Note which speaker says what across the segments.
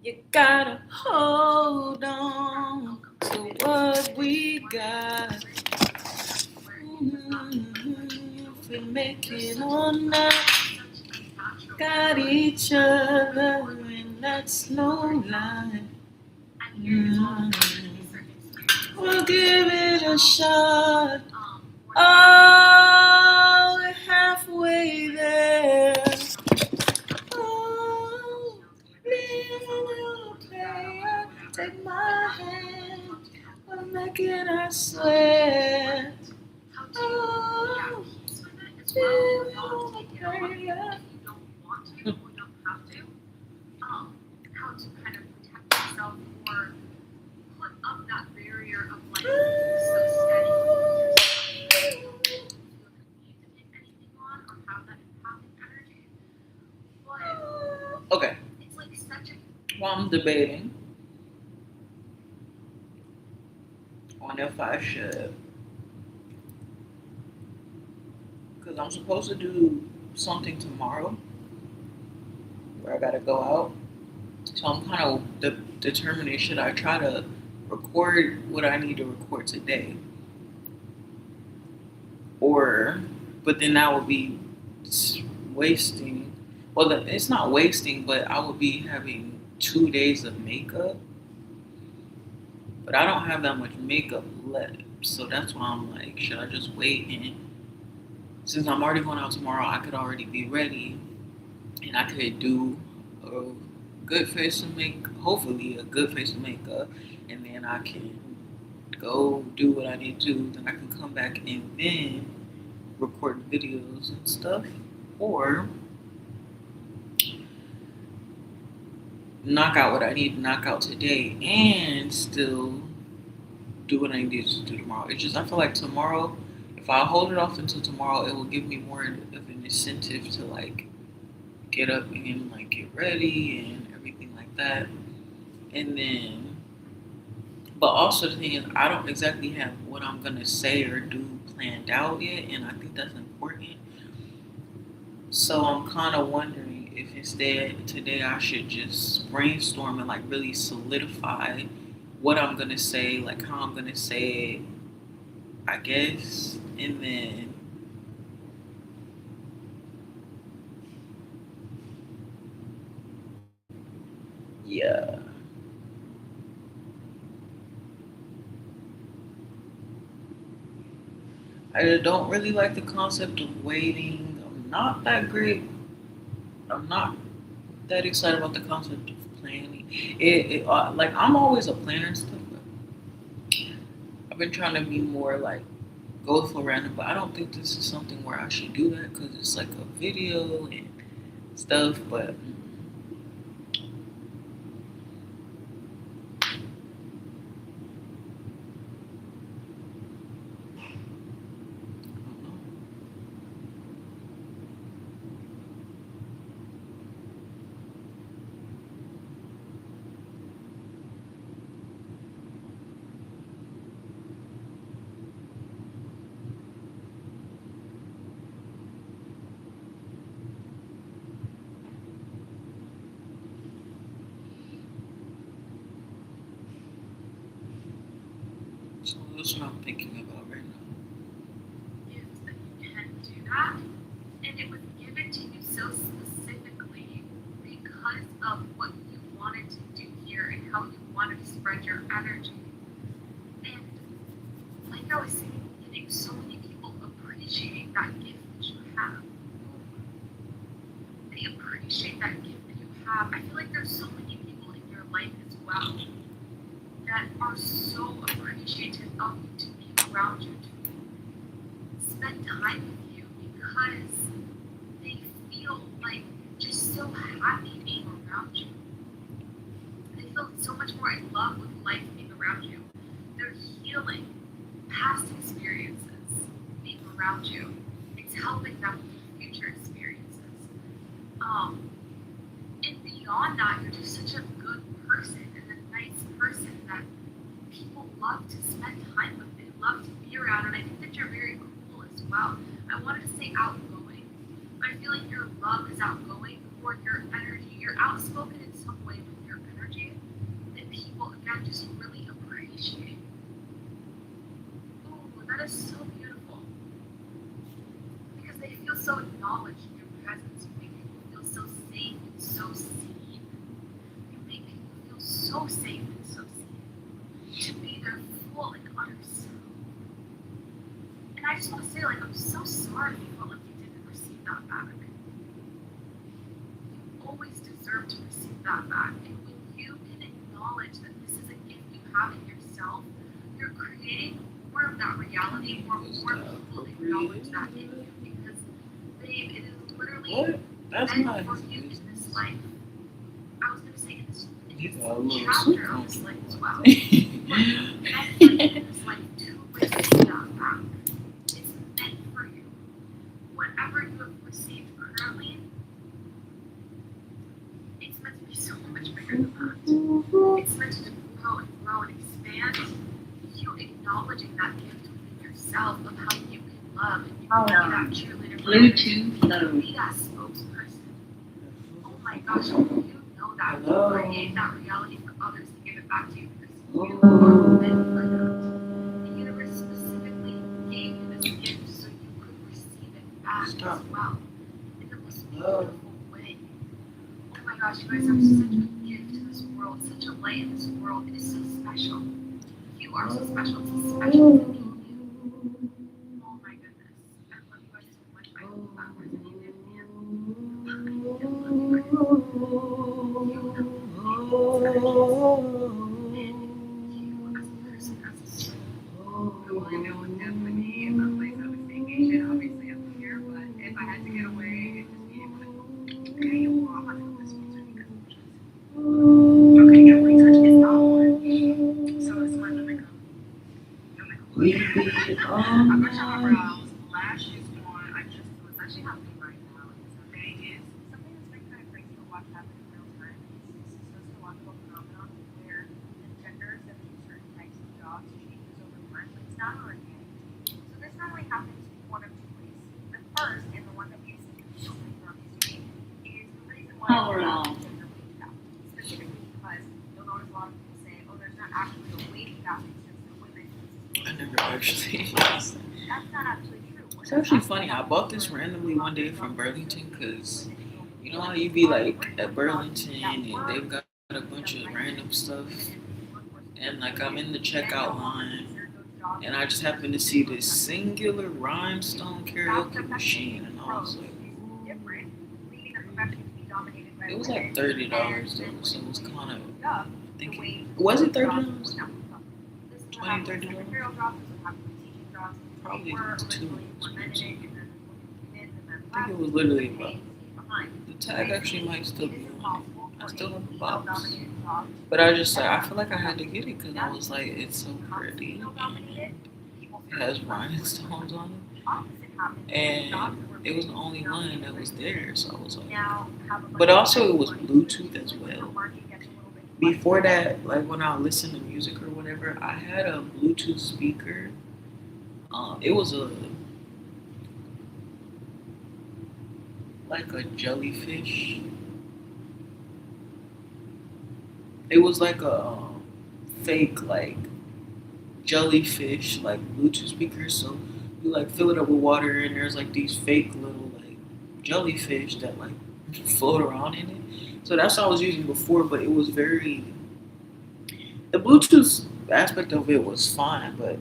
Speaker 1: You gotta hold on to what we got. If we make it or not, got each other, and that's no lie. We'll give it a shot. Oh, we're halfway there. Oh, little player, take my hand. We're making our sweat. Oh, little player. Okay. Well, I'm debating on if I should because I'm supposed to do something tomorrow where I gotta go out. So I'm kind of determining, should I try to record what I need to record today, or but then that would be wasting. Well, it's not wasting, but I would be having 2 days of makeup. But I don't have that much makeup left, so that's why I'm like, should I just wait? And since I'm already going out tomorrow, I could already be ready, and I could do a good face of make, hopefully a good face of makeup, and then I can go do what I need to do. Then I can come back and then record videos and stuff, or knock out what I need to knock out today and still do what I need to do tomorrow. It's just I feel like tomorrow, if I hold it off until tomorrow, it will give me more of an incentive to like get up and like get ready and everything like that. And then, but also the thing is, I don't exactly have what I'm gonna say or do planned out yet, and I think that's important. So I'm kind of wondering if instead today I should just brainstorm and like really solidify what I'm gonna say, like how I'm gonna say it, I guess, and then yeah. I don't really like the concept of waiting. I'm not that great. I'm not that excited about the concept of planning. Like I'm always a planner and stuff, but I've been trying to be more like go with flow random. But I don't think this is something where I should do that because it's like a video and stuff. But so that's what I'm thinking about right now.
Speaker 2: Yes, that you can do that. And it was given to you so specifically because of what you wanted to do here and how you wanted to spread your energy. And like I was saying, getting so many people appreciate that gift that you have. They appreciate that gift that you have. I feel like there's so many people in your life as well that are so appreciative of you to be around you, to spend time with you because they feel like just so happy being around you. They feel so much more in love with life being around you. They're healing past experiences being around you. It's helping them with future experiences. Um, and beyond that, you're just such a good person and a nice person that people love to spend time with. They love to be around, and I think that you're very cool as well. I wanted to say outgoing, but I feel like your love is outgoing or your energy. You're outspoken in some way with your energy that people again just really appreciate. Oh, that is so beautiful because they feel so acknowledged in your presence. You make people feel so safe and so seen. You make people feel so safe and so seen to be their full and utter self. And I just want to say, like, I'm so sorry you felt like you didn't receive that back. You always deserve to receive that back. And when you can acknowledge that this is a gift you have in yourself, you're creating more of that reality, or
Speaker 1: Is
Speaker 2: more
Speaker 1: that
Speaker 2: people
Speaker 1: appropriate?
Speaker 2: acknowledge that in you because babe, it is literally
Speaker 1: What? That's
Speaker 2: meant
Speaker 1: not
Speaker 2: for
Speaker 1: his
Speaker 2: you in
Speaker 1: business.
Speaker 2: this life. I was gonna say in
Speaker 1: He
Speaker 2: this
Speaker 1: got a little
Speaker 2: chapter
Speaker 1: soup
Speaker 2: of this life as well.
Speaker 1: on.
Speaker 2: But meant for you in this life to receive that back. It's meant for you. Whatever you have received currently, it's meant to be so much bigger than that. It's meant to grow and expand. You acknowledging that gift within yourself of how you can love and you can be that cheerleader Bluetooth low. Be that spokesperson. Oh my gosh, you know that.
Speaker 1: Hello.
Speaker 2: Create that reality for others to give it back to you because you are meant for that. The universe specifically gave you this gift so you could receive it back
Speaker 1: Stop.
Speaker 2: as well. In the most
Speaker 1: Hello.
Speaker 2: beautiful way. Oh my gosh, you guys are such a gift to this world, such a light in this world. It is so special. You are so special. It's so special to be you. Oh my goodness. I love you guys so much. I hope that resonated and I love you guys. You have you as a person, as a soul. Well, I know definitely in the place I was vacation, obviously I'm here, but if I had to get away and just be able to okay, well I'm not gonna listen to it because okay, every touch is not one. So it's my limit.
Speaker 1: We be
Speaker 2: I'm brushing my brows, lashes on. I just was actually happening right now. Today is something that's been kind of crazy to watch happen in real time. It's a sociological phenomenon where the genders that do certain types of jobs changes over time, but it's not organic. So this normally happens one of two ways. The first, and the one that we've seen so many throughout history, is the reason why gender wage gap. Specifically because you'll notice a lot of people say, oh, there's not actually a wage gap, it's just the women.
Speaker 1: I never actually.
Speaker 2: That's not actually true.
Speaker 1: It's actually funny. I bought this randomly one day from Burlington because you know how you be like at Burlington and they've got a bunch of random stuff, and like I'm in the checkout line and I just happened to see this singular rhinestone karaoke machine, and I was like, it was like $30 though, so it was kind of thinking, was it $30? $20, $30? Probably it's too expensive. I think it was literally about. The tag actually might still be on it. I still have the box, but I just like I feel like I had to get it because I was like, it's so pretty. And it has rhinestones on it, and it was the only one that was there, so I was like. But also, it was Bluetooth as well. Before that, like when I listened to music or whatever, I had a Bluetooth speaker. It was a like a jellyfish. It was like a fake like jellyfish like Bluetooth speaker. So you like fill it up with water, and there's like these fake little like jellyfish that like float around in it. So that's what I was using before, but it was very the Bluetooth aspect of it was fine, but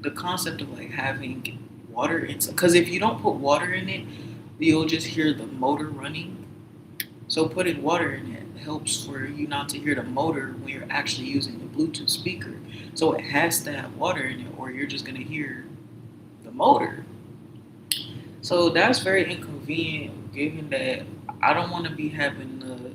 Speaker 1: the concept of like having water inside, because if you don't put water in it, you'll just hear the motor running. So putting water in it helps for you not to hear the motor when you're actually using the Bluetooth speaker. So it has to have water in it, or you're just gonna hear the motor. So that's very inconvenient, given that I don't want to be having to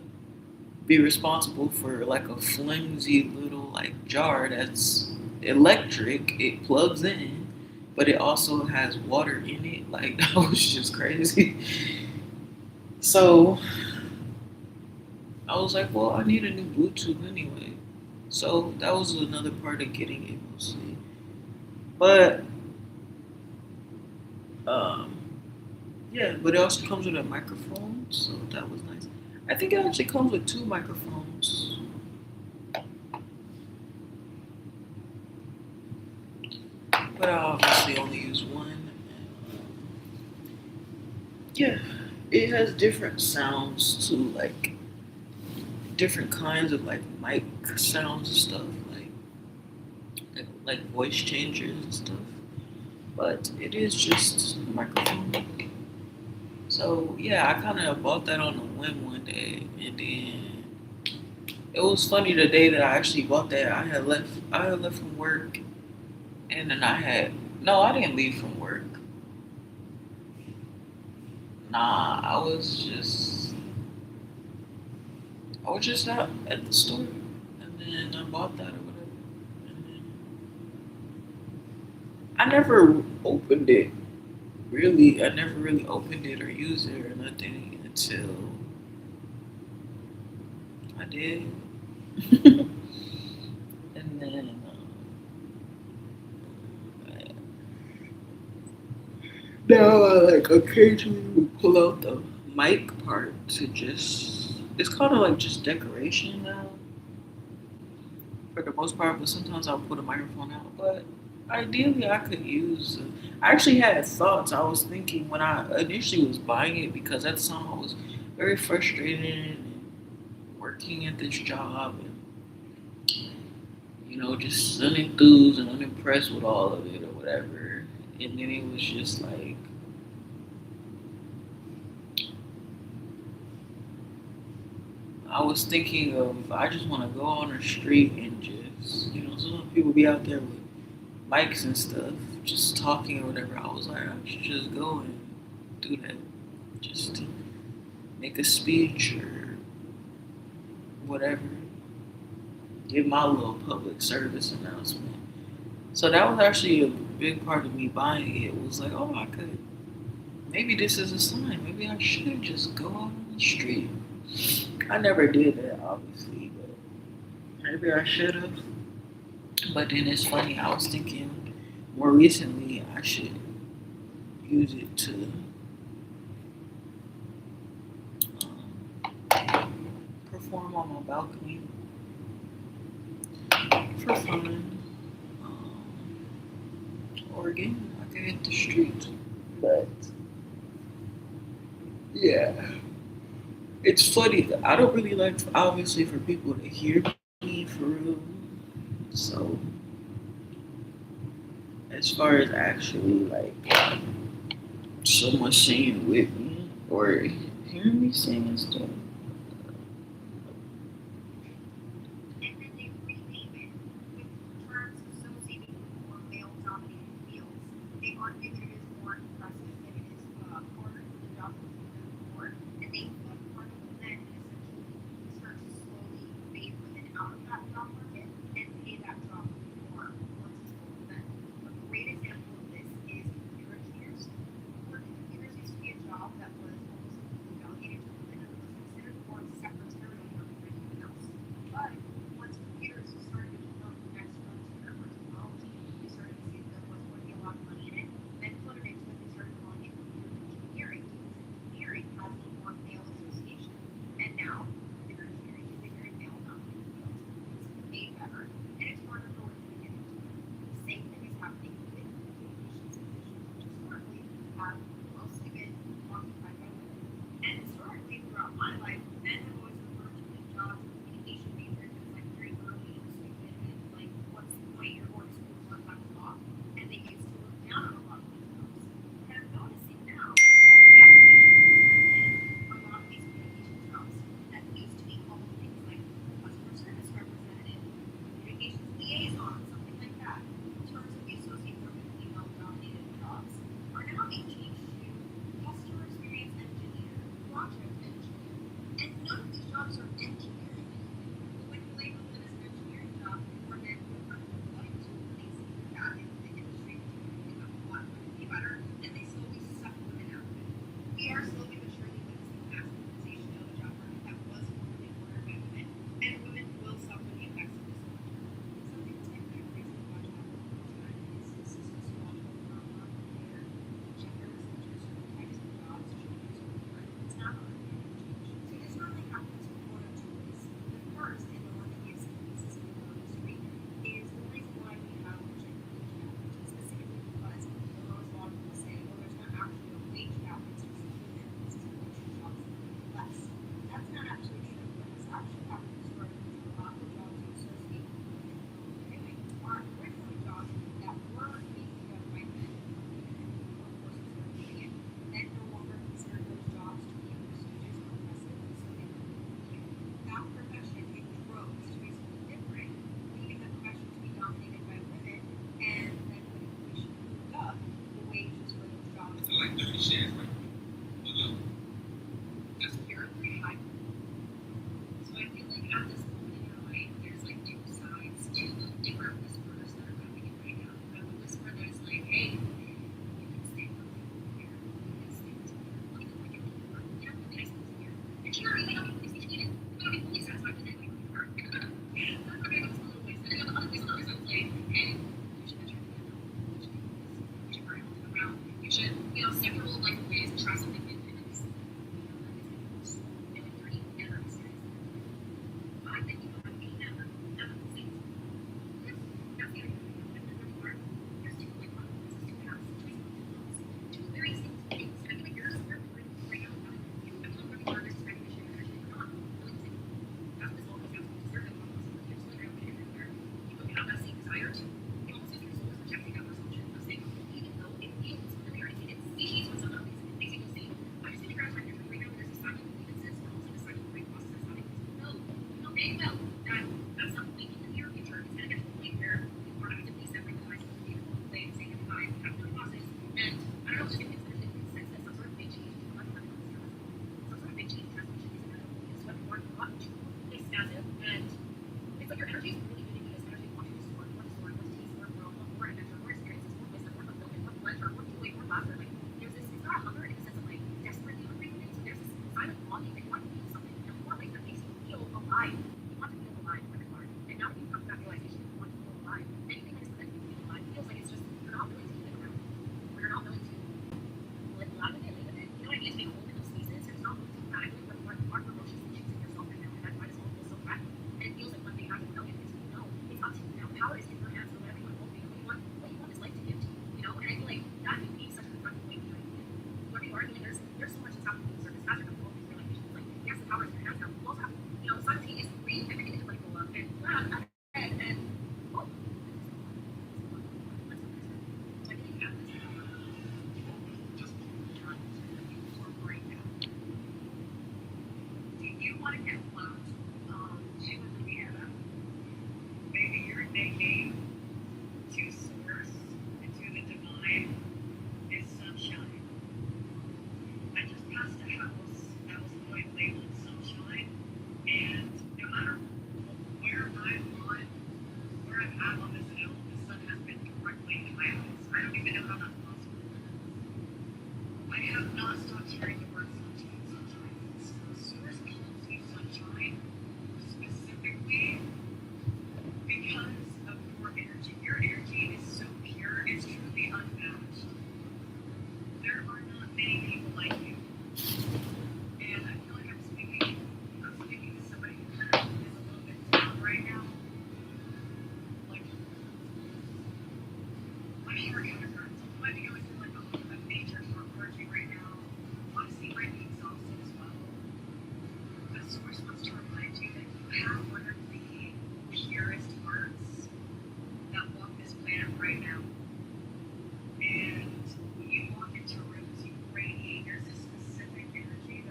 Speaker 1: be responsible for like a flimsy little like jar that's electric. It plugs in, but it also has water in it. Like that was just crazy. So I was like, well, I need a new Bluetooth anyway. So that was another part of getting it mostly. But um, yeah, but it also comes with a microphone, so that was nice. I think it actually comes with two microphones. But I obviously only use one. Yeah, it has different sounds too, like different kinds of like mic sounds and stuff, like voice changers and stuff. But it is just a microphone. So yeah, I kind of bought that on a whim one day, and then it was funny the day that I actually bought that. I had left from work, and then I had no, I didn't leave from work. Nah, I was just out at the store, and then I bought that or whatever. And then I never opened it. Really, I never really opened it or used it or nothing until I did. And then Now I like occasionally would pull out the mic part to just. It's kind of like just decoration now for the most part, but sometimes I'll put a microphone out. But ideally, I could use. I actually had thoughts. I was thinking when I initially was buying it because at the time I was very frustrated and working at this job and just unenthused and unimpressed with all of it or whatever. And then it was just like I was thinking of I just want to go on the street and just some people be out there with mics and stuff, just talking or whatever. I was like, I should just go and do that, just to make a speech or whatever, give my little public service announcement. So that was actually a big part of me buying it. Was like, oh, I could. Maybe this is a sign. Maybe I should just go out on the street. I never did that, obviously, but maybe I should have. But then it's funny. I was thinking more recently I should use it to perform on my balcony for fun. Or again, I could hit the street. But yeah, it's funny. I don't really like, obviously, for people to hear me for real. So as far as actually like someone singing with me or hearing me sing and stuff.
Speaker 2: And then they rename it with terms associated with more male-dominated fields. They argue that it is more impressive, that it is harder for the job to do before, and they want to then essentially start to slowly fade women out of that job market and pay that job more once it's full then. A great example of this is computer engineers. Before computers used to be a job that was almost completely delegated to women and was considered more secretarial work than anything else. But once computers started to become the next frontier for technology, they started to see that there was going to be a lot of money in it. Men put it into it, they started calling it computer engineering because engineering has a more male association. And now computer engineering is a very male dominated field. It's paid better and it's harder for women to get into it. The same thing is happening with communications positions, which historically have mostly been occupied by women. And historically, throughout my life, men have always referred to these jobs as communication majors as like very early and stupid and like, what's the point? You're going to school to learn how to talk. And they used to look down on a lot of these jobs. But I'm noticing now, all the applications that are in a lot of these communication jobs that used to be called things like customer service representative, communications liaison, something like that, in terms of the associate with female dominated jobs, are now being changed to customer experience engineer, project engineer, and none of several like ways to try something new and it's and you're eating together experience. I think you have being at the same time. That's the idea. There's two like there's two paths, two very distinct things. I feel like yours are right now. I'm not really hard to recognition or actually not willing to have this all goes out to deserve it. You're just like okay, where you don't have that same desire to. It almost feels like your soul is rejecting that presumption of saying, even though it feels familiar, it species with some of these, it makes you say, I just feel like right now there's a cycle of grievances, but also this cycle of great process is having no, no, they know that at some point in the near future, it's going to get to the point where you are actively severing the ties with the people, they say goodbye, have no process, and I don't know if it's going to make sense that some sort of big change, some sort of big change transformation is inevitable because what you are brought to is static and it's like your energy is really giving you this energy of wanting to soar, more taste, more growth, more adventure, more experiences, more wisdom, more fulfillment, more pleasure, more joy, more laughter. Like there's this, it's not a hunger in the sense of like desperately hungry for things, but there's this silent longing that you want to feel something, you know, more like that makes you feel alive. You want to feel alive when it's hard. And now that you've come to that realization, you want to feel alive. Anything that is preventing you from feeling alive feels like it's just you're not willing to keep it around. Or you're not willing to live with it, live with it. You know what I mean? To make a home in those spaces. You're not willing to radically but you are ferocious and choosing yourself right now. And that's why this whole feels so threatening. And it feels like one thing has to know it is you know it's up to you now. Power is in your hands for whatever you want to hold. What you want this life to give to you. You know? And I feel like that can be such a productive way to do it. Whatever you are doing, there's so much that's happening on the surface as you're coming home these realizations. Like yes, the power is in your hands now. You also have you know, simultaneously breathe and begin to let go of and and oh so I think you have this just right now. Do you want to get close to Indiana? Maybe you're thinking to source and to the divine is sunshine. I just passed a house that was going labeled sunshine, and no matter where I'm on, where I'm at on this hill, the sun has been directly in my eyes. I don't even know how that's possible. I have not stopped hearing the word sunshine, sunshine. Source calls you sunshine specifically because of your energy. Your energy is so pure, it's truly unmatched. There are not many people like you. And I feel like I'm speaking to somebody who kind of is a little bit down right now. Like, my heart kind of hurts. I might be going through like a major heart purging right now. Honestly, you might be exhausted as well. But Source wants to remind you that you have one of the purest hearts that walk this planet right now. And when you walk into rooms, you radiate. There's a specific energy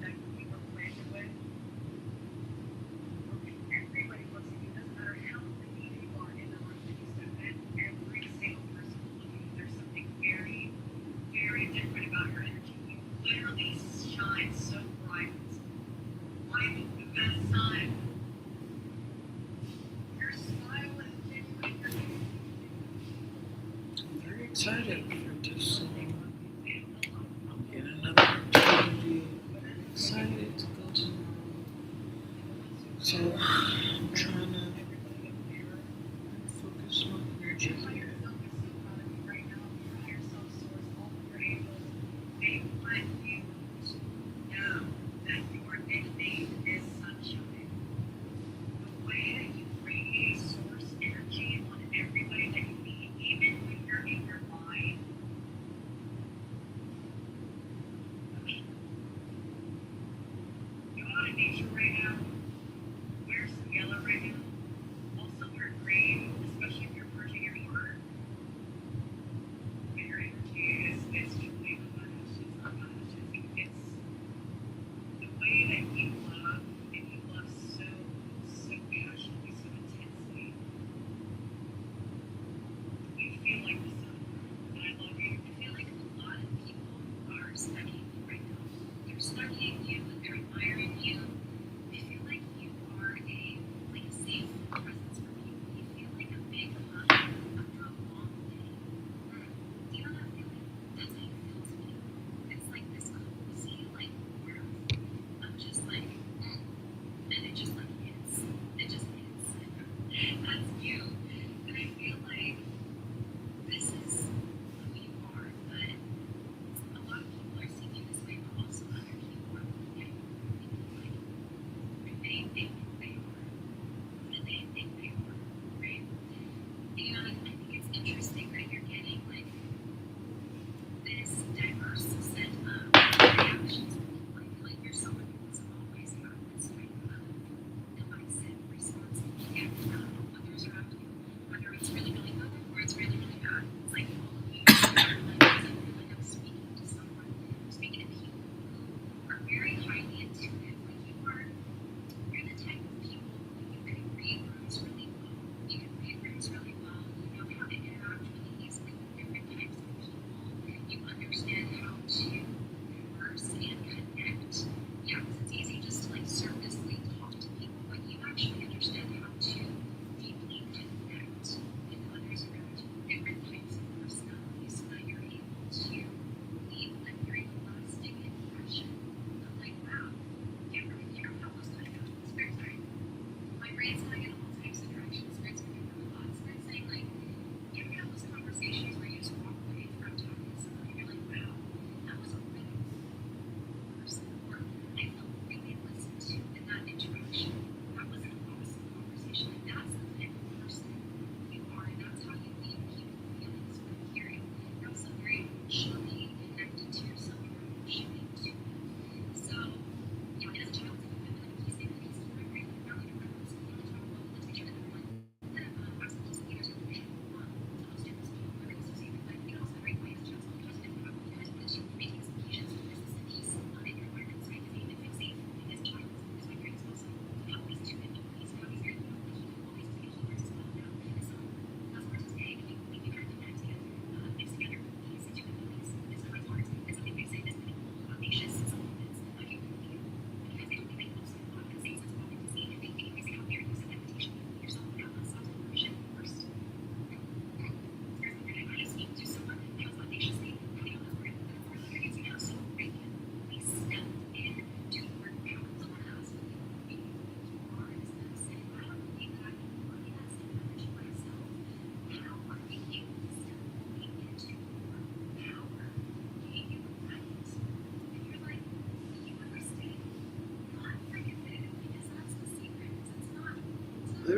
Speaker 2: that we were planted with. Everybody looks at you. Doesn't matter how many you are in the room that you step in. Every single person will look at you. There's something very, very different about your energy. You literally shine so bright, like the sun. Your smile is genuine.
Speaker 1: I'm very excited for this. I'm getting another opportunity. I'm very excited to go to. So I'm trying to focus my energy here.
Speaker 2: They want you to know that your nickname is sunshine. The way that you radiate source energy on everybody that you meet, even when you're in your mind. Okay. Go out in nature right now. Wear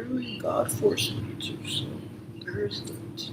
Speaker 1: Literally, God forcing me to. So there is that.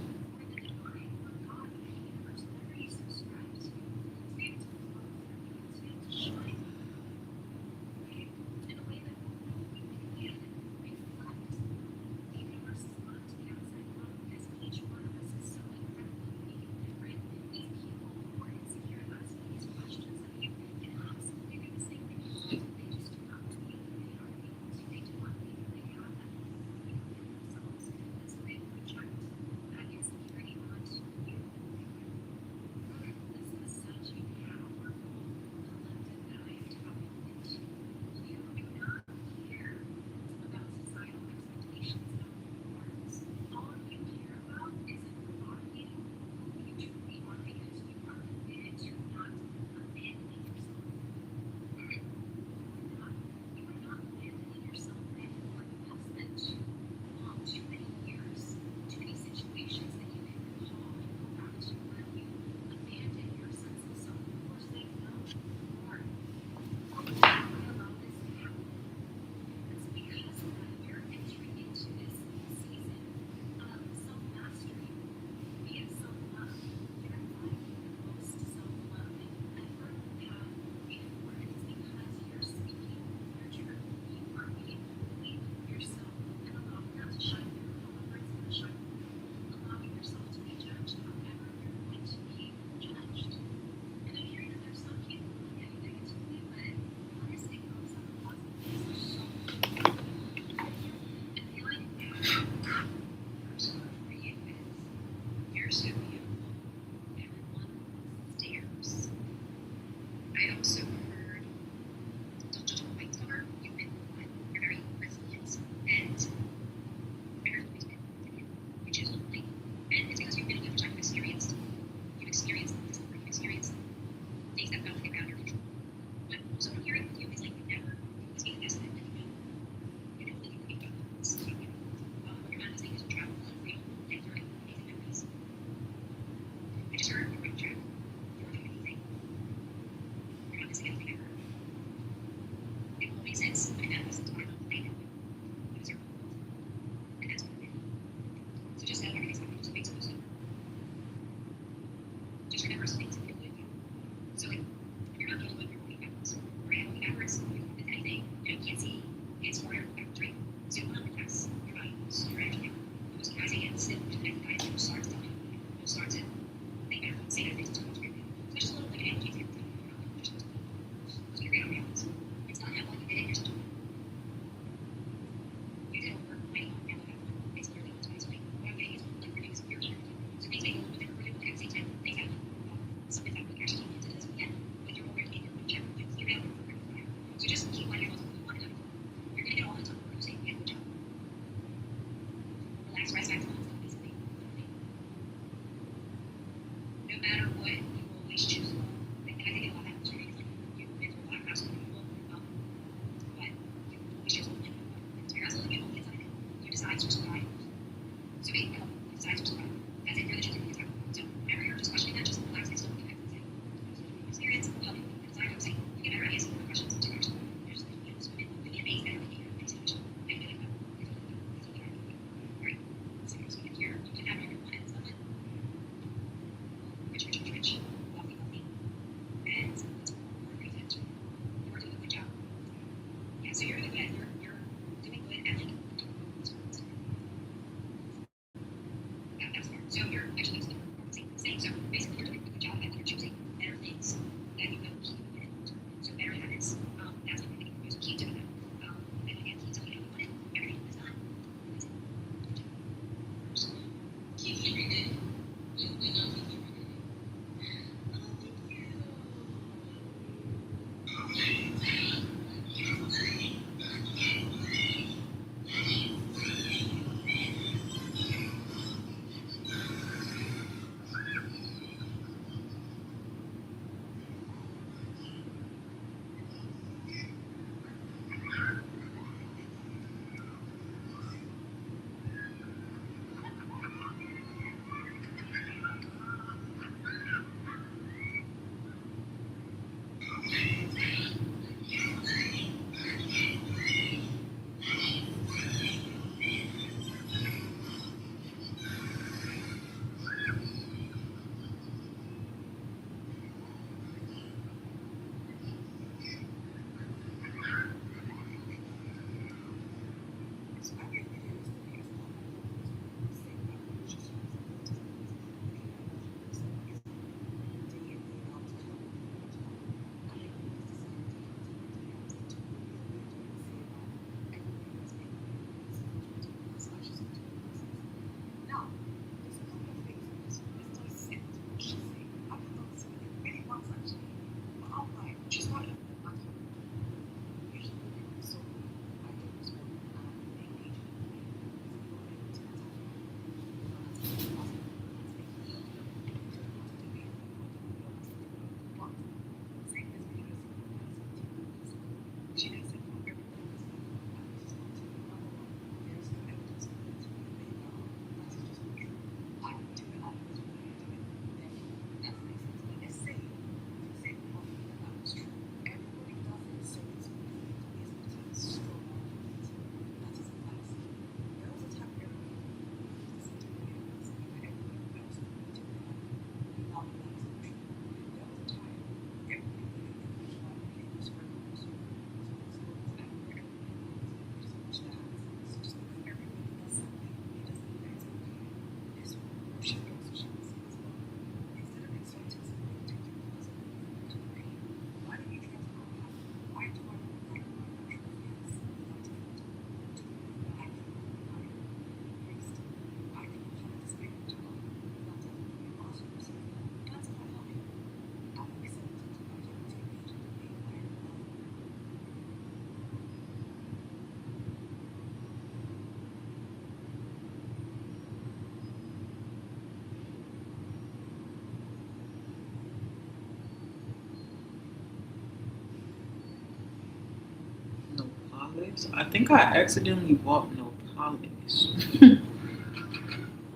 Speaker 1: So I think I accidentally bought no polish.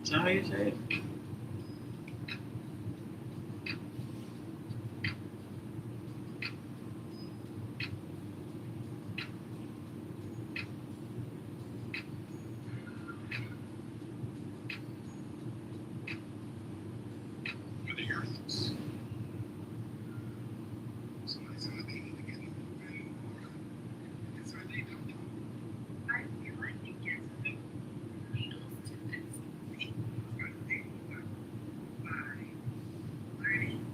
Speaker 1: Is that how you say it?
Speaker 2: I feel like it gets needles to this by learning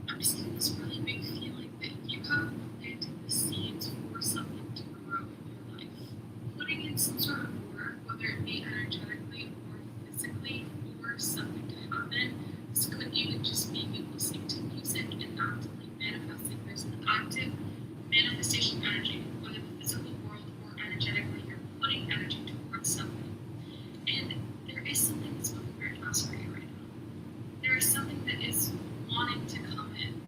Speaker 2: I'm just getting this really big feeling that you have planted the seeds for something to grow in your life. Putting in some sort of work, whether it be energetically or physically, for something to happen. This could even just be you listening to music and actively manifesting. There's an active manifestation energy, whether the physical world or energetically, you're putting energy towards something. And there is something that's moving very fast for you right now. There is something that is wanting to come in.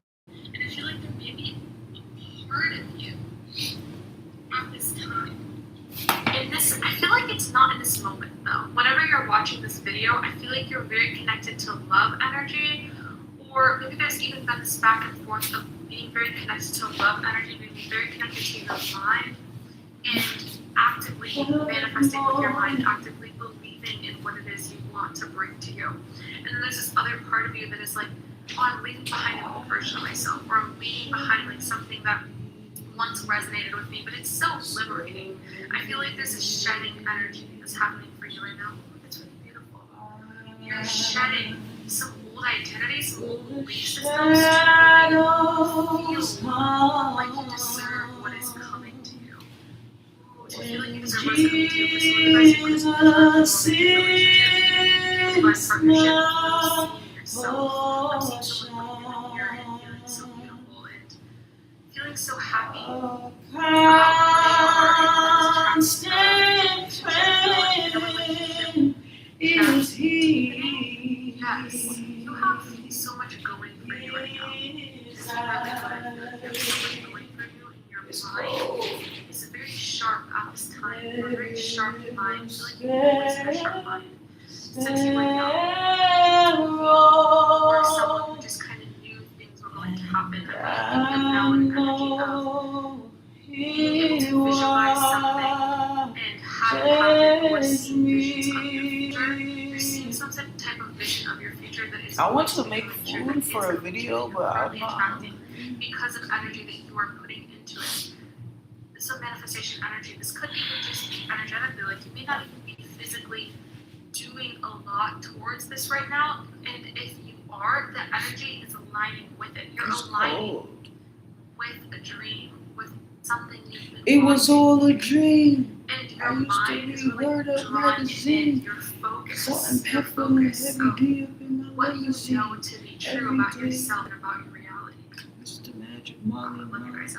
Speaker 2: And I feel like there may be a part of you at this time. In this, I feel like it's not in this moment though. Whenever you're watching this video, I feel like you're very connected to love energy, or maybe there's even been this back and forth of being very connected to love energy, being very connected to your mind, and actively manifesting with your mind, actively believing in what it is you want to bring to you. And then there's this other part of you that is like, oh, I'm leaving behind an old version of myself, or I'm leaving behind like something that once resonated with me, but it's so liberating. I feel like there's a shedding energy that's happening for you right now. It's really beautiful. You're shedding some old identities, some old belief systems to really feel like you deserve what is coming to you. To feel like you deserve what is coming to you. For some of you guys, you could be in a partnership, yourself. I'm seeing someone looking in the mirror and feeling so beautiful and feeling so happy about who they are and what is attracting to them. Is he? Yes, you have so much going for you right now. It's really good. There's so much going for you, and your mind is very sharp at this time. You're a very sharp mind. I feel like you've always had a sharp mind since you were young. Or someone who just kind of knew things were going to happen. And I think you're now in an energy of being able to visualize something and have it happen, or see visions of your future. You're seeing some type of vision of your future that is
Speaker 1: I want to
Speaker 2: going
Speaker 1: make
Speaker 2: future
Speaker 1: food
Speaker 2: that
Speaker 1: for
Speaker 2: is
Speaker 1: a video, but
Speaker 2: currently
Speaker 1: I'm
Speaker 2: attracting
Speaker 1: not.
Speaker 2: because of energy that you are putting into it. Some manifestation energy. This could even just be energetically. Like you may not even be physically doing a lot towards this right now, and if you are, the energy is aligning with it. You're aligning with a dream, with something you've been
Speaker 1: It was all a dream.
Speaker 2: and your
Speaker 1: I used
Speaker 2: mind
Speaker 1: to
Speaker 2: is
Speaker 1: read
Speaker 2: really
Speaker 1: Word Up
Speaker 2: drawn in,
Speaker 1: magazine.
Speaker 2: your focus,
Speaker 1: Salt and
Speaker 2: your
Speaker 1: pepper and
Speaker 2: focus
Speaker 1: heavy
Speaker 2: of
Speaker 1: D up in my
Speaker 2: what you
Speaker 1: magazine.
Speaker 2: know to be true
Speaker 1: Every
Speaker 2: about
Speaker 1: day.
Speaker 2: yourself and about your reality.
Speaker 1: Mr. Magic
Speaker 2: I
Speaker 1: Molly,
Speaker 2: love you
Speaker 1: Mom.
Speaker 2: guys.
Speaker 1: I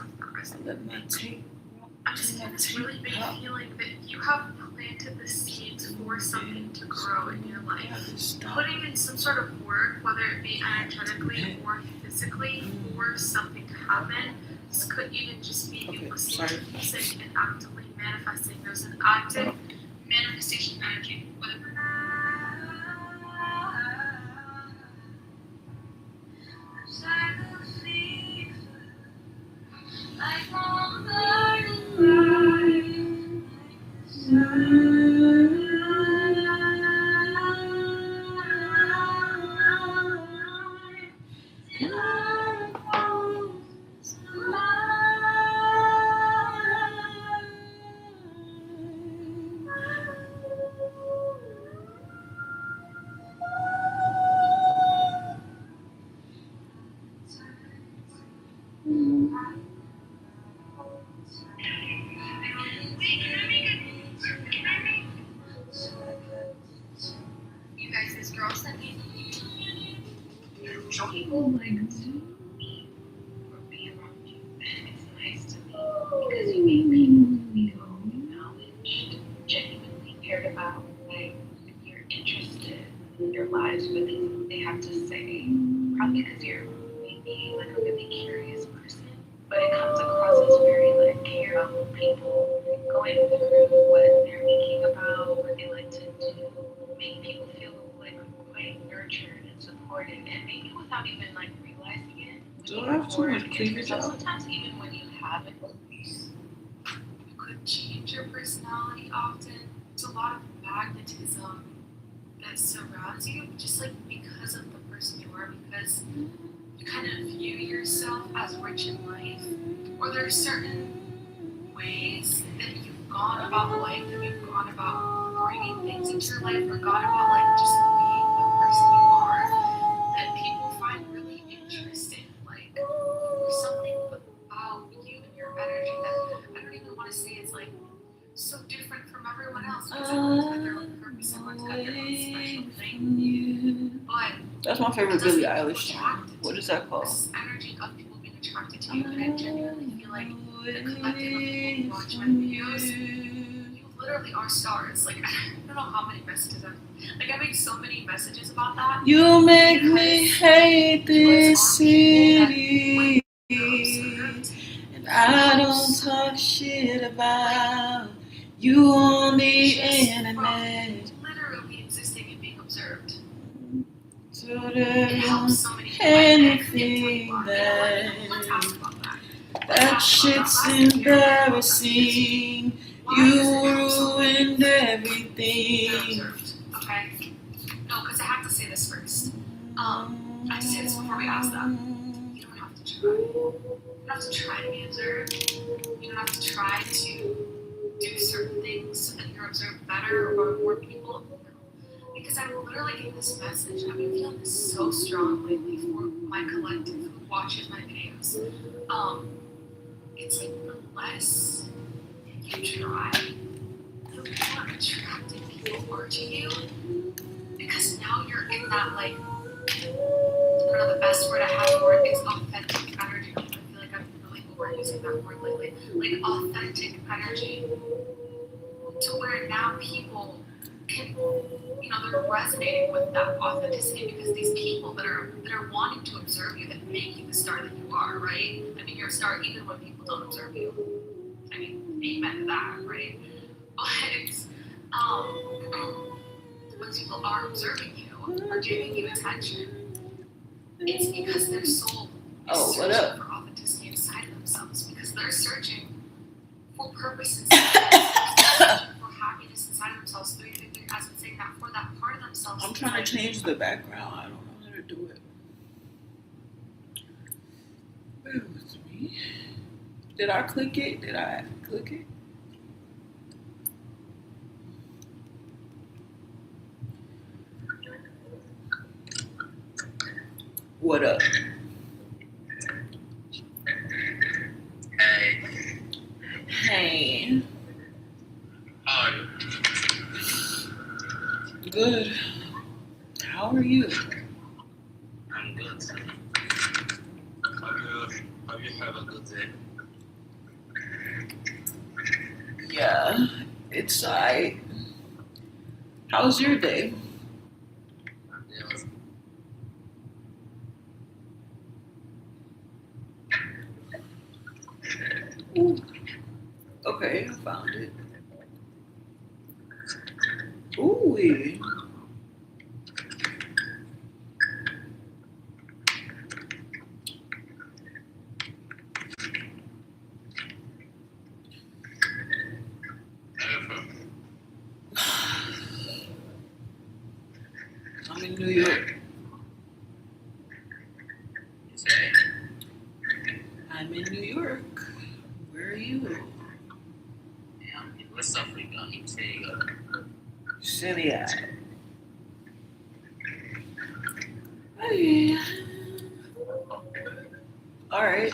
Speaker 1: let my tape.
Speaker 2: I'm just getting this really big feeling that you have planted the seeds for something to grow in your life. Putting in some sort of work, whether it be energetically or physically, for something to happen. This could even just be you listening to music and actively manifesting. There's an active manifestation energy. You guys, this girl sent me people like to me or be around you. And it's nice to me because you make me feel acknowledged, genuinely cared about. Like you're interested in your lives with what they have to say. Probably because you're maybe like a really curious person. But it comes across as very like care about people, going through what they're thinking about, what they like to do, make people feel like quite nurtured and supported, and maybe without even like realizing it.
Speaker 1: Do I have too much cleavage out?
Speaker 2: Sometimes even when you have it, you could change your personality often. There's a lot of magnetism that surrounds you, just like because of the person you are, because you kind of view yourself as rich in life, or there are certain ways that you've gone about life, that you've gone about bringing things into your life, or gone about like just being the person you are, that people find really interesting. Like there's something about you and your energy that I don't even want to say it's like so different from everyone else, because everyone's got their own purpose, everyone's got their own special thing. But
Speaker 1: that's my favorite Billie Eilish song. What is that called?
Speaker 2: This energy of people being attracted to you, and I genuinely feel like the collective of people who watch my videos, you literally are stars. Like I don't know how many messages I make so many messages about that.
Speaker 1: You make me hate this city, and I don't talk shit about you on the internet.
Speaker 2: Literally existing and being observed.
Speaker 1: So there's anything that shit's embarrassing. You ruined everything.
Speaker 2: Okay? No, because I have to say this first. I have to say this before we ask that. You don't have to try. You don't have to try to be observed. You don't have to try to do certain things so that you're observed better or more people. Because I'm literally getting this message. I've been feeling this so strong lately for my collective who watches my videos. It's like the less you try, the more attracted people are to you. Because now you're in that like, I don't know, the best word I have for it is authentic energy. I feel like I'm really overusing that word lately. Like authentic energy. To where now people can, they're resonating with that authenticity because these people that are wanting to observe you, that make you the star that you are, right? I mean, you're a star even when people don't observe you. I mean, amen to that, right? But when people are observing you, are giving you attention, it's because their soul is searching for authenticity inside of themselves, because they're searching for purpose inside of themselves, for happiness inside of themselves. So as I'm saying that, for that part of themselves.
Speaker 1: I'm trying to change the background. I don't know how to do it. Bear with me. Did I click it? Did I click it? What up?
Speaker 3: Hey.
Speaker 1: Hey.
Speaker 3: How are you?
Speaker 1: Good. How are you?
Speaker 3: I'm good. Have you had a good day?
Speaker 1: Yeah, it's alright. How's your day?
Speaker 3: Yes.
Speaker 1: Ooh. Okay, I found it. Ooh. I'm in New York.
Speaker 3: You say?
Speaker 1: I'm in New York. Where are you?
Speaker 3: Yeah, I'm in West Africa, in Senegal.
Speaker 1: Senegal. Hey. Alright.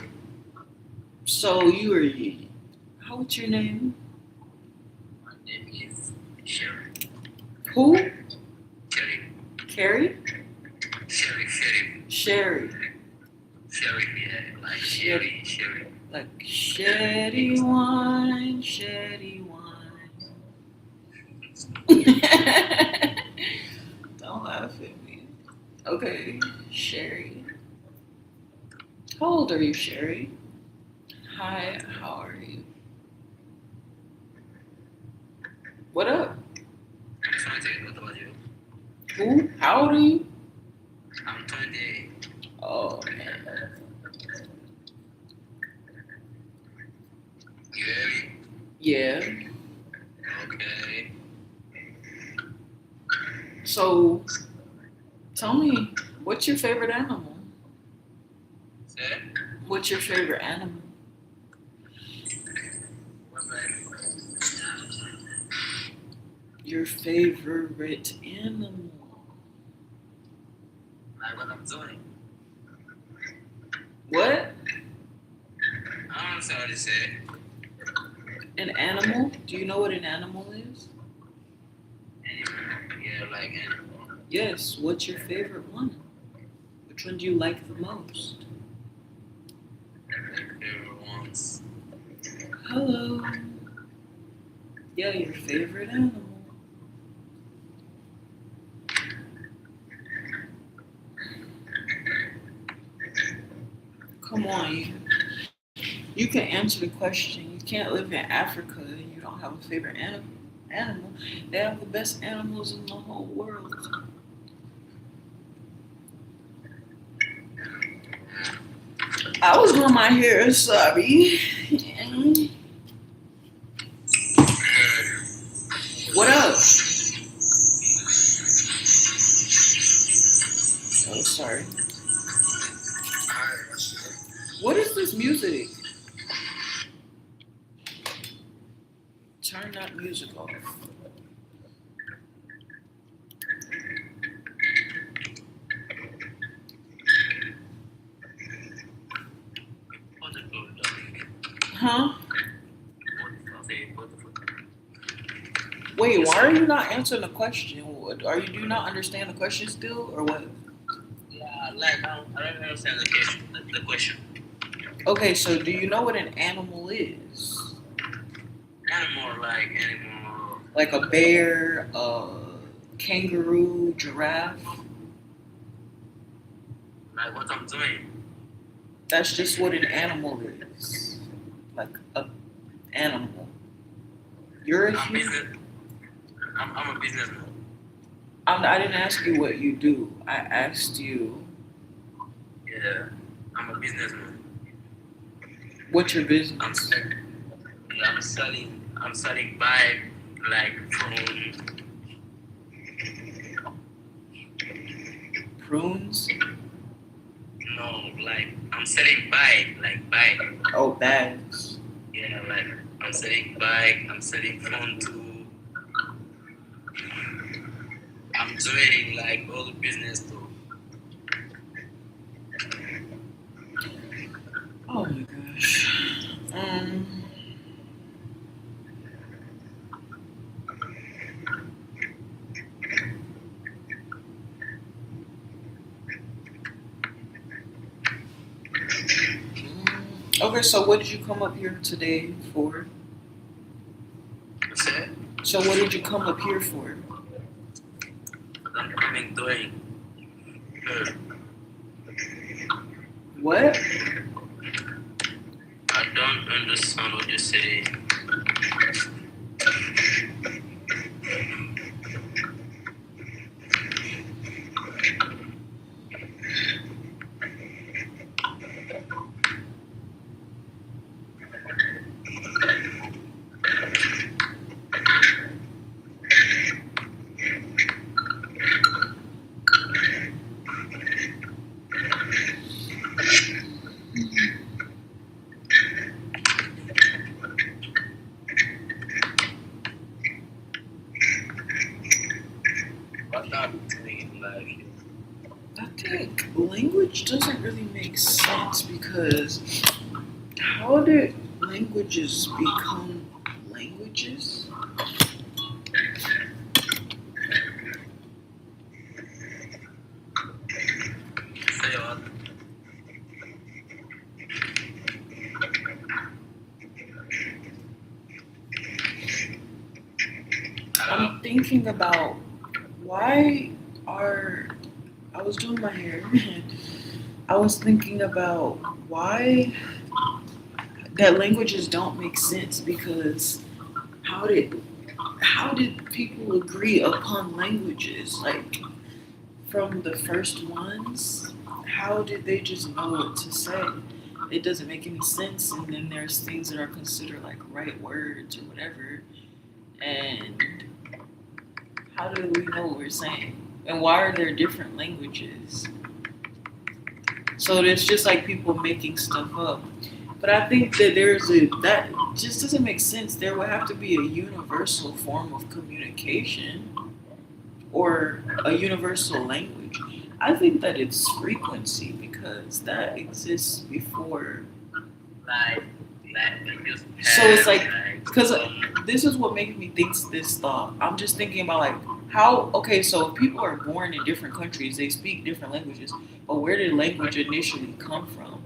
Speaker 1: So you are, what's your name? Who?
Speaker 3: Sheriff.
Speaker 1: Carrie?
Speaker 3: Sheriff.
Speaker 1: Sherry.
Speaker 3: Sheriff, yeah. Like Sherry.
Speaker 1: Like shitty wine, shitty wine. Don't laugh at me. Okay, Sherry. How old are you, Sherry? Hi, how are you? What up?
Speaker 3: I'm 20. What about you?
Speaker 1: Who? How old are you?
Speaker 3: I'm 20.
Speaker 1: Oh, man.
Speaker 3: You hear me?
Speaker 1: Yeah.
Speaker 3: Okay.
Speaker 1: So, tell me, what's your favorite animal?
Speaker 3: Say?
Speaker 1: What's your favorite animal?
Speaker 3: What's that?
Speaker 1: Your favorite animal.
Speaker 3: Like what I'm doing.
Speaker 1: What?
Speaker 3: I don't know what to say.
Speaker 1: An animal? Do you know what an animal is?
Speaker 3: Animal. Yeah, like animal.
Speaker 1: Yes. What's your favorite one? Which one do you like the most?
Speaker 3: Like favorite ones.
Speaker 1: Hello. Yeah, your favorite animal. Come on, you can answer the question. You can't live in Africa and you don't have a favorite animal. They have the best animals in the whole world. I was doing my hair, sorry. What up? Oh, sorry. What is this music? Turn that music off. Huh? Wait, why are you not answering the question? Are you do not understand the question still, or what?
Speaker 3: Yeah, like I don't understand the question.
Speaker 1: Okay, so do you know what an animal is?
Speaker 3: Animal.
Speaker 1: Like a bear, a kangaroo, giraffe?
Speaker 3: Like what I'm doing.
Speaker 1: That's just what an animal is. Like a animal. You're a human.
Speaker 3: I'm a businessman.
Speaker 1: I didn't ask you what you do. I asked you,
Speaker 3: Yeah, I'm a businessman.
Speaker 1: what's your
Speaker 3: I'm
Speaker 1: business?
Speaker 3: selling. Yeah, I'm selling bike like from
Speaker 1: Prunes?
Speaker 3: no like I'm selling bike like bike.
Speaker 1: Oh, bags.
Speaker 3: Yeah, like I'm selling bike. I'm selling phone too. I'm doing like all the business too.
Speaker 1: Oh my gosh. Okay, so what did you come up here today for?
Speaker 3: What's that?
Speaker 1: So what did you come up here for?
Speaker 3: I'm coming doing.
Speaker 1: What?
Speaker 3: I don't understand what you say. What I'm doing in life.
Speaker 1: I think language doesn't really make sense because how did languages become languages? I'm thinking about why are I was doing my hair and I was thinking about why that languages don't make sense because how did how did people agree upon languages like from the first ones? How did they just know what to say? It doesn't make any sense. And then there's things that are considered like right words or whatever. And how do we know what we're saying? And why are there different languages? So it's just like people making stuff up. But I think that that just doesn't make sense. There would have to be a universal form of communication or a universal language. I think that it's frequency because that exists before.
Speaker 3: like we just
Speaker 1: So it's
Speaker 3: have
Speaker 1: like because this is what makes me think this thought. I'm just thinking about like how okay, so if people are born in different countries, they speak different languages, but where did language initially come from?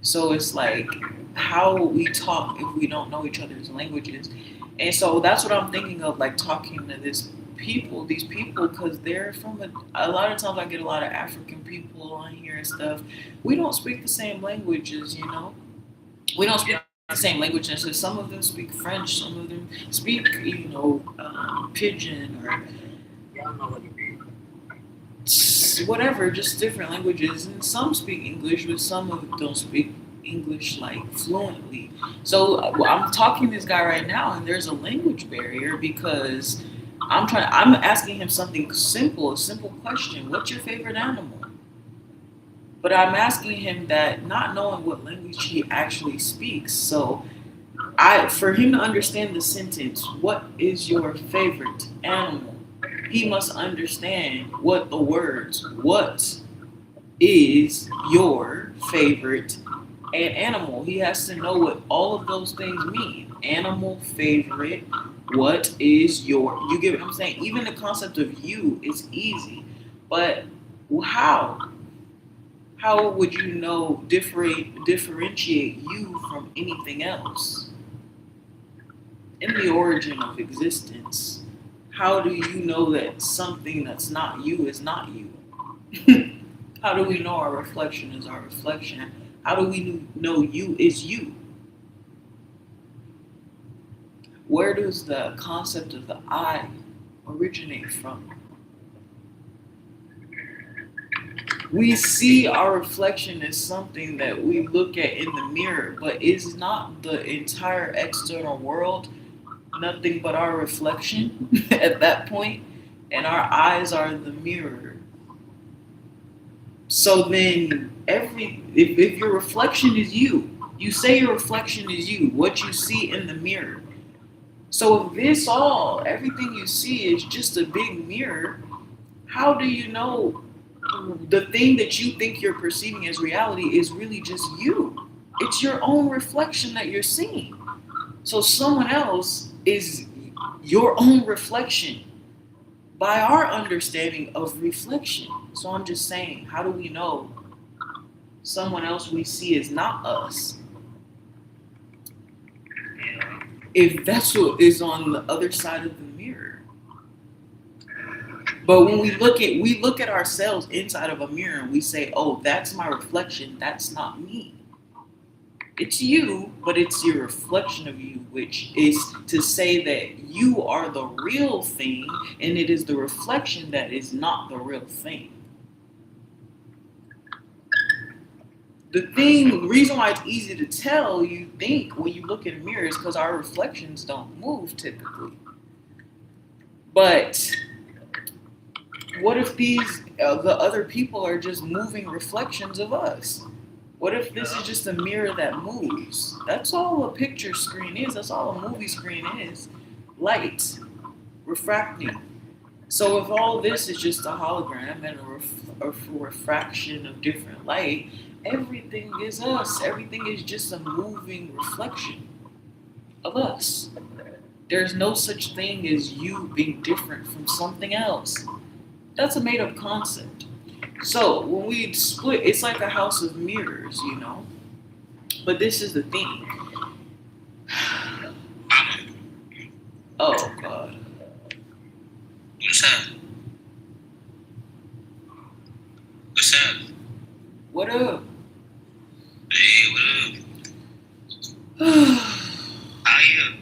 Speaker 1: So it's like how we talk if we don't know each other's languages, and so that's what I'm thinking of, like talking to these people, because they're from a lot of times I get a lot of African people on here and stuff. We don't speak the same languages, you know. We don't speak the same language, and so some of them speak French, some of them speak, pidgin or
Speaker 3: y'all know what it is.
Speaker 1: whatever, just different languages. And some speak English, but some of them don't speak English like fluently. So I'm talking to this guy right now, and there's a language barrier because I'm asking him something simple, a simple question. What's your favorite animal? But I'm asking him that not knowing what language he actually speaks. So for him to understand the sentence, what is your favorite animal? He must understand what the words, what is your favorite animal. He has to know what all of those things mean. Animal, favorite, what is you get what I'm saying? Even the concept of you is easy. But how? How would you know differentiate you from anything else? In the origin of existence, how do you know that something that's not you is not you? How do we know our reflection is our reflection? How do we know you is you? Where does the concept of the I originate from? We see our reflection as something that we look at in the mirror, but is not the entire external world nothing but our reflection at that point, and our eyes are the mirror. So then, if your reflection is you, you say your reflection is you, what you see in the mirror. So if everything you see is just a big mirror, how do you know the thing that you think you're perceiving as reality is really just you? It's your own reflection that you're seeing. So someone else is your own reflection by our understanding of reflection. So I'm just saying, how do we know someone else we see is not us?
Speaker 3: Yeah.
Speaker 1: If that's what is on the other side of the mirror. But when we look at ourselves inside of a mirror and we say, "Oh, that's my reflection. That's not me." It's you, but it's your reflection of you, which is to say that you are the real thing, and it is the reflection that is not the real thing. The reason why it's easy to tell, you think when you look in a mirror, is because our reflections don't move typically. But what if the other people are just moving reflections of us? What if this is just a mirror that moves? That's all a picture screen is. That's all a movie screen is. Light refracting. So if all this is just a hologram and a refraction of different light, everything is us. Everything is just a moving reflection of us. There's no such thing as you being different from something else. That's a made-up concept. So when we split, it's like a house of mirrors, you know. But this is the thing. Oh God.
Speaker 3: What's up? What's up?
Speaker 1: What up?
Speaker 3: Hey, what up? How are you?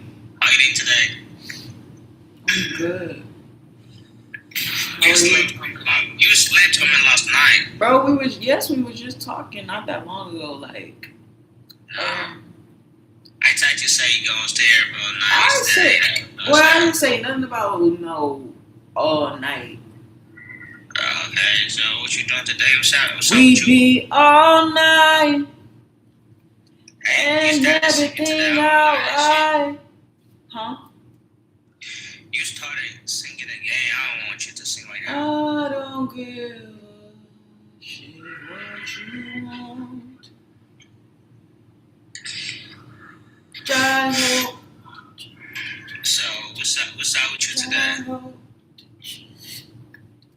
Speaker 3: How are you doing today?
Speaker 1: I'm good. How
Speaker 3: You
Speaker 1: are you?
Speaker 3: slept on me last night.
Speaker 1: Bro, we was just talking not that long ago. Like,
Speaker 3: I tried to say you gonna stay here for a night.
Speaker 1: I didn't say nothing about all night.
Speaker 3: Okay, so what you doing today? What's up
Speaker 1: We
Speaker 3: with you?
Speaker 1: be all night
Speaker 3: Hey, you
Speaker 1: and
Speaker 3: started singing
Speaker 1: everything
Speaker 3: today.
Speaker 1: alright. Huh?
Speaker 3: You started singing again. I don't want you to sing right now.
Speaker 1: I don't give a shit what you want. Gyro,
Speaker 3: So what's up with you today?
Speaker 1: gyro.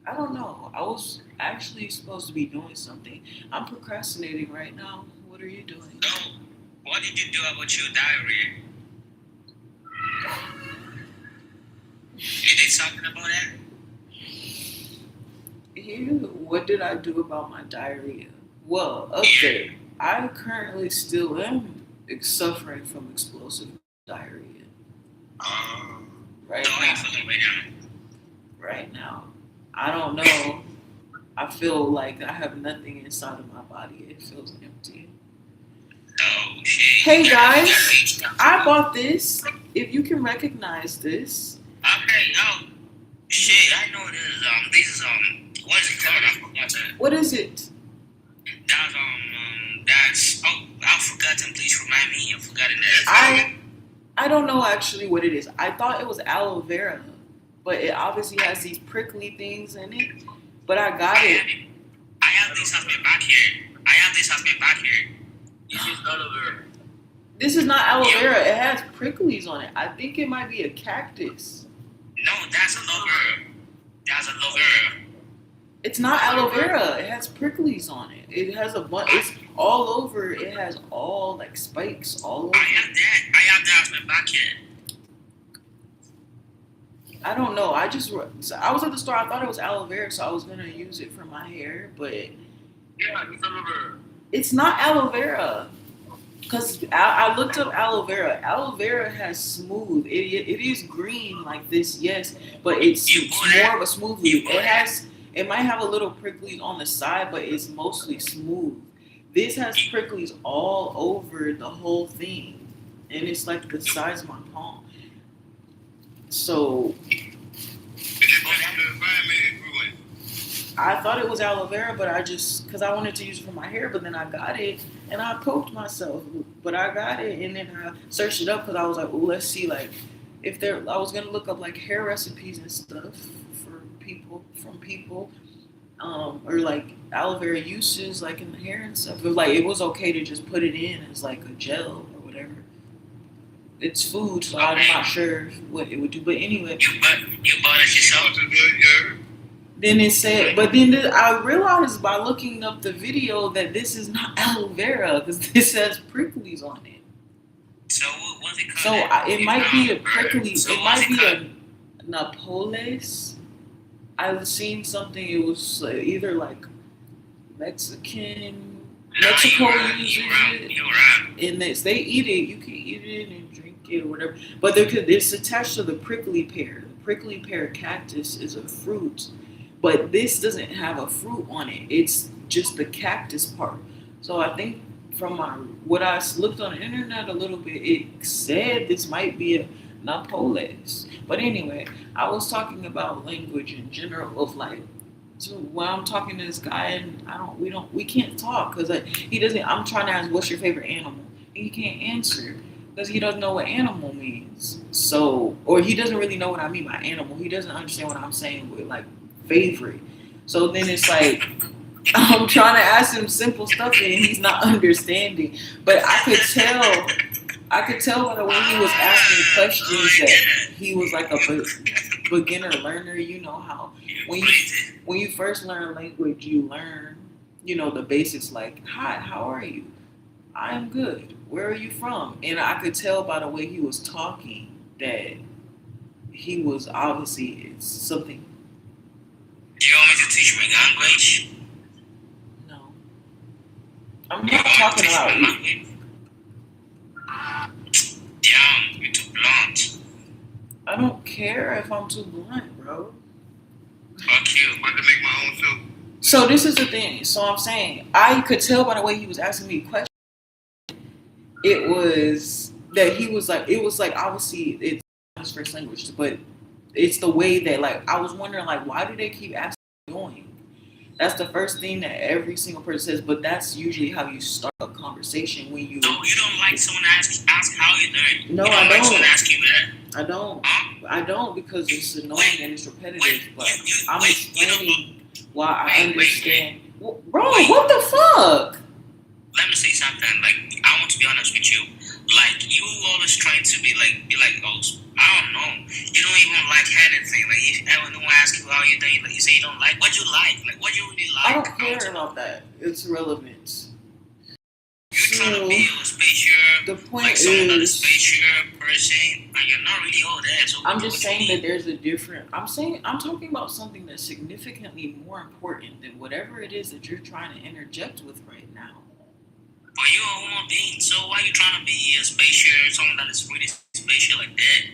Speaker 1: I don't know. I was actually supposed to be doing something. I'm procrastinating right now. What are you doing?
Speaker 3: So what did you do about your diary? You did something about that?
Speaker 1: What did I do about my diarrhea? Well, update. I currently still am suffering from explosive diarrhea. Right
Speaker 3: How are you
Speaker 1: now.
Speaker 3: feeling right now?
Speaker 1: Right now. I don't know. I feel like I have nothing inside of my body. It feels empty.
Speaker 3: Oh shit.
Speaker 1: Hey guys, I bought this. If you can recognize this.
Speaker 3: Okay, oh shit, I know this is what is it called? I forgot to.
Speaker 1: What is it?
Speaker 3: That's I forgot to. Please remind me. I forgot it.
Speaker 1: I don't know actually what it is. I thought it was aloe vera, but it obviously has these prickly things in it. But I got it.
Speaker 3: I have this husband back here. This is aloe vera.
Speaker 1: This is not aloe vera. It has pricklies on it. I think it might be a cactus.
Speaker 3: No, that's aloe vera. That's aloe vera.
Speaker 1: It's not aloe vera. It has pricklies on it. It has a bunch. It's all over. It has all like spikes all over.
Speaker 3: I have that husband back here.
Speaker 1: I don't know. I was at the store. I thought it was aloe vera, so I was gonna use it for my hair, but
Speaker 3: Yeah, it's aloe vera.
Speaker 1: it's not aloe vera. Cause I looked up aloe vera. Aloe vera has smooth. It is green like this, yes, but it's more of a smooth leaf. It might have a little prickly on the side, but it's mostly smooth. This has pricklies all over the whole thing, and it's like the size of my palm. So I thought it was aloe vera, but because I wanted to use it for my hair, but then I got it and I poked myself. But I got it and then I searched it up because I was like, well, let's see, like, I was gonna look up like hair recipes and stuff from people, or like aloe vera uses like in the hair and stuff. But like, it was okay to just put it in as like a gel or whatever. It's food, so I'm not sure what it would do. But anyway,
Speaker 3: You bought it yourself?
Speaker 1: then it said, but then I realized by looking up the video that this is not aloe vera because this has pricklies on it.
Speaker 3: So what's it
Speaker 1: So
Speaker 3: called?
Speaker 1: it might be a prickly.
Speaker 3: So
Speaker 1: It
Speaker 3: what's
Speaker 1: might be
Speaker 3: called?
Speaker 1: a Napoles. I've seen something. It was either like Mexican. Mexico uses it.
Speaker 3: You're right.
Speaker 1: And they eat it. You can eat it and drink it or whatever. But it's attached to the prickly pear. The prickly pear cactus is a fruit, but this doesn't have a fruit on it. It's just the cactus part. So I think from what I looked on the internet a little bit, it said this might be a Napoles. But anyway, I was talking about language in general of like. So when I'm talking to this guy and we can't talk because he doesn't. I'm trying to ask what's your favorite animal, and he can't answer because he doesn't know what animal means. So, or he doesn't really know what I mean by animal. He doesn't understand what I'm saying with like favorite. So then it's like I'm trying to ask him simple stuff and he's not understanding. But I could tell by the way he was asking questions that he was like a beginner learner. You know how when you first learn language, you learn, the basics like, hi, how are you? I'm good. Where are you from? And I could tell by the way he was talking that he was obviously it's something
Speaker 3: Do you want me to teach my language?
Speaker 1: No. I'm
Speaker 3: Do you
Speaker 1: not
Speaker 3: want me to
Speaker 1: talking
Speaker 3: teach my
Speaker 1: about you.
Speaker 3: language? Damn, you're too blunt.
Speaker 1: I don't care if I'm too blunt, bro.
Speaker 3: Fuck you. I'm about to make my own too.
Speaker 1: So this is the thing. So I'm saying I could tell by the way he was asking me questions. It was that he was like, it was like obviously it's his first language, but it's the way that like I was wondering like why do they keep asking what you're doing? That's the first thing that every single person says, but that's usually how you start a conversation when you.
Speaker 3: No, you don't like someone ask how you doing.
Speaker 1: No,
Speaker 3: you don't
Speaker 1: I
Speaker 3: like
Speaker 1: don't.
Speaker 3: someone ask you that.
Speaker 1: I don't.
Speaker 3: Huh?
Speaker 1: I don't because it's annoying and it's repetitive. But I'm
Speaker 3: you
Speaker 1: explaining why I
Speaker 3: Wait.
Speaker 1: understand. Bro, what the fuck?
Speaker 3: Let me say something. Like, I want to be honest with you. Like, you always trying to be like, oh, I don't know. You don't even like anything. Like, if anyone asks you how you doing, like, you say you don't like. What you like? Like, what you really like?
Speaker 1: I don't care about that. It's irrelevant.
Speaker 3: You're trying to be a spaceship.
Speaker 1: The point
Speaker 3: Like, someone not a
Speaker 1: is,
Speaker 3: spaceship person, and you're not really all that. So
Speaker 1: I'm just saying that there's a different. I'm talking about something that's significantly more important than whatever it is that you're trying to interject with right now.
Speaker 3: But you're a human being, so why are you trying to be a spaceship, someone that is really spaceship like that?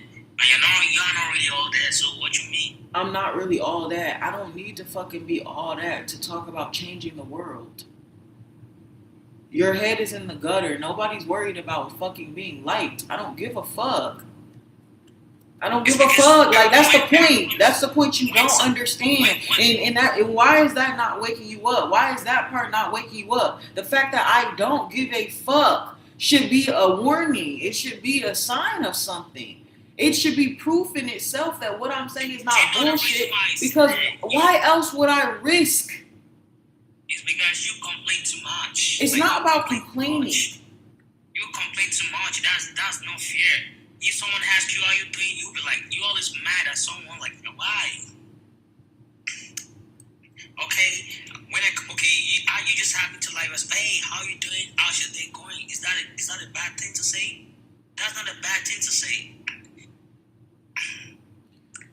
Speaker 3: And you're not really all that, so what you mean?
Speaker 1: I'm not really all that. I don't need to fucking be all that to talk about changing the world. Your head is in the gutter. Nobody's worried about fucking being liked. I don't give a fuck. I don't give a fuck. Like that's the point. That's the point you don't understand. And why is that not waking you up? Why is that part not waking you up? The fact that I don't give a fuck should be a warning. It should be a sign of something. It should be proof in itself that what I'm saying is not bullshit. Because why else would I risk?
Speaker 3: It's because you complain too much.
Speaker 1: It's
Speaker 3: like,
Speaker 1: not about complaining.
Speaker 3: You complain too much. That's no fear. If someone asks you how you doing, you'll be like, you always mad at someone. Like, why? Okay, are you just happy to like us? Hey, how you doing? How's your day going? Is that a bad thing to say? That's not a bad thing to say.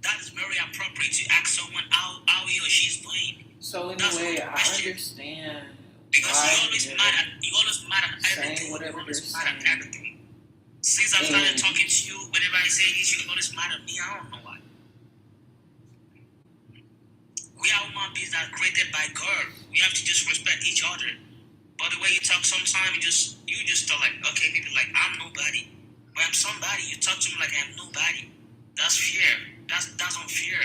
Speaker 3: That is very appropriate to ask someone how he or she's doing.
Speaker 1: So anyway, I understand.
Speaker 3: Because you always mad at everything.
Speaker 1: Whatever
Speaker 3: you always
Speaker 1: they're
Speaker 3: mad
Speaker 1: saying.
Speaker 3: at everything. Since I started talking to you, whenever I say this, you always mad at me. I don't know why. We are human beings that are created by God. We have to just respect each other. But the way you talk sometimes, you just talk like, okay, maybe like I'm nobody. But I'm somebody. You talk to me like I'm nobody. That's fear. That's unfair.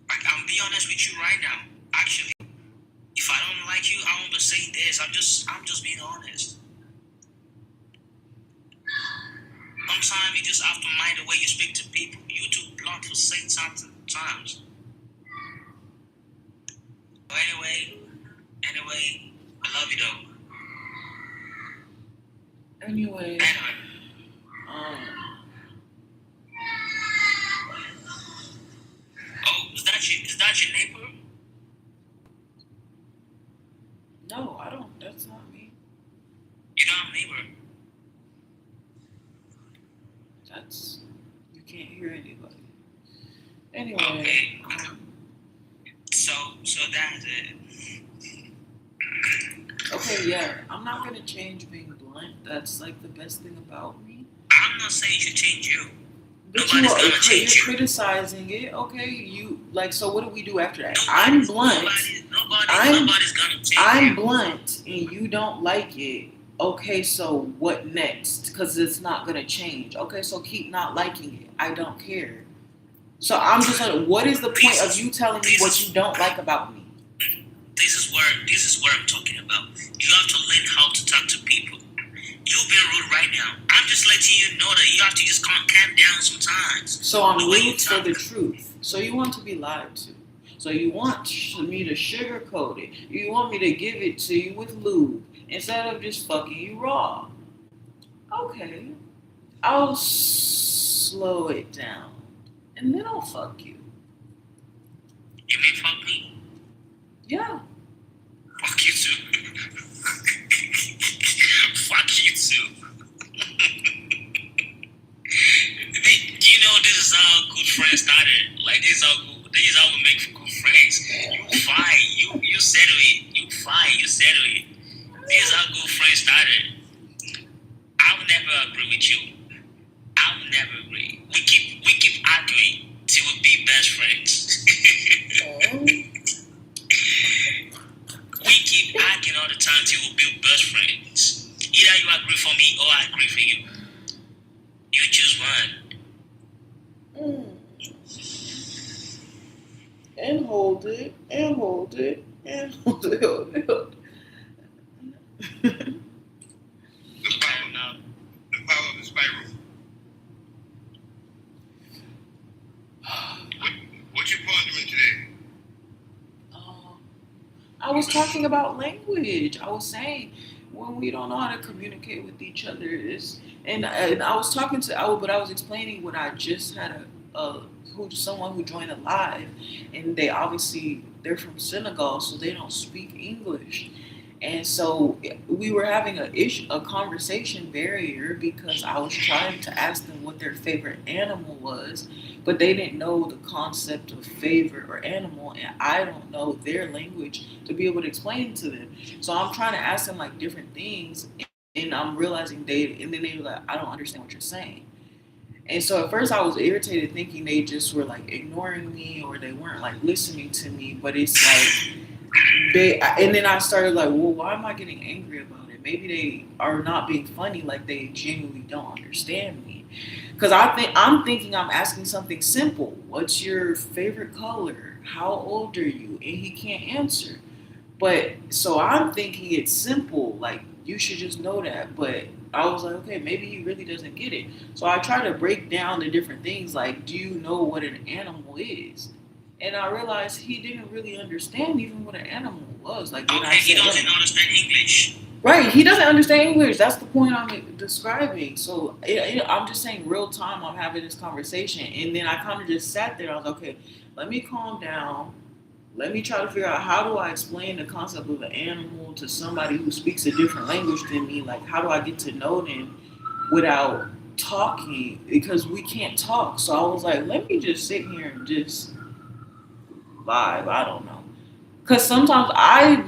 Speaker 3: Like, I'm being honest with you right now. Actually, if I don't like you, I won't be saying this. I'm just being honest. Sometimes you just have to mind the way you speak to people. You too blunt for saying something sometimes. But anyway, I love you though.
Speaker 1: Anyway.
Speaker 3: Oh, is that your neighbor?
Speaker 1: No, I don't. That's not me.
Speaker 3: You don't have a neighbor.
Speaker 1: You can't hear anybody. Anyway.
Speaker 3: Okay. So that's it.
Speaker 1: Okay, yeah. I'm not gonna change being blunt. That's like the best thing about me.
Speaker 3: I'm not saying you should change you.
Speaker 1: But
Speaker 3: Nobody's gonna change
Speaker 1: you're
Speaker 3: you.
Speaker 1: criticizing it. Okay, you like. So what do we do after that? I'm blunt.
Speaker 3: Nobody's gonna change you.
Speaker 1: I'm blunt, and you don't like it. Okay, so what next? Because it's not gonna change. Okay, so keep not liking it. I don't care. So I'm just like, what is the point of you telling me what you don't like about me?
Speaker 3: This is where I'm talking about. You have to learn how to talk to people. You're being rude right now. I'm just letting you know that you have to just calm down sometimes.
Speaker 1: So I'm rude for the truth. So you want to be lied to. So you want me to sugarcoat it. You want me to give it to you with lube instead of just fucking you raw. Okay. I'll slow it down. And then I'll fuck you.
Speaker 3: You mean fuck me?
Speaker 1: Yeah.
Speaker 3: Fuck you too. Fuck you too. Do you know this is never agree with you. I will never agree. We keep arguing till we be best friends. We keep arguing all the time till we be best friends. Either you agree for me or I agree for you. You choose one.
Speaker 1: And hold it, and hold it, and hold it, hold it, hold it.
Speaker 4: The power of the spiral. What you pondering today?
Speaker 1: I was talking about language. I was saying when we don't know how to communicate with each other and I was talking to but I was explaining what I just had someone who joined a live, and they're from Senegal, so they don't speak English. And so we were having a conversation barrier because I was trying to ask them what their favorite animal was, but they didn't know the concept of favorite or animal, and I don't know their language to be able to explain it to them. So I'm trying to ask them like different things, and I'm realizing and then they were like, I don't understand what you're saying. And so at first I was irritated, thinking they just were like ignoring me or they weren't like listening to me. But it's like and then I started like, well, why am I getting angry about it? Maybe they are not being funny, like they genuinely don't understand me. Because I'm thinking I'm asking something simple. What's your favorite color? How old are you? And he can't answer. But so I'm thinking it's simple, like you should just know that. But I was like, okay, maybe he really doesn't get it. So I try to break down the different things, like, do you know what an animal is? And I realized he didn't really understand even what an animal was. Like when
Speaker 3: Okay, he doesn't understand English.
Speaker 1: right, he doesn't understand English. That's the point I'm describing. So I'm just saying, real time, I'm having this conversation, and then I kind of just sat there. I was like, okay, let me calm down. Let me try to figure out how do I explain the concept of an animal to somebody who speaks a different language than me. Like, how do I get to know them without talking? Because we can't talk. So I was like, let me just sit here and just vibe. I don't know. Because sometimes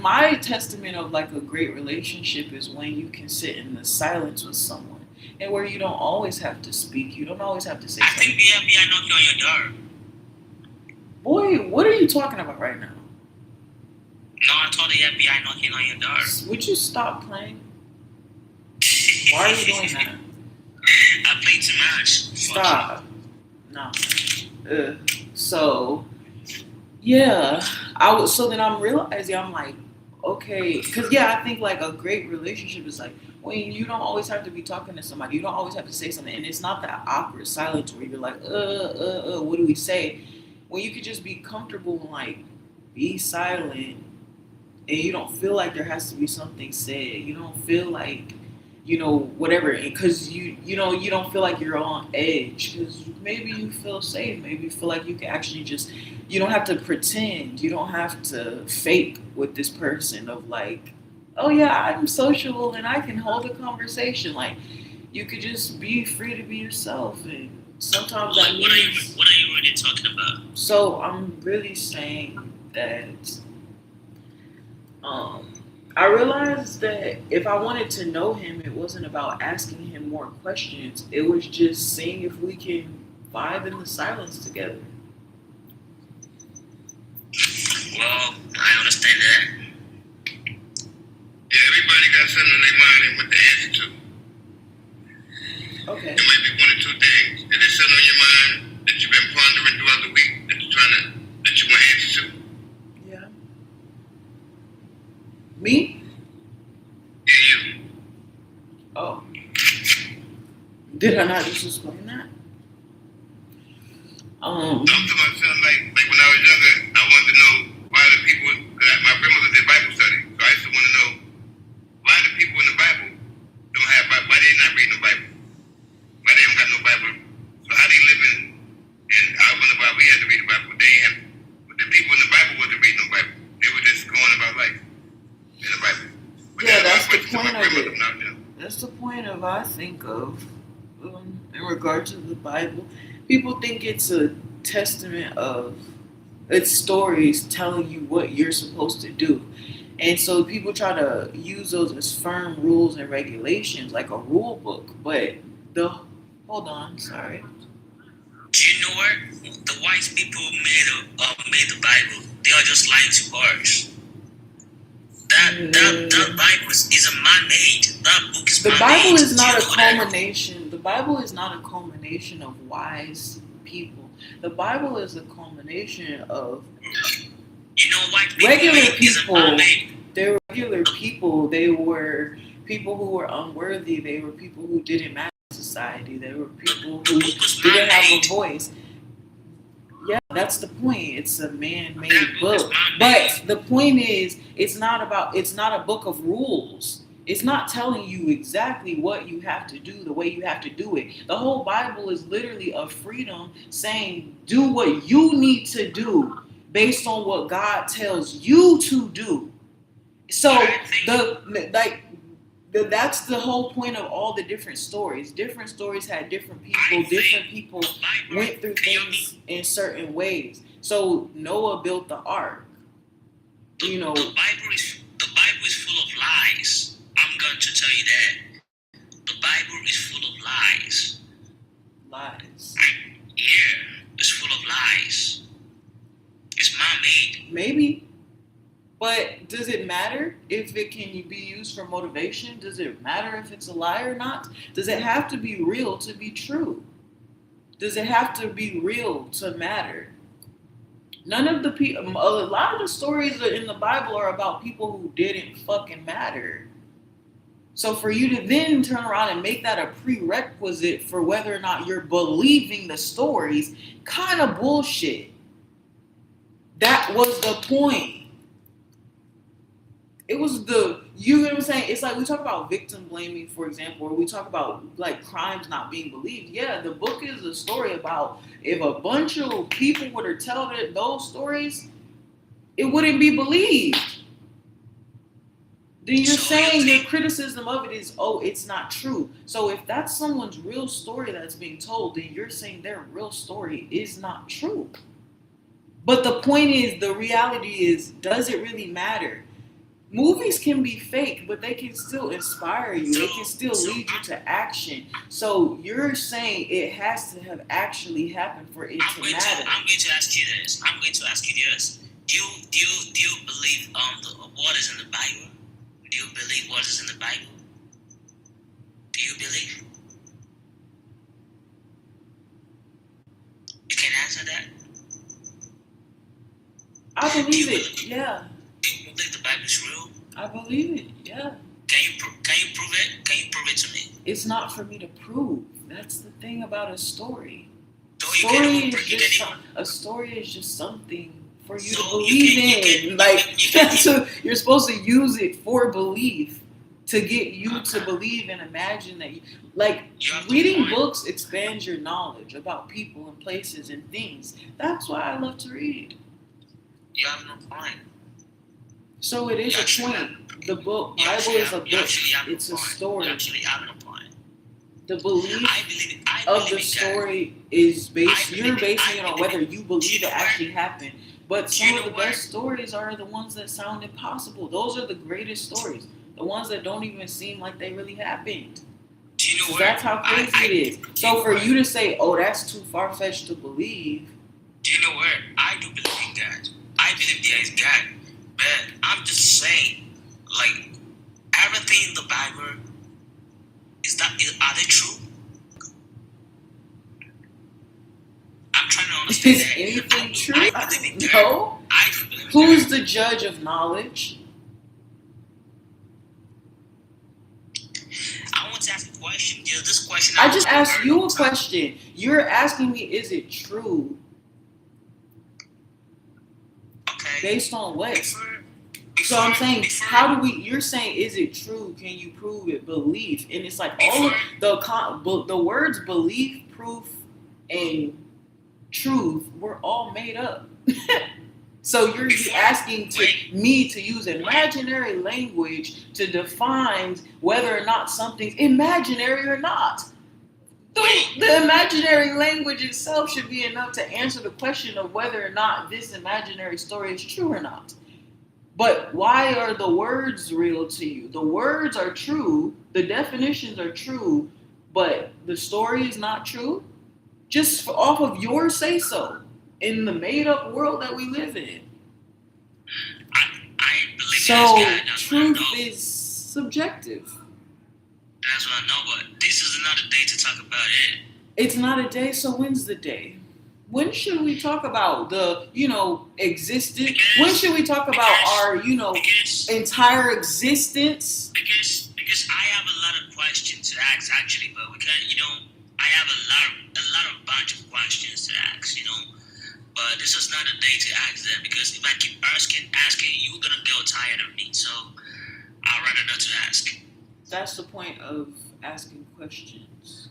Speaker 1: my testament of like a great relationship is when you can sit in the silence with someone and where you don't always have to speak. You don't always have to say
Speaker 3: I
Speaker 1: something.
Speaker 3: think the FBI knocking on your door.
Speaker 1: Boy, what are you talking about right now?
Speaker 3: No, I told the FBI knocking on your door.
Speaker 1: Would you stop playing? Why are you doing that?
Speaker 3: I played too much.
Speaker 1: Stop. No. So, yeah, so then I'm realizing, I'm like, okay, because yeah, I think like a great relationship is like when you don't always have to be talking to somebody, you don't always have to say something, and it's not that awkward silence where you're like, what do we say? When you could just be comfortable and like be silent, and you don't feel like there has to be something said. You don't feel like, whatever, because you don't feel like you're on edge, because maybe you feel safe, maybe you feel like you can actually you don't have to pretend, you don't have to fake with this person of like, oh yeah, I'm sociable and I can hold a conversation. Like, you could just be free to be yourself, and sometimes that means.
Speaker 3: What are you really talking about?
Speaker 1: So I'm really saying that I realized that if I wanted to know him, it wasn't about asking him more questions. It was just seeing if we can vibe in the silence together.
Speaker 3: Well, I understand that.
Speaker 4: Yeah, everybody got something on their mind and what they answer to.
Speaker 1: Okay.
Speaker 4: It might be one or two things. If there's something on your mind that you've been pondering throughout the week that you want answers to.
Speaker 1: Yeah. Me?
Speaker 4: Yeah, you.
Speaker 1: Oh. Did I not just explain that?
Speaker 4: I'm to myself, like when I was younger, I wanted to know why the people, because my grandmother did Bible study, so I used to want to know why the people in the Bible don't have Bible, why they not reading the Bible, why they don't got no Bible, so how they living, and I was in the Bible, we had to read the Bible, but they ain't have, but the people in the Bible wasn't reading no Bible, they were just going about life in the Bible. But
Speaker 1: yeah, that's the
Speaker 4: to
Speaker 1: point
Speaker 4: my
Speaker 1: of
Speaker 4: grandmother
Speaker 1: it.
Speaker 4: now, yeah.
Speaker 1: That's the point of, I think of, in regard to the Bible. People think it's a testament of, it's stories telling you what you're supposed to do. And so people try to use those as firm rules and regulations, like a rule book. But the hold on, sorry.
Speaker 3: Do you know what? The white people made the Bible. They are just lying to us. That Bible is a man-made. That book is
Speaker 1: The
Speaker 3: man-made.
Speaker 1: Bible is not a
Speaker 3: Do you know that?
Speaker 1: culmination. The Bible is not a culmination of wise people. The Bible is a culmination of
Speaker 3: You know, white people
Speaker 1: regular
Speaker 3: is a
Speaker 1: people.
Speaker 3: man-made.
Speaker 1: They were regular people. They were people who were unworthy. They were people who didn't matter in society. They were people
Speaker 3: The
Speaker 1: who
Speaker 3: book was
Speaker 1: didn't have a
Speaker 3: man-made.
Speaker 1: voice. Yeah, that's the point. It's a man-made
Speaker 3: That book is
Speaker 1: book.
Speaker 3: man-made.
Speaker 1: But the point is, it's not a book of rules. It's not telling you exactly what you have to do, the way you have to do it. The whole Bible is literally a freedom saying, do what you need to do based on what God tells you to do. So that's the whole point of all the different stories. Different stories had different people. Different people went through things in certain ways. So Noah built the ark. You know,
Speaker 3: The Bible is full of lies. I'm going to tell you that. The Bible is full of lies.
Speaker 1: lies.
Speaker 3: Yeah, it's full of lies. It's man-made.
Speaker 1: Maybe. But does it matter if it can be used for motivation? Does it matter if it's a lie or not? Does it have to be real to be true? Does it have to be real to matter? None of the people, a lot of the stories in the Bible are about people who didn't fucking matter. So for you to then turn around and make that a prerequisite for whether or not you're believing the stories, kind of bullshit. That was the point. It was you know what I'm saying? It's like we talk about victim blaming, for example, or we talk about like crimes not being believed. Yeah, the book is a story about if a bunch of people were to tell those stories, it wouldn't be believed. Then you're saying your criticism of it is, oh, it's not true. So if that's someone's real story that's being told, then you're saying their real story is not true. But the point is, the reality is, does it really matter? Movies can be fake, but they can still inspire you. They can still lead you to action. So you're saying it has to have actually happened for it to matter.
Speaker 3: I'm going to ask you this. Do you believe what is in the Bible? Do you believe what is in the Bible? Do you believe? You can answer that.
Speaker 1: I believe it. Yeah.
Speaker 3: Do you believe the Bible is real?
Speaker 1: I believe it. Yeah.
Speaker 3: Can you prove it? Can you prove it to me?
Speaker 1: It's not for me to prove. That's the thing about a story.
Speaker 3: So
Speaker 1: A story is just something for you
Speaker 3: So
Speaker 1: to believe in. You're supposed to use it for belief to get you to believe and imagine that. Reading books expands your knowledge about people and places and things. That's why I love to read.
Speaker 3: You have no point.
Speaker 1: So it is a point. The book, Bible is a book. It's a story.
Speaker 3: You actually have no point.
Speaker 1: The belief
Speaker 3: I
Speaker 1: of the
Speaker 3: believe
Speaker 1: story is based.
Speaker 3: I
Speaker 1: You're
Speaker 3: believe-
Speaker 1: basing it
Speaker 3: I
Speaker 1: on
Speaker 3: believe-
Speaker 1: whether you believe it actually happened. But
Speaker 3: Do you
Speaker 1: some of
Speaker 3: know
Speaker 1: the
Speaker 3: what?
Speaker 1: best stories are the ones that sound impossible. Those are the greatest stories. The ones that don't even seem like they really happened.
Speaker 3: Do you know
Speaker 1: 'Cause
Speaker 3: what?
Speaker 1: that's how crazy it is. So for you to say, "Oh, that's too far fetched to believe,"
Speaker 3: Do you know what? I do believe in God. I believe there is God. But I'm just saying, like, everything in the Bible, are they true? I'm trying to understand
Speaker 1: is
Speaker 3: that.
Speaker 1: anything true?
Speaker 3: I believe in God.
Speaker 1: No.
Speaker 3: I do believe in
Speaker 1: Who's
Speaker 3: God.
Speaker 1: the judge of knowledge?
Speaker 3: I want to ask a question. This question.
Speaker 1: I just asked
Speaker 3: heard
Speaker 1: you
Speaker 3: all
Speaker 1: a
Speaker 3: the time.
Speaker 1: question. You're asking me, is it true?
Speaker 3: Okay.
Speaker 1: Based on what? So
Speaker 3: Before-
Speaker 1: I'm saying,
Speaker 3: before-
Speaker 1: how do we? You're saying, is it true? Can you prove it? Belief, and it's like all of the words belief, proof, and truth were all made up. So you're asking me to use imaginary language to define whether or not something's imaginary or not. The imaginary language itself should be enough to answer the question of whether or not this imaginary story is true or not. But why are the words real to you? The words are true, the definitions are true, but the story is not true? Just off of your say so in the made up world that we live in.
Speaker 3: I believe
Speaker 1: So,
Speaker 3: that's God. That's what I
Speaker 1: truth
Speaker 3: know.
Speaker 1: is subjective.
Speaker 3: That's what I know. But this is another day to talk about it.
Speaker 1: It's not a day, so when's the day? When should we talk about the, existence? When should we talk about our,
Speaker 3: Because
Speaker 1: entire existence?
Speaker 3: because I have a lot of questions to ask actually, but we can't. I have a lot of bunch of questions to ask. But this is not a day to ask them because if I keep asking, you're gonna get tired of me. So I'd rather not to ask.
Speaker 1: That's the point of asking questions.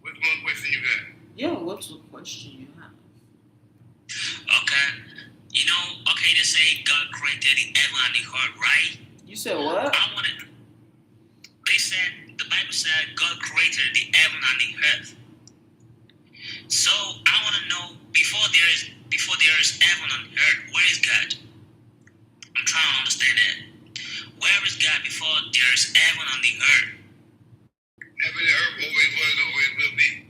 Speaker 4: What's one question you got?
Speaker 1: Yeah, what's the question you have?
Speaker 3: Okay. Okay, they say God created the heaven and the earth, right?
Speaker 1: You said what?
Speaker 3: I want to. They said the Bible said God created the heaven and the earth. So I want to know before there is heaven and earth, where is God? I'm trying to understand that. Where is God before there is heaven and the earth?
Speaker 4: Heaven and earth always was or always will be.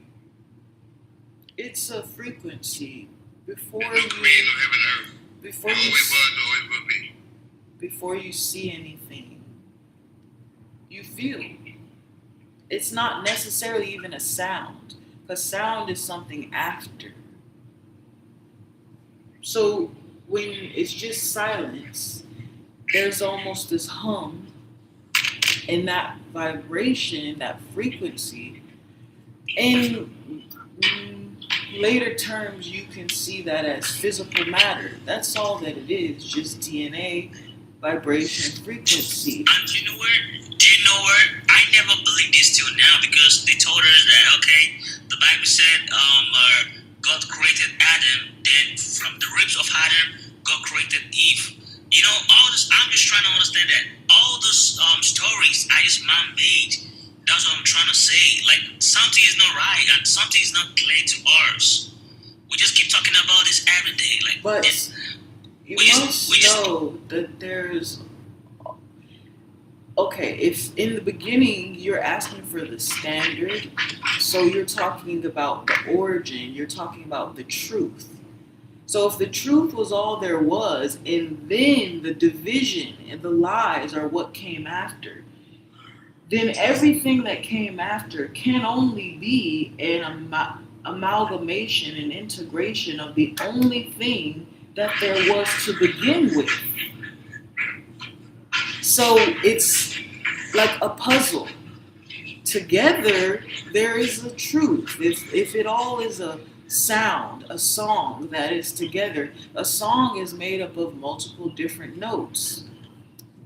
Speaker 1: It's a frequency. Before
Speaker 4: There's no creating no heaven and earth.
Speaker 1: before
Speaker 4: It
Speaker 1: you
Speaker 4: always was or always will be.
Speaker 1: before you see anything, you feel. It's not necessarily even a sound, because sound is something after. So when it's just silence, there's almost this hum and that vibration, that frequency. In later terms, you can see that as physical matter. That's all that it is, just DNA, vibration, frequency.
Speaker 3: And do you know where? I never believed this till now because they told us that the Bible said God created Adam, then from the ribs of Adam, God created Eve. All this. I'm just trying to understand that all those stories are just man-made. That's what I'm trying to say. Like something is not right and something is not clear to us. We just keep talking about this every day. Like,
Speaker 1: But
Speaker 3: this,
Speaker 1: you
Speaker 3: we just-
Speaker 1: must
Speaker 3: we just-
Speaker 1: know that there's. Okay, if in the beginning you're asking for the standard, so you're talking about the origin, you're talking about the truth. So if the truth was all there was, and then the division and the lies are what came after, then everything that came after can only be an amalgamation and integration of the only thing that there was to begin with. So it's like a puzzle. Together, there is a truth. If it all is a sound, a song that is together, a song is made up of multiple different notes.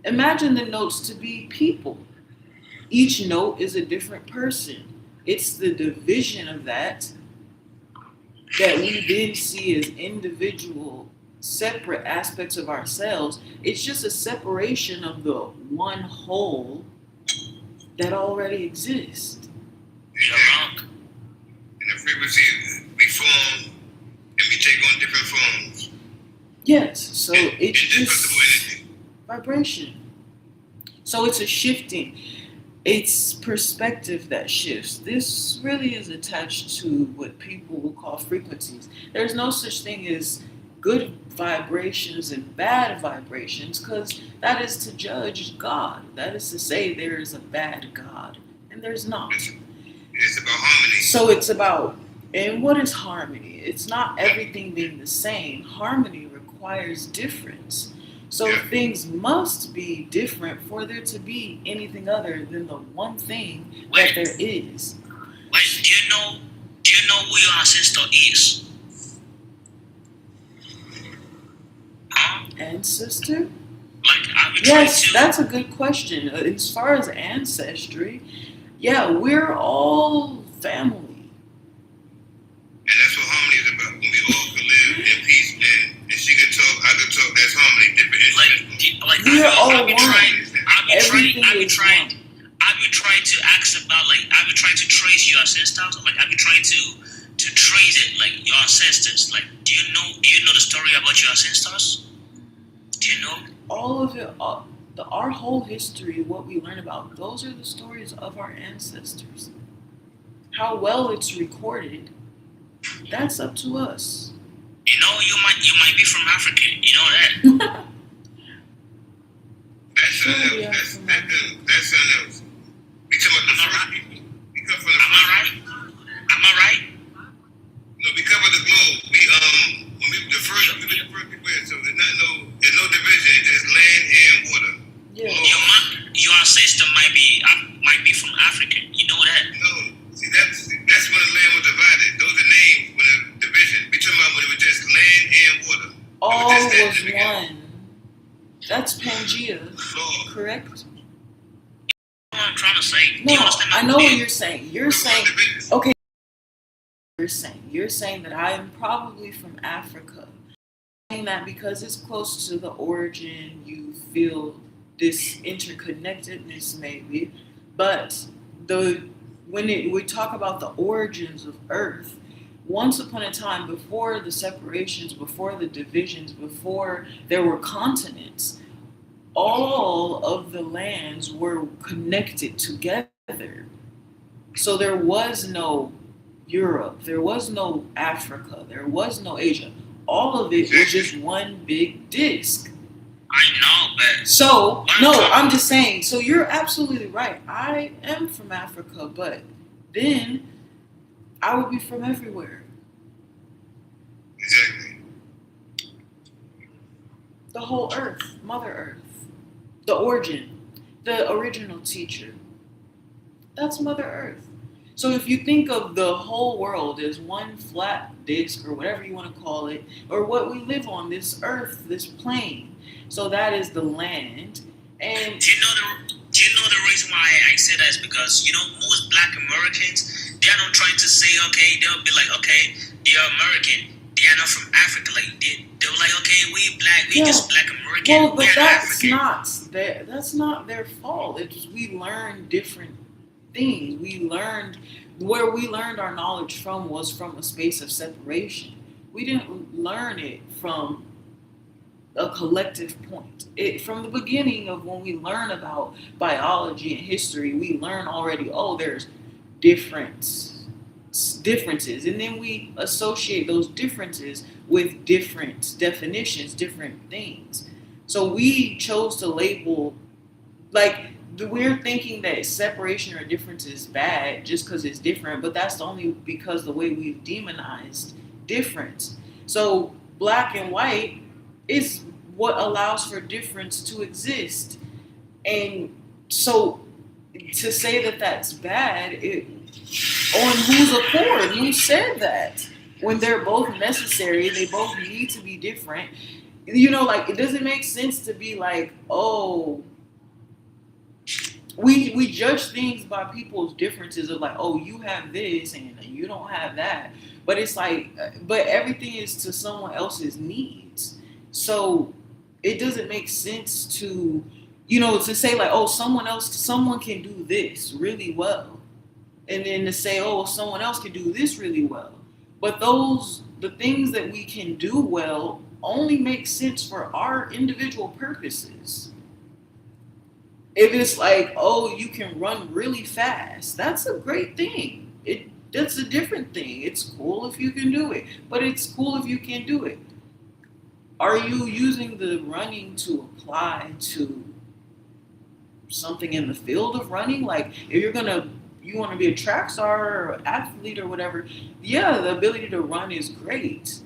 Speaker 1: Imagine the notes to be people. Each note is a different person. It's the division of that we then see as individual, separate aspects of ourselves. It's just a separation of the one whole that already exists.
Speaker 3: you're wrong.
Speaker 4: And the frequencies we form and we take on different forms.
Speaker 1: Yes, so it's
Speaker 4: Indestructible
Speaker 1: just
Speaker 4: energy.
Speaker 1: vibration. So it's a shifting. It's perspective that shifts. This really is attached to what people will call frequencies. There's no such thing as good vibrations and bad vibrations, because that is to judge God. That is to say there is a bad God, and there's not.
Speaker 4: It's about harmony.
Speaker 1: So it's about, and what is harmony? It's not everything being the same. Harmony requires difference. So
Speaker 4: Yeah.
Speaker 1: things must be different for there to be anything other than the one thing that
Speaker 3: Wait.
Speaker 1: there is.
Speaker 3: Wait, do you know who your ancestor is? Huh?
Speaker 1: Ancestor?
Speaker 3: Like, have you tried
Speaker 1: Yes,
Speaker 3: to?
Speaker 1: that's a good question. As far as ancestry, yeah, we're all family.
Speaker 4: And that's what harmony is about. When we all can live in peace and she can talk, I can talk, that's harmony. Different instruments.
Speaker 3: Like,
Speaker 1: We're all
Speaker 3: have you
Speaker 1: one. Everything is one.
Speaker 3: Have you tried to ask about, like, have you tried to trace your ancestors? Like, have you tried to trace it, like, your ancestors? Like, do you know the story about your ancestors? Do you know?
Speaker 1: all of it, our whole history, what we learn about, those are the stories of our ancestors. How well it's recorded, that's up to us.
Speaker 3: You know, you might be from Africa. You know that.
Speaker 4: That's something
Speaker 1: Sure,
Speaker 4: else.
Speaker 1: yeah,
Speaker 4: That's
Speaker 1: come
Speaker 4: that,
Speaker 1: on.
Speaker 4: that's something else. We talking about the
Speaker 3: Am I
Speaker 4: first
Speaker 3: right?
Speaker 4: people. We come from the
Speaker 3: Am I
Speaker 4: first
Speaker 3: right?
Speaker 4: people.
Speaker 3: Am I right?
Speaker 4: No, we cover the globe. When we the first we the first people here, so there's no division, it's just land and water.
Speaker 1: Yeah.
Speaker 3: Your ancestor might be from Africa. You know that.
Speaker 4: No, see that's when the land was divided. Those are names when the division. We talking about when it was just land and water.
Speaker 1: All
Speaker 4: just that
Speaker 1: was
Speaker 4: in the beginning.
Speaker 1: one. That's Pangea,
Speaker 4: Lord.
Speaker 1: correct?
Speaker 3: What I'm trying to say. Do
Speaker 1: No,
Speaker 3: you understand my
Speaker 1: I know what
Speaker 3: point?
Speaker 1: you're saying. You're saying,
Speaker 4: Divisions.
Speaker 1: okay, you're saying that I am probably from Africa. Saying that because it's close to the origin, you feel this interconnectedness, maybe. But we talk about the origins of Earth, once upon a time, before the separations, before the divisions, before there were continents, all of the lands were connected together. So there was no Europe, there was no Africa, there was no Asia. All of it was just one big disc.
Speaker 3: I know, but
Speaker 1: So, no, I'm just saying, so you're absolutely right. I am from Africa, but then I would be from everywhere.
Speaker 4: Exactly.
Speaker 1: The whole earth, Mother Earth, the origin, the original teacher. That's Mother Earth. So if you think of the whole world as one flat disc or whatever you want to call it, or what we live on, this earth, this plane, so that is the land. And
Speaker 3: do you know the reason why I say that is because, you know, most black Americans, they are not trying to say, okay, they'll be like, okay, they are American, they are not from Africa. Like they were like, okay, we black, we just black American,
Speaker 1: well, but
Speaker 3: we are
Speaker 1: that's
Speaker 3: African.
Speaker 1: that's not their fault. It's we learn different things. We learned where we learned our knowledge from was from a space of separation. We didn't learn it from a collective point. From the beginning of when we learn about biology and history, we learn already, oh, there's differences, and then we associate those differences with different definitions, different things. So we chose to label, like, we're thinking that separation or difference is bad just because it's different, but that's only because the way we've demonized difference. So black and white is what allows for difference to exist. And so to say that that's bad, on whose accord? Who said that? When they're both necessary, they both need to be different. You know, like, it doesn't make sense to be like, oh, we judge things by people's differences of like, oh, you have this and you don't have that. But it's like, but everything is to someone else's needs. So it doesn't make sense to, you know, to say like, oh, someone can do this really well. And then to say, oh, someone else can do this really well. But the things that we can do well only make sense for our individual purposes. If it's like, oh, you can run really fast, that's a great thing. That's a different thing. It's cool if you can do it, but it's cool if you can't do it. Are you using the running to apply to something in the field of running? Like, if you want to be a track star or athlete or whatever, yeah, the ability to run is great,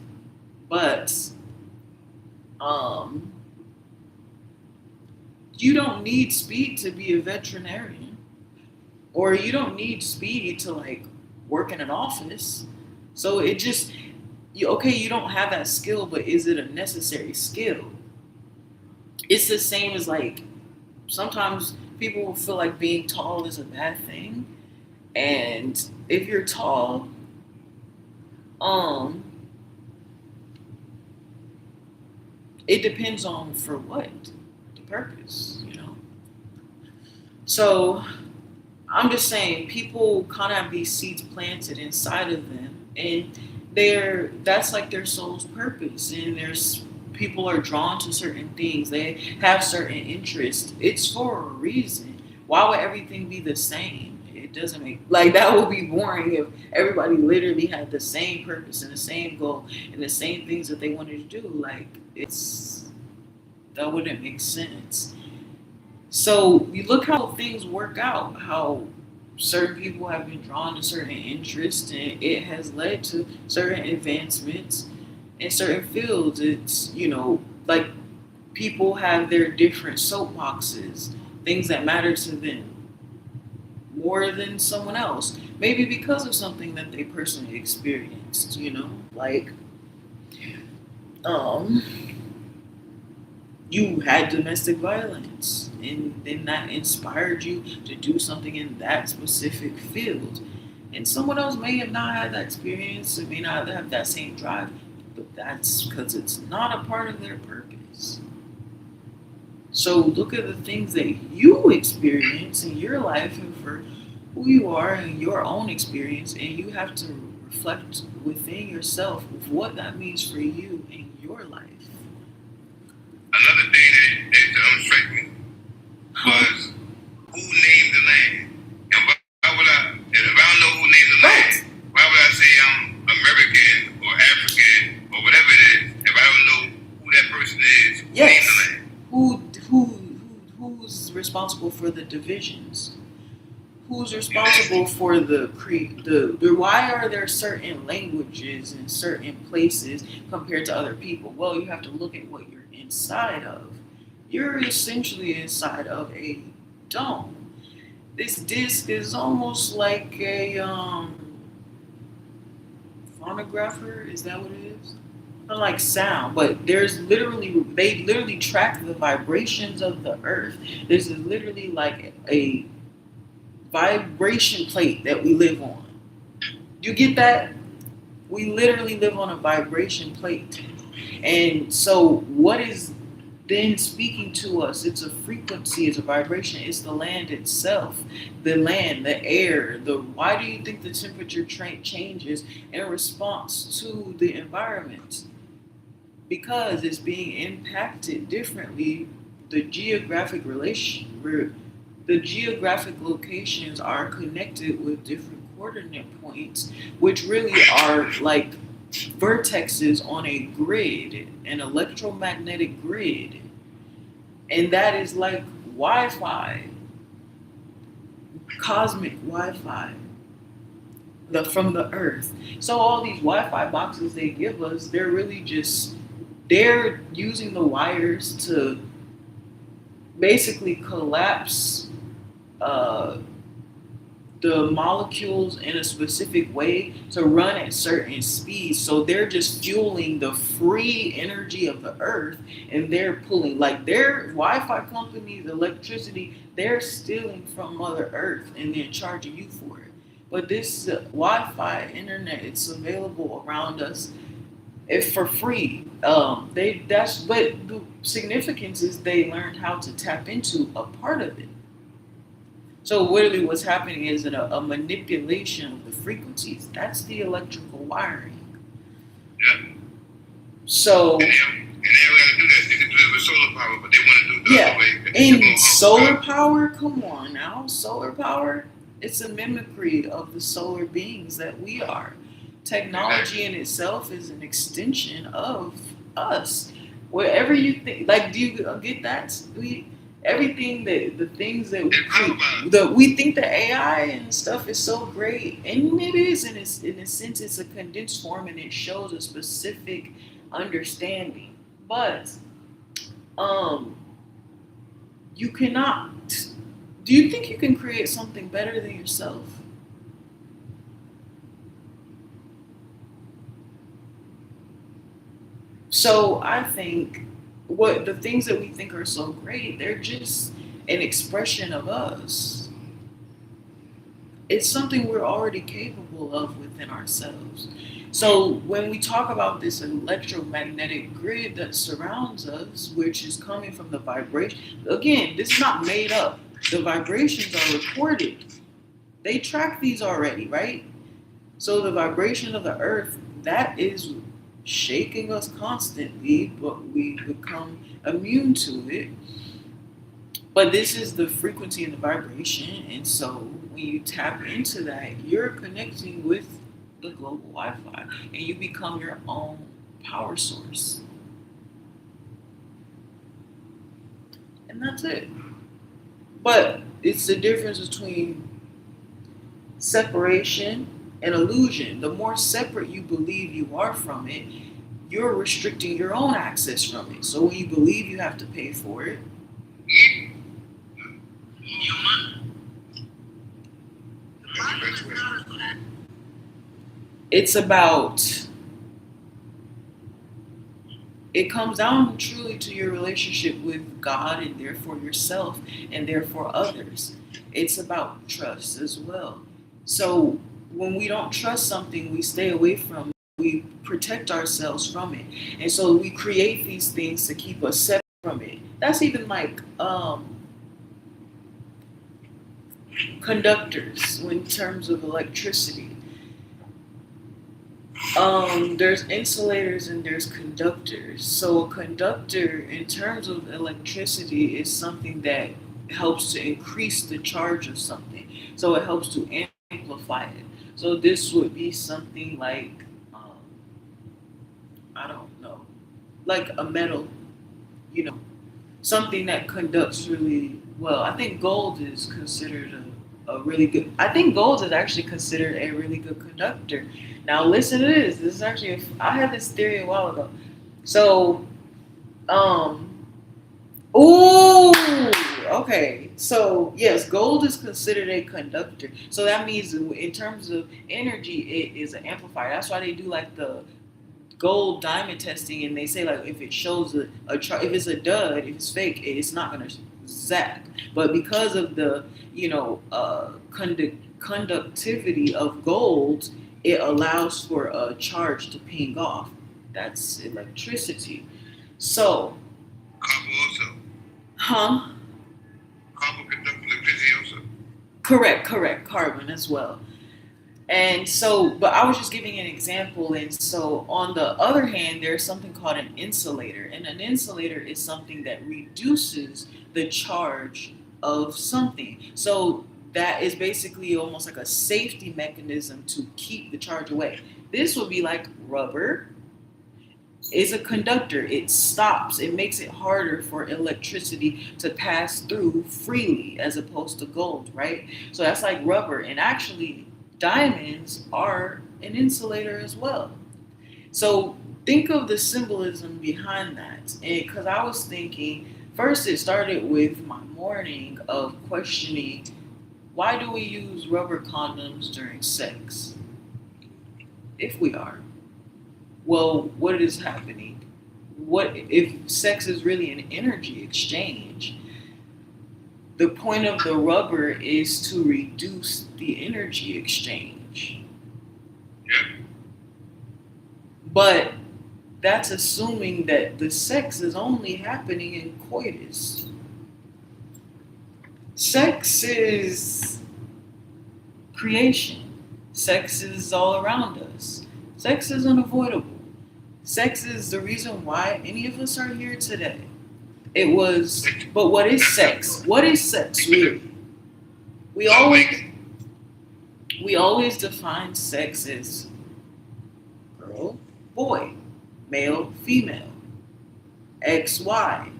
Speaker 1: but you don't need speed to be a veterinarian, or you don't need speed to like work in an office. So it just, you don't have that skill, but is it a necessary skill? It's the same as like, sometimes people will feel like being tall is a bad thing. And if you're tall, it depends on for what, the purpose, you know? So I'm just saying, people kind of have these seeds planted inside of them, and that's like their soul's purpose, and there's people are drawn to certain things. They have certain interests. It's for a reason. Why would everything be the same? It doesn't make like that would be boring if everybody literally had the same purpose and the same goal and the same things that they wanted to do. Like it's that wouldn't make sense. So you look how things work out, how certain people have been drawn to certain interests and it has led to certain advancements in certain fields. It's, like people have their different soapboxes, things that matter to them more than someone else. Maybe because of something that they personally experienced, like um you had domestic violence and then that inspired you to do something in that specific field. And someone else may have not had that experience, it may not have that same drive, but that's because it's not a part of their purpose. So look at the things that you experience in your life and for who you are and your own experience, and you have to reflect within yourself of what that means for you in your life.
Speaker 4: Another thing that struck me was who named the land. And why would I, and if I don't know who named the land, why would I say I'm American or African or whatever it is if I don't know who that person is who named the land?
Speaker 1: Who's responsible for the divisions? Who's responsible for the why are there certain languages in certain places compared to other people? Well, you have to look at what you're inside of. You're essentially inside of a dome. This disc is almost like a phonographer, is that what it is? Like sound, but they literally track the vibrations of the earth. There's literally like a vibration plate that we live on. You get that? We literally live on a vibration plate. And so what is then speaking to us? It's a frequency, it's a vibration, it's the land itself. The land, the air, why do you think the temperature changes in response to the environment? Because it's being impacted differently. The geographic locations are connected with different coordinate points, which really are like vertexes on a grid, an electromagnetic grid. And that is like Wi-Fi, cosmic Wi-Fi, from the earth. So all these Wi-Fi boxes they give us, they're using the wires to basically collapse the molecules in a specific way to run at certain speeds. So they're just fueling the free energy of the earth, and they're pulling like their Wi-Fi companies, electricity, they're stealing from Mother Earth and then charging you for it. But this Wi-Fi internet, it's available around us for free. But the significance is they learned how to tap into a part of it. So literally what's happening is a manipulation of the frequencies. That's the electrical wiring.
Speaker 4: Yeah.
Speaker 1: So
Speaker 4: and they don't got to do that. They can do it with solar power, but they want to do it the other way.
Speaker 1: And solar power, come on now. Solar power, it's a mimicry of the solar beings that we are. Technology in itself is an extension of us. Whatever you think, like, do you get that? Everything the things that we think the AI and stuff is so great, and it is in a sense it's a condensed form and it shows a specific understanding. But you cannot. Do you think you can create something better than yourself? So I think what the things that we think are so great, they're just an expression of us. It's something we're already capable of within ourselves. So when we talk about this electromagnetic grid that surrounds us, which is coming from the vibration, again, this is not made up. The vibrations are recorded. They track these already, right? So the vibration of the earth, that is shaking us constantly, but we become immune to it. But this is the frequency and the vibration, and so when you tap into that, you're connecting with the global Wi-Fi, and you become your own power source, and that's it. But it's the difference between separation and illusion. The more separate you believe you are from it, you're restricting your own access from it. So when you believe you have to pay for it, it's about, it comes down truly to your relationship with God and therefore yourself and therefore others. It's about trust as well. So when we don't trust something, we stay away from it. We protect ourselves from it. And so we create these things to keep us separate from it. That's even like conductors in terms of electricity. There's insulators and there's conductors. So a conductor in terms of electricity is something that helps to increase the charge of something. So it helps to amplify it. So this would be something like, I don't know, like a metal, you know, something that conducts really well. I think gold is considered a really good, I think gold is actually considered a really good conductor. Now listen to this. This is actually, I had this theory a while ago. So, ooh, okay. So yes, gold is considered a conductor. So that means in terms of energy, it is an amplifier. That's why they do like the gold diamond testing, and they say like if it shows if it's a dud, if it's fake, it's not gonna zap. But because of the conductivity of gold, it allows for a charge to ping off. That's electricity. So,
Speaker 4: Copper also.
Speaker 1: huh?
Speaker 4: Copper conducts electricity also.
Speaker 1: Correct. Carbon as well. And so, but I was just giving an example. And so, on the other hand, there's something called an insulator. And an insulator is something that reduces the charge of something. So, that is basically almost like a safety mechanism to keep the charge away. This would be like rubber. Is a conductor. It stops. It makes it harder for electricity to pass through freely as opposed to gold, right? So that's like rubber. And actually, diamonds are an insulator as well. So think of the symbolism behind that. And because I was thinking, first it started with my morning of questioning, why do we use rubber condoms during sex? If we are. Well, what is happening? What if sex is really an energy exchange? The point of the rubber is to reduce the energy exchange.
Speaker 4: Yep.
Speaker 1: But that's assuming that the sex is only happening in coitus. Sex is creation. Sex is all around us. Sex is unavoidable. Sex is the reason why any of us are here today. But what is sex? What is sex really? We always define sex as girl, boy, male, female, X, Y.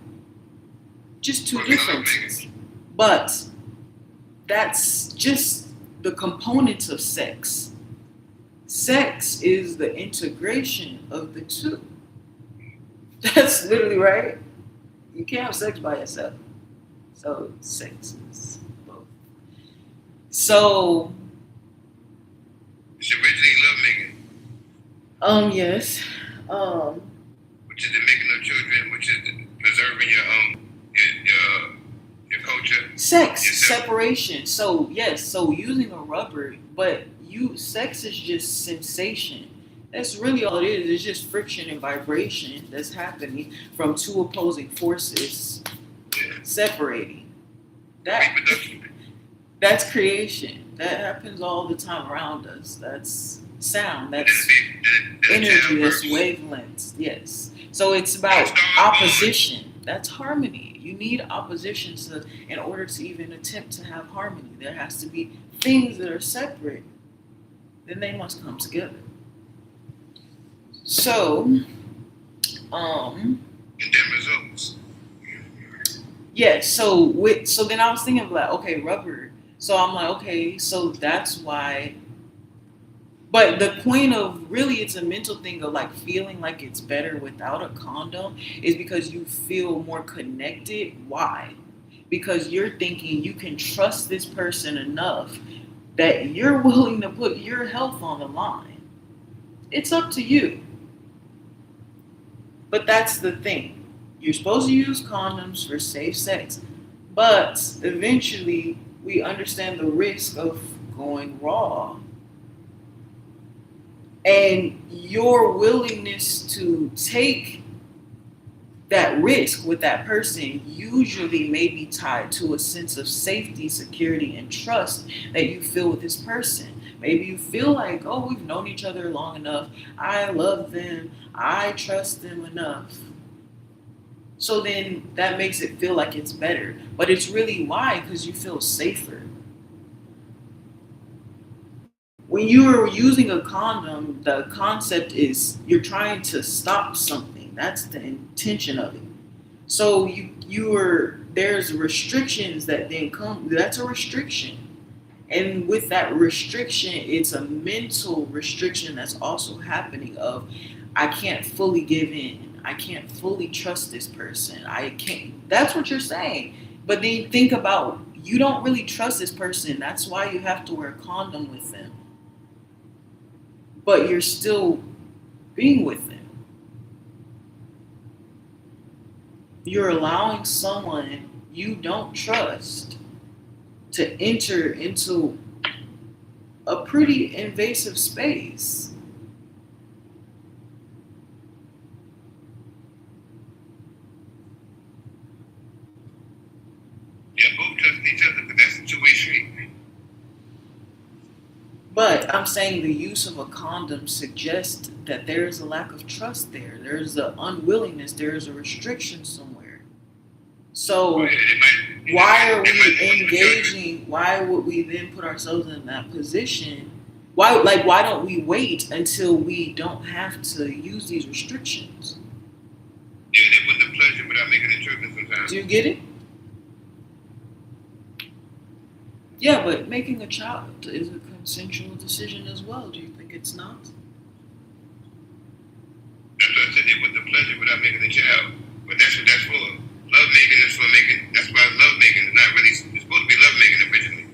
Speaker 1: Just two differences. But that's just the components of sex. Sex is the integration of the two. That's literally right. You can't have sex by yourself. So sex is both. So
Speaker 4: It's originally lovemaking.
Speaker 1: Yes.
Speaker 4: Which is the making of children, which is preserving your culture.
Speaker 1: Sex,
Speaker 4: yourself.
Speaker 1: separation. So yes, so using a rubber, but sex is just sensation. That's really all it is. It's just friction and vibration that's happening from two opposing forces
Speaker 4: Yeah.
Speaker 1: separating. That
Speaker 4: Reproduction.
Speaker 1: that's creation. That happens all the time around us. That's sound.
Speaker 4: Then
Speaker 1: That's
Speaker 4: the
Speaker 1: energy.
Speaker 4: child
Speaker 1: That's
Speaker 4: verse.
Speaker 1: wavelengths. Yes. So it's about opposition. That's harmony. You need opposition in order to even attempt to have harmony. There has to be things that are separate. Then they must come together. So,
Speaker 4: And then results.
Speaker 1: yeah. So then I was thinking of like, okay, rubber. So I'm like, okay, so that's why. But the point of really, it's a mental thing of like feeling like it's better without a condom is because you feel more connected. Why? Because you're thinking you can trust this person enough that you're willing to put your health on the line. It's up to you. But that's the thing. You're supposed to use condoms for safe sex. But eventually, we understand the risk of going raw. And your willingness to take that risk with that person usually may be tied to a sense of safety, security, and trust that you feel with this person. Maybe you feel like, oh, we've known each other long enough. I love them. I trust them enough. So then that makes it feel like it's better. But it's really why? Because you feel safer. When you're using a condom, the concept is you're trying to stop something. That's the intention of it. So there's restrictions that then come. That's a restriction. And with that restriction, it's a mental restriction that's also happening of I can't fully give in. I can't fully trust this person. I can't. That's what you're saying. But then you think about you don't really trust this person. That's why you have to wear a condom with them. But you're still being with them. You're allowing someone you don't trust to enter into a pretty invasive space.
Speaker 4: Yeah, both trusting each other, because that's a two-way street.
Speaker 1: But I'm saying the use of a condom suggests that there is a lack of trust there. There's an unwillingness. There is a restriction somewhere. So why are we engaging? Why would we then put ourselves in that position? Why don't we wait until we don't have to use these restrictions?
Speaker 4: Yeah, they put the pleasure without making it tripping sometimes.
Speaker 1: Do you get it? Yeah, but making a child is a consensual decision as well. Do you think it's not?
Speaker 4: That's what I said, they put the pleasure without making a child. But that's what that's for. Love making is for making, that's why love making is not really, it's supposed to be love making originally.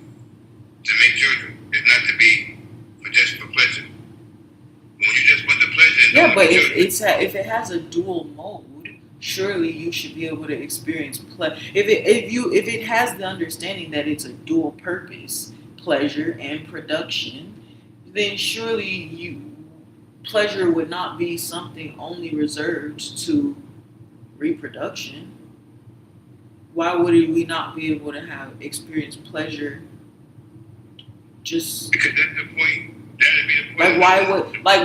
Speaker 4: To make children. It's not to be for just for pleasure. When you just put the pleasure in,
Speaker 1: Yeah, but if it has a dual mode, surely you should be able to experience pleasure. If it has the understanding that it's a dual purpose, pleasure and production, then surely pleasure would not be something only reserved to reproduction. Why would we not be able to experience pleasure? Just
Speaker 4: because that's the point. That'd be the point.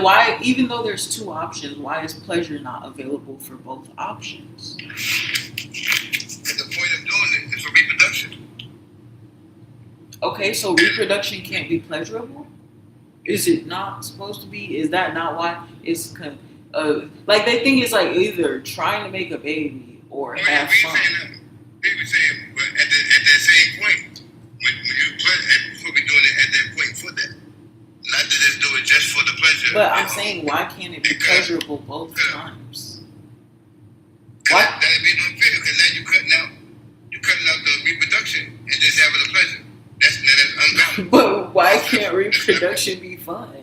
Speaker 1: why even though there's two options, why is pleasure not available for both options?
Speaker 4: Because the point of doing it is for reproduction.
Speaker 1: Okay, so reproduction can't be pleasurable? Is it not supposed to be? Is that not why it's like they think it's like either trying to make a baby or have fun?
Speaker 4: People saying, but at that same point, when you supposed to be doing it at that point for that, not to just do it just for the pleasure.
Speaker 1: But I'm saying, why can't it be pleasurable both times?
Speaker 4: Why? That'd be unfair because now you're cutting out the reproduction and just having the pleasure. That's unbalanced.
Speaker 1: But why can't reproduction be fun?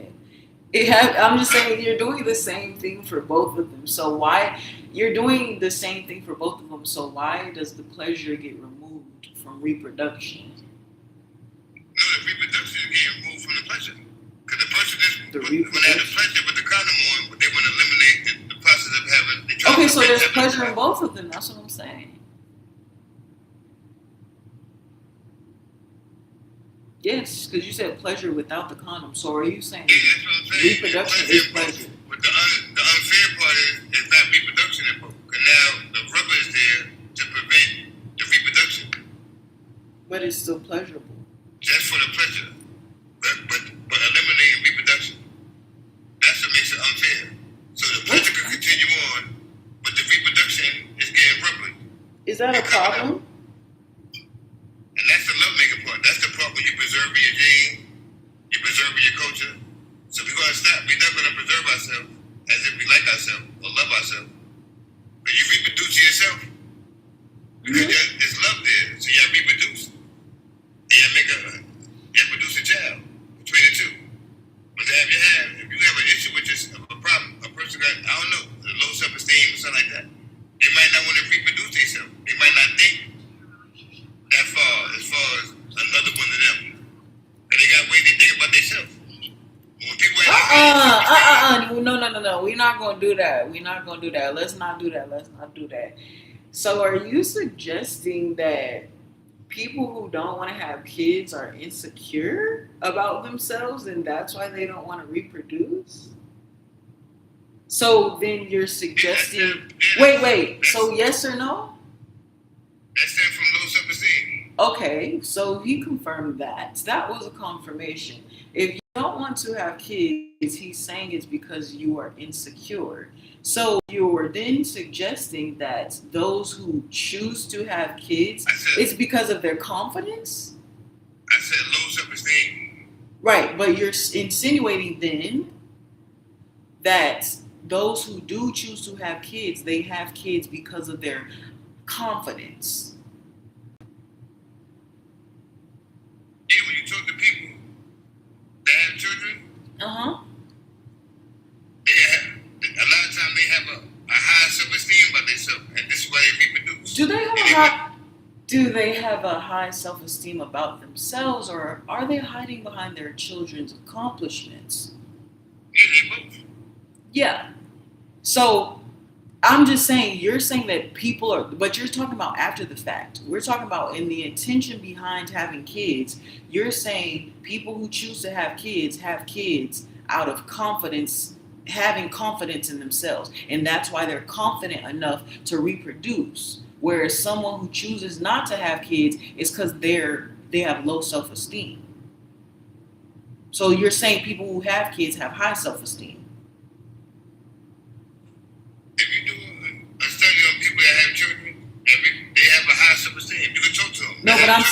Speaker 1: I'm just saying you're doing the same thing for both of them. So why you're doing the same thing for both of them? So why does the pleasure get removed from reproduction?
Speaker 4: No, the reproduction is getting removed from the pleasure. Because the person when they have the pleasure with the condom on, but they want to eliminate the process of having the
Speaker 1: okay, so there's pleasure in both of them. That's what I'm saying. Yes, because you said pleasure without the condom. So are you saying
Speaker 4: Yeah, that's what I'm saying.
Speaker 1: reproduction
Speaker 4: Pleasure
Speaker 1: is
Speaker 4: in both.
Speaker 1: pleasure?
Speaker 4: But the unfair part is not reproduction in both. Because now the rubber is there to prevent the reproduction.
Speaker 1: But it's still pleasurable.
Speaker 4: Just for the pleasure. But eliminating reproduction. That's what makes it unfair. So the pleasure can continue on, but the reproduction is getting rubbered.
Speaker 1: Is that a problem?
Speaker 4: And that's the lovemaking part. That's the part where you're preserving your gene, you're preserving your culture. So we're going to stop. We're not going to preserve ourselves as if we like ourselves or love ourselves. But you reproduce yourself. Because there's love there. So y'all reproduce. And y'all produce a child between the two. But if you have an issue with this, a problem, a person got, I don't know, low self-esteem or something like that, they might not want to reproduce themselves. They might not think that far as another one of them. And they got ways they think about themselves. When people
Speaker 1: No. We're not gonna do that. Let's not do that. So are you suggesting that people who don't want to have kids are insecure about themselves and that's why they don't want to reproduce? So then you're suggesting wait. So yes or no?
Speaker 4: That's them from low self-esteem.
Speaker 1: Okay, so he confirmed that. That was a confirmation. If you don't want to have kids, he's saying it's because you are insecure. So you're then suggesting that those who choose to have kids, it's because of their confidence?
Speaker 4: I said low self-esteem.
Speaker 1: Right, but you're insinuating then that those who do choose to have kids, they have kids because of their confidence.
Speaker 4: Yeah, when you talk to people that have children, a lot of times they have a high self-esteem about themselves, and this is why they reproduce.
Speaker 1: Do they have a high self-esteem about themselves, or are they hiding behind their children's accomplishments?
Speaker 4: Yeah, they both.
Speaker 1: Yeah. So I'm just saying, you're saying that people are, but you're talking about after the fact. We're talking about in the intention behind having kids. You're saying people who choose to have kids out of confidence, having confidence in themselves. And that's why they're confident enough to reproduce. Whereas someone who chooses not to have kids is because they have low self-esteem. So you're saying people who have kids have high self-esteem.
Speaker 4: If you do a study on people that have children, they have a high self-esteem. You can talk to them.
Speaker 1: No, but I'm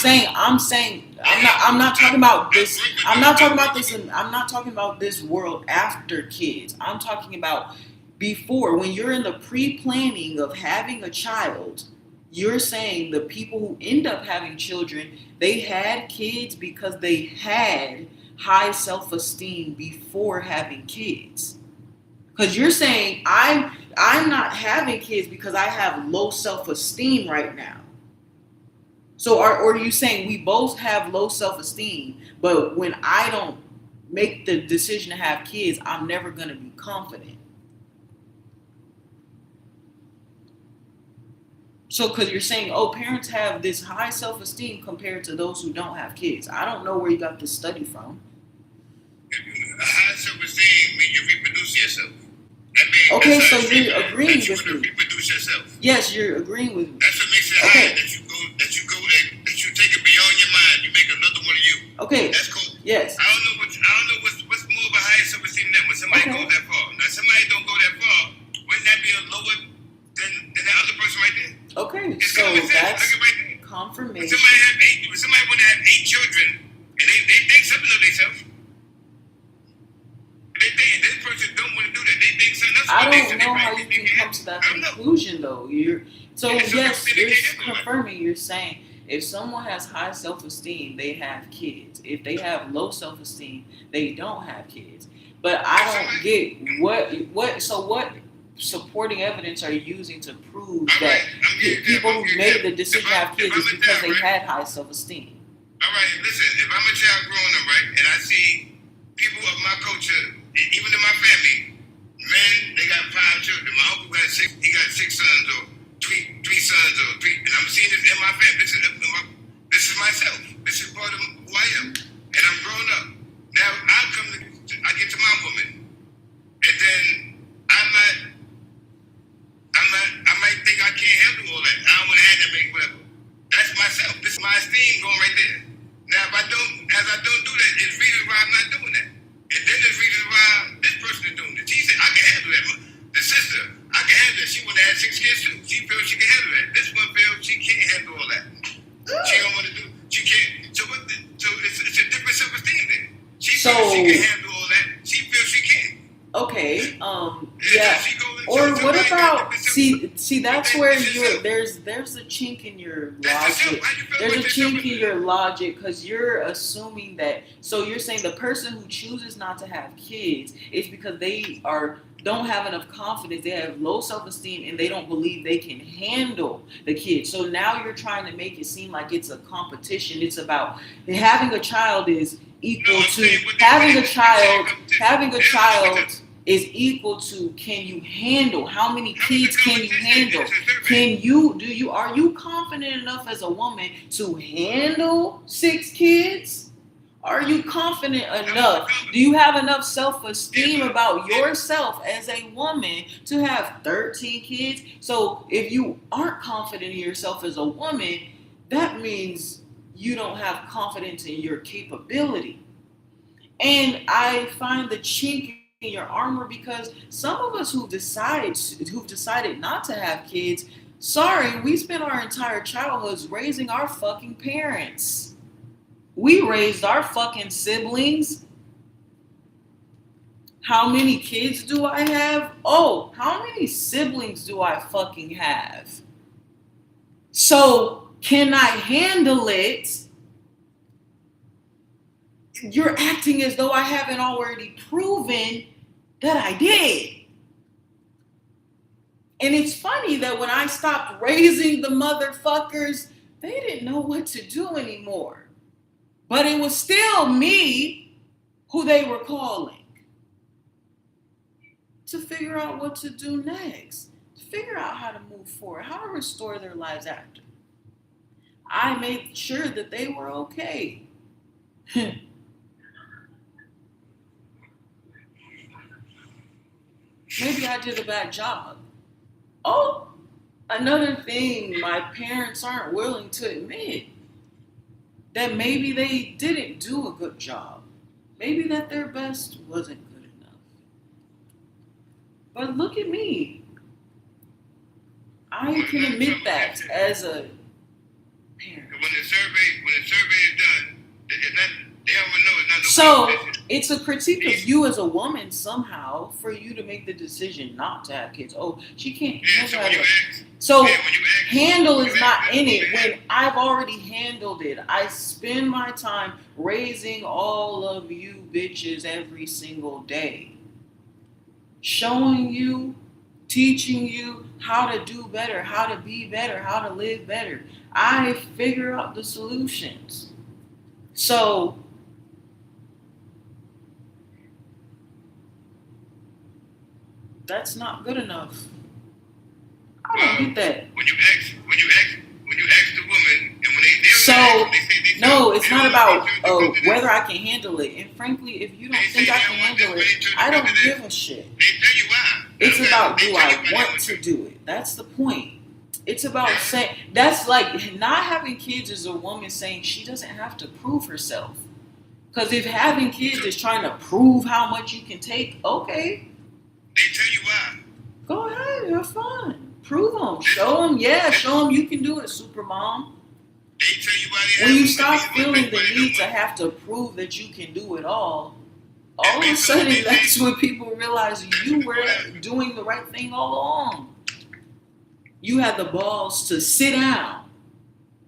Speaker 1: saying, I'm not talking about this. I'm not talking about this world after kids. I'm talking about before, when you're in the pre-planning of having a child. You're saying the people who end up having children, they had kids because they had high self-esteem before having kids. Because you're saying I'm not having kids because I have low self-esteem right now. So or are you saying we both have low self-esteem, but when I don't make the decision to have kids, I'm never going to be confident? So because you're saying, parents have this high self-esteem compared to those who don't have kids. I don't know where you got this study from.
Speaker 4: A high self-esteem means you reproduce yourself.
Speaker 1: Okay, so you're agreeing with me.
Speaker 4: Reproduce yourself.
Speaker 1: Yes, you're agreeing with me.
Speaker 4: That's what makes it high. That you take it beyond your mind. You make another one of you.
Speaker 1: Okay.
Speaker 4: That's cool.
Speaker 1: Yes.
Speaker 4: I don't know what's more of a high self-esteem than when somebody goes that far. Now, somebody don't go that far. Wouldn't that be a lower than that other person right there?
Speaker 1: Okay,
Speaker 4: it's
Speaker 1: so that's
Speaker 4: right
Speaker 1: confirmation.
Speaker 4: When somebody want to have 8 children and they think something of themselves. They think this person don't want to do that. They think something else.
Speaker 1: I don't know how you can come to that conclusion, though. You're confirming. You're saying if someone has high self-esteem, they have kids. If they have low self-esteem, they don't have kids. But I don't get what supporting evidence are you using to prove that people who made the decision to have kids is because they had high self-esteem?
Speaker 4: All right, listen. If I'm a child growing up, right, and I see people of my culture, even in my family, men, they got 5 children. My uncle got 6. He got 6 sons or three sons or 3. And I'm seeing this in my family. This is myself. This is part of who I am.
Speaker 1: Okay.
Speaker 4: And
Speaker 1: Yeah.
Speaker 4: she goes and
Speaker 1: Or
Speaker 4: tells
Speaker 1: what
Speaker 4: somebody
Speaker 1: about
Speaker 4: that the
Speaker 1: see that's
Speaker 4: that-
Speaker 1: where
Speaker 4: that's
Speaker 1: you're
Speaker 4: yourself.
Speaker 1: there's a chink in your
Speaker 4: That's yourself.
Speaker 1: logic.
Speaker 4: How you feel
Speaker 1: There's a
Speaker 4: about yourself?
Speaker 1: chink in your logic because you're assuming that so you're saying the person who chooses not to have kids is because they don't have enough confidence, they have low self-esteem and they don't believe they can handle the kids. So now you're trying to make it seem like it's a competition. It's about having a child is equal
Speaker 4: No, I'm
Speaker 1: to
Speaker 4: saying what they
Speaker 1: having
Speaker 4: say.
Speaker 1: a child
Speaker 4: Having a
Speaker 1: child is equal to can you handle how many kids can you handle are you confident enough as a woman to handle 6 kids? Are you confident enough? Do you have enough self-esteem about yourself as a woman to have 13 kids? So if you aren't confident in yourself as a woman, that means you don't have confidence in your capability. And I find the chink in your armor because some of us who've decided not to have kids, sorry, we spent our entire childhoods raising our fucking parents. We raised our fucking siblings. How many kids do I have? Oh, how many siblings do I fucking have? So, can I handle it? You're acting as though I haven't already proven that I did. And it's funny that when I stopped raising the motherfuckers, they didn't know what to do anymore. But it was still me who they were calling to figure out what to do next, to figure out how to move forward, how to restore their lives after. I made sure that they were okay. Maybe I did a bad job. Oh, another thing my parents aren't willing to admit, that maybe they didn't do a good job. Maybe that their best wasn't good enough. But look at me. I can admit that as a parent.
Speaker 4: When the survey is done, it's not, they already know it's not no
Speaker 1: So
Speaker 4: competition.
Speaker 1: it's a critique of you as a woman somehow for you to make the decision not to have kids. Oh, she can't
Speaker 4: Yeah, so when you
Speaker 1: handle it.
Speaker 4: ask,
Speaker 1: So
Speaker 4: when you ask,
Speaker 1: handle
Speaker 4: when
Speaker 1: is
Speaker 4: you
Speaker 1: not
Speaker 4: ask
Speaker 1: in
Speaker 4: them,
Speaker 1: it when I've already handled it. I spend my time raising all of you bitches every single day. Showing you, teaching you how to do better, how to be better, how to live better. I figure out the solutions. So that's not good enough. I don't get that.
Speaker 4: when you ask the woman, and when they
Speaker 1: So,
Speaker 4: say
Speaker 1: no, it's not about whether
Speaker 4: I
Speaker 1: I can handle it. And frankly, if you don't
Speaker 4: They
Speaker 1: think
Speaker 4: say
Speaker 1: I
Speaker 4: they
Speaker 1: can
Speaker 4: want
Speaker 1: handle
Speaker 4: this
Speaker 1: it,
Speaker 4: many
Speaker 1: I don't
Speaker 4: children
Speaker 1: give a shit.
Speaker 4: they tell you why.
Speaker 1: It's about
Speaker 4: They
Speaker 1: do
Speaker 4: tell
Speaker 1: I
Speaker 4: you why they
Speaker 1: want to
Speaker 4: to.
Speaker 1: do it? That's the point. It's about saying that's like not having kids is a woman saying she doesn't have to prove herself. Because if having kids is trying to prove how much you can take, okay,
Speaker 4: They tell you why.
Speaker 1: go ahead, have fun. Prove them. Show them you can do it, super mom.
Speaker 4: They tell you why they
Speaker 1: When you
Speaker 4: have
Speaker 1: stop
Speaker 4: them,
Speaker 1: feeling the
Speaker 4: but they
Speaker 1: need to
Speaker 4: don't.
Speaker 1: have to prove that you can do it all of a sudden that's when people realize you were doing the right thing all along. You had the balls to sit down.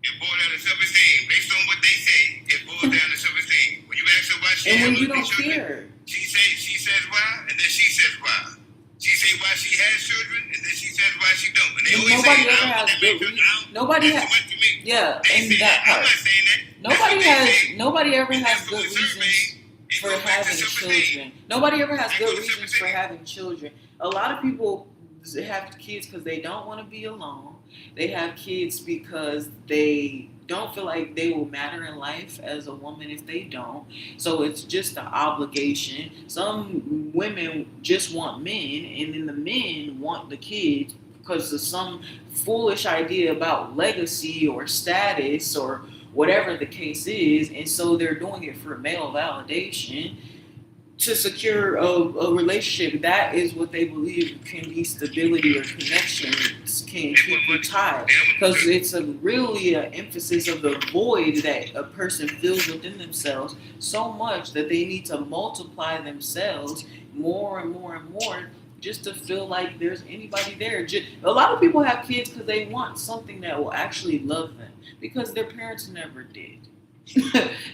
Speaker 4: It boils down to self-esteem. Based on what they say, it boils down to self-esteem. When you ask her why she
Speaker 1: And when
Speaker 4: has
Speaker 1: you
Speaker 4: those
Speaker 1: don't
Speaker 4: children,
Speaker 1: care.
Speaker 4: she says why, and then she says why. She say why she has children, and then she says why she don't. And they
Speaker 1: And
Speaker 4: always
Speaker 1: nobody
Speaker 4: say,
Speaker 1: ever
Speaker 4: I don't
Speaker 1: has
Speaker 4: want that
Speaker 1: good
Speaker 4: many
Speaker 1: reason.
Speaker 4: children.
Speaker 1: Nobody
Speaker 4: That's
Speaker 1: has,
Speaker 4: too much for me.
Speaker 1: yeah,
Speaker 4: They
Speaker 1: and
Speaker 4: say
Speaker 1: that
Speaker 4: I'm
Speaker 1: part.
Speaker 4: not saying that. That's
Speaker 1: Nobody
Speaker 4: what they say.
Speaker 1: nobody ever
Speaker 4: And
Speaker 1: has
Speaker 4: that's what
Speaker 1: good
Speaker 4: the survey,
Speaker 1: reasons
Speaker 4: it
Speaker 1: for
Speaker 4: goes back to
Speaker 1: having
Speaker 4: self-esteem.
Speaker 1: children. Nobody ever has
Speaker 4: It
Speaker 1: good
Speaker 4: goes to
Speaker 1: reasons for
Speaker 4: self-esteem.
Speaker 1: having children. A lot of people have kids because they don't want to be alone. They have kids because they don't feel like they will matter in life as a woman if they don't. So it's just an obligation. Some women just want men, and then the men want the kids because of some foolish idea about legacy or status or whatever the case is. And so they're doing it for male validation to secure a relationship. That is what they believe can be stability or connection can keep you tied, because it's really an emphasis of the void that a person feels within themselves so much that they need to multiply themselves more and more and more just to feel like there's anybody there. A lot of people have kids because they want something that will actually love them, because their parents never did.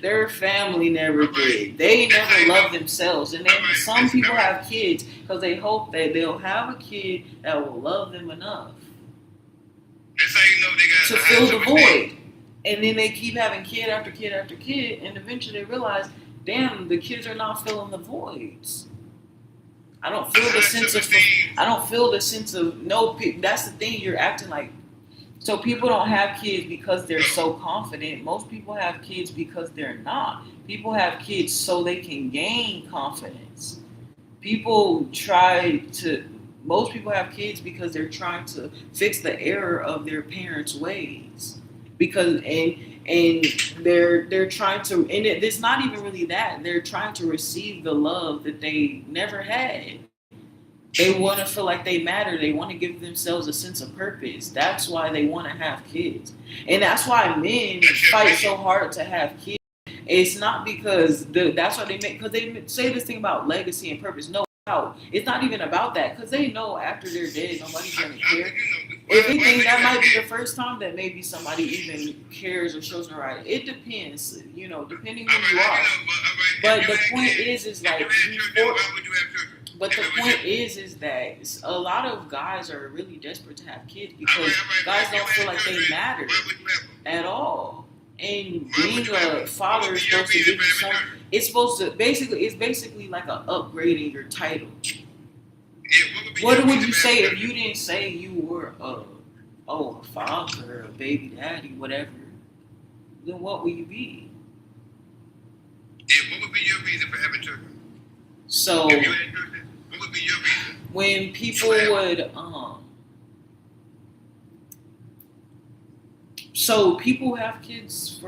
Speaker 1: Their family never did. They never loved themselves. And then some people have kids because they hope that they'll have a kid that will love them enough
Speaker 4: That's how you know they got
Speaker 1: to fill the void. And then they keep having kid after kid after kid, and eventually they realize, damn, the kids are not filling the voids. I don't feel the sense of. I don't feel the sense of no. That's the thing. You're acting like. So people don't have kids because they're so confident. Most people have kids because they're not. People have kids so they can gain confidence. Most people have kids because they're trying to fix the error of their parents' ways. Because and they're trying to, and it's not even really that. They're trying to receive the love that they never had. They want to feel like they matter. They want to give themselves a sense of purpose. That's why they want to have kids. And that's why men fight so hard to have kids. It's not because that's why because they say this thing about legacy and purpose. No, it's not even about that, because they know after they're dead, nobody's going to care. If anything, that might be the first time that maybe somebody even cares or shows no right. It depends, depending who you are. But the point is like, but the point is that a lot of guys are really desperate to have kids because guys don't feel like they matter at all. And being a father is supposed to give you something. It's basically like an upgrade in your title. What would you say if you didn't say you were a father, a baby daddy, whatever? Then what would you be?
Speaker 4: Yeah, what would be your reason for having children?
Speaker 1: So,
Speaker 4: if you had children, what would be your reason?
Speaker 1: When people would, so people have kids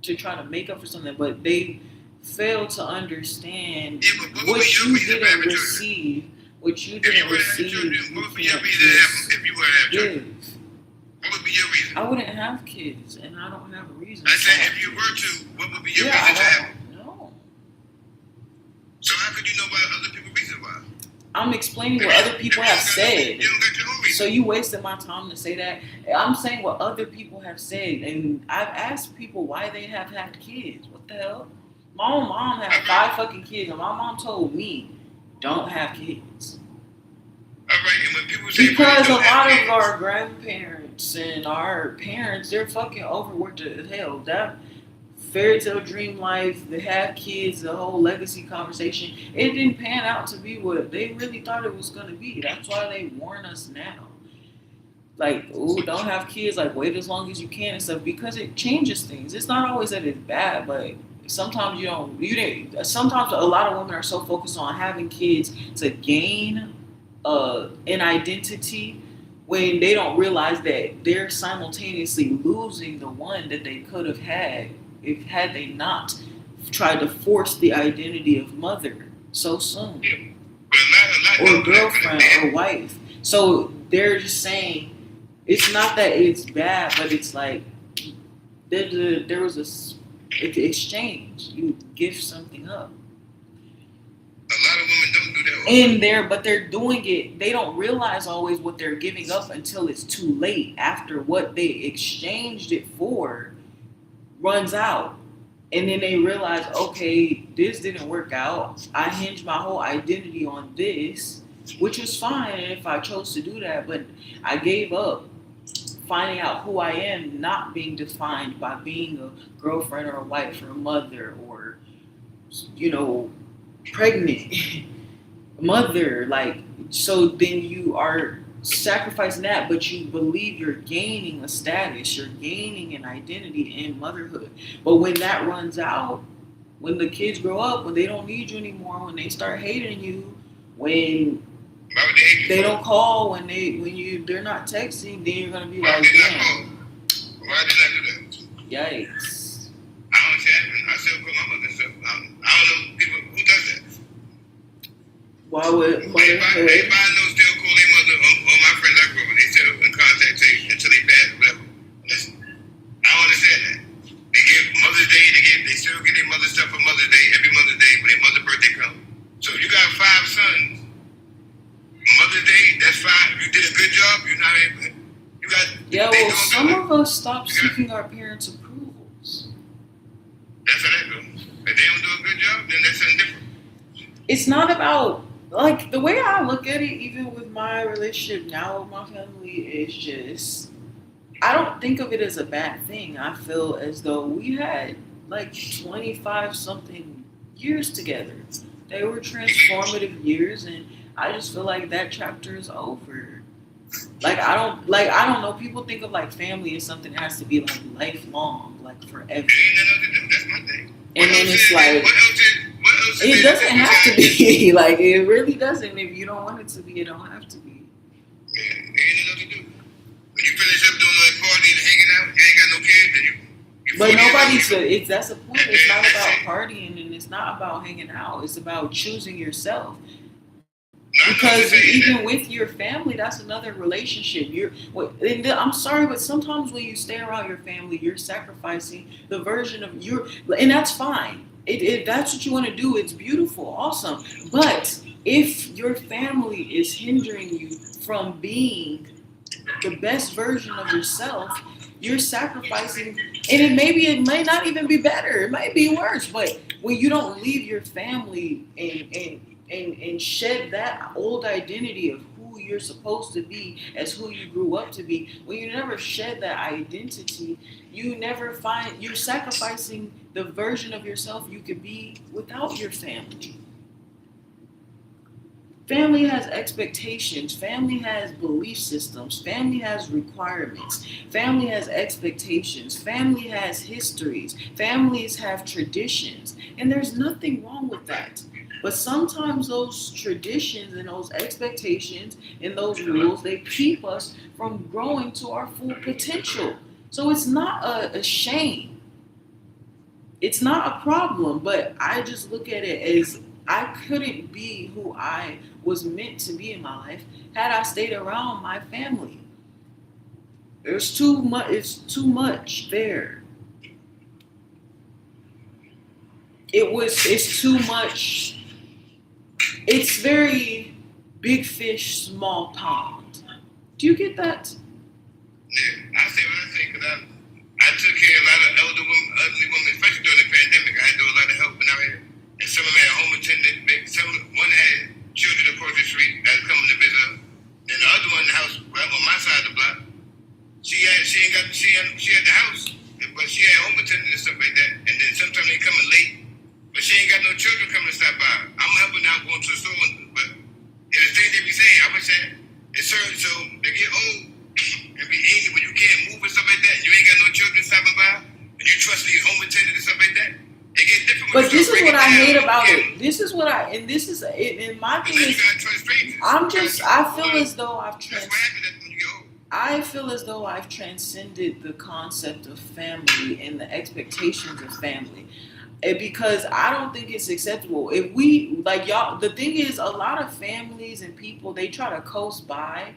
Speaker 1: to try to make up for something, but they fail to understand what you didn't receive. What you didn't receive, you can't just give.
Speaker 4: What would be your reason?
Speaker 1: I wouldn't have kids, and I don't have a reason.
Speaker 4: I said, if you were to, what would be your reason to have it?
Speaker 1: No.
Speaker 4: So how could you know what other people's reasons were?
Speaker 1: I'm explaining what other people have said. So you wasted my time to say that. I'm saying what other people have said, and I've asked people why they have had kids. What the hell? My own mom had 5 fucking kids, and my mom told me, don't have kids.
Speaker 4: And when people say
Speaker 1: because a lot of our grandparents and our parents, they're fucking overworked as hell. That fairy tale dream life, they have kids, the whole legacy conversation, it didn't pan out to be what they really thought it was going to be. That's why they warn us now. Like, ooh, don't have kids, like, wait as long as you can and stuff, because it changes things. It's not always that it's bad, but sometimes sometimes a lot of women are so focused on having kids to gain an identity when they don't realize that they're simultaneously losing the one that they could have had had they not tried to force the identity of mother so soon, or girlfriend or wife. So they're just saying it's not that it's bad, but it's like there was a exchange. You give something up.
Speaker 4: A lot of women don't do that.
Speaker 1: But they're doing it. They don't realize always what they're giving up until it's too late. After what they exchanged it for runs out, and then they realize, okay, this didn't work out. I hinged my whole identity on this, which was fine if I chose to do that, but I gave up finding out who I am, not being defined by being a girlfriend or a wife or a mother or, pregnant mother. Like, so then you are sacrificing that, but you believe you're gaining a status, you're gaining an identity in motherhood. But when that runs out, when the kids grow up, when they don't need you anymore, when they start hating you, when they don't call, when they're not texting, then you're gonna be like, damn.
Speaker 4: Why did I do that?
Speaker 1: Yikes.
Speaker 4: I don't say anything. I still call my mother and stuff. I don't know people who does that.
Speaker 1: Why would motherhood?
Speaker 4: Everybody knows still call their mother or my friends I grew up with.
Speaker 1: Yeah,
Speaker 4: They
Speaker 1: well,
Speaker 4: doing
Speaker 1: some
Speaker 4: good.
Speaker 1: of us stop seeking our parents' approvals.
Speaker 4: That's how that goes. If they don't do a good job, then that's something different.
Speaker 1: It's not about, like, the way I look at it, even with my relationship now with my family, is just, I don't think of it as a bad thing. I feel as though we had like 25 something years together. They were transformative years, and I just feel like that chapter is over. I don't know. People think of like family as something that has to be like lifelong, like forever.
Speaker 4: There ain't nothing else to do. That's my thing.
Speaker 1: And then it's like,
Speaker 4: What else is
Speaker 1: it
Speaker 4: there
Speaker 1: doesn't
Speaker 4: to
Speaker 1: have to be. Like, it really doesn't. If you don't want it to be, it don't have to be.
Speaker 4: Yeah, there ain't nothing else to do. When you finish up doing all that partying and hanging out, you ain't got no kids, then you
Speaker 1: But
Speaker 4: 40 years
Speaker 1: nobody's.
Speaker 4: old.
Speaker 1: That's the point. It's not about partying, and it's not about hanging out. It's about choosing yourself.
Speaker 4: No, I'm not
Speaker 1: Because
Speaker 4: saying
Speaker 1: even
Speaker 4: that.
Speaker 1: with your family, that's another relationship. I'm sorry, but sometimes when you stay around your family, you're sacrificing the version of you, and that's fine. If that's what you want to do, it's beautiful, awesome. But if your family is hindering you from being the best version of yourself, you're sacrificing, and it may not even be better. It might be worse. But when you don't leave your family and shed that old identity of who you're supposed to be as who you grew up to be, when you never shed that identity, you're sacrificing the version of yourself you could be without your family. Family has expectations. Family has belief systems. Family has requirements. Family has expectations. Family has histories. Families have traditions. And there's nothing wrong with that. But sometimes those traditions and those expectations and those rules, they keep us from growing to our full potential. So it's not a shame. It's not a problem. But I just look at it as I couldn't be who I was meant to be in my life had I stayed around my family. There's too much. It's too much there. It's too much. It's very big fish, small pond. Do you get that?
Speaker 4: Yeah, I say what I say because I took care of a lot of elderly women, especially during the pandemic. I had to do a lot of help when I had, and some of them had home attendant. One had children across the street that was coming to visit her. And the other one in the house, right on my side of the block, she had the house, but she had home attendant and stuff like that. And then sometimes they coming late, but she ain't got no children coming to stop by. I'm helping out going to the store, but it's the thing they be saying. I would say it's certain so they get old and be angry when you can't move and stuff like that. And you ain't got no children stopping by, and you trust these home attendants and stuff like that. It get different.
Speaker 1: But this is what I hate about it. This is what I and this is and my thing is, I feel as though I feel as though I've transcended the concept of family and the expectations of family. Because I don't think it's acceptable. If we, like y'all, the thing is, a lot of families and people, they try to coast by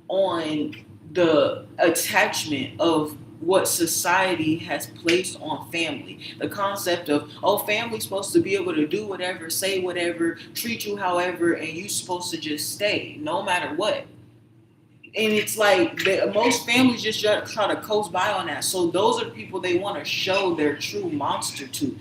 Speaker 1: on the attachment of what society has placed on family. The concept of, oh, family's supposed to be able to do whatever, say whatever, treat you however, and you're supposed to just stay no matter what. And it's like most families just try to coast by on that. So those are the people they want to show their true monster to.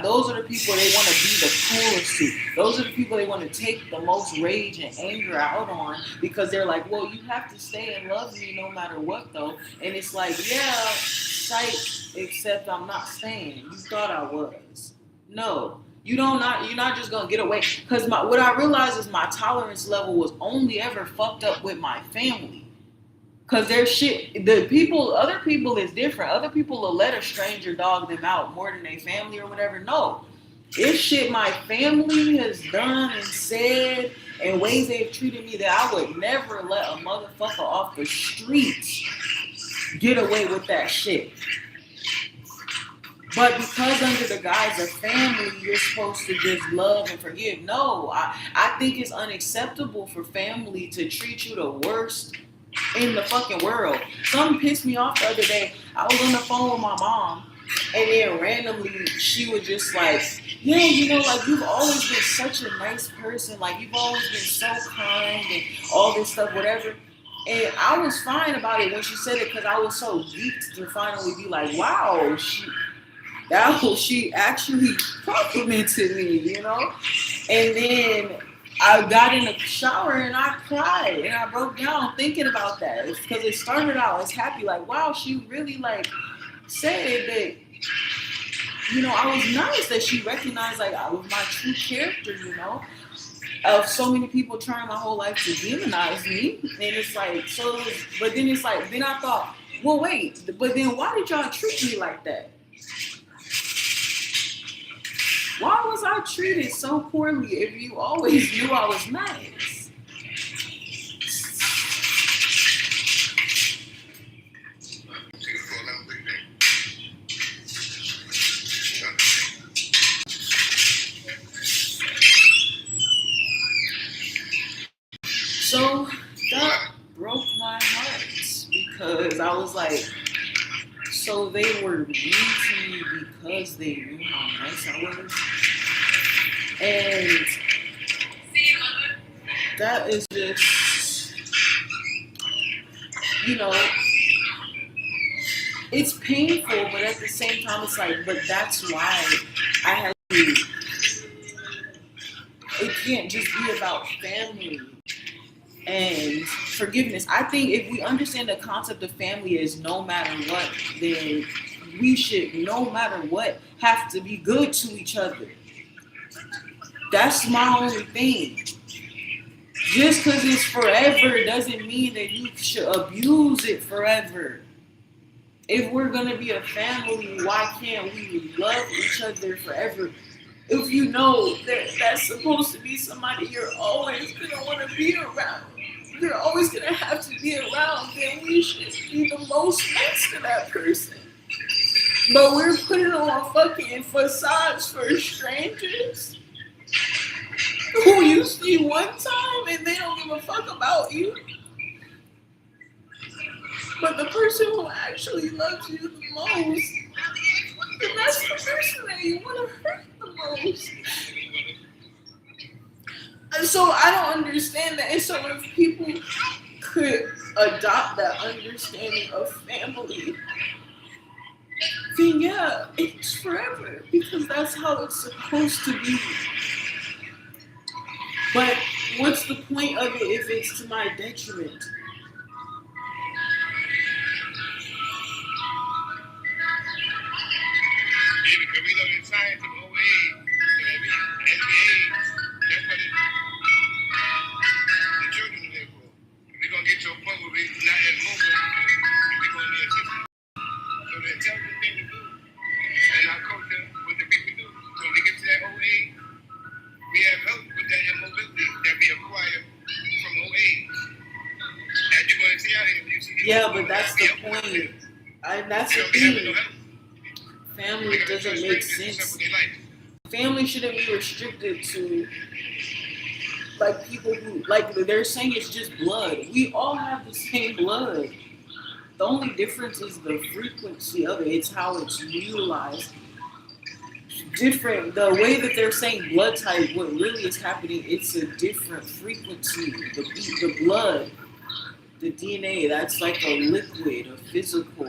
Speaker 1: Those are the people they want to be the coolest to. Those are the people they want to take the most rage and anger out on because they're like, well, you have to stay and love me no matter what, though. And it's like, yeah, psych, except I'm not staying. You thought I was. No. You're not just gonna get away. Because what I realized is my tolerance level was only ever fucked up with my family. Because their shit, other people is different. Other people will let a stranger dog them out more than their family or whatever. No. It's shit my family has done and said and ways they've treated me that I would never let a motherfucker off the streets get away with that shit. But because under the guise of family, you're supposed to just love and forgive. No, I think it's unacceptable for family to treat you the worst in the fucking world. Something pissed me off the other day. I was on the phone with my mom, and then randomly she was just like, yeah, like you've always been such a nice person. Like you've always been so kind and all this stuff, whatever. And I was fine about it when she said it because I was so geeked to finally be like, wow, she actually complimented me, you know? And then I got in the shower and I cried and I broke down thinking about that because it started out as happy, like, wow, she really like said that, you know, I was nice that she recognized like I was my true character, you know, of so many people trying my whole life to demonize me. And it's like, so it was, but then it's like, then I thought, well, wait, but then why did y'all treat me like that? Why was I treated so poorly if you always knew I was nice? So that broke my heart because I was like, so they were mean to me because they knew how nice I was. And that is just, you know, it's painful, but at the same time, it's like, but that's why I had to, it can't just be about family and forgiveness. I think if we understand the concept of family is no matter what, then we should, no matter what, have to be good to each other. That's my only thing. Just because it's forever doesn't mean that you should abuse it forever. If we're going to be a family, why can't we love each other forever? If you know that that's supposed to be somebody you're always going to want to be around, you're always going to have to be around, then we should be the most nice to that person. But we're putting on fucking facades for strangers who you see one time and they don't give a fuck about you. But the person who actually loves you the most, then that's the person that you want to hurt the most. And so I don't understand that. And so if people could adopt that understanding of family, then yeah, it's forever because that's how it's supposed to be. But what's the point of it if it's to my detriment?
Speaker 4: Yeah, because we know in science of old age, as we age, that's what the children are there for. We're going to get to a point where we're not as mobile, and we're going to need assistance. So the intelligent thing to do in our culture, what the people do, so when we get to that old age, we have help with that immobility that we acquire from old age. As you're going to see out here, you see
Speaker 1: yeah, but that's the point. That's the thing. Family doesn't make sense. Family shouldn't be restricted to like people who like they're saying it's just blood. We all have the same blood. The only difference is the frequency of it. It's how it's utilized. Different. The way that they're saying blood type, what really is happening, it's a different frequency. The blood, the DNA, that's like a liquid, a physical,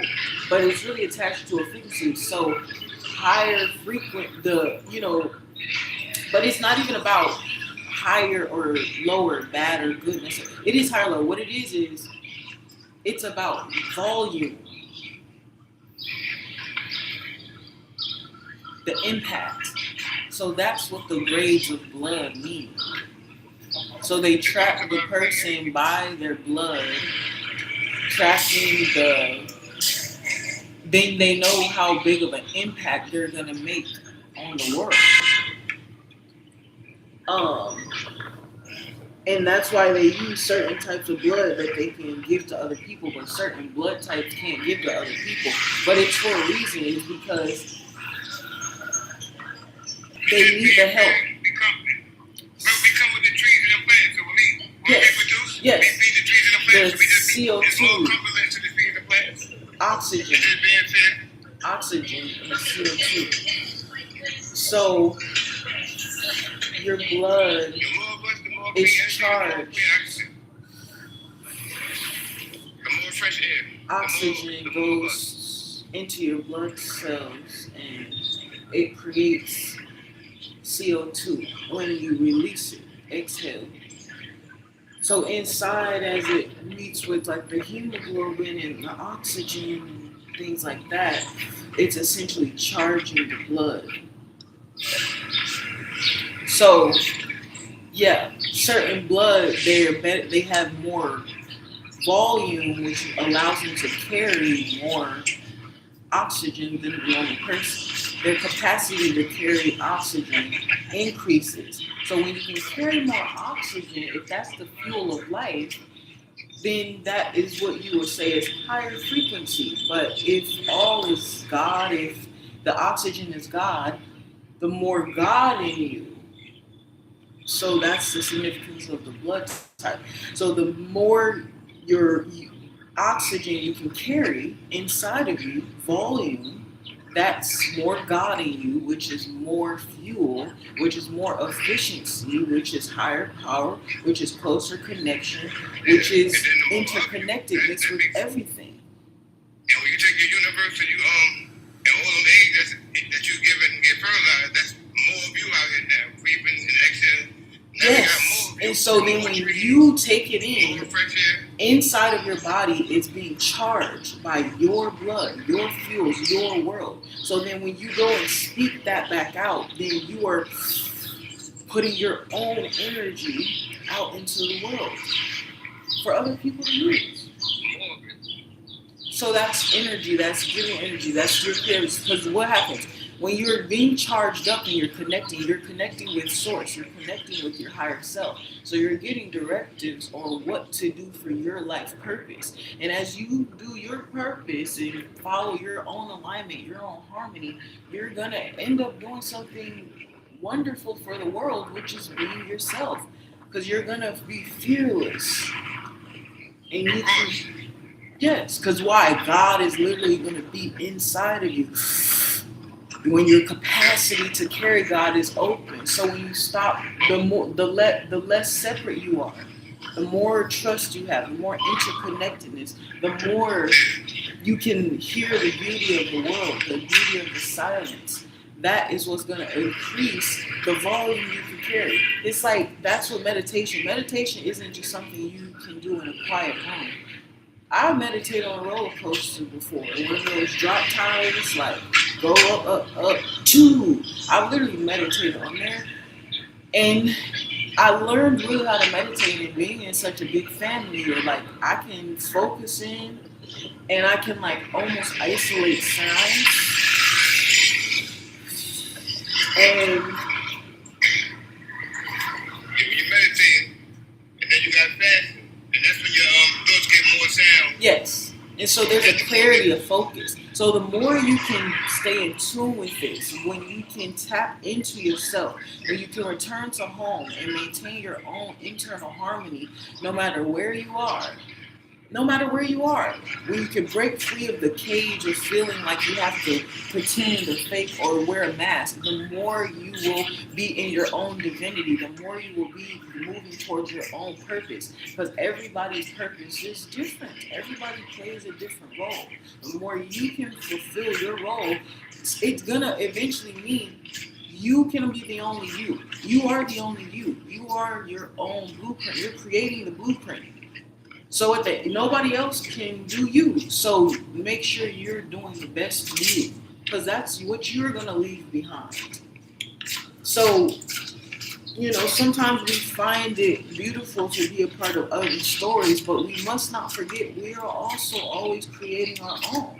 Speaker 1: but it's really attached to a frequency. So higher frequent, but it's not even about higher or lower, bad or good. It is higher or low. What it is it's about volume. The impact. So that's what the grades of blood mean. So they track the person by their blood, tracking then they know how big of an impact they're gonna make on the world. And that's why they use certain types of blood that they can give to other people, but certain blood types can't give to other people. But it's for a reason. It's because they need the help.
Speaker 4: We come with the trees and the plants. So when we produce, we feed the trees and the plants.
Speaker 1: The CO2.
Speaker 4: It's all complement to the trees and the plants.
Speaker 1: Oxygen. Oxygen and CO2. So your blood is charged
Speaker 4: fresh air.
Speaker 1: Oxygen
Speaker 4: The more
Speaker 1: goes into your blood cells and it creates CO2 when you release it, exhale. So inside, as it meets with like the hemoglobin and the oxygen and things like that, it's essentially charging the blood. So yeah, certain blood they have more volume, which allows them to carry more oxygen than a normal person. Their capacity to carry oxygen increases. So when you can carry more oxygen, if that's the fuel of life, then that is what you would say is higher frequency. But if all is God, if the oxygen is God, the more God in you. So that's the significance of the blood type. So the more your oxygen you can carry inside of you, volume, that's more God in you, which is more fuel, which is more efficiency, which is higher power, which is closer connection, which is interconnectedness with everything.
Speaker 4: And when you take your universe and you and all them eggs that you give and get fertilized, that's more of you out here now, breathing and exhaling.
Speaker 1: Yes, and so then when you take it in, inside of your body, it's being charged by your blood, your fuels, your world. So then when you go and speak that back out, then you are putting your own energy out into the world for other people to use. So that's energy, that's giving energy, that's your gifts. Because what happens? When you're being charged up and you're connecting with source, you're connecting with your higher self. So you're getting directives on what to do for your life purpose. And as you do your purpose and follow your own alignment, your own harmony, you're going to end up doing something wonderful for the world, which is being yourself. Because you're going to be fearless. And you can, yes, because why? God is literally going to be inside of you. When your capacity to carry God is open, so when you stop, the less separate you are, the more trust you have, the more interconnectedness, the more you can hear the beauty of the world, the beauty of the silence. That is what's going to increase the volume you can carry. It's like that's what meditation. Meditation isn't just something you can do in a quiet room. I meditated on a roller coaster before. And when there was drop times, like go up, 2. I literally meditated on there. And I learned really how to meditate, and being in such a big family, like I can focus in and I can like almost isolate sounds. And
Speaker 4: when you meditate, and then you got fasting. And that's when your thoughts get more sound.
Speaker 1: Yes. And so there's a clarity of focus. So the more you can stay in tune with this, when you can tap into yourself, when you can return to home and maintain your own internal harmony, no matter where you are, when you can break free of the cage of feeling like you have to pretend or fake or wear a mask, the more you will be in your own divinity, the more you will be moving towards your own purpose. Because everybody's purpose is different. Everybody plays a different role. The more you can fulfill your role, it's gonna eventually mean you can be the only you. You are the only you. You are your own blueprint. You're creating the blueprint. So nobody else can do you. So make sure you're doing the best for you, because that's what you're going to leave behind. So, sometimes we find it beautiful to be a part of other stories, but we must not forget we are also always creating our own.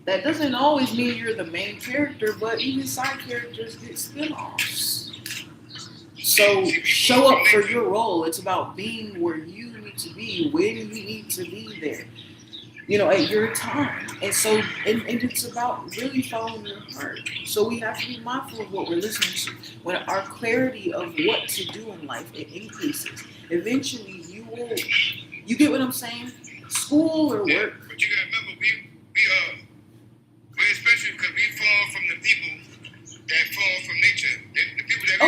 Speaker 1: That doesn't always mean you're the main character, but even side characters get spin-offs. So show up for your role. It's about being where you to be, when you need to be there, at your time. And so, and it's about really following your heart. So we have to be mindful of what we're listening to. When our clarity of what to do in life, it increases. Eventually, you get what I'm saying? School or work.
Speaker 4: But you gotta remember, we especially because we fall from the people that fall from nature. The people that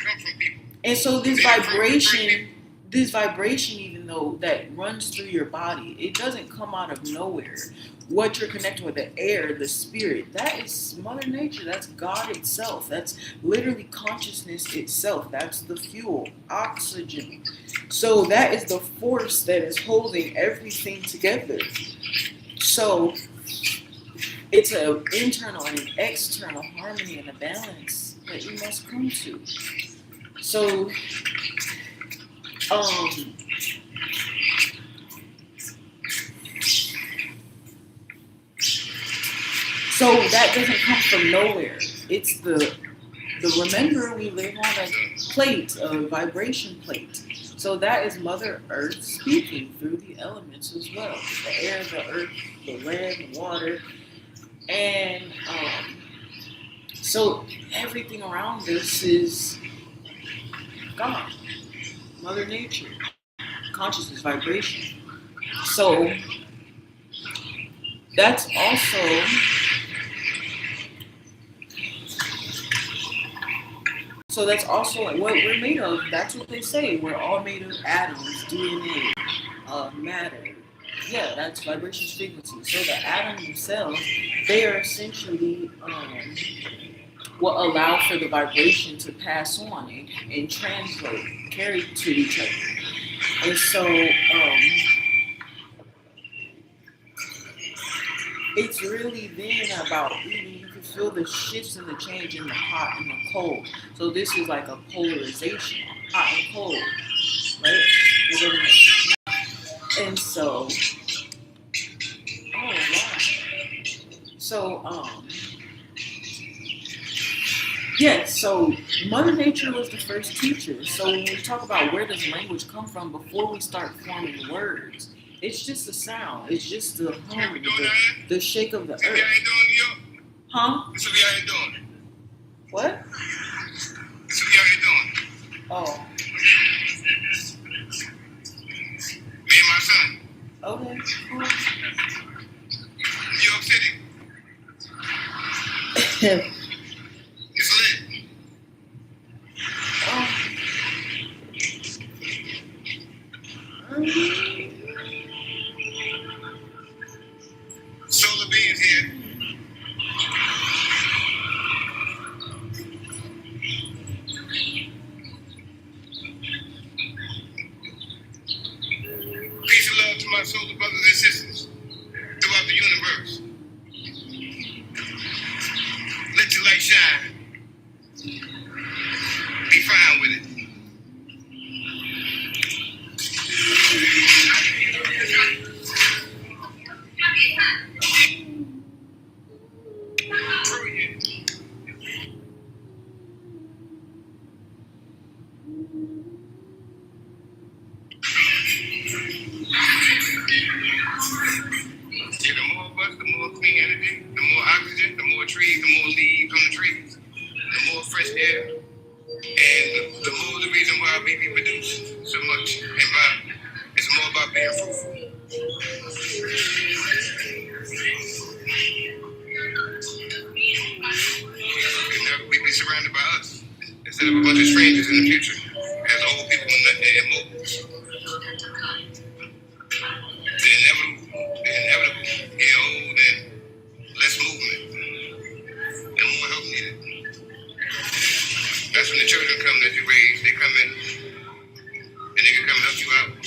Speaker 4: come from people.
Speaker 1: And so this vibration this vibration, even though that runs through your body, it doesn't come out of nowhere. What you're connecting with, the air, the spirit, that is Mother Nature. That's God itself. That's literally consciousness itself. That's the fuel, oxygen. So that is the force that is holding everything together. So it's an internal and an external harmony and a balance that you must come to. So, so that doesn't come from nowhere. It's the remember we live on a plate, a vibration plate. So that is Mother Earth speaking through the elements as well. The air, the earth, the land, the water. And so everything around us is God, Mother Nature, consciousness, vibration. So that's also what we're made of. That's what they say. We're all made of atoms, DNA, matter. Yeah, that's vibration frequency. So the atoms themselves, they are essentially what allow for the vibration to pass on and translate, carry to each other. And so it's really then about eating. You can feel the shifts and the change in the hot and the cold. So this is like a polarization, hot and cold, right? And so, oh wow. So yes, so Mother Nature was the first teacher. So when we talk about where does language come from, before we start forming words, it's just a sound. It's just the hum, the shake of the earth. Huh?
Speaker 4: This is how you doing.
Speaker 1: What?
Speaker 4: This is how you doing.
Speaker 1: Oh.
Speaker 4: Me and my son.
Speaker 1: Okay, cool.
Speaker 4: New York City. It's lit. Solar beings here. Peace and love to my solar brothers and sisters throughout the universe. Let your light shine. Be fine with it. Yeah, the more of us, the more clean energy, the more oxygen, the more trees, the more leaves on the trees, the more fresh air, and the more the reason why we reproduce so much. And it's more about being fruitful. And now we be surrounded by us instead of a bunch of strangers in the future, as old people and mobiles. The inevitable, getting old and less movement and more help needed. That's when the children come that you raise. They come in and they can come help you out.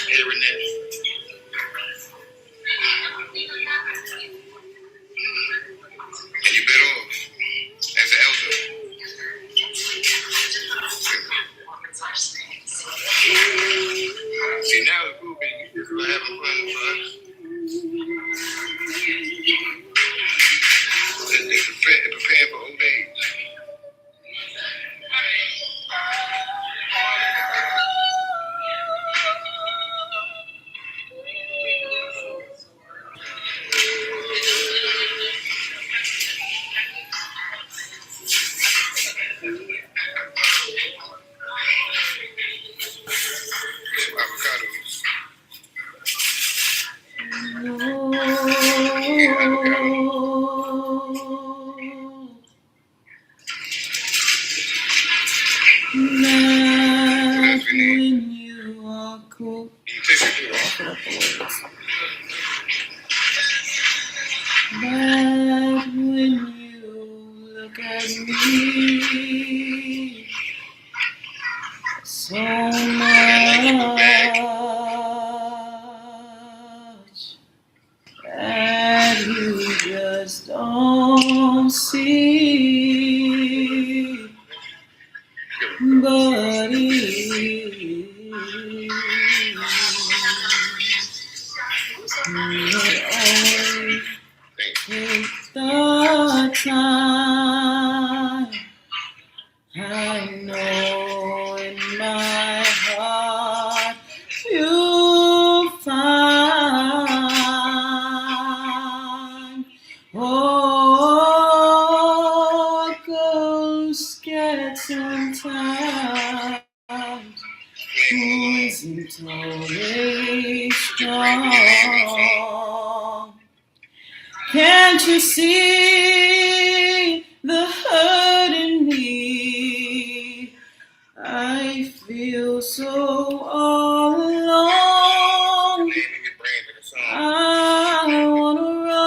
Speaker 4: Here and there. And you're better off as an elder.
Speaker 1: That when you are cool. That when you look at me, so much that you just don't see, but take the time. I know in my heart you'll find. Oh, ghosts get sometimes who isn't always strong. Can't you see the hurt in me? I feel so all alone. I wanna run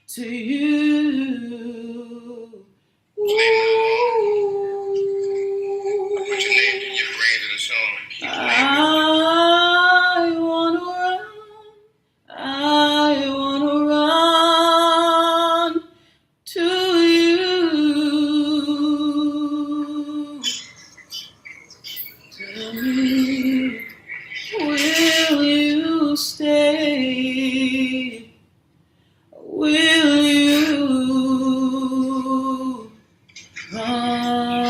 Speaker 1: to you. I wanna run to you. Tell me, will you stay? Will you run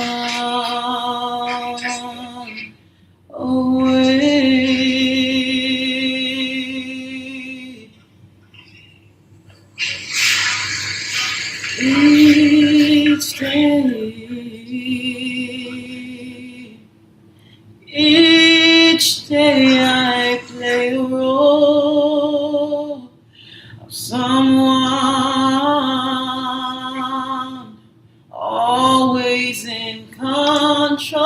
Speaker 1: away? Each day I play a role of someone always in control,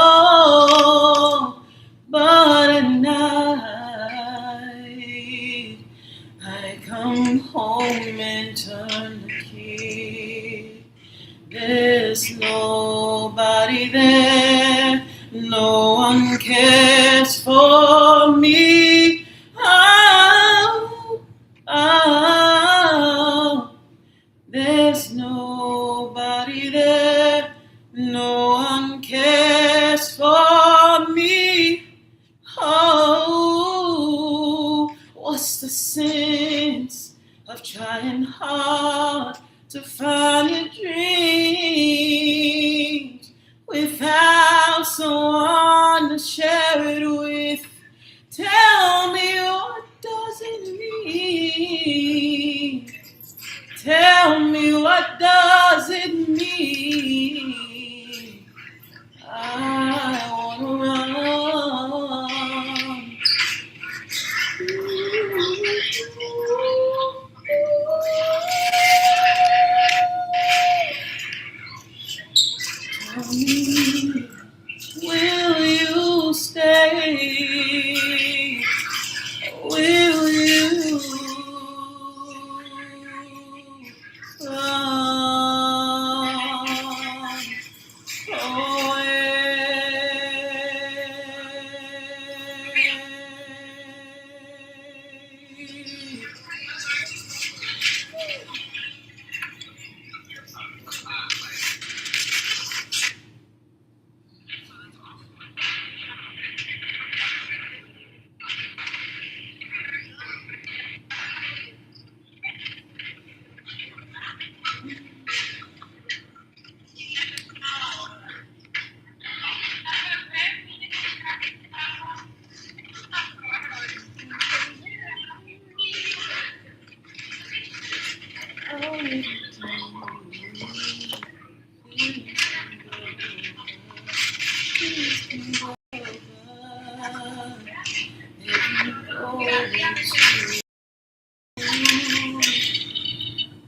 Speaker 1: but at night I come home and turn the key. There's nobody there, no one cares for me. Oh, there's nobody there, no one cares for me. Oh, what's the sense of trying hard to find your dreams without someone to share it with? Tell me, what does it mean? Tell me, what does it mean? I wanna run. Tell me, will you stay? Will you run away?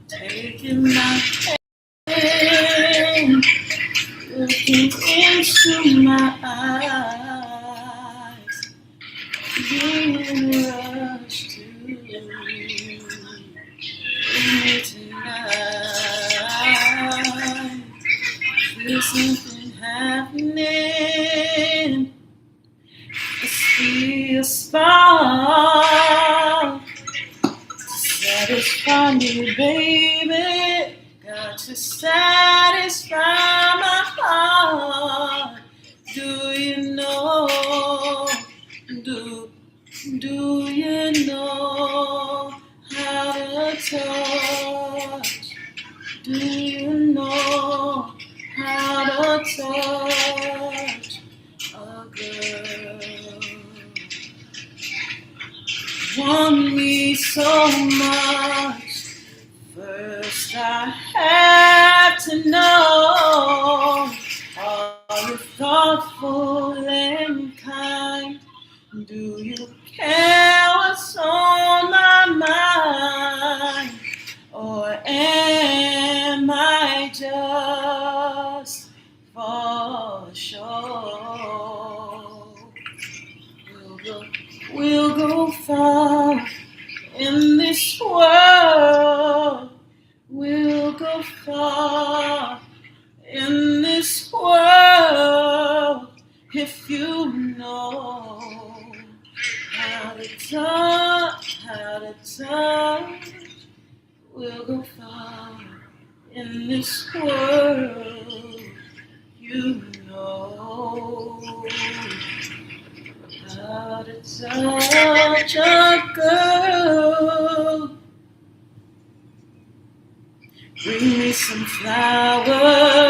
Speaker 1: Taking my hand, to my eyes, being rushed to you tonight. Feel something happening. I see a spark. Satisfy me, baby. Got to satisfy my heart. Do you know? Do you know how to touch? Do you know how to touch a girl? Want me so much. First I have to know, are you thoughtful and kind? Do you care what's on my mind? Or am I just for sure? We'll go far in this world. We'll go far in this world if you know how to touch, We'll go far in this world, you know how to touch a girl. Bring me some flowers,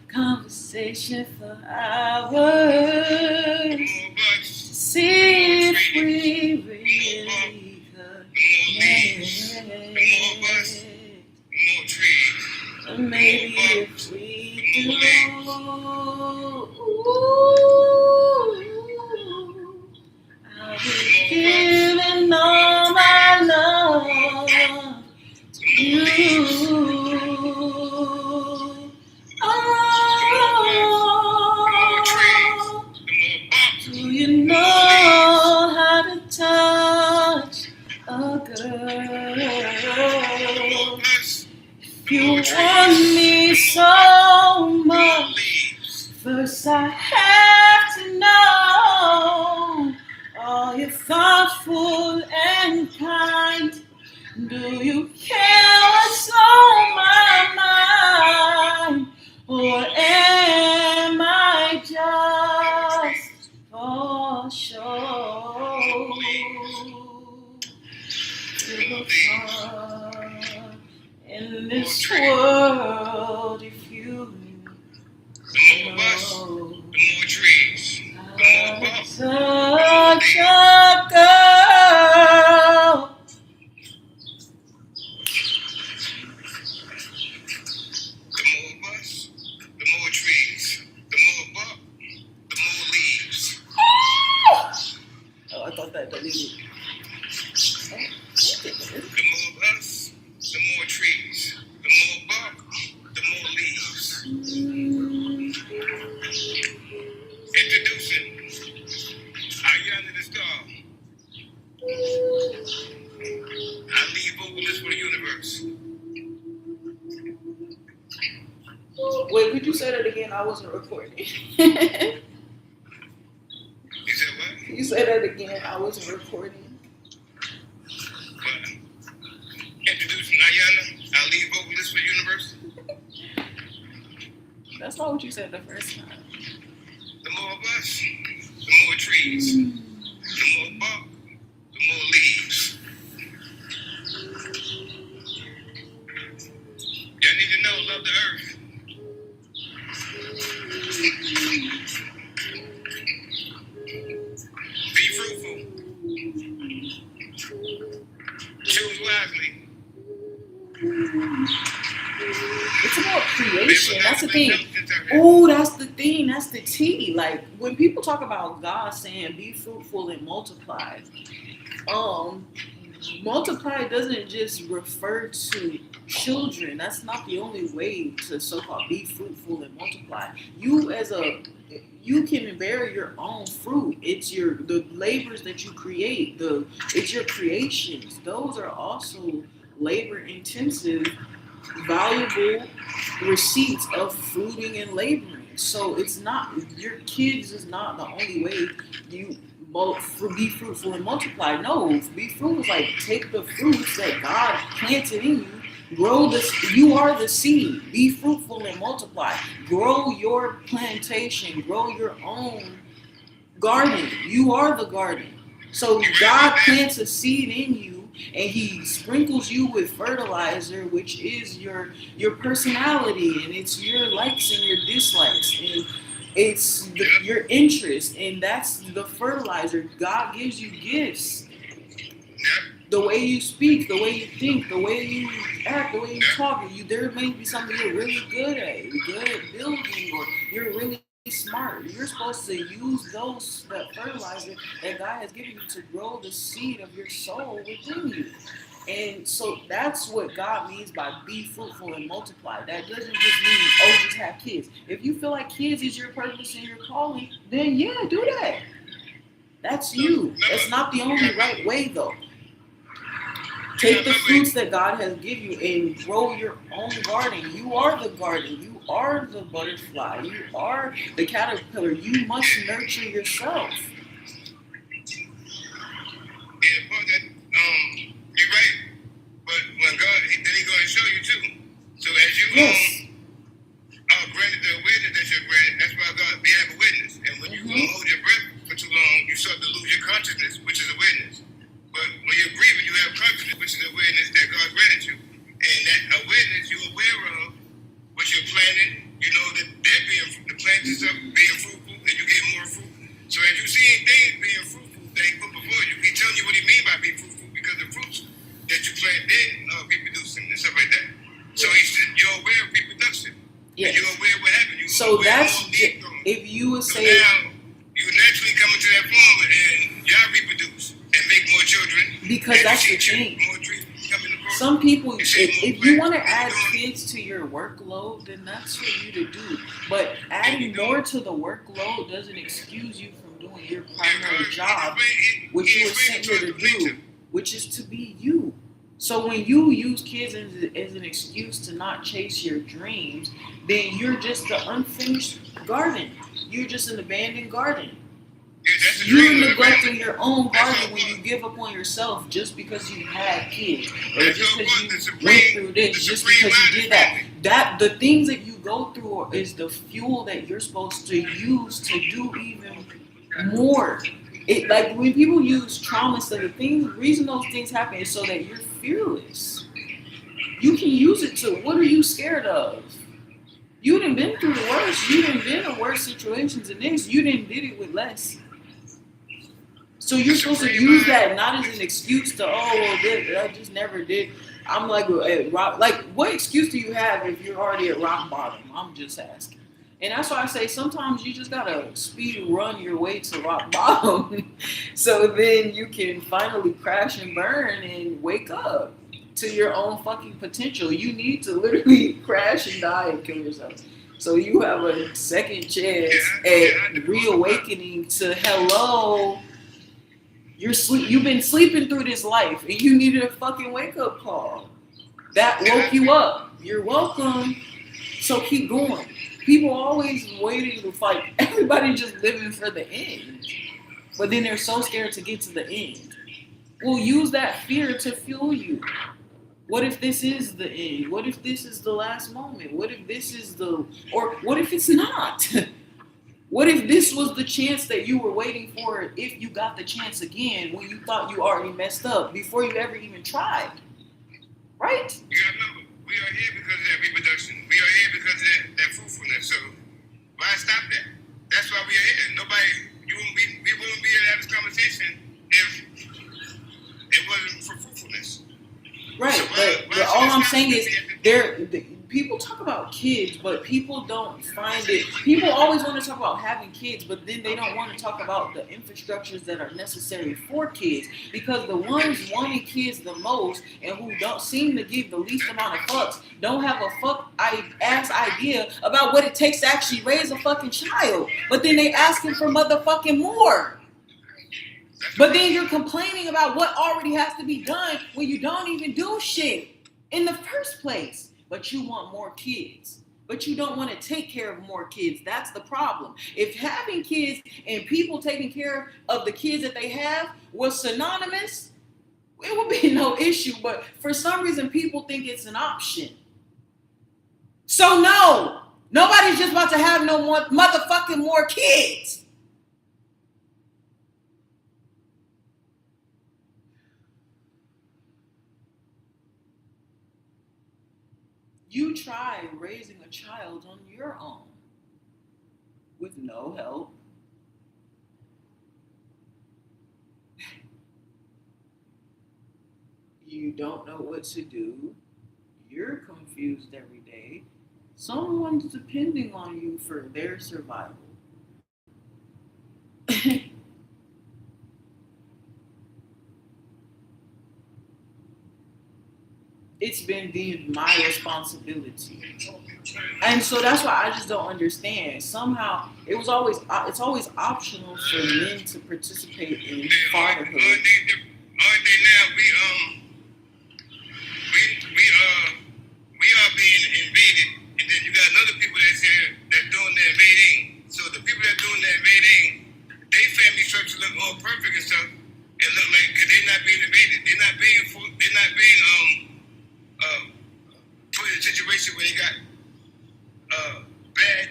Speaker 1: conversation for hours. See if we really could connect. And maybe if we do, I'll be giving all my love to you. Do you know how to touch a girl? If you want me so much, first I have to know, are you thoughtful and kind? Do you care what's on my mind? Or am I just for sure? We'll go far in this world if you know how to touch a girl. Oh, I thought that deleted.
Speaker 4: The more us, the more trees. The more bark, the more leaves. Introducing Ayana the Star. I lead vocalist for the universe.
Speaker 1: Wait, could you say that again? I wasn't recording.
Speaker 4: You said what?
Speaker 1: You say that again? I wasn't recording.
Speaker 4: Introducing Ayana, I lead vocalist for the universe.
Speaker 1: That's not what you said the first time.
Speaker 4: The more of us, the more trees. The more bark, the more leaves. Y'all need to know, love the earth. Be fruitful. Choose wisely.
Speaker 1: It's about creation. That's the thing. Oh, that's the thing. That's the tea. Like when people talk about God saying, "Be fruitful and multiply," multiply doesn't just refer to children. That's not the only way to so-called be fruitful and multiply. You can bear your own fruit. It's the labors that you create. It's your creations. Those are also labor intensive, valuable receipts of fruiting and laboring. So it's not your kids is not the only way you be fruitful and multiply. No, be fruitful is like take the fruits that God planted in you, grow this. You are the seed. Be fruitful and multiply. Grow your plantation. Grow your own garden. You are the garden. So God plants a seed in you, and He sprinkles you with fertilizer, which is your personality, and it's your likes and your dislikes, and it's your interest, and that's the fertilizer. God gives you gifts. The way you speak, the way you think, the way you act, the way you talk. There may be something you're really good at. You're good at building, or you're really smart. You're supposed to use that fertilizer that God has given you to grow the seed of your soul within you. And so that's what God means by be fruitful and multiply. That doesn't just mean, just have kids. If you feel like kids is your purpose and your calling, then yeah, do that. That's you. That's not the only right way, though. Take the fruits that God has given you and grow your own garden. You are the garden. You are the butterfly. You are the caterpillar. You must nurture yourself.
Speaker 4: Yeah, but you're right. But when God, then He's going to show you too. So as you are granted the awareness that you're granted, that's why God, we have a witness. And when you hold your breath for too long, you start to lose your consciousness, which is awareness. But when you're breathing, you have consciousness, which is awareness that God granted you. And that awareness you're aware of what you're planting. You know that the plants and stuff being fruitful, and you get more fruit. So as you see things being fruitful that He put before you, He's telling you what He means by being fruitful, because the fruits that you plant then reproducing and stuff like that. So you're aware of reproduction. Yes. And you're aware of what happened.
Speaker 1: So that's if you would say.
Speaker 4: So now you naturally come into that form and y'all reproduce and make more children.
Speaker 1: Because that's the thing. Some people, if you want to add kids to your workload, then that's for you to do. But adding more to the workload doesn't excuse you from doing your primary job, which you were sent here to do, which is to be you. So when you use kids as an excuse to not chase your dreams, then you're just the unfinished garden. You're just an abandoned garden. You're neglecting your own garden when you give up on yourself just because you had kids, or just because you went through this, just because you did that. That the things that you go through is the fuel that you're supposed to use to do even more. It like when people use trauma stuff, the reason those things happen is so that you're fearless. You can use it to, what are you scared of? You done been through the worst. You done been in worse situations than this. You done did it with less. So you're supposed to use that not as an excuse to, I just never did. I'm like, what excuse do you have if you're already at rock bottom? I'm just asking. And that's why I say sometimes you just gotta speed run your way to rock bottom, so then you can finally crash and burn and wake up to your own fucking potential. You need to literally crash and die and kill yourself, so you have a second chance at reawakening to hello. You've been sleeping through this life, and you needed a fucking wake up call. That woke you up. You're welcome. So keep going. People always waiting to fight. Everybody just living for the end. But then they're so scared to get to the end. Well, use that fear to fuel you. What if this is the end? What if this is the last moment? What if this is or what if it's not? What if this was the chance that you were waiting for if you got the chance again when you thought you already messed up before you ever even tried? Right?
Speaker 4: You gotta remember, we are here because of that reproduction. We are here because of that fruitfulness. So why stop that? That's why we are here. We wouldn't be able to have this conversation if it wasn't for fruitfulness.
Speaker 1: Right, so but all I'm saying is people talk about kids, but people don't find it. People always want to talk about having kids, but then they don't want to talk about the infrastructures that are necessary for kids. Because the ones wanting kids the most and who don't seem to give the least amount of fucks don't have a ass idea about what it takes to actually raise a fucking child. But then they asking for motherfucking more. But then you're complaining about what already has to be done when you don't even do shit in the first place. But you want more kids. But you don't want to take care of more kids. That's the problem. If having kids and people taking care of the kids that they have was synonymous, it would be no issue. But for some reason, people think it's an option. So no, nobody's just about to have no more motherfucking more kids. You try raising a child on your own with no help. You don't know what to do. You're confused every day. Someone's depending on you for their survival. It's been deemed my responsibility. And so that's why I just don't understand. Somehow it's always optional for men to participate in fatherhood.
Speaker 4: Only thing now we are being invaded, and then you got other people that's here that's doing the invading. So the people that doing the invading, they family structure look all perfect and stuff, and look like because they're not being invaded, they're not being put in a situation where they got bad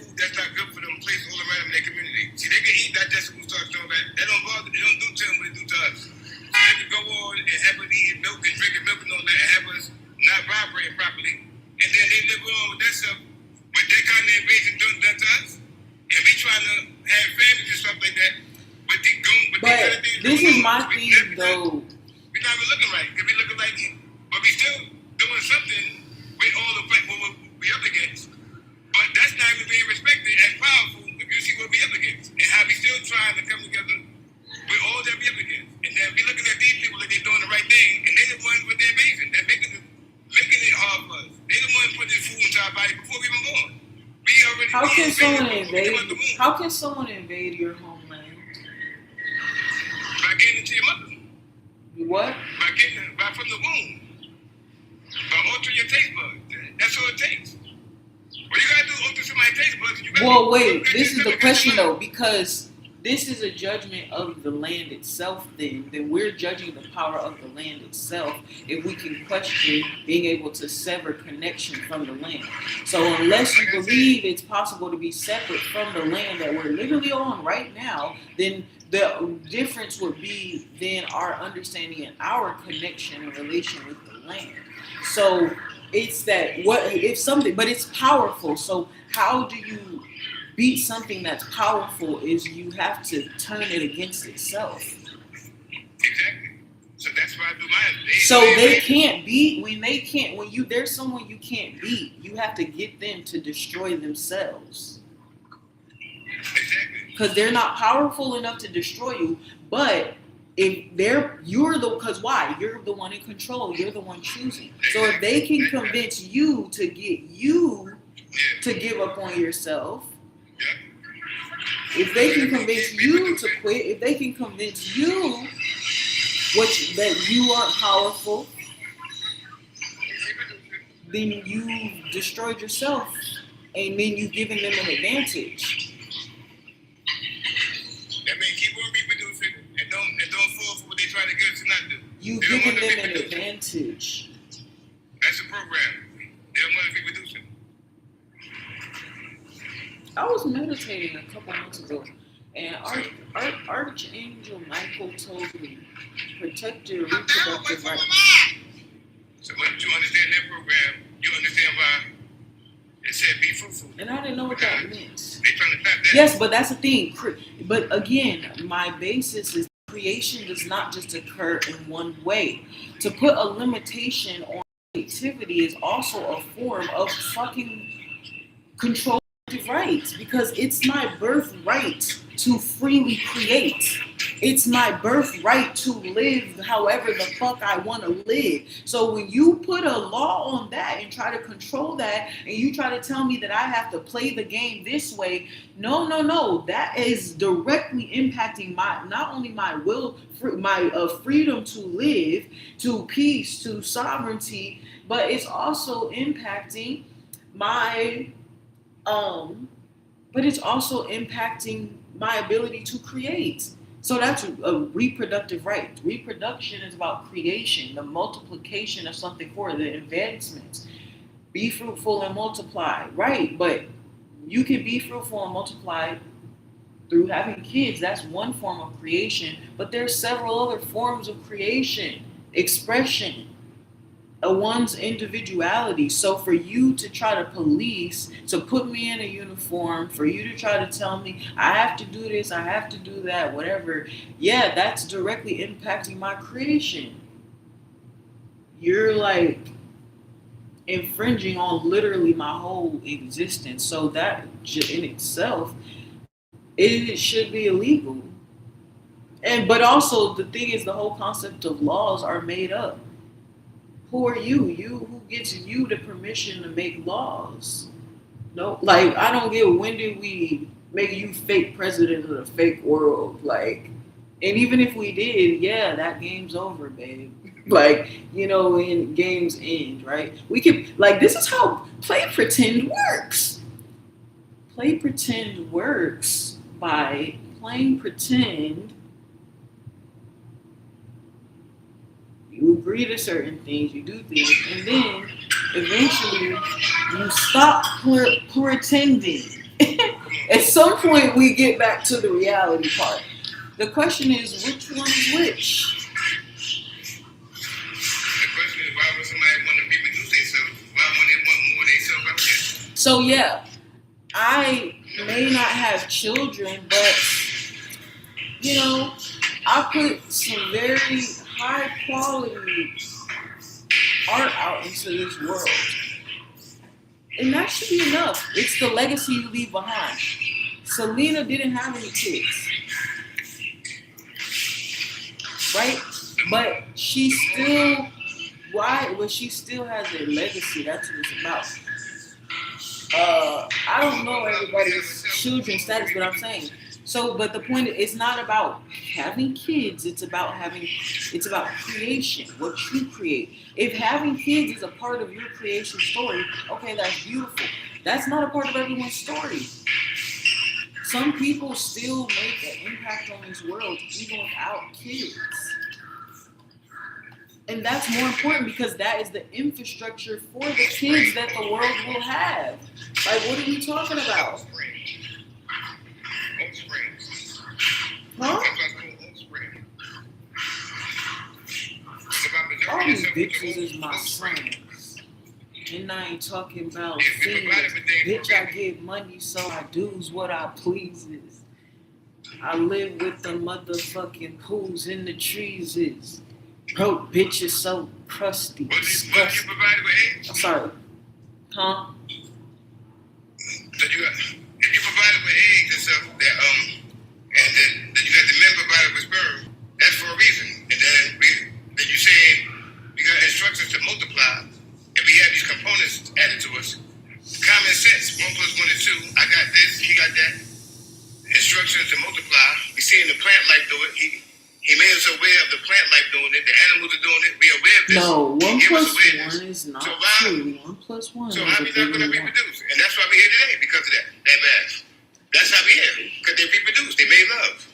Speaker 4: food that's not good for them placed all around them in their community. See, they can eat digestible stuff, so that don't bother. They don't do to them what they do to us. So they can go on and have us eating milk and drinking milk and all that, and have us not vibrating properly, and then they live on with that stuff with that kind of invasion done to us, and we trying to have families and stuff like that. But
Speaker 1: this is my thing, though.
Speaker 4: We're not even looking right, because we looking like it. But we still doing something with all the what we up against. But that's not even being respected as powerful if you see what we up against. And how we still trying to come together with all that we up against. And then we looking at these people like they're doing the right thing, and they're the ones with the invasion. They're making it hard for us. They're the ones putting food into our body before we even born.
Speaker 1: How can someone invade your homeland?
Speaker 4: By getting into your mother.
Speaker 1: What?
Speaker 4: By from the womb. By altering your taste buds. That's all it takes. What you gotta do alter somebody's taste buds?
Speaker 1: Well, wait. This is the question though, because this is a judgment of the land itself. Then we're judging the power of the land itself. If we can question being able to sever connection from the land, so unless you believe it's possible to be separate from the land that we're literally on right now, then the difference would be then our understanding and our connection and relation with the land. So it's that but it's powerful. So how do you beat something that's powerful? Is you have to turn it against itself.
Speaker 4: Exactly. So that's why I do mine.
Speaker 1: So they can't beat when there's someone you can't beat. You have to get them to destroy themselves.
Speaker 4: Exactly.
Speaker 1: Because they're not powerful enough to destroy you, but you're the one in control. You're the one choosing. So if they can convince you to get you to give up on yourself, if they can convince you to quit, if they can convince you that you aren't powerful, then you destroyed yourself, and then you've given them an advantage.
Speaker 4: That means keep on reproducing and don't fall for what they try to get us to not do.
Speaker 1: You've given them an advantage.
Speaker 4: That's a program. They don't want to reproduce it.
Speaker 1: I was meditating a couple months ago, and Archangel Michael told me, protect your reproductive rights.
Speaker 4: So once you understand that program, you understand why it said be fruitful.
Speaker 1: And I didn't know what that meant.
Speaker 4: They trying to stop that.
Speaker 1: Yes, but that's the thing. But again, my basis is creation does not just occur in one way. To put a limitation on creativity is also a form of fucking control rights because it's my birthright to freely create. It's my birthright to live however the fuck I want to live. So when you put a law on that and try to control that, and you try to tell me that I have to play the game this way, no, no, no. That is directly impacting my not only my will, my freedom to live, to peace, to sovereignty, but it's also impacting my but it's also impacting my ability to create. So that's a reproductive right. Reproduction is about creation, the multiplication of something for the advancements. Be fruitful and multiply, right? But you can be fruitful and multiply through having kids. That's one form of creation, but there's several other forms of creation, expression, one's individuality. So for you to try to police, to put me in a uniform, for you to try to tell me I have to do this, I have to do that, whatever, yeah, that's directly impacting my creation. You're like infringing on literally my whole existence. So that in itself, it should be illegal. And but also the thing is, the whole concept of laws are made up. Who are you? Who gets you the permission to make laws? No, like I don't get when did we make you fake president of the fake world? Like, and even if we did, yeah, that game's over, babe. Like, when games end, right? We can like this is how play pretend works. Play pretend works by playing pretend. You agree to certain things, you do things, and then eventually you stop pretending. At some point, we get back to the reality part. The question is, which one is which?
Speaker 4: The question is, why would somebody want to reproduce themselves? Why would they want more themselves out there?
Speaker 1: So yeah, I may not have children, but I put some very high quality art out into this world. And that should be enough. It's the legacy you leave behind. Selena didn't have any kids. Right? But she still she still has a legacy. That's what it's about. I don't know everybody's children's status, but I'm saying. So, but the point is, it's not about having kids. It's about creation, what you create. If having kids is a part of your creation story, okay, that's beautiful. That's not a part of everyone's story. Some people still make an impact on this world even without kids. And that's more important because that is the infrastructure for the kids that the world will have. Like, what are you talking about? Huh? All these bitches is my sons. And I ain't talking about things. Bitch, I get money, so I do's what I pleases. I live with the motherfucking pools in the trees. Broke bitches so crusty.
Speaker 4: Was you provided with eggs?
Speaker 1: I'm sorry. Huh?
Speaker 4: So if you provided with eggs and stuff, and then you got the men provided with sperm, that's for a reason. And then you say you got instructions to multiply, and we have these components added to us. Common sense, 1 + 1 is 2. I got this, he got that. Instructions to multiply. We see in the plant life do it. He made us aware of the plant life doing it. The animals are doing it. We are aware of this.
Speaker 1: No, 1 + 1 is not 2. 1 + 1.
Speaker 4: So how we not going to reproduce? And that's why we're here today, because of that math. That's how we're here, because they reproduce. They made love.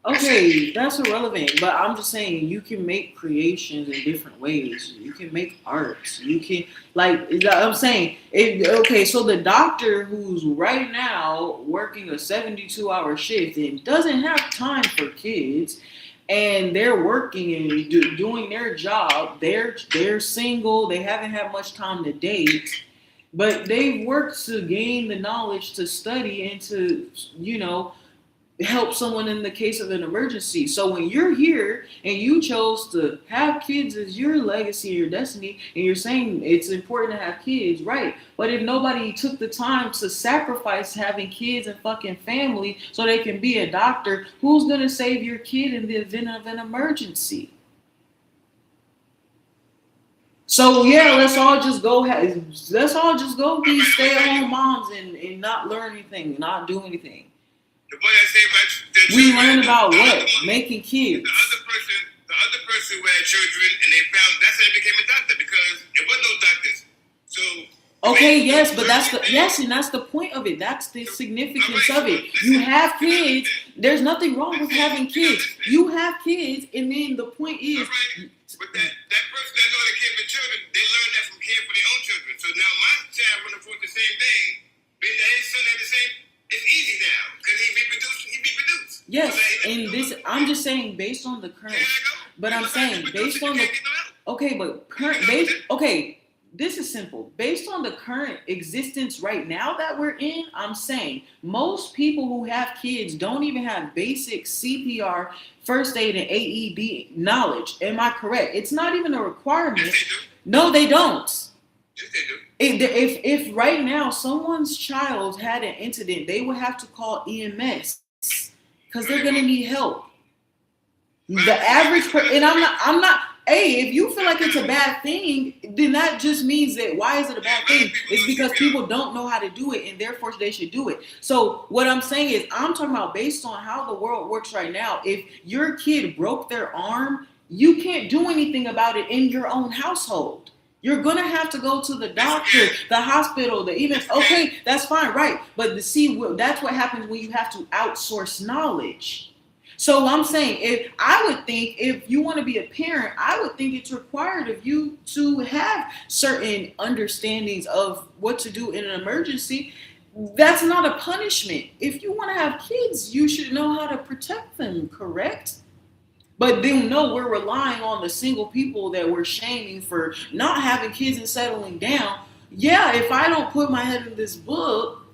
Speaker 1: Okay, that's irrelevant. But I'm just saying, you can make creations in different ways. You can make art. You can, I'm saying, okay, so the doctor who's right now working a 72-hour shift and doesn't have time for kids, and they're working and doing their job. They're single. They haven't had much time to date, but they've worked to gain the knowledge to study and to help someone in the case of an emergency. So when you're here and you chose to have kids as your legacy, your destiny, and you're saying it's important to have kids, right? But if nobody took the time to sacrifice having kids and fucking family so they can be a doctor, who's gonna save your kid in the event of an emergency? So yeah, let's all just go be stay-at-home moms and not learn anything, not do anything.
Speaker 4: The one I say about the
Speaker 1: We
Speaker 4: children,
Speaker 1: learn about
Speaker 4: the
Speaker 1: what?
Speaker 4: other one-
Speaker 1: Making kids.
Speaker 4: The other person who had children, and they found that's how they became a doctor because there was no doctors. So
Speaker 1: Okay, yes, but that's the point of it. That's the significance of it. You have kids. There's nothing wrong with having kids. You have kids, and then the point is,
Speaker 4: Alright, but that person that know they care for children, they learned that from caring for their own children. So now my child run afford the same thing, being that his son had the same. It's easy now because he reproduced.
Speaker 1: yes,
Speaker 4: So
Speaker 1: and this I'm just saying based on the current. But I'm saying based on the okay, but current based okay. This is simple. Based on the current existence right now that we're in, I'm saying most people who have kids don't even have basic CPR, first aid, and AED knowledge. Am I correct? It's not even a requirement.
Speaker 4: Yes, they do.
Speaker 1: No, they don't.
Speaker 4: Yes, they do.
Speaker 1: If right now someone's child had an incident, they would have to call EMS because they're gonna need help. The average person, and I'm not. Hey, if you feel like it's a bad thing, then that just means that why is it a bad thing? It's because people don't know how to do it, and therefore they should do it. So what I'm saying is, I'm talking about based on how the world works right now. If your kid broke their arm, you can't do anything about it in your own household. You're gonna have to go to the doctor, the hospital, okay, that's fine, right? But that's what happens when you have to outsource knowledge. So I'm saying, if you want to be a parent, I would think it's required of you to have certain understandings of what to do in an emergency. That's not a punishment. If you want to have kids, you should know how to protect them, correct? But then no, we're relying on the single people that we're shaming for not having kids and settling down. Yeah, if I don't put my head in this book,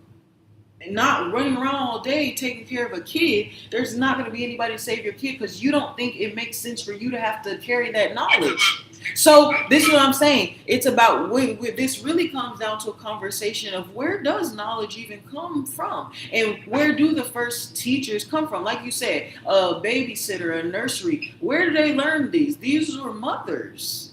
Speaker 1: not running around all day taking care of a kid, there's not going to be anybody to save your kid because you don't think it makes sense for you to have to carry that knowledge. So this is what I'm saying. It's about this really comes down to a conversation of where does knowledge even come from, and where do the first teachers come from? Like you said, a babysitter, a nursery. Where do they learn these? These were mothers.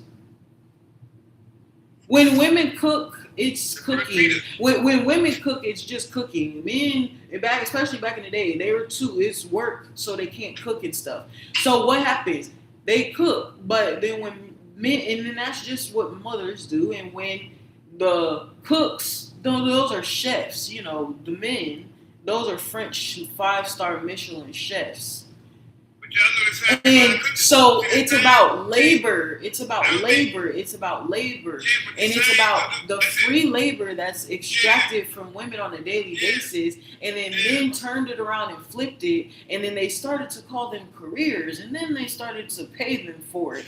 Speaker 1: When women cook, it's cooking. When women cook, it's just cooking. Men, especially back in the day, they were too. It's work, so they can't cook and stuff. So what happens? They cook, but then when men, and then that's just what mothers do. And when the cooks, those are chefs. You know, the men, those are French 5-star Michelin chefs. And so it's about labor. It's about labor. It's about labor. And it's about the free labor that's extracted from women on a daily basis. And then men turned it around and flipped it. And then they started to call them careers. And then they started to pay them for it.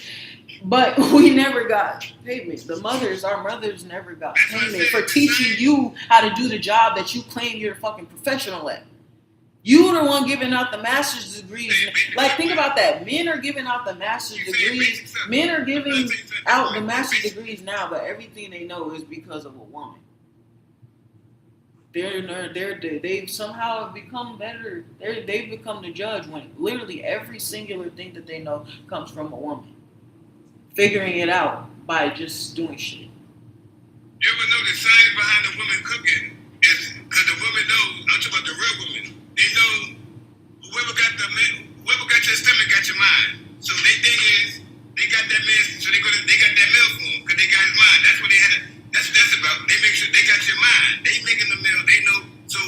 Speaker 1: But we never got payment. Our mothers never got payment for teaching you how to do the job that you claim you're a fucking professional at. You the one giving out the master's degrees. Like, think about that. Men are giving out the master's degrees. Men are giving out the master's degrees now, but everything they know is because of a woman. They've somehow become better. They've become the judge when literally every singular thing that they know comes from a woman. Figuring it out by just doing shit.
Speaker 4: You ever know the science behind the woman cooking is because the woman knows, I'm talking about the real woman. They know whoever got your stomach got your mind. So their thing is they got that man, so they got that meal for him because they got his mind. That's what they had. That's what that's about. They make sure they got your mind. They making the meal. They know. So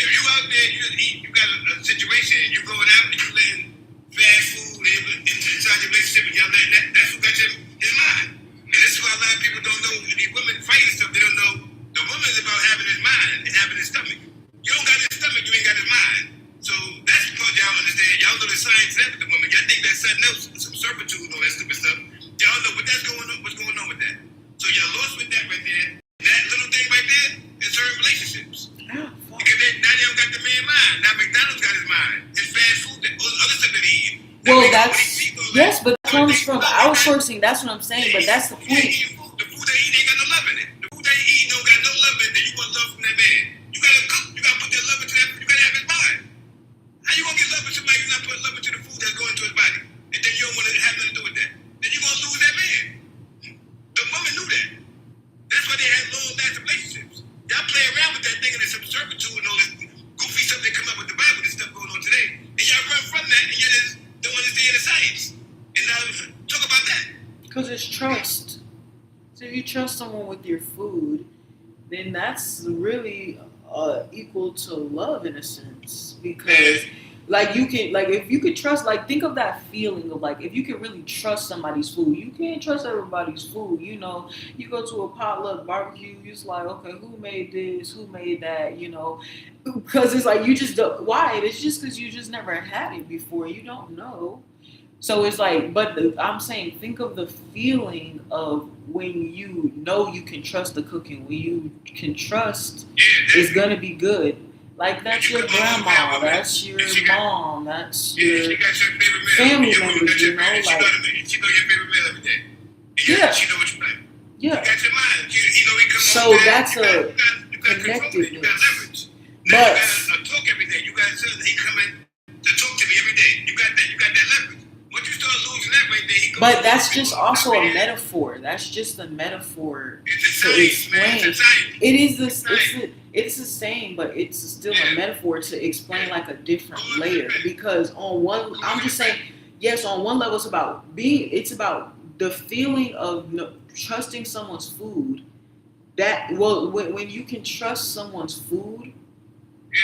Speaker 4: if you out there, you just eat. You got a situation. You going out and you letting fast food inside your relationship, and y'all letting that's who got his mind. And this is why a lot of people don't know. These women fighting stuff. They don't know. The woman's about having his mind and having his stomach. You don't got his stomach, you ain't got his mind. So that's because y'all understand. Y'all know the science of the woman. Y'all think that's something else, some servitude and all that stupid stuff. Y'all know what's going on with that. So y'all lost with that right there. That little thing right there is certain relationships. Because now they don't got the man mind. Now McDonald's got his mind.
Speaker 1: Yes, but it comes from outsourcing. That's what I'm saying. But that's the
Speaker 4: You ain't
Speaker 1: point.
Speaker 4: eating food. The food they eat ain't got no love in it. The food they eat don't got no love in it. Then you want love from that man. You gotta cook. You gotta put that love into that. You gotta have his mind. How you gonna get love into somebody who's not putting love into the food that's going to his body? And then you don't want to have nothing to do with that. Then you're gonna lose that man. The woman knew that. That's why they had long-lasting relationships. Y'all play around with that thing and it's some servitude and all this goofy stuff they come up with the Bible, this stuff going on today. And y'all run from that and y'all just don't understand the science. And now talk about that.
Speaker 1: Because it's trust. So if you trust someone with your food, then that's really equal to love in a sense. Because like you can, like if you could trust, like think of that feeling of like if you can really trust somebody's food. You can't trust everybody's food. You know, you go to a potluck barbecue, you're just like, okay, who made this? Who made that? You know, because it's like you just don't. Why? It's just because you just never had it before. You don't know. So it's like, but I'm saying, think of the feeling of when you know you can trust the cooking, when you can trust it's gonna be good. Like that's your grandma, that's your mom, that's your
Speaker 4: she got your favorite meal.
Speaker 1: family members, you know,
Speaker 4: she
Speaker 1: like
Speaker 4: know your favorite meal every day.
Speaker 1: yeah,
Speaker 4: She know what you like.
Speaker 1: yeah.
Speaker 4: You got your mind. You know he come
Speaker 1: So
Speaker 4: home
Speaker 1: that's
Speaker 4: you
Speaker 1: a
Speaker 4: got
Speaker 1: connectedness.
Speaker 4: You got leverage. Now
Speaker 1: But
Speaker 4: you got to talk every day. You got to he coming to talk to me every day. You got that leverage. Once you start losing that right there, he goes.
Speaker 1: but that's just also a metaphor. That's just a metaphor
Speaker 4: It's a
Speaker 1: to
Speaker 4: science, man.
Speaker 1: explain.
Speaker 4: It's a science.
Speaker 1: It is this. It's the same, but it's still a metaphor to explain like a different layer. Because on one, I'm just saying, yes, on one level, it's about being. It's about the feeling of trusting someone's food. That when you can trust someone's food.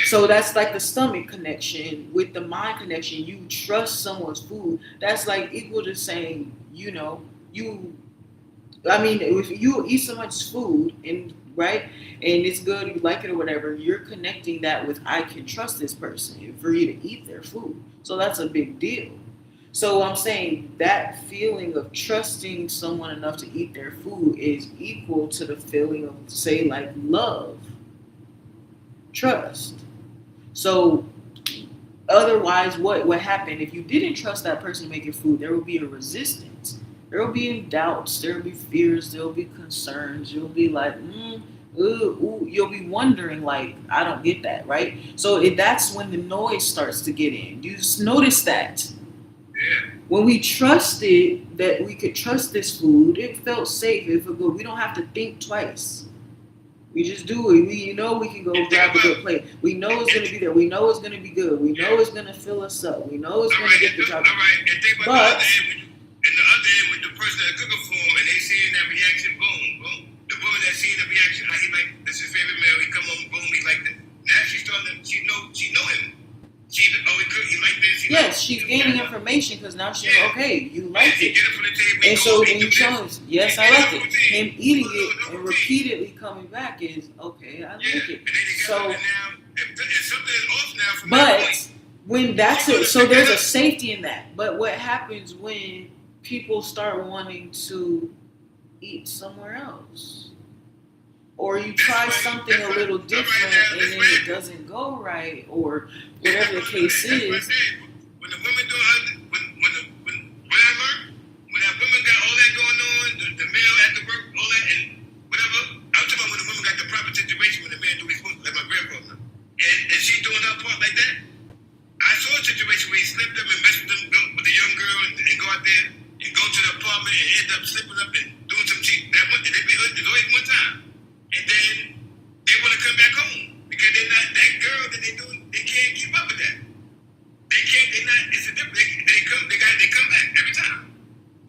Speaker 1: So that's like the stomach connection with the mind connection. You trust someone's food. That's like equal to saying, you know, I mean, if you eat someone's food and right, and it's good, you like it or whatever, you're connecting that with I can trust this person for you to eat their food. So that's a big deal. So I'm saying that feeling of trusting someone enough to eat their food is equal to the feeling of, say, like love. Trust. So otherwise what happened if you didn't trust that person to make your food? There will be a resistance. There will be doubts. There will be fears. There will be concerns. You'll be like, you'll be wondering like, I don't get that, right? So that's when the noise starts to get in. You just notice that.
Speaker 4: Yeah.
Speaker 1: When we trusted that we could trust this food, it felt safe. It felt good. We don't have to think twice. We just do it. We know we can go grab a good plate. We know it's gonna be there. We know it's gonna be good. We know it's gonna fill us up. We know it's gonna get the job.
Speaker 4: All right. And think about the other end when the person that's cooking for him and they seeing that reaction, boom. The woman that's seeing the reaction, like he like this is his favorite meal. He come home, boom, he like that. Now she's starting to she know him. He like this.
Speaker 1: Yes, she's gaining information because now she's okay. You like it,
Speaker 4: Get it from the table,
Speaker 1: and so
Speaker 4: when
Speaker 1: when you tell us, yes, I like it. Him eating it and repeatedly coming back is okay. I like it. So, but when that's it, so there's a safety in that. But what happens when people start wanting to eat somewhere else? Or you try something a little different and then it doesn't go right, or whatever the case is.
Speaker 4: When the women when I learned, when that women got all that going on, the male at the work, all that, and whatever, I'm talking about when the women got the proper situation when the man do his work, like my grandfather. And she doing her part like that. I saw a situation where he slipped up and messed with with the young girl and go out there and go to the apartment and end up slipping up and doing some cheat. There's always one time. And then they want to come back home because they're not that girl that they doing. They can't keep up with that. They can't. They're not. It's a different. They come back every time.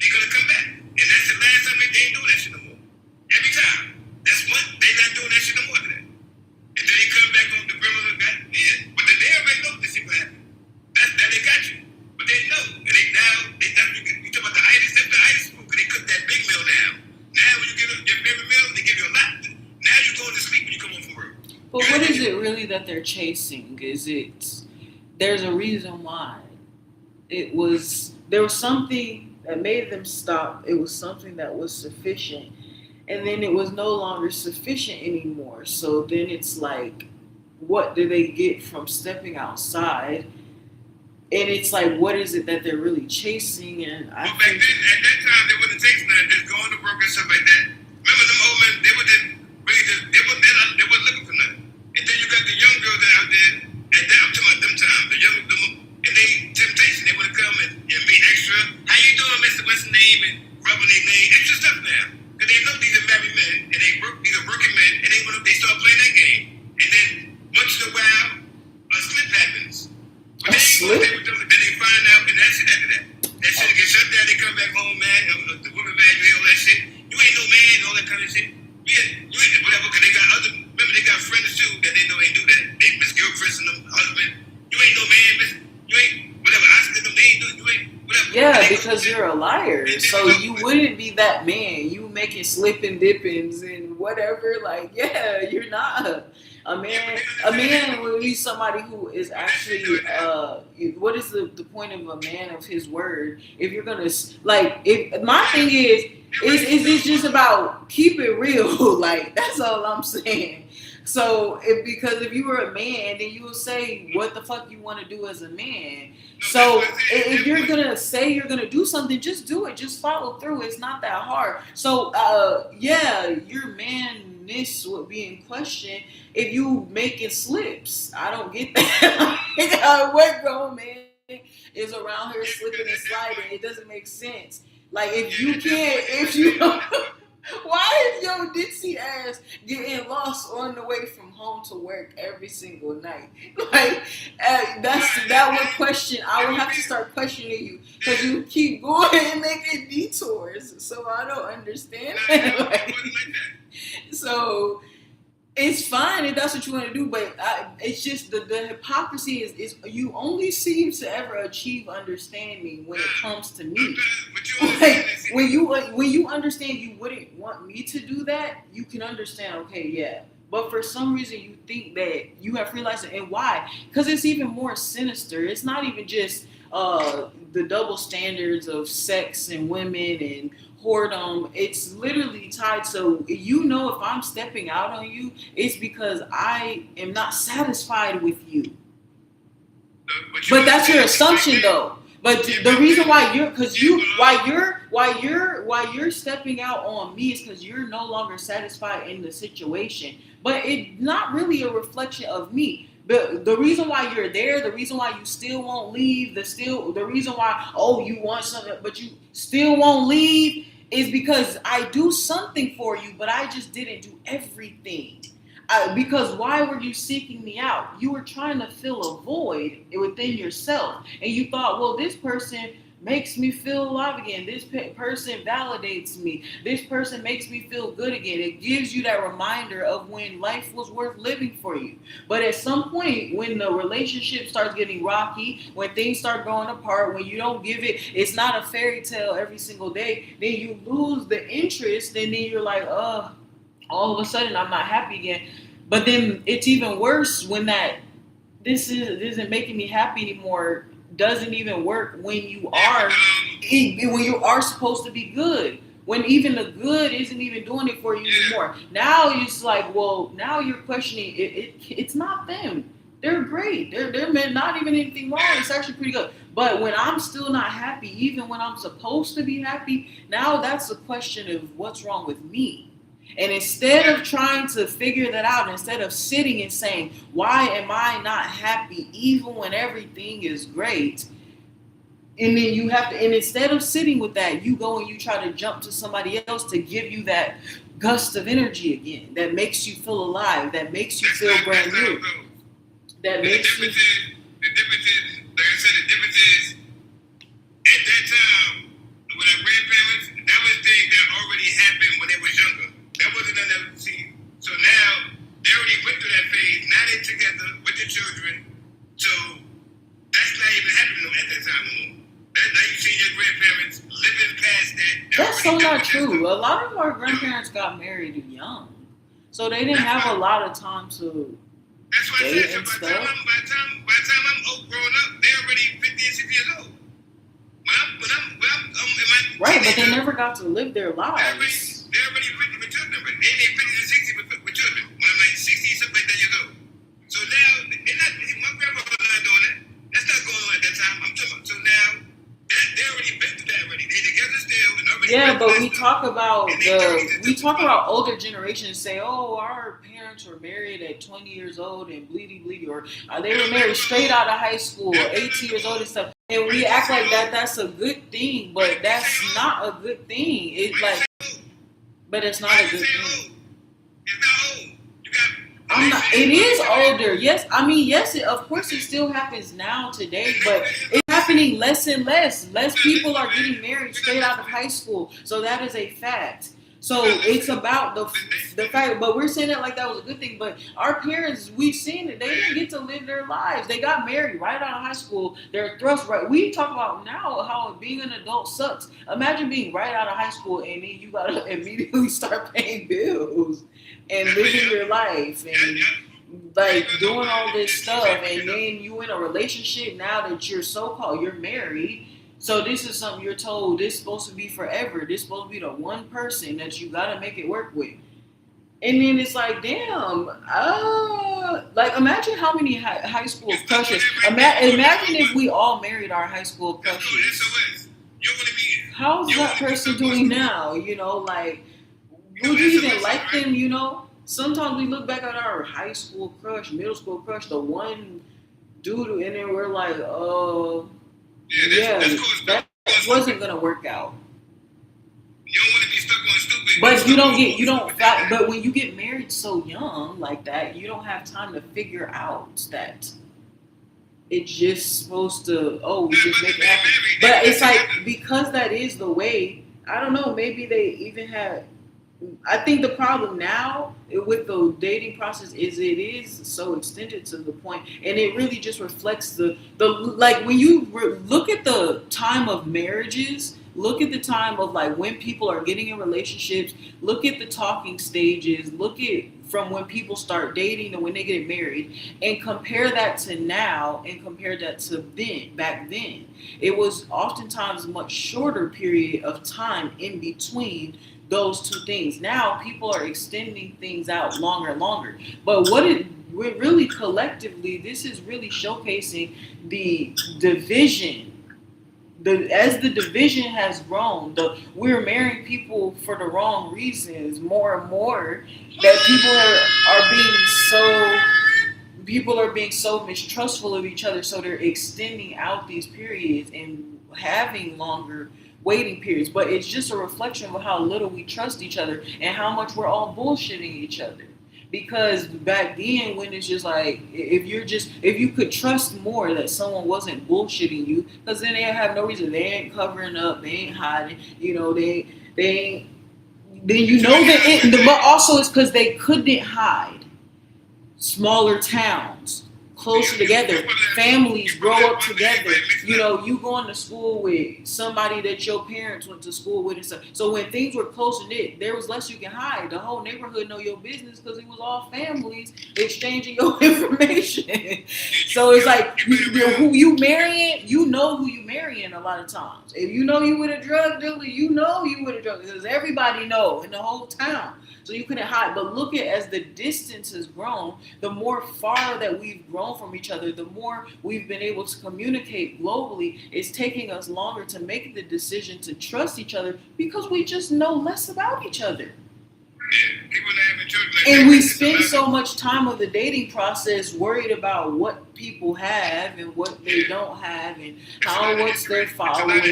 Speaker 4: They're gonna come back, and that's the last time they ain't doing that shit no more. Every time. That's one. They not doing that shit no more today. And then they come back on the grandmother got but then they already know this shit will happen. That they got you, but they know, and they you talk about the itis. That's the itis food because they cook that big meal now. Now when you get your favorite meal, they give you a lot. Now you're going to sleep when you come home from work.
Speaker 1: But what is it really that they're chasing? There's a reason why. There was something that made them stop. It was something that was sufficient. And then it was no longer sufficient anymore. So then it's like, what do they get from stepping outside And it's like, what is it that they're really chasing? And I
Speaker 4: Well, back
Speaker 1: think,
Speaker 4: then, at that time, they wouldn't take nothing, just going to work and stuff like that. Remember them old men? They were just really just they were looking for nothing. And then you got the young girls that out there. At that, I'm talking about them time. The young, and they temptation. They want to come and be extra. How you doing, Mr. What's the name? And rubbing their name, extra stuff now. Because they know these are married men and they work. These are working men, and they start playing that game. And then once in a while, a slip happens. But
Speaker 1: a slip?
Speaker 4: Then they find out, and that's it after that. That shit gets shut down, they come back home, man. The woman mad, you hear all that shit. You ain't no man, all that kind of shit. Yeah, you ain't whatever, because they got other, remember, they got friends too that they know ain't do that. They miss girlfriends and them husband. You ain't no man, you ain't, whatever, I said them, they ain't do, you ain't, whatever.
Speaker 1: yeah, because you're a liar. So you wouldn't be that man. You making slipping dippings and whatever. Like, yeah, you're not. A man will be somebody who is actually, what is the point of a man of his word? If you're gonna, like, if my thing is it's just about keep it real. Like, that's all I'm saying. So because if you were a man, then you will say what the fuck you want to do as a man. So if you're gonna say you're gonna do something, just do it. Just follow through. It's not that hard. So yeah, your manness would be in question if you making slips. I don't get that. What grown man is around here slipping and sliding? It doesn't make sense. Like, if you can't, if you don't. Why is your ditzy ass getting lost on the way from home to work every single night? Like, that one question. I would have to start questioning you because you keep going and making detours. So I don't understand. Like, so it's fine if that's what you want to do, but it's just the hypocrisy is you only seem to ever achieve understanding when it comes to me. Like, when you understand you wouldn't want me to do that, you can understand, okay, yeah. But for some reason you think that you have free license. And why? Because it's even more sinister. It's not even just the double standards of sex and women and whoredom. It's literally tied to, if I'm stepping out on you, it's because I am not satisfied with you. But that's your assumption, though. But the reason why you're stepping out on me is because you're no longer satisfied in the situation. But it's not really a reflection of me. But the reason why you're there, the reason why you still won't leave, the reason why, you want something, but you still won't leave, is because I do something for you, but I just didn't do everything. Because why were you seeking me out? You were trying to fill a void within yourself. And you thought, well, this person makes me feel alive again. This person validates me. This person makes me feel good again. It gives you that reminder of when life was worth living for you. But at some point, when the relationship starts getting rocky, when things start going apart, when you don't give it, it's not a fairy tale every single day, then you lose the interest, and then you're like, all of a sudden I'm not happy again. But then it's even worse when this isn't making me happy anymore doesn't even work when you are supposed to be good. When even the good isn't even doing it for you anymore. Now it's like, well, now you're questioning it's not them. They're great. They're not even anything wrong. It's actually pretty good. But when I'm still not happy, even when I'm supposed to be happy, now that's a question of what's wrong with me. And instead of trying to figure that out, instead of sitting and saying, why am I not happy even when everything is great? And then and instead of sitting with that, you go and you try to jump to somebody else to give you that gust of energy again, that makes you feel alive, that makes you feel brand new.
Speaker 4: The difference is, like I said, the difference is, at that time, with our grandparents, that was things that already happened when they was younger. That wasn't nothing to see. So now, they already went through that phase. Now they're together with their children. So that's not even happening at that time anymore. Now you see your grandparents living past that.
Speaker 1: That's so not true. A lot of our grandparents got married young. So they didn't have a lot of time to
Speaker 4: That's what I
Speaker 1: date
Speaker 4: said.
Speaker 1: and
Speaker 4: So
Speaker 1: stuff.
Speaker 4: by the time I'm growing up, they're already 50 and 60 years old. When I'm in my
Speaker 1: Right, but they never got to live their lives.
Speaker 4: They're already 50 with children. But they ain't 50 to 60 with children. When I'm like 60, something like that years old. So now, my grandfather's not doing that. That's not going on at that time. I'm
Speaker 1: Yeah, but we talk about older generations say, oh, our parents were married at 20 years old and bleedy bleedy, or they were married straight out of high school, 18 years old and stuff. And we act like that's a good thing, but that's not a good thing. It's like, but it's not a good thing.
Speaker 4: It's not old. You got.
Speaker 1: I'm not. It is older. Yes, I mean, yes. Of course, it still happens now today, but it's happening less and less. Less people are getting married straight out of high school, so that is a fact. So it's about the fact, but we're saying it like that was a good thing. But our parents, we've seen it. They didn't get to live their lives. They got married right out of high school. They're thrust right. We talk about now how being an adult sucks. Imagine being right out of high school and then you gotta immediately start paying bills and living your life and like doing all this stuff. And then you in a relationship now that you're married. So this is something you're told this is supposed to be forever. This is supposed to be the one person that you gotta make it work with. And then it's like, damn, like imagine how many high school crushes. Imagine if we all married our high school crushes. How's that person doing now? You know, like, would you even like them? You know, sometimes we look back at our high school crush, middle school crush, the one dude, and then we're like, oh. Yeah, that wasn't gonna work out.
Speaker 4: You don't want to be stuck on stupid.
Speaker 1: But when you get married so young like that, you don't have time to figure out that it's just supposed to. Oh, we just make it happen. But it's like because that is the way. I don't know. Maybe they even had. I think the problem now with the dating process is it is so extended to the point, and it really just reflects the like when you look at the time of marriages, look at the time of like when people are getting in relationships, look at the talking stages, look at from when people start dating to when they get married, and compare that to now and compare that to back then. It was oftentimes a much shorter period of time in between those two things. Now people are extending things out longer and longer. But we're really collectively, this is really showcasing the division. As the division has grown, we're marrying people for the wrong reasons more and more. That people are being so mistrustful of each other, so they're extending out these periods and having longer waiting periods. But it's just a reflection of how little we trust each other and how much we're all bullshitting each other. Because back then, when it's just like, if you could trust more that someone wasn't bullshitting you, because then they have no reason. They ain't covering up, they ain't hiding, you know, they ain't. Then you know that but also it's because they couldn't hide. Smaller towns, closer together, families grow up together. You know, you going to school with somebody that your parents went to school with and stuff. So when things were close knit, there was less you can hide. The whole neighborhood know your business because it was all families exchanging your information. So it's like who you marrying, you know who you marrying a lot of times. If you know you with a drug dealer, you know you with a drug dealer because everybody know in the whole town. So you couldn't hide. But look at as the distance has grown, the more far that we've grown from each other, the more we've been able to communicate globally. It's taking us longer to make the decision to trust each other because we just know less about each other. And we spend so much time of the dating process worried about what people have and what they don't have and what's their following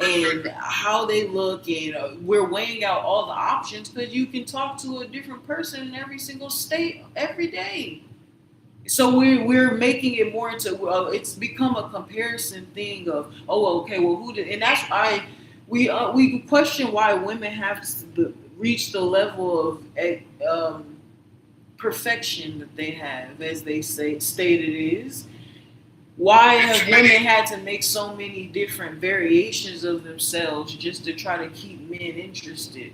Speaker 1: and how they look, and we're weighing out all the options because you can talk to a different person in every single state every day. So we're making it more into it's become a comparison thing of who did, and that's why we question why women have to reach the level of perfection that they have, as they state it is. Why have women had to make so many different variations of themselves just to try to keep men interested?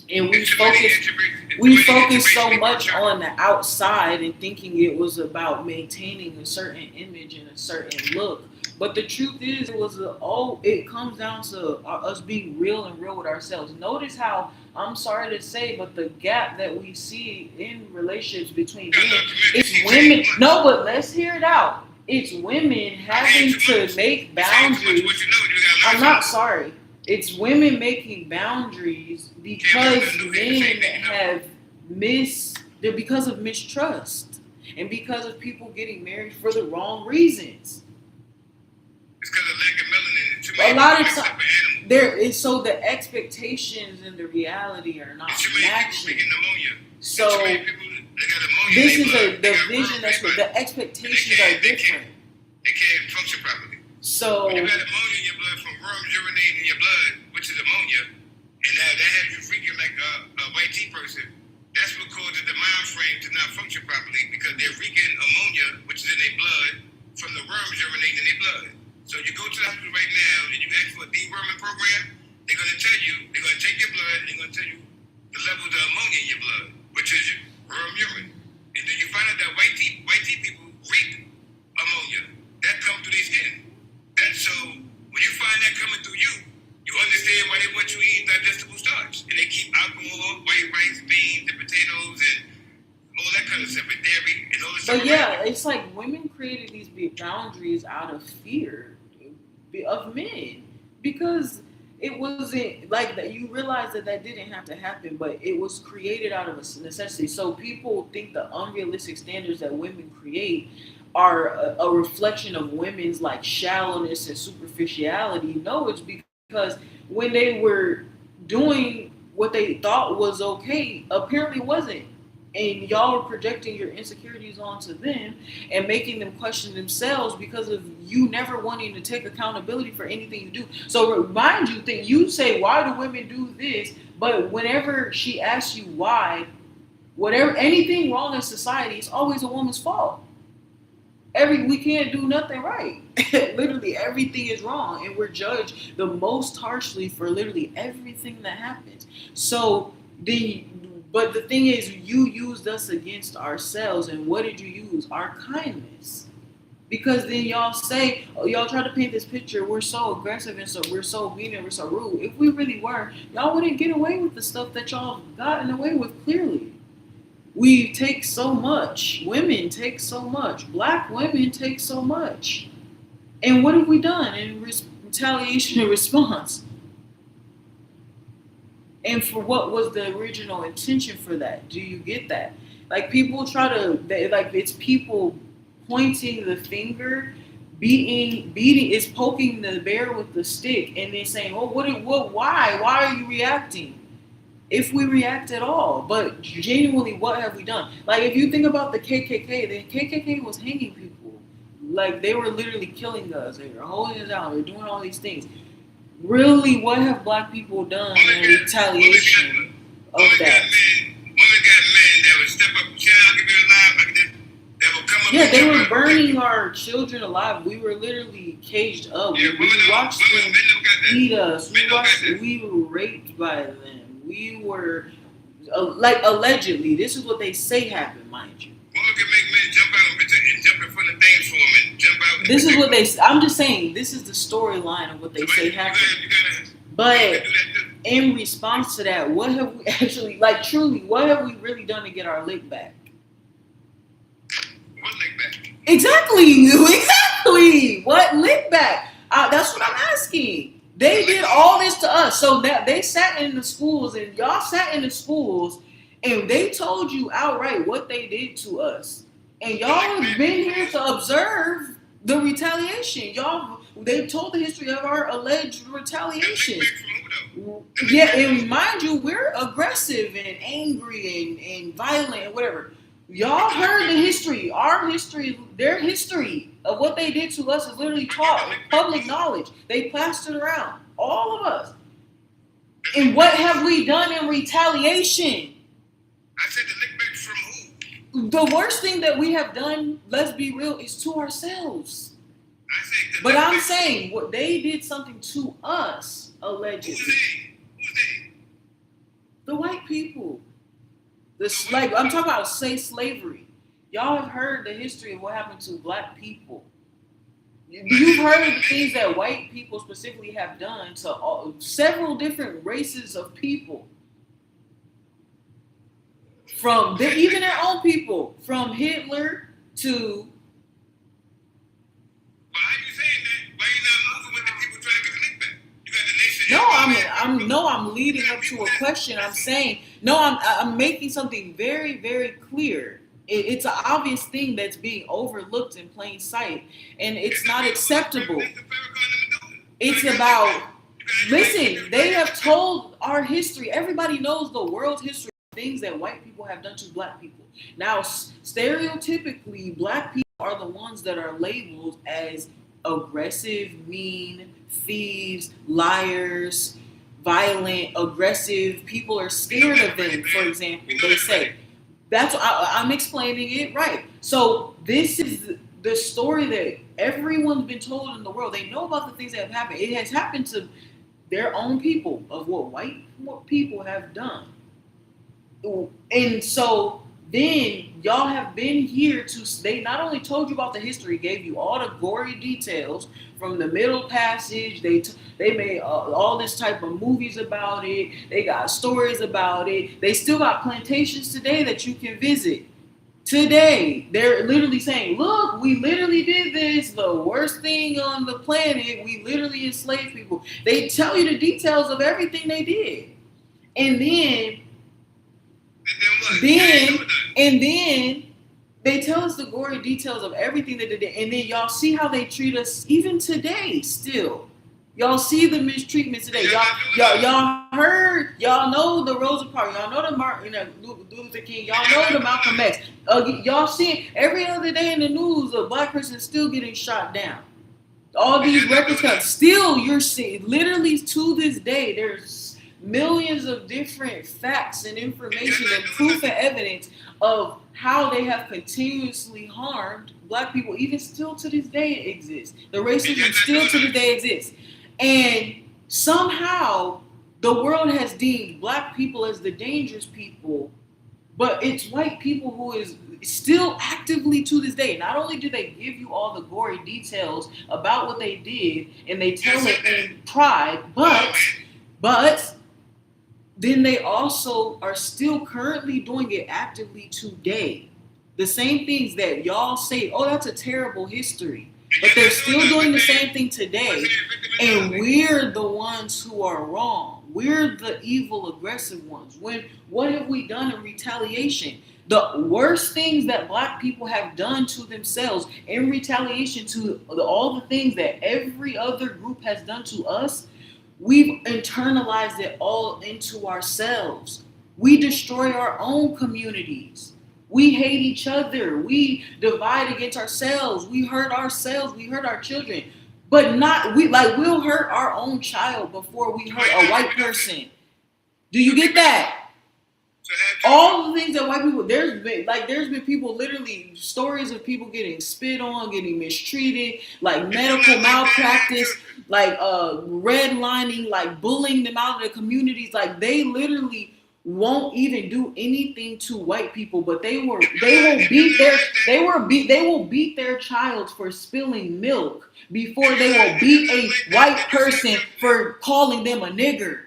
Speaker 1: And we focus so much on the outside and thinking it was about maintaining a certain image and a certain look. But the truth is, it comes down to us being real with ourselves. Notice how, I'm sorry to say, but the gap that we see in relationships between men, it's women. No, but let's hear it out. It's women having to make boundaries. I'm not sorry. It's women making boundaries because men have because of mistrust and because of people getting married for the wrong reasons.
Speaker 4: It's because of lack of melanin. Too
Speaker 1: A
Speaker 4: many
Speaker 1: lot of
Speaker 4: people mix
Speaker 1: times,
Speaker 4: up an animal.
Speaker 1: there is so the expectations and the reality are not
Speaker 4: There's too many people
Speaker 1: matching.
Speaker 4: freaking pneumonia.
Speaker 1: So
Speaker 4: Too many people they got ammonia
Speaker 1: this
Speaker 4: in
Speaker 1: is
Speaker 4: their
Speaker 1: a
Speaker 4: blood. They
Speaker 1: the
Speaker 4: got
Speaker 1: vision
Speaker 4: worms
Speaker 1: that's
Speaker 4: in
Speaker 1: what
Speaker 4: their
Speaker 1: the
Speaker 4: blood.
Speaker 1: expectations are different.
Speaker 4: They can't function properly.
Speaker 1: So
Speaker 4: When you got ammonia in your blood from worms urinating in your blood, which is ammonia, and that has you freaking like a white tea person, that's what causes the mind frame to not function properly because they're reeking ammonia, which is in their blood, from the worms urinating in their blood. So you go to the hospital right now and you ask for a deworming program, they're going to tell you, they're going to take your blood and they're going to tell you the levels of ammonia in your blood, which is worm urine. And then you find out that white tea people reek ammonia. That comes through their skin. That's so when you find that coming through you, you understand why they want you eating digestible starch. And they keep alcohol, white rice, beans, and potatoes, and all that kind of stuff, and dairy, and all this stuff.
Speaker 1: but yeah, it's like women created these big boundaries out of fear of men because it wasn't like that. You realize that didn't have to happen, but it was created out of a necessity. So people think the unrealistic standards that women create are a reflection of women's like shallowness and superficiality. No, it's because when they were doing what they thought was okay, apparently wasn't. And y'all were projecting your insecurities onto them and making them question themselves because of you never wanting to take accountability for anything you do. So remind you that you say, why do women do this? But whenever she asks you why, whatever anything wrong in society, it's always a woman's fault. We can't do nothing right. Literally everything is wrong, and we're judged the most harshly for literally everything that happens. So but the thing is, you used us against ourselves, and what did you use? Our kindness. Because then y'all say, y'all try to paint this picture, we're so aggressive and so we're so mean and we're so rude. If we really were, y'all wouldn't get away with the stuff that y'all gotten away with clearly. We take so much. Women take so much. Black women take so much. And what have we done in retaliation and response? And for what was the original intention for that? Do you get that? Like people try to, it's people pointing the finger, beating, is poking the bear with the stick, and then saying, "Oh, why are you reacting?" If we react at all, but genuinely, what have we done? Like if you think about the KKK was hanging people, like they were literally killing us. They were holding us out. They're doing all these things. Really, what have black people done in retaliation of that?
Speaker 4: Women got men that would step up, child, give it alive, that will come up.
Speaker 1: Yeah, they were burning our children alive. We were literally caged up.
Speaker 4: Yeah,
Speaker 1: we watched them eat us. We were raped by them. We were, like, allegedly. This is what they say happened, mind you.
Speaker 4: Women can make men jump out and jump in front of things for them and jump out.
Speaker 1: This is what I'm just saying, this is the storyline of what they say happened. But in response to that, what have we actually, like, truly, what have we really done to get our lick back?
Speaker 4: What lick back?
Speaker 1: Exactly. What lick back? That's what I'm asking. They did all this to us. So that they sat in the schools and y'all sat in the schools and they told you outright what they did to us. And y'all have been here to observe the retaliation. They told the history of our alleged retaliation. Yeah, and mind you, we're aggressive and angry and violent and whatever. Y'all heard the history, our history, their history of what they did to us is literally taught, public knowledge. They plastered around, all of us. And what have we done in retaliation?
Speaker 4: I said the lick back from who?
Speaker 1: The worst thing that we have done, let's be real, is to ourselves.
Speaker 4: I said
Speaker 1: but I'm saying, what they did something to us, allegedly.
Speaker 4: Who's they?
Speaker 1: The white people. I'm talking about slavery. Y'all have heard the history of what happened to black people. You've heard of the things that white people specifically have done to several different races of people. Even their own people. From Hitler to...
Speaker 4: Why are you saying that? Why are you not moving with the people trying to get the lick back? You got the nation...
Speaker 1: No, I'm leading up to a question. I'm saying no. I'm making something very, very clear. It's an obvious thing that's being overlooked in plain sight, and it's not acceptable. It's about, listen, they have told our history. Everybody knows the world's history of things that white people have done to black people. Now, stereotypically, black people are the ones that are labeled as aggressive, mean, thieves, liars, violent, aggressive. People are scared of them, for example. They say. I'm explaining it right. So this is the story that everyone's been told in the world. They know about the things that have happened. It has happened to their own people of what white people have done. And so then y'all have been here they not only told you about the history, gave you all the gory details from the Middle Passage. They made all this type of movies about it. They got stories about it. They still got plantations today that you can visit. Today, they're literally saying, look, we literally did this, the worst thing on the planet. We literally enslaved people. They tell you the details of everything they did. And then they tell us the gory details of everything that they did. And then y'all see how they treat us even today still. Y'all see the mistreatment today. Y'all heard, y'all know the Rosa Parks, y'all know the Martin Luther King, y'all know the Malcolm X. Y'all see every other day in the news a black person still getting shot down. All these records come. Still, you're seeing, literally to this day, there's millions of different facts and information and proof and evidence of how they have continuously harmed black people. Even still to this day it exists. The racism still to this day exists. And somehow the world has deemed black people as the dangerous people, but it's white people who is still actively to this day. Not only do they give you all the gory details about what they did and they tell it in pride, but then they also are still currently doing it actively today. The same things that y'all say, oh, that's a terrible history. But they're still doing the same thing today. And we're the ones who are wrong. We're the evil, aggressive ones. What have we done in retaliation? The worst things that black people have done to themselves in retaliation to all the things that every other group has done to us, we've internalized it all into ourselves. We destroy our own communities. We hate each other. We divide against ourselves. We hurt ourselves. We hurt our children. But we'll hurt our own child before we hurt a white person. Do you get that? All the things that white people, there's been people, literally stories of people getting spit on, getting mistreated, like medical malpractice, like redlining, like bullying them out of the communities. Like they literally won't even do anything to white people, but they will beat their child for spilling milk before they will beat a white person for calling them a nigger.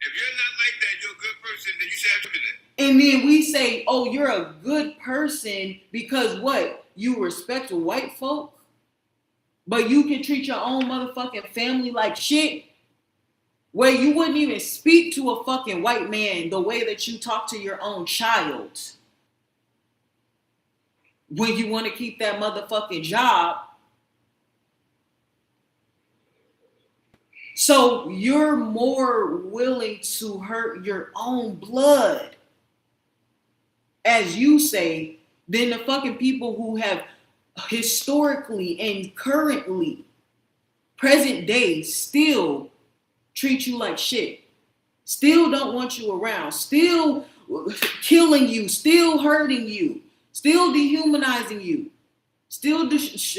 Speaker 4: If you're not like that, you're a good person, then you should have to do that.
Speaker 1: And then we say, oh, you're a good person because what? You respect white folk? But you can treat your own motherfucking family like shit? Where you wouldn't even speak to a fucking white man the way that you talk to your own child. When you want to keep that motherfucking job. So you're more willing to hurt your own blood, as you say, than the fucking people who have historically and currently, present day, still treat you like shit, still don't want you around, still killing you, still hurting you, still dehumanizing you, still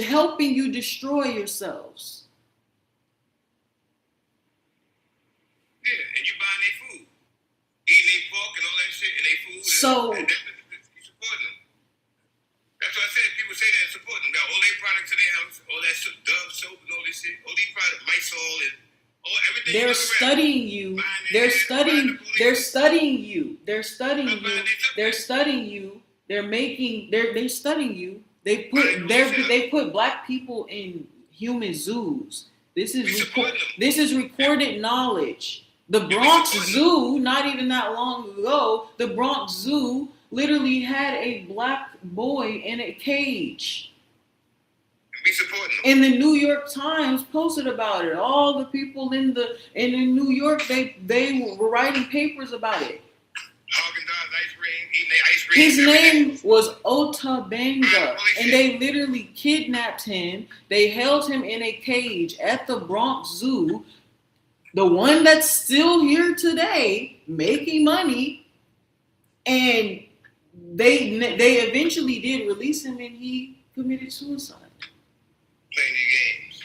Speaker 1: helping you destroy yourselves.
Speaker 4: Yeah, and you buying their food, eating their pork and all that shit, and their food.
Speaker 1: So
Speaker 4: and you supporting them. That's what I said. People say that, support them. Got all their products in their house, all that Dove soap and all this shit, all these products, Lysol and all everything.
Speaker 1: They're studying you. They're studying you. They're studying you. They're studying you. They're studying you. They put black people in human zoos. This is
Speaker 4: We support them.
Speaker 1: this is recorded knowledge. The Bronx Zoo, not even that long ago, the Bronx Zoo literally had a black boy in a cage.
Speaker 4: And we supporting them.
Speaker 1: And the New York Times posted about it. All the people in New York, they were writing papers about it.
Speaker 4: Haagen-Dazs ice cream, eating their ice cream.
Speaker 1: His
Speaker 4: every
Speaker 1: name
Speaker 4: day.
Speaker 1: was Otabanga, and they literally kidnapped him. They held him in a cage at the Bronx Zoo, the one that's still here today, making money. And they eventually did release him, and he committed suicide.
Speaker 4: Playing these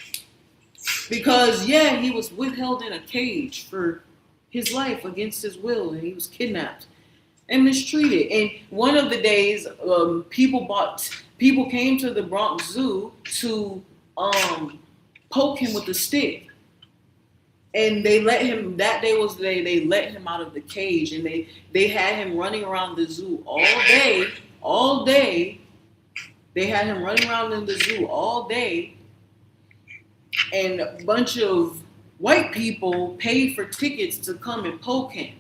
Speaker 4: games.
Speaker 1: Because, yeah, he was withheld in a cage for his life against his will, and he was kidnapped and mistreated. And one of the days, people came to the Bronx Zoo to poke him with a stick. And they let him, that day was the day they let him out of the cage, and they had him running around the zoo all day. They had him running around in the zoo all day, and a bunch of white people paid for tickets to come and poke him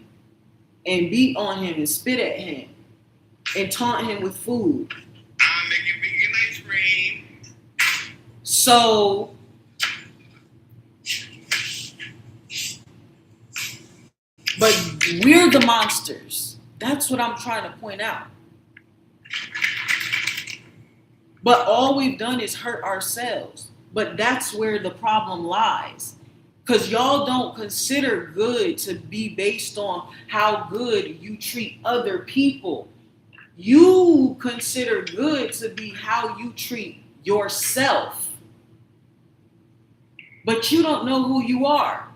Speaker 1: and beat on him and spit at him and taunt him with food.
Speaker 4: I'm making vegan ice cream.
Speaker 1: So but we're the monsters. That's what I'm trying to point out. But all we've done is hurt ourselves. But that's where the problem lies. Because y'all don't consider good to be based on how good you treat other people. You consider good to be how you treat yourself. But you don't know who you are.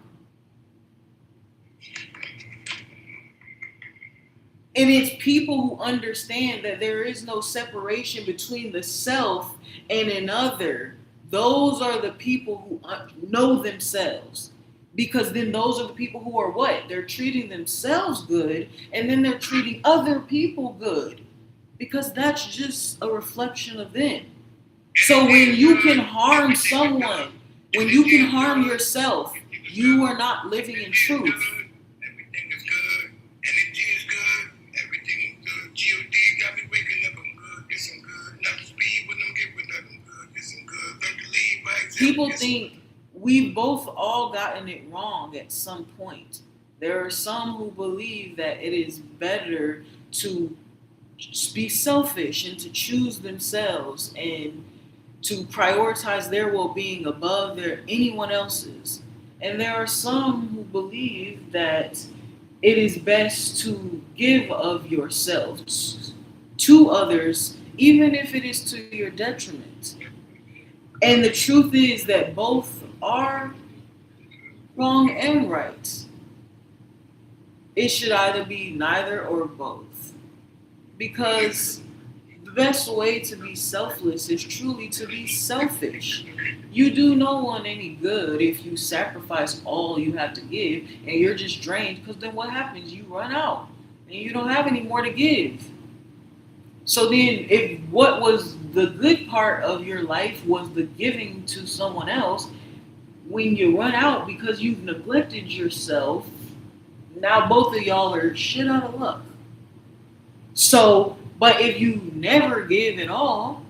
Speaker 1: And it's people who understand that there is no separation between the self and another. Those are the people who know themselves. Because then those are the people who are what? They're treating themselves good, and then they're treating other people good. Because that's just a reflection of them. So when you can harm someone, when you can harm yourself, you are not living in truth.
Speaker 4: Everything is good. Energy is good. Everything is good. G.O.D. got me waking up. I'm good. Yes, I'm good. Not to speed when I'm getting nothing good. Yes, I'm good. Don't leave by example.
Speaker 1: People think we've both all gotten it wrong at some point. There are some who believe that it is better to be selfish and to choose themselves and to prioritize their well-being above anyone else's. And there are some who believe that it is best to give of yourself to others, even if it is to your detriment. And the truth is that both are wrong and right. It should either be neither or both. Because the best way to be selfless is truly to be selfish. You do no one any good if you sacrifice all you have to give and you're just drained, because then what happens? You run out and you don't have any more to give. So then if what was the good part of your life was the giving to someone else, when you run out because you've neglected yourself, now both of y'all are shit out of luck. So, but if you never give at all,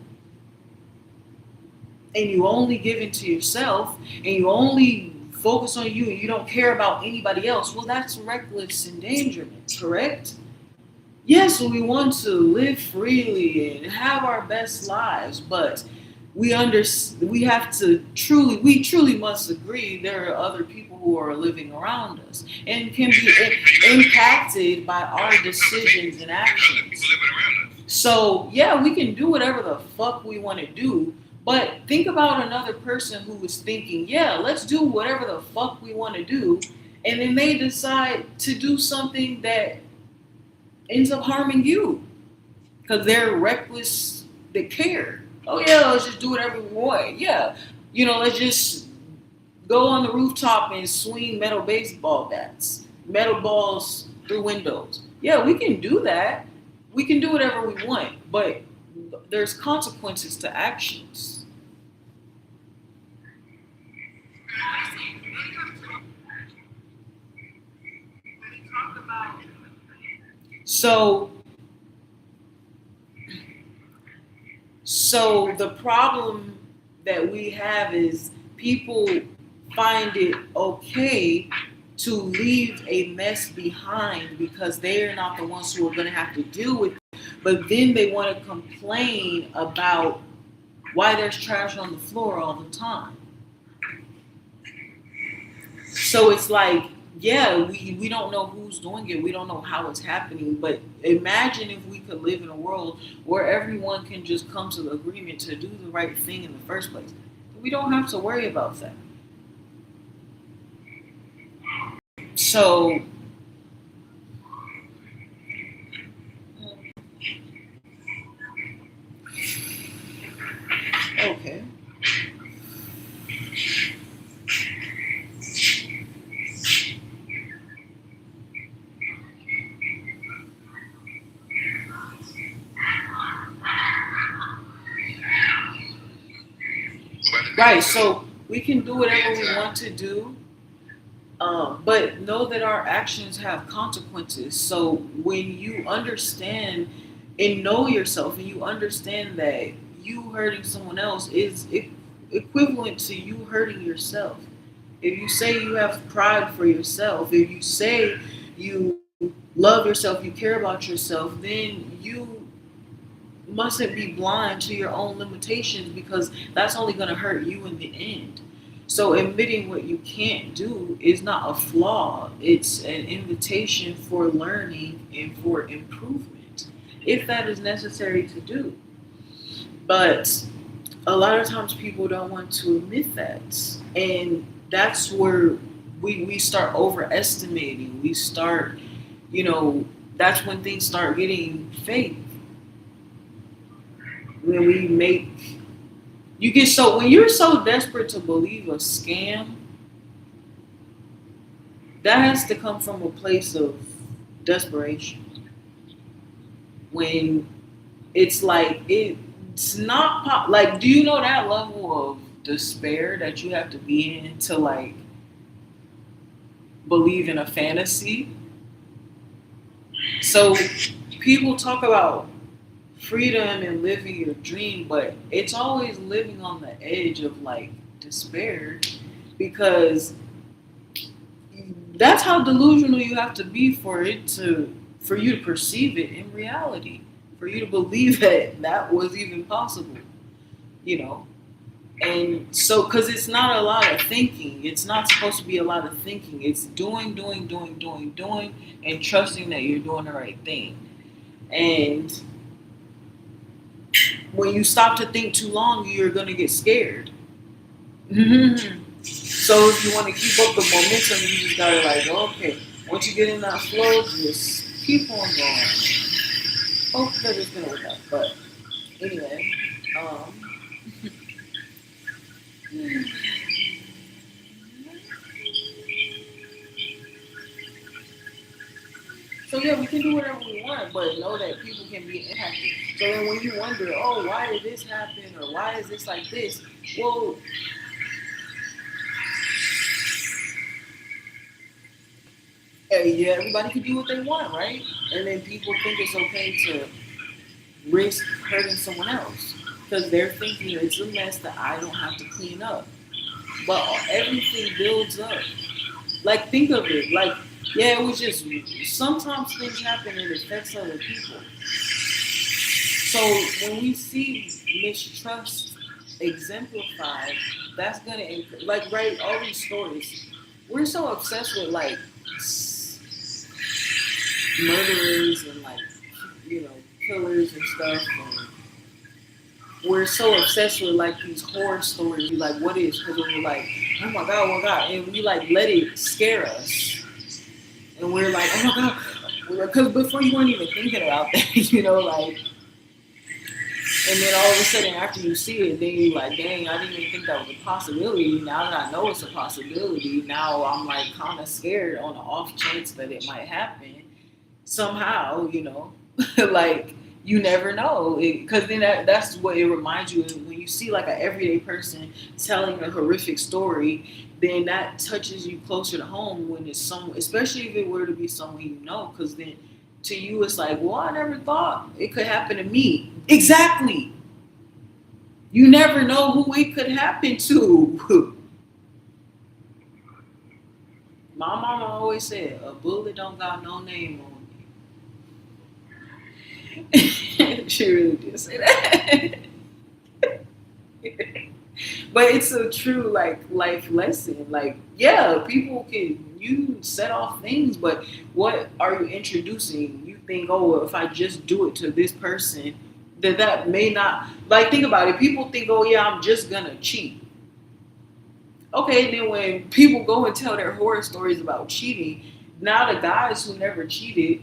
Speaker 1: and you only give into yourself, and you only focus on you, and you don't care about anybody else, well, that's reckless endangerment, correct? Yes, we want to live freely and have our best lives, but we truly must agree there are other people who are living around us and can be impacted by our decisions and actions. So, yeah, we can do whatever the fuck we want to do, but think about another person who was thinking, yeah, let's do whatever the fuck we want to do, and then they decide to do something that ends up harming you because they're reckless, they care. Oh yeah, let's just do whatever we want. Yeah, let's just go on the rooftop and swing metal baseball bats, metal balls through windows. Yeah, we can do that. We can do whatever we want, but there's consequences to actions. So the problem that we have is people find it okay to leave a mess behind because they're not the ones who are going to have to deal with it. But then they want to complain about why there's trash on the floor all the time. So it's like, yeah, we don't know who's doing it. We don't know how it's happening. But imagine if we could live in a world where everyone can just come to the agreement to do the right thing in the first place. We don't have to worry about that. So, okay. Right, so we can do whatever we want to do, but know that our actions have consequences. So when you understand and know yourself, and you understand that you hurting someone else is equivalent to you hurting yourself. If you say you have pride for yourself, if you say you love yourself, you care about yourself, then you mustn't be blind to your own limitations because that's only going to hurt you in the end. So admitting what you can't do is not a flaw. It's an invitation for learning and for improvement, if that is necessary to do. But a lot of times people don't want to admit that. And that's where we start overestimating. We start, that's when things start getting fake. When we make when you're so desperate to believe a scam, that has to come from a place of desperation. When it's like it's not like, do you know that level of despair that you have to be in to like believe in a fantasy? So people talk about freedom and living your dream, but it's always living on the edge of like despair because that's how delusional you have to be for you to perceive it in reality, for you to believe that was even possible, and so because it's not a lot of thinking, it's not supposed to be a lot of thinking, it's doing, and trusting that you're doing the right thing. And when you stop to think too long, you're going to get scared. So if you want to keep up the momentum, you just got to like, okay, once you get in that flow, just keep on going. Hope that it's going to work out. But anyway, so yeah, we can do whatever we want, but know that people can be impacted. So then when you wonder, oh, why did this happen? Or why is this like this? Well, yeah, everybody can do what they want, right? And then people think it's okay to risk hurting someone else because they're thinking it's a mess that I don't have to clean up. But everything builds up. Like, think of it. Like, yeah, it was just sometimes things happen and it affects other people. So when we see mistrust exemplified, that's gonna like, right, all these stories. We're so obsessed with like murderers and like killers and stuff, and we're so obsessed with like these horror stories. We like, what is? Because we're like, oh my god, and we like let it scare us, and we're like, oh my god, because before you weren't even thinking about that, like. And then all of a sudden, after you see it, then you're like, dang, I didn't even think that was a possibility. Now that I know it's a possibility, now I'm like kind of scared on the off chance that it might happen somehow, like, you never know. Because then that's what it reminds you of. When you see like an everyday person telling a horrific story, then that touches you closer to home when it's someone, especially if it were to be someone because then to you, it's like, well, I never thought it could happen to me. Exactly. You never know who it could happen to. My mama always said, a bullet don't got no name on it. She really did say that. But it's a true like life lesson. Like, yeah, people can you set off things, but what are you introducing? You think, oh, well, if I just do it to this person, that may not like think about it. People think, oh yeah, I'm just gonna cheat. Okay, and then when people go and tell their horror stories about cheating, now the guys who never cheated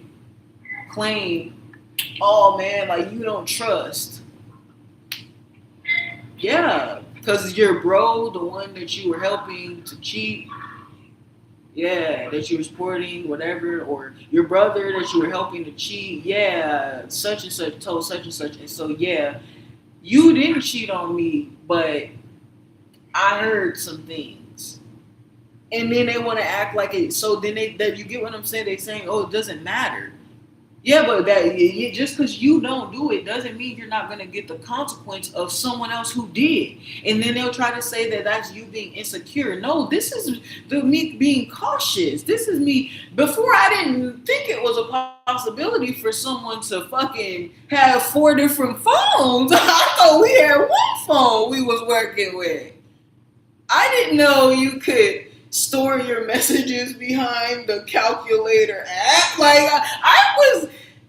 Speaker 1: claim, oh man, like you don't trust. Yeah, because your bro, the one that you were helping to cheat, yeah, that you were supporting, whatever, or your brother that you were helping to cheat, yeah, such and such told such and such. And so, yeah, you didn't cheat on me, but I heard some things. And then they want to act like it. So then that you get what I'm saying? They're saying, oh, it doesn't matter. Yeah, but just because you don't do it doesn't mean you're not going to get the consequence of someone else who did. And then they'll try to say that that's you being insecure. No, this is me being cautious. This is me. Before, I didn't think it was a possibility for someone to fucking have 4 different phones. I thought we had one phone we was working with. I didn't know you could store your messages behind the calculator app. Like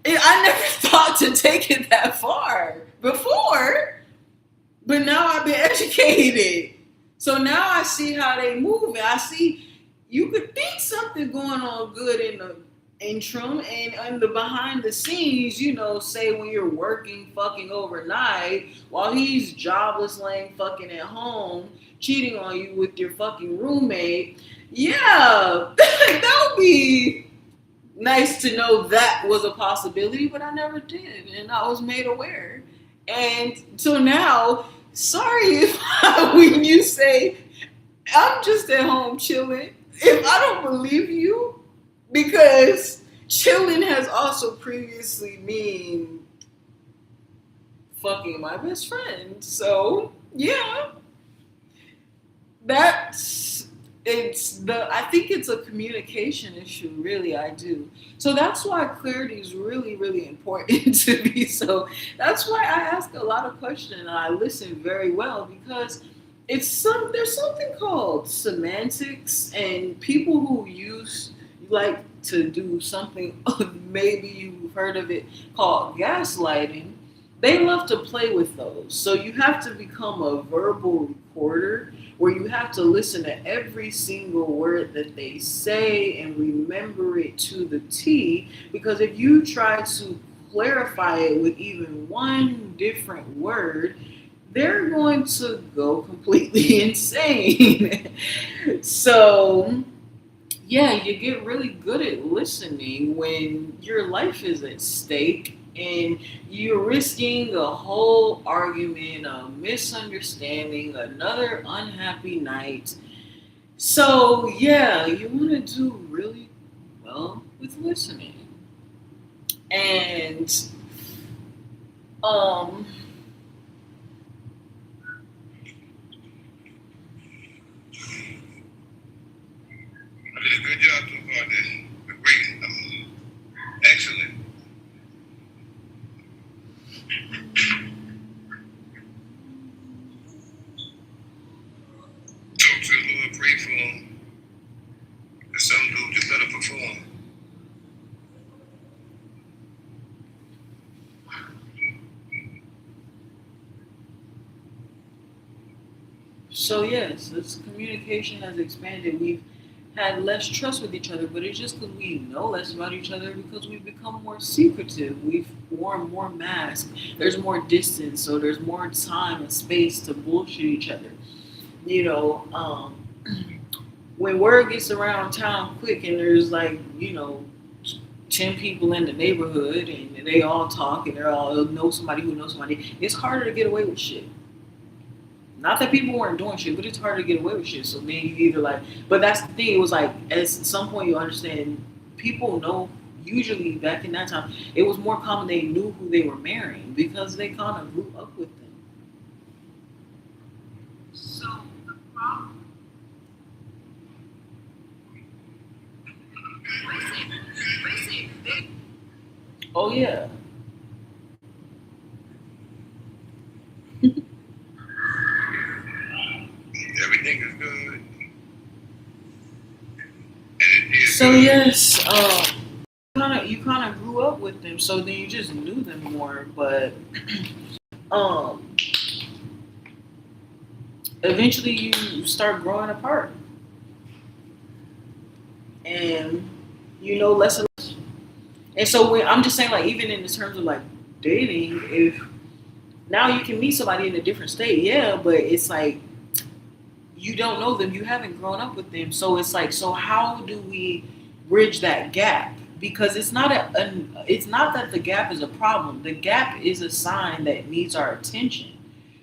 Speaker 1: I never thought to take it that far before, but now I've been educated. So now I see how they move, and I see you could think something going on good in the interim and on the behind the scenes, you know, say when you're working fucking overnight while he's jobless laying fucking at home cheating on you with your fucking roommate. Yeah, that would be nice to know that was a possibility, but I never did, and I was made aware. And so now, sorry if when you say I'm just at home chilling, if I don't believe you, because chilling has also previously mean fucking my best friend. So yeah, I think it's a communication issue, really. I do. So that's why clarity is really, really important to me. So that's why I ask a lot of questions and I listen very well, because there's something called semantics, and people who like to do something, maybe you've heard of it, called gaslighting. They love to play with those. So you have to become a verbal recorder where you have to listen to every single word that they say and remember it to the T. Because if you try to clarify it with even one different word, they're going to go completely insane. So, yeah, you get really good at listening when your life is at stake and you're risking a whole argument, a misunderstanding, another unhappy night. So, yeah, you want to do really well with listening. And,
Speaker 4: I did a good job so far. This great, excellent. Talk to the Lord, pray for him. And some dude just let him perform.
Speaker 1: so yes, this communication has expanded. We've had less trust with each other, but it's just because we know less about each other, because we've become more secretive. We've worn more masks. There's more distance, so there's more time and space to bullshit each other. You know, when word gets around town quick and there's like, 10 people in the neighborhood and they all talk and they all know somebody who knows somebody, it's harder to get away with shit. Not that people weren't doing shit, but it's hard to get away with shit. So then you either like, but that's the thing. It was like, at some point you understand, people know usually back in that time, it was more common they knew who they were marrying because they kind of grew up with them.
Speaker 2: So the problem. Listen, they
Speaker 1: Oh yeah,
Speaker 4: Everything is good. And it is
Speaker 1: so
Speaker 4: good.
Speaker 1: yes, you kind of grew up with them, so then you just knew them more. But um, eventually you start growing apart, and you know less and less. And so when I'm just saying, like, even in the terms of like dating, if now you can meet somebody in a different state, yeah, but it's like you don't know them, you haven't grown up with them, so it's like, so how do we bridge that gap? Because it's not that the gap is a problem. The gap is a sign that needs our attention.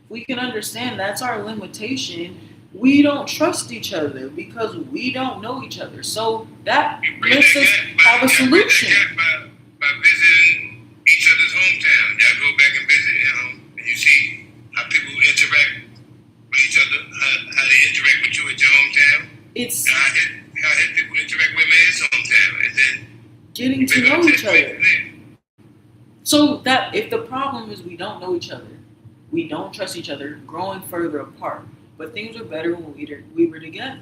Speaker 1: We can understand that's our limitation. We don't trust each other because we don't know each other. So that
Speaker 4: You bridge
Speaker 1: lets
Speaker 4: that
Speaker 1: us
Speaker 4: gap
Speaker 1: have a
Speaker 4: you bridge that
Speaker 1: solution.
Speaker 4: gap by visiting each other's hometown. Y'all go back and visit, and you see how people interact with each other, how they interact with you at your hometown,
Speaker 1: It's
Speaker 4: and how people interact with me at his hometown, and then
Speaker 1: getting
Speaker 4: you
Speaker 1: to
Speaker 4: make a
Speaker 1: know each
Speaker 4: test
Speaker 1: other.
Speaker 4: from there.
Speaker 1: So that if the problem is we don't know each other, we don't trust each other, growing further apart. But things were better when we were together.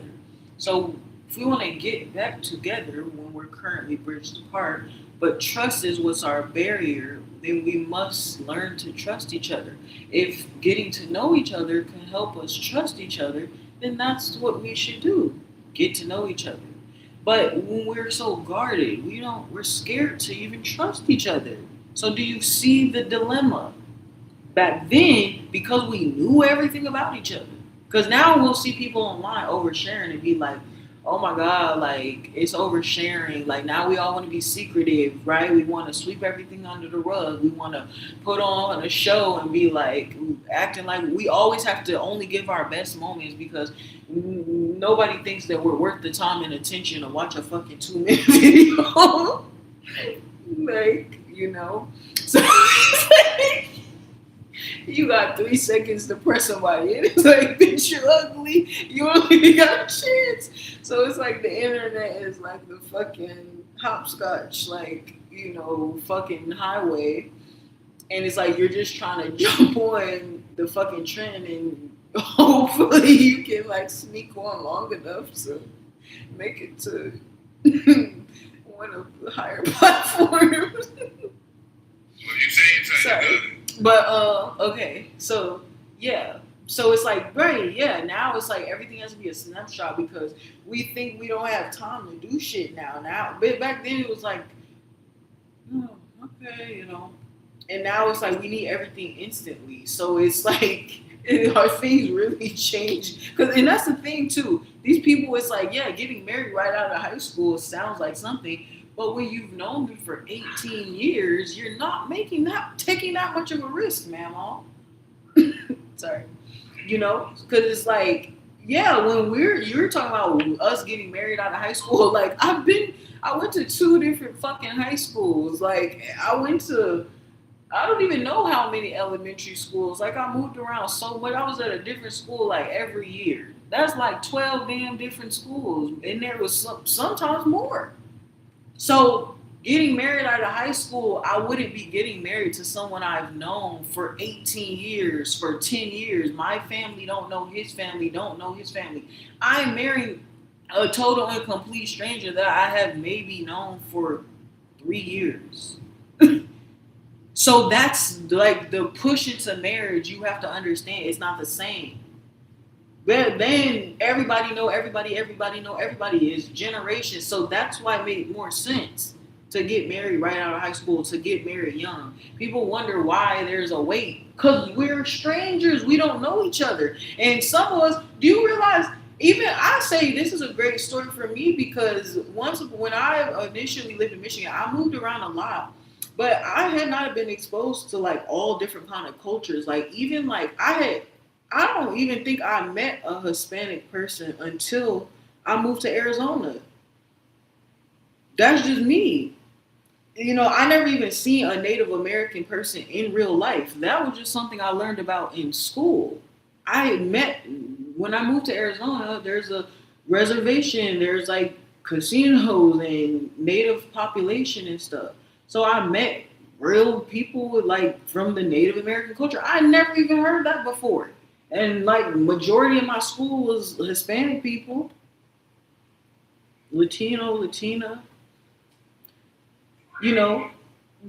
Speaker 1: So if we want to get back together when we're currently bridged apart, but trust is what's our barrier, then we must learn to trust each other. If getting to know each other can help us trust each other, then that's what we should do. Get to know each other. But when we're so guarded, we're scared to even trust each other. So do you see the dilemma? Back then, because we knew everything about each other. Because now we'll see people online oversharing and be like, oh my God, like it's oversharing. Like now we all want to be secretive, right? We want to sweep everything under the rug. We want to put on a show and be like, acting like we always have to only give our best moments because nobody thinks that we're worth the time and attention to watch a fucking 2 minute video. Like, So you got 3 seconds to press somebody. And it's like, bitch, you're ugly. You don't even got a chance. So it's like the internet is like the fucking hopscotch, like, fucking highway. And it's like you're just trying to jump on the fucking trend and hopefully you can like sneak on long enough to make it to one of the higher platforms.
Speaker 4: What you saying,
Speaker 1: Sorry. But okay, so yeah, so it's like right, yeah. Now it's like everything has to be a snapshot because we think we don't have time to do shit now. But back then it was like, oh, okay, and now it's like we need everything instantly. So it's like our things really change. And that's the thing too. These people, it's like, yeah, getting married right out of high school sounds like something. But when you've known them for 18 years, you're not taking that much of a risk, mama. Sorry. Because it's like, yeah, when you're talking about us getting married out of high school, like I went to 2 different fucking high schools. Like I don't even know how many elementary schools. Like I moved around so much. I was at a different school like every year. That's like 12 damn different schools. And there was sometimes more. So getting married out of high school, I wouldn't be getting married to someone I've known for 18 years, for 10 years. My family don't know his family, don't know his family. I'm marrying a total and complete stranger that I have maybe known for 3 years. So that's like the push into marriage. You have to understand it's not the same. But then everybody know everybody is generations. So that's why it made more sense to get married right out of high school, to get married young. People wonder why there's a wait. Because we're strangers. We don't know each other. And some of us, do you realize, even I say this is a great story for me because when I initially lived in Michigan, I moved around a lot. But I had not been exposed to like all different kind of cultures. Like even like I don't even think I met a Hispanic person until I moved to Arizona. That's just me. I never even seen a Native American person in real life. That was just something I learned about in school. I met when I moved to Arizona. There's a reservation. There's like casinos and native population and stuff. So I met real people with like from the Native American culture. I never even heard that before. And like majority of my school was Hispanic people, Latino, Latina.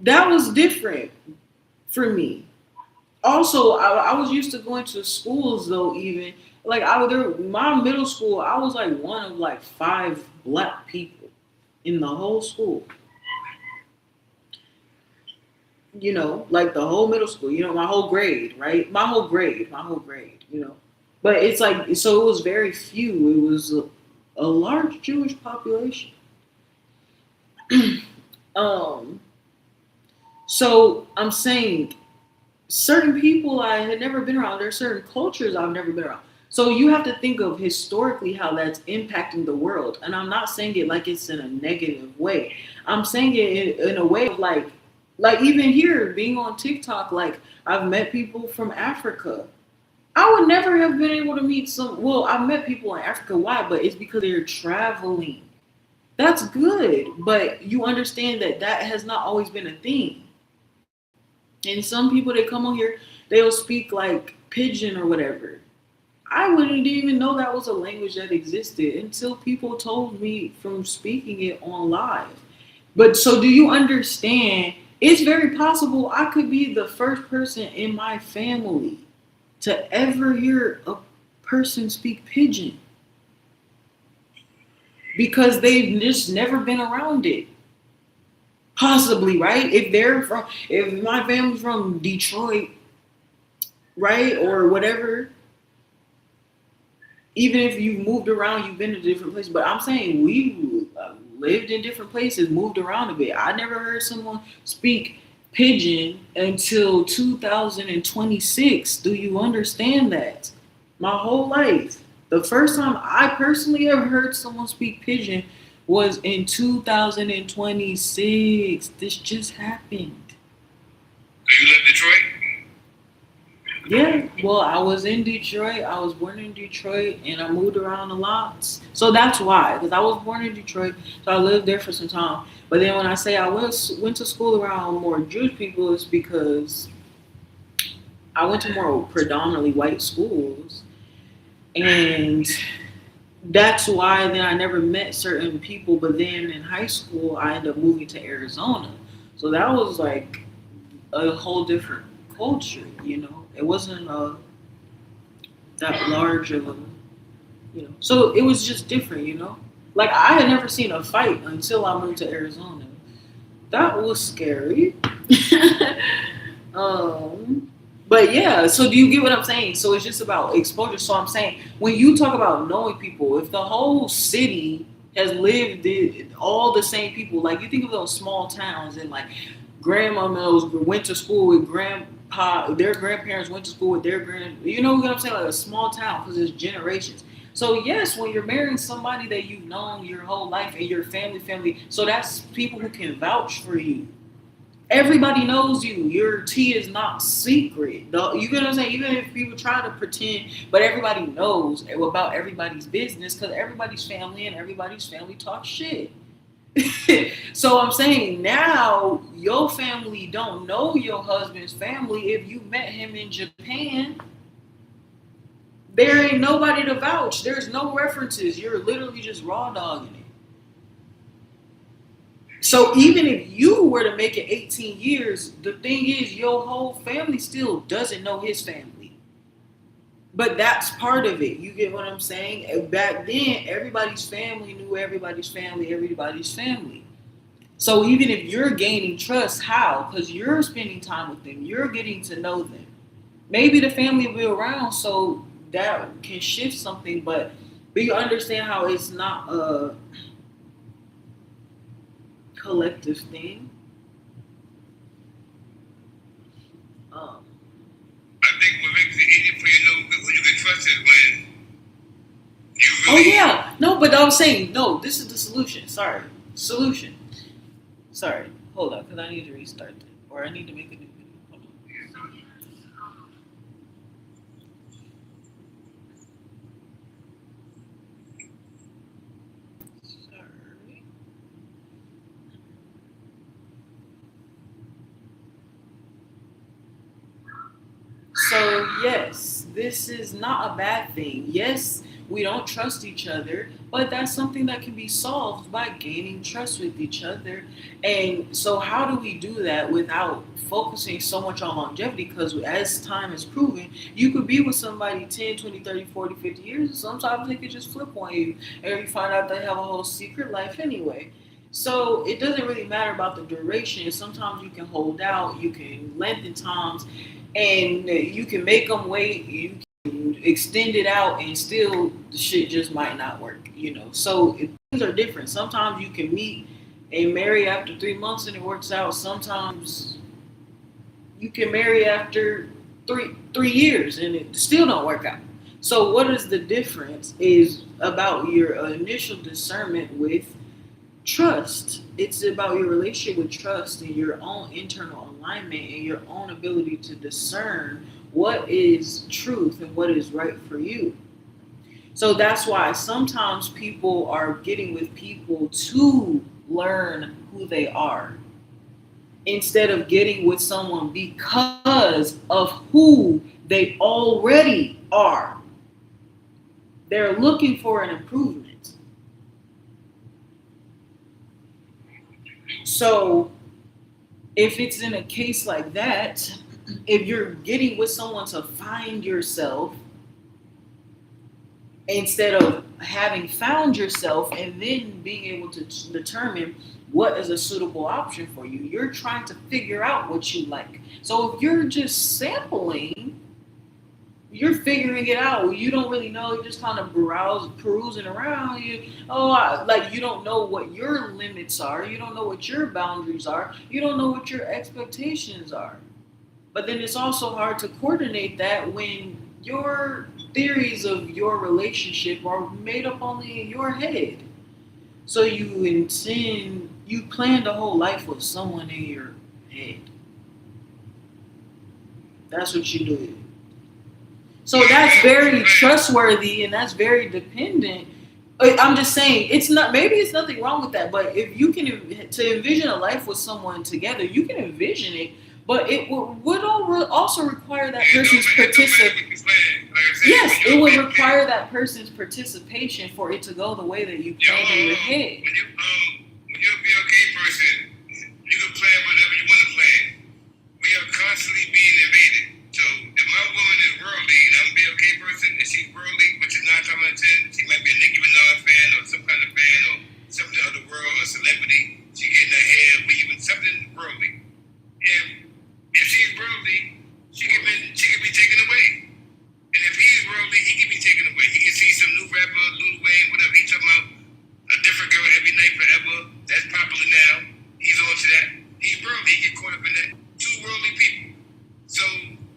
Speaker 1: That was different for me. Also, I was used to going to schools though. Even like my middle school, I was like one of like 5 black people in the whole school. Like the whole middle school. My whole grade, right? My whole grade. But it's like so it was very few. It was a large Jewish population. um. So I'm saying certain people I had never been around. There are certain cultures I've never been around. So you have to think of historically how that's impacting the world. And I'm not saying it like it's in a negative way. I'm saying it in a way of like even here being on TikTok, like I've met people from Africa. I would never have been able to meet well, I've met people in Africa. Why? But it's because they're traveling. That's good. But you understand that that has not always been a thing. And some people that come on here, they'll speak like pidgin or whatever. I wouldn't even know that was a language that existed until people told me from speaking it on live. But so do you understand? It's very possible I could be the first person in my family to ever hear a person speak pidgin because they've just never been around it. Possibly, right? If my family's from Detroit, right, or whatever, even if you've moved around, you've been to different places. But I'm saying we lived in different places, moved around a bit. I never heard someone speak pidgin until 2026. Do you understand that? My whole life. The first time I personally ever heard someone speak pidgin was in 2026. This just happened.
Speaker 4: So you left Detroit?
Speaker 1: Yeah, well, I was in Detroit. I was born in Detroit, and I moved around a lot. So that's why, because I was born in Detroit, so I lived there for some time. But then when I say I went to school around more Jewish people, it's because I went to more predominantly white schools, and that's why then I never met certain people. But then in high school, I ended up moving to Arizona, so that was like a whole different culture. It wasn't that large of a. So it was just different. Like I had never seen a fight until I moved to Arizona. That was scary. But yeah, so do you get what I'm saying? So it's just about exposure. So I'm saying when you talk about knowing people, if the whole city has lived all the same people, like you think of those small towns and like grandma Mills went to school with grandpa, their grandparents went to school with their you know what I'm saying? Like a small town because it's generations. So yes, when you're marrying somebody that you've known your whole life and your family, so that's people who can vouch for you. Everybody knows you. Your tea is not secret. You get what I'm saying? Even if people try to pretend, but everybody knows about everybody's business because everybody's family and everybody's family talks shit. So I'm saying now your family don't know your husband's family. If you met him in Japan, there ain't nobody to vouch. There's no references. You're literally just raw dogging it. So even if you were to make it 18 years, the thing is your whole family still doesn't know his family. But that's part of it. You get what I'm saying? Back then, everybody's family knew everybody's family. So even if you're gaining trust, how? Because you're spending time with them. You're getting to know them. Maybe the family will be around, so that can shift something. But you understand how it's not a collective thing.
Speaker 4: I think what makes it easy for you to know who you can trust is when you really.
Speaker 1: Oh yeah, no, but I'm saying no. This is the solution. Sorry. Hold up, because I need to restart it. Or I need to make a new video. Hold on.
Speaker 2: So yes,
Speaker 1: Sorry. So, yes, this is not a bad thing. Yes, we don't trust each other, but that's something that can be solved by gaining trust with each other. And so, how do we do that without focusing so much on longevity? Because as time has proven, you could be with somebody 10, 20, 30, 40, 50 years, and sometimes they could just flip on you, and you find out they have a whole secret life anyway. So it doesn't really matter about the duration. Sometimes you can hold out, you can lengthen times, and you can make them wait. You can extend it out, and still the shit just might not work. So things are different. Sometimes you can meet and marry after 3 months, and it works out. Sometimes you can marry after three years, and it still don't work out. So what is the difference? Is about your initial discernment with trust. It's about your relationship with trust and your own internal alignment and your own ability to discern what is truth and what is right for you. So that's why sometimes people are getting with people to learn who they are instead of getting with someone because of who they already are. They're looking for an improvement. So if it's in a case like that, if you're getting with someone to find yourself instead of having found yourself and then being able to determine what is a suitable option for you, you're trying to figure out what you like. So if you're just sampling, you're figuring it out. You don't really know. You're just kind of perusing around. You don't know what your limits are. You don't know what your boundaries are. You don't know what your expectations are. But then it's also hard to coordinate that when your theories of your relationship are made up only in your head. So you planned a whole life with someone in your head. That's what you do. So that's very trustworthy and that's very dependent. I'm just saying, maybe it's nothing wrong with that, but if you can to envision a life with someone together, you can envision it, but it would also require that person's participation. Yes, it would require that person's participation for it to go the way that you planned in your head.
Speaker 4: When you're a BLK person, you can plan whatever you want to plan. We are constantly being invaded. So if my woman is worldly and I'm a BLK person and she's worldly, which is 9 times out of 10, she might be a Nicki Minaj fan or some kind of fan or something of the world or celebrity. She getting her hair weaving, something worldly. If she's worldly, she can be taken away. And if he's worldly, he can be taken away. He can see some new rapper, Lil Wayne, whatever. He's talking about a different girl every night forever. That's popular now. He's on to that. He's worldly. He get caught up in that. Two worldly people. So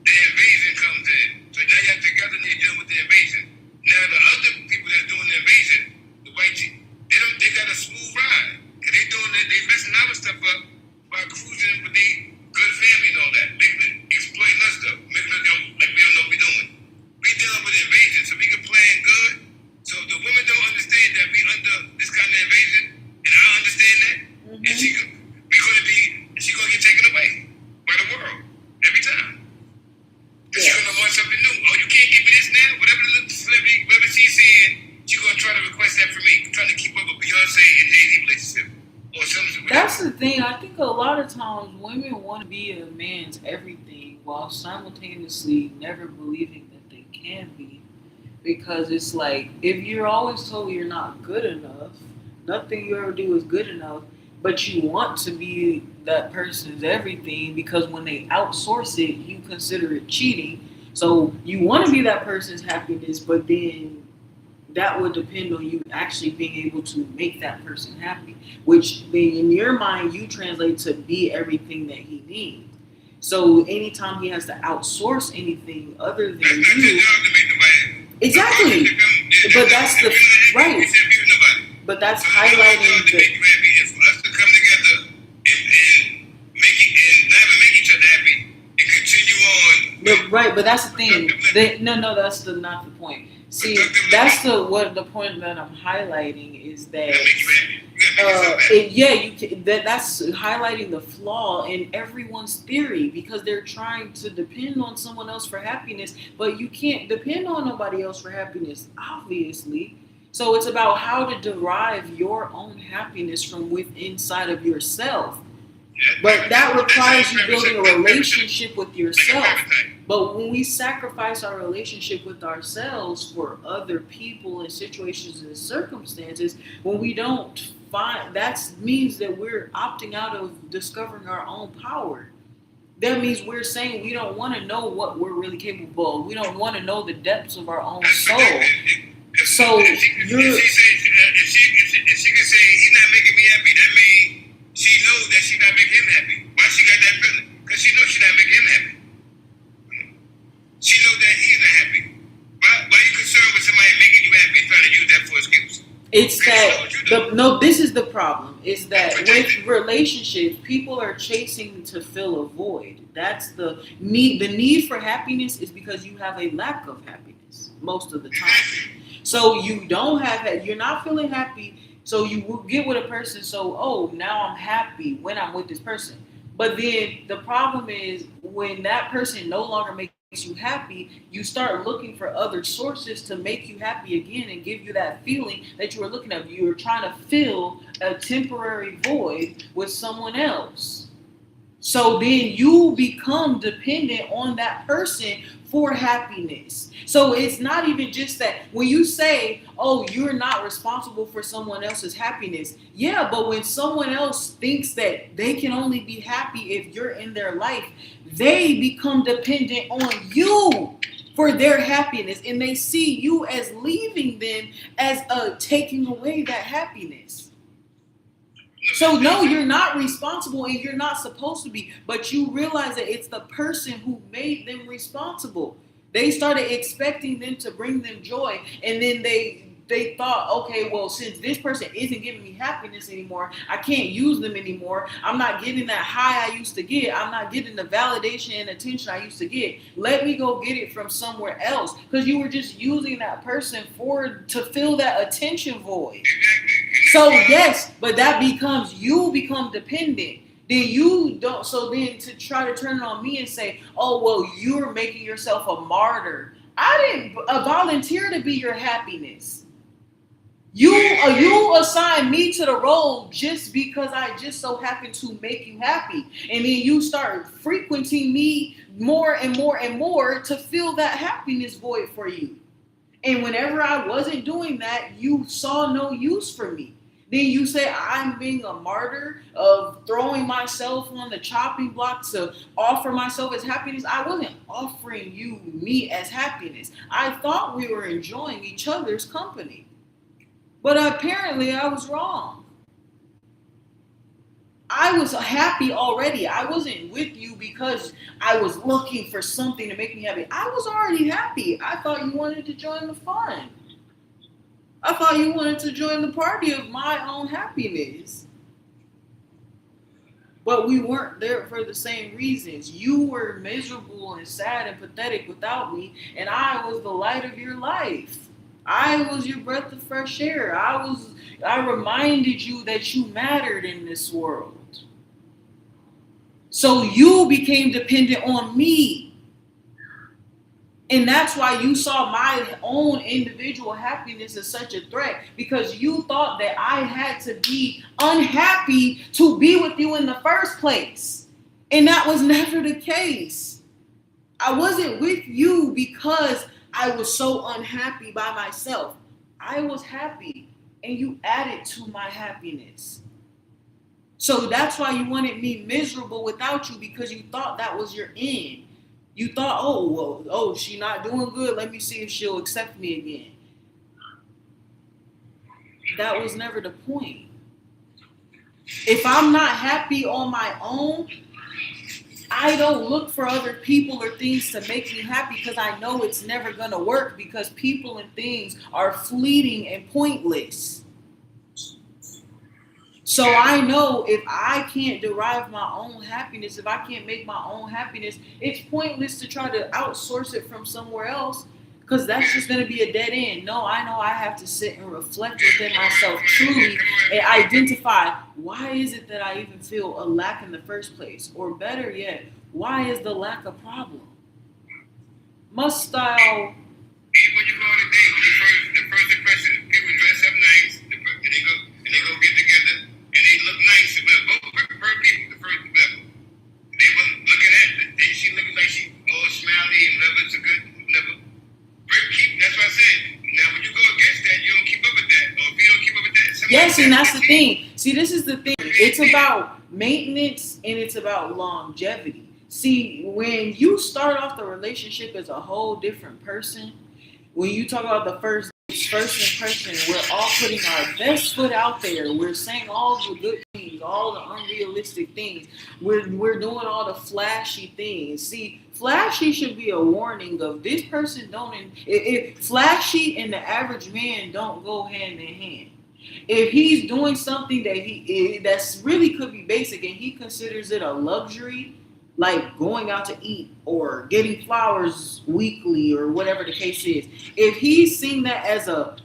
Speaker 4: the invasion comes in. So now y'all together and you're dealing with the invasion. Now the other people that are doing the invasion, the white people, they got a smooth ride. Cause they messing our stuff up by cruising with their good family and all that. Exploiting us stuff. Making us like we don't know what we're doing. We dealing with invasion, so we can plan good. So the women don't understand that we under this kind of invasion, and I understand that. Mm-hmm. And she's gonna get taken away by the world every time. Yes. She's gonna want something new. Oh, you can't give me this now? Whatever the celebrity, whatever she's saying, she's gonna try to request that from me, trying to keep up with Beyonce and Jay-Z relationship. Or something.
Speaker 1: That's the thing. I think a lot of times women want to be a man's everything while simultaneously never believing that they can be. Because it's like, if you're always told you're not good enough, nothing you ever do is good enough, but you want to be that person's everything because when they outsource it, you consider it cheating. So you want to be that person's happiness, but then that would depend on you actually being able to make that person happy, which then in your mind, you translate to be everything that he needs. So anytime he has to outsource anything other than you, exactly. But that's the right. But that's highlighting
Speaker 4: the. For us to come together and
Speaker 1: Right, but that's the thing. No, that's not the point. See, that's the point that I'm highlighting is that
Speaker 4: That make you happy. You gotta make yourself happy.
Speaker 1: that's highlighting the flaw in everyone's theory because they're trying to depend on someone else for happiness, but you can't depend on nobody else for happiness, obviously. So it's about how to derive your own happiness from inside of yourself. But that requires you building a relationship with yourself. But when we sacrifice our relationship with ourselves for other people and situations and circumstances, when we don't find, that means that we're opting out of discovering our own power. That means we're saying we don't want to know what we're really capable of. We don't want to know the depths of our own soul. So
Speaker 4: if she can say he's not making me happy, that means she knows that she's not making him happy. Why she got that feeling? Because she knows she's not making him happy. She knows that he's not happy. Why are you concerned with somebody making you happy and trying to use that for excuse?
Speaker 1: It's that this is the problem. Is that with relationships, people are chasing to fill a void. That's the need. The need for happiness is because you have a lack of happiness most of the time. So you don't have, you're not feeling happy. So you will get with a person. So, now I'm happy when I'm with this person. But then the problem is when that person no longer makes you happy, you start looking for other sources to make you happy again and give you that feeling that you were looking at. You were trying to fill a temporary void with someone else. So then you become dependent on that person for happiness. So it's not even just that when you say, you're not responsible for someone else's happiness. Yeah, but when someone else thinks that they can only be happy if you're in their life, they become dependent on you for their happiness. And they see you as leaving them as taking away that happiness. So no, you're not responsible and you're not supposed to be, but you realize that it's the person who made them responsible. They started expecting them to bring them joy, and then they thought, okay, well, since this person isn't giving me happiness anymore, I can't use them anymore. I'm not getting that high I used to get. I'm not getting the validation and attention I used to get. Let me go get it from somewhere else, because you were just using that person to fill that attention void. So yes, but that becomes, you become dependent. Then you don't, so then to try to turn it on me and say, you're making yourself a martyr. I didn't volunteer to be your happiness. You assign me to the role just because I just so happen to make you happy. And then you start frequenting me more and more and more to fill that happiness void for you. And whenever I wasn't doing that, you saw no use for me. Then you say I'm being a martyr of throwing myself on the chopping block to offer myself as happiness. I wasn't offering you me as happiness. I thought we were enjoying each other's company. But apparently I was wrong. I was happy already. I wasn't with you because I was looking for something to make me happy. I was already happy. I thought you wanted to join the fun. I thought you wanted to join the party of my own happiness. But we weren't there for the same reasons. You were miserable and sad and pathetic without me, and I was the light of your life. I was your breath of fresh air. I reminded you that you mattered in this world. So you became dependent on me. And that's why you saw my own individual happiness as such a threat, because you thought that I had to be unhappy to be with you in the first place. And that was never the case. I wasn't with you because I was so unhappy by myself. I was happy, and you added to my happiness. So that's why you wanted me miserable without you, because you thought that was your end. You thought, she's not doing good. Let me see if she'll accept me again. That was never the point. If I'm not happy on my own, I don't look for other people or things to make me happy, because I know it's never going to work, because people and things are fleeting and pointless. So I know if I can't derive my own happiness, if I can't make my own happiness, it's pointless to try to outsource it from somewhere else because that's just going to be a dead end. No, I know I have to sit and reflect within myself truly and identify why is it that I even feel a lack in the first place? Or better yet, why is the lack a problem? Must style.
Speaker 4: Even when you go on a date, the first impression, people dress up nice, and they go get together, and they look nice. But both per people, the first level, they were looking at it. She looking like she all smiley and level. It's a good level. That's what I said. Now, when you go against that, you don't keep up with that. Or if you don't keep up with that,
Speaker 1: Yes, and that's the thing. See, this is the thing. It's about maintenance and it's about longevity. See, when you start off the relationship as a whole different person, when you talk about the first impression, we're all putting our best foot out there. We're saying all the good things, all the unrealistic things. We're doing all the flashy things. See, flashy should be a warning of this person don't. If flashy and the average man don't go hand in hand. If he's doing something that's really could be basic and he considers it a luxury, like going out to eat or getting flowers weekly or whatever the case is, if he's seeing that as a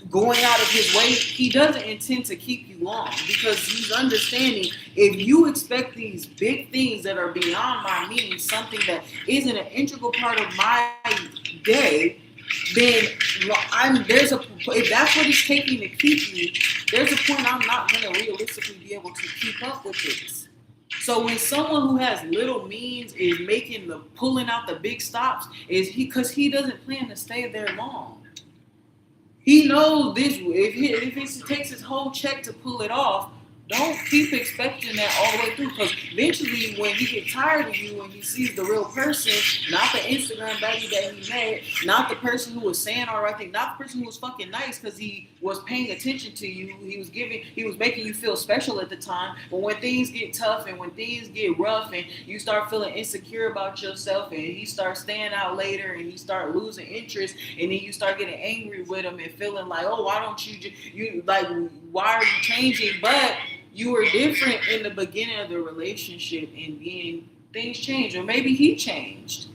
Speaker 1: going out of his way, he doesn't intend to keep you long because he's understanding if you expect these big things that are beyond my means, something that isn't an integral part of my day, then if that's what it's taking to keep you, there's a point I'm not going to realistically be able to keep up with this. So when someone who has little means is pulling out the big stops, is because he doesn't plan to stay there long. He knows this. If it takes his whole check to pull it off, don't keep expecting that all the way through. Because eventually, when he gets tired of you and he sees the real person, not the Instagram baddie that he met, not the person who was saying all right thing, not the person who was fucking nice because he was paying attention to you, he was making you feel special at the time. But when things get tough and when things get rough and you start feeling insecure about yourself and he starts staying out later and you start losing interest and then you start getting angry with him and feeling like, oh, why don't you like, why are you changing? But you were different in the beginning of the relationship and then things changed. Or maybe he changed.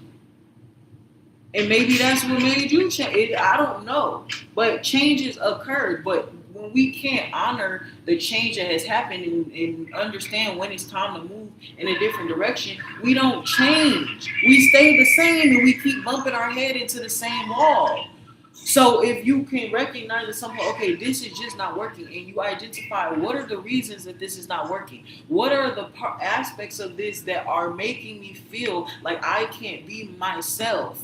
Speaker 1: And maybe that's what made you change. I don't know. But changes occurred. But when we can't honor the change that has happened and understand when it's time to move in a different direction, we don't change. We stay the same and we keep bumping our head into the same wall. So if you can recognize that somehow, okay, this is just not working, and you identify what are the reasons that this is not working, what are the aspects of this that are making me feel like I can't be myself?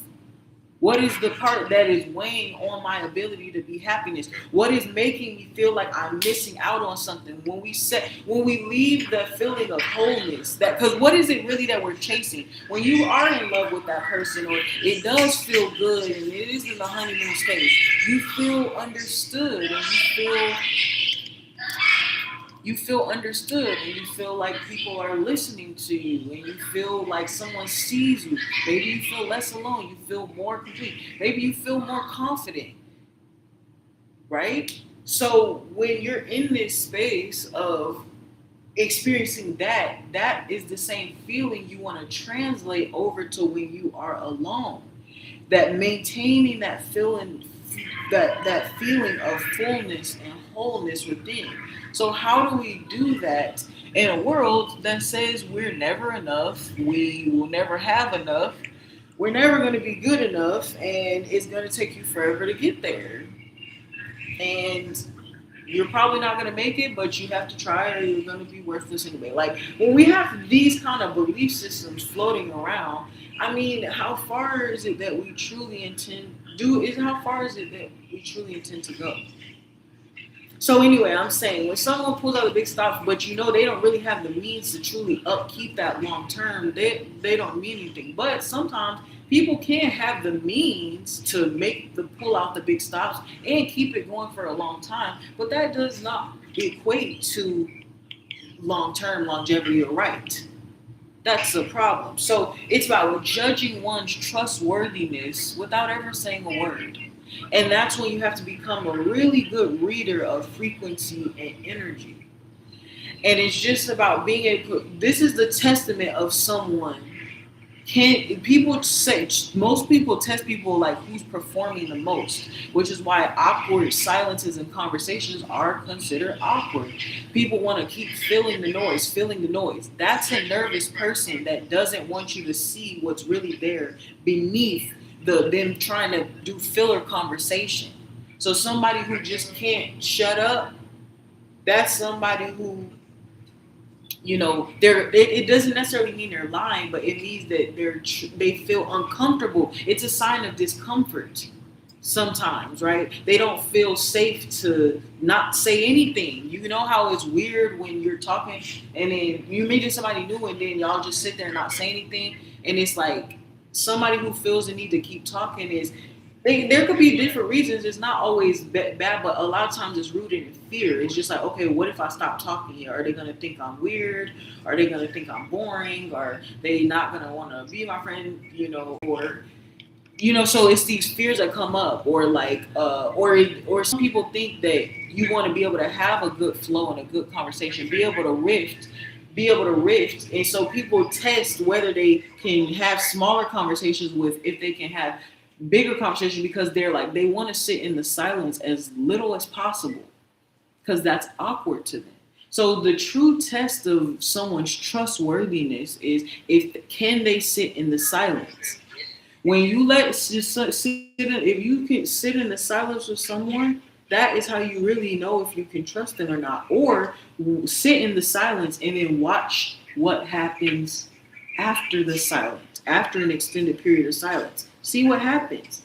Speaker 1: What is the part that is weighing on my ability to be happiness? What is making me feel like I'm missing out on something? When we leave the feeling of wholeness, because what is it really that we're chasing? When you are in love with that person, or it does feel good, and it is in the honeymoon stage, you feel understood, and you feel understood, and you feel like people are listening to you, and you feel like someone sees you. Maybe you feel less alone. You feel more complete. Maybe you feel more confident, right? So when you're in this space of experiencing that is the same feeling you want to translate over to when you are alone. That maintaining that feeling, that feeling of fullness and wholeness within. So how do we do that in a world that says we're never enough, we will never have enough, we're never going to be good enough, and it's going to take you forever to get there. And you're probably not going to make it, but you have to try or you're going to be worthless anyway. Like, when we have these kind of belief systems floating around, I mean, how far is it that we truly intend to go? So anyway, I'm saying when someone pulls out a big stop, but you know they don't really have the means to truly upkeep that long term, they don't mean anything. But sometimes people can have the means to pull out the big stops and keep it going for a long time, but that does not equate to long-term longevity or right. That's the problem. So it's about judging one's trustworthiness without ever saying a word. And that's when you have to become a really good reader of frequency and energy. And it's just about being able. This is the testament of someone. Can people say most people test people like who's performing the most, which is why awkward silences and conversations are considered awkward. People want to keep filling the noise. That's a nervous person that doesn't want you to see what's really there beneath them trying to do filler conversation. So somebody who just can't shut up, that's somebody who it doesn't necessarily mean they're lying, but it means that they feel uncomfortable. It's a sign of discomfort sometimes, right? They don't feel safe to not say anything. You know how it's weird when you're talking and then you meet somebody new and then y'all just sit there and not say anything, and it's like somebody who feels the need to keep talking is there could be different reasons. It's not always bad, but a lot of times it's rooted in fear. It's just like, okay, what if I stop talking here? Are they going to think I'm weird? Are they going to think I'm boring? Are they not going to want to be my friend? So it's these fears that come up, or like, or some people think that you want to be able to have a good flow and a good conversation, be able to rift. And so people test whether they can have smaller conversations if they can have bigger conversation, because they want to sit in the silence as little as possible because that's awkward to them. So the true test of someone's trustworthiness is can they sit in the silence. When you if you can sit in the silence with someone, that is how you really know if you can trust them or not. Or sit in the silence and then watch what happens after the silence, after an extended period of silence. See what happens.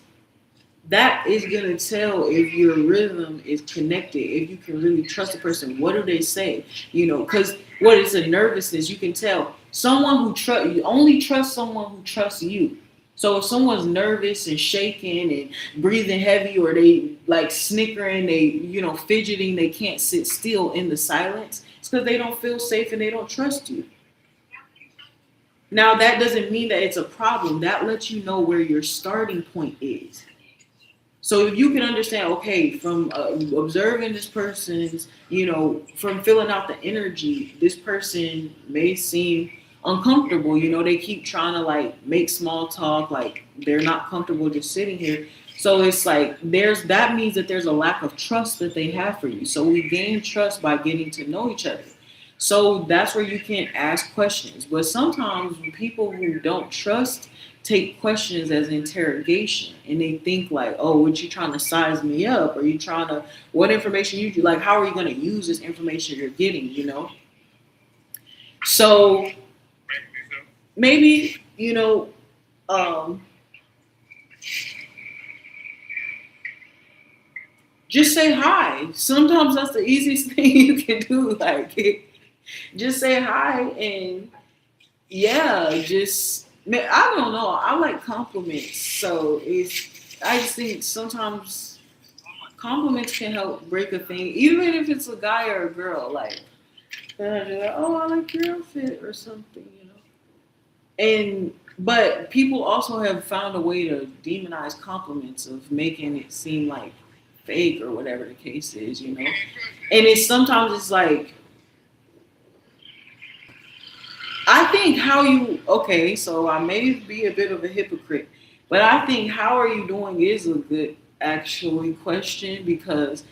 Speaker 1: That is going to tell if your rhythm is connected, if you can really trust a person. What do they say? Because what is a nervousness, you can tell. You only trust someone who trusts you. So if someone's nervous and shaking and breathing heavy, or they like snickering, they, fidgeting, they can't sit still in the silence, it's because they don't feel safe and they don't trust you. Now, that doesn't mean that it's a problem. That lets you know where your starting point is. So if you can understand, okay, from observing this person's, from filling out the energy, this person may seem uncomfortable. They keep trying to make small talk, they're not comfortable just sitting here. So it's that means that there's a lack of trust that they have for you. So we gain trust by getting to know each other. So that's where you can ask questions. But sometimes people who don't trust take questions as interrogation, and they think oh, what you trying to size me up? Are you trying to, what information you do? How are you going to use this information you're getting, So maybe, just say hi. Sometimes that's the easiest thing you can do. Just say hi, and I don't know. I like compliments. So I just think sometimes compliments can help break a thing, even if it's a guy or a girl. Oh, I like your outfit or something, But people also have found a way to demonize compliments, of making it seem like fake or whatever the case is, And it's sometimes I think so I may be a bit of a hypocrite, but I think how are you doing is a good actually question, because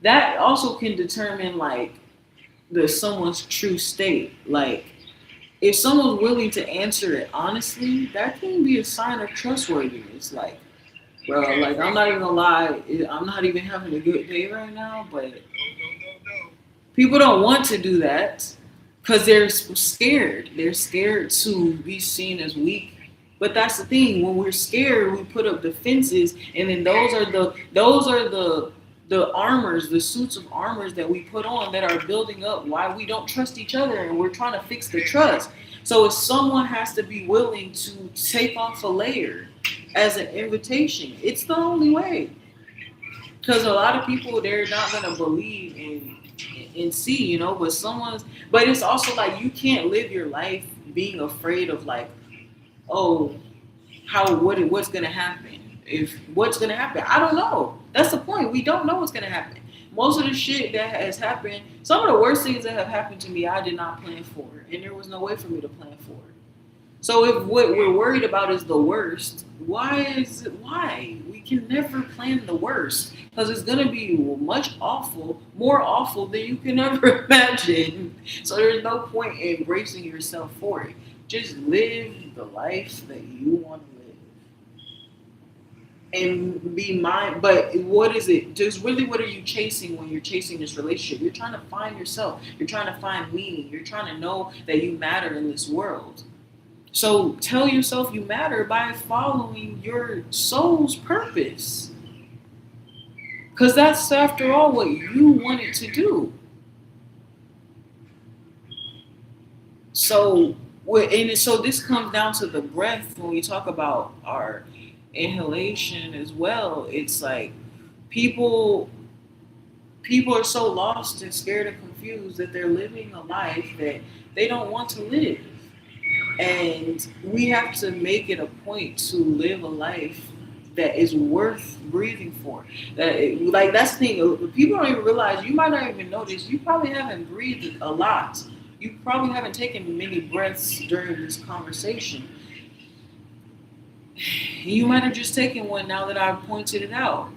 Speaker 1: that also can determine someone's true state. If someone's willing to answer it honestly, that can be a sign of trustworthiness. Bro, I'm not even gonna lie, I'm not even having a good day right now, but people don't want to do that. Because they're scared. They're scared to be seen as weak. But that's the thing. When we're scared, we put up defenses, and then those are the armors, the suits of armors that we put on that are building up why we don't trust each other, and we're trying to fix the trust. So if someone has to be willing to take off a layer as an invitation, it's the only way. Because a lot of people, they're not gonna believe and see, but it's also you can't live your life being afraid of what's gonna happen. What's gonna happen, I don't know. That's the point. We don't know what's gonna happen. Most of the shit that has happened, some of the worst things that have happened to me, I did not plan for, and there was no way for me to plan for. So if what we're worried about is the worst, why? We can never plan the worst because it's gonna be more awful than you can ever imagine. So there's no point in bracing yourself for it. Just live the life that you want to live. And be mind, but what is it? Just really, what are you chasing when you're chasing this relationship? You're trying to find yourself. You're trying to find meaning. You're trying to know that you matter in this world. So tell yourself you matter by following your soul's purpose. Because that's, after all, what you wanted to do. So this comes down to the breath when we talk about our inhalation as well. It's like people are so lost and scared and confused that they're living a life that they don't want to live. And we have to make it a point to live a life that is worth breathing for. That's the thing. People don't even realize, you might not even notice, you probably haven't breathed a lot. You probably haven't taken many breaths during this conversation. You might have just taken one now that I've pointed it out.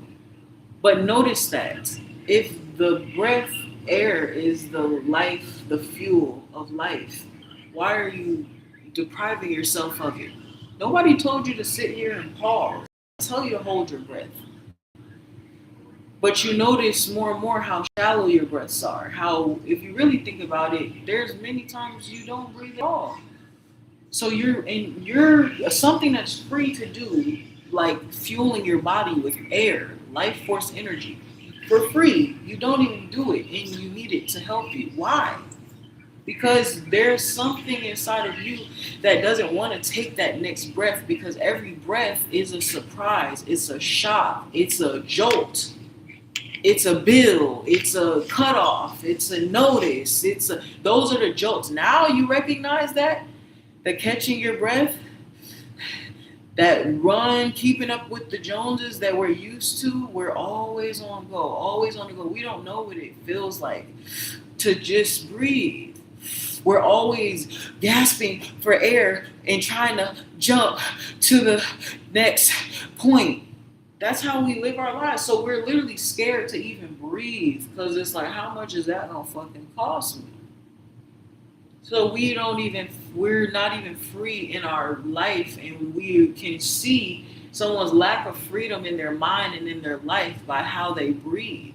Speaker 1: But notice that if the breath, air is the life, the fuel of life, why are you depriving yourself of it? Nobody told you to sit here and pause. I tell you to hold your breath. But you notice more and more how shallow your breaths are. How, if you really think about it, there's many times you don't breathe at all. So you're something that's free to do, like fueling your body with air, life force energy, for free. You don't even do it, and you need it to help you. Why? Because there's something inside of you that doesn't want to take that next breath, because every breath is a surprise, it's a shock, it's a jolt, it's a bill, it's a cutoff, it's a notice, those are the jolts. Now you recognize that? The catching your breath, that run, keeping up with the Joneses that we're used to, we're always on go, always on the go. We don't know what it feels like to just breathe. We're always gasping for air and trying to jump to the next point. That's how we live our lives. So we're literally scared to even breathe because it's like, how much is that gonna fucking cost me? So we're not even free in our life, and we can see someone's lack of freedom in their mind and in their life by how they breathe.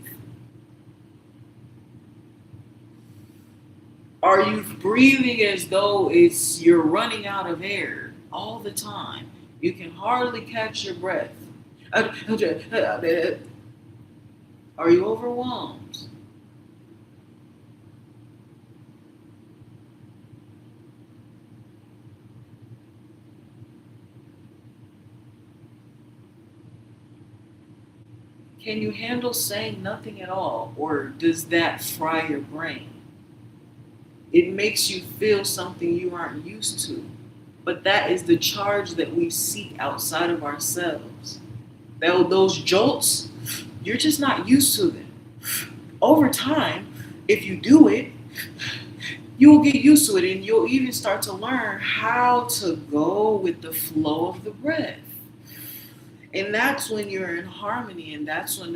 Speaker 1: Are you breathing as though you're running out of air all the time? You can hardly catch your breath. Are you overwhelmed? Can you handle saying nothing at all, or does that fry your brain? It makes you feel something you aren't used to, but that is the charge that we seek outside of ourselves. Those jolts, you're just not used to them. Over time, if you do it, you'll get used to it, and you'll even start to learn how to go with the flow of the breath. And that's when you're in harmony, and that's when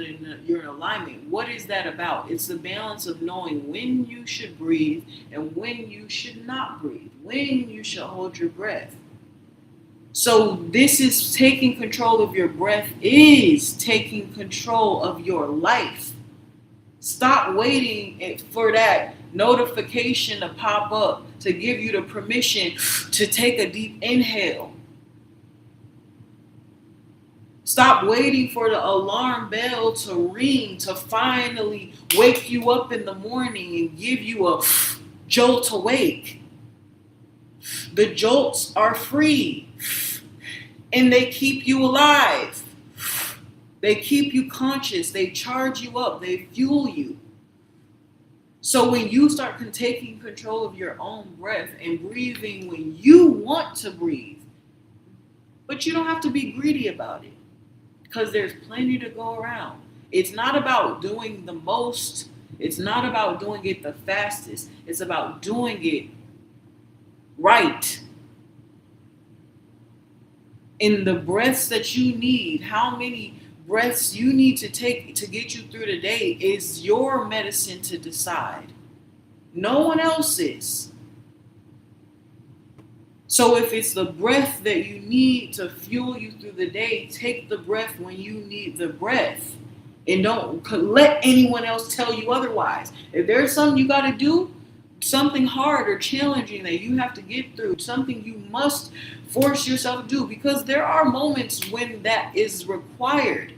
Speaker 1: you're in alignment. What is that about? It's the balance of knowing when you should breathe and when you should not breathe, when you should hold your breath. So this is taking control of your breath, is taking control of your life. Stop waiting for that notification to pop up to give you the permission to take a deep inhale. Stop waiting for the alarm bell to ring to finally wake you up in the morning and give you a jolt awake. The jolts are free, and they keep you alive. They keep you conscious. They charge you up. They fuel you. So when you start taking control of your own breath and breathing when you want to breathe, but you don't have to be greedy about it, because there's plenty to go around. It's not about doing the most. It's not about doing it the fastest. It's about doing it right. In the breaths that you need, how many breaths you need to take to get you through the day is your medicine to decide. No one else's. So if it's the breath that you need to fuel you through the day, take the breath when you need the breath. And don't let anyone else tell you otherwise. If there's something you got to do, something hard or challenging that you have to get through, something you must force yourself to do, because there are moments when that is required.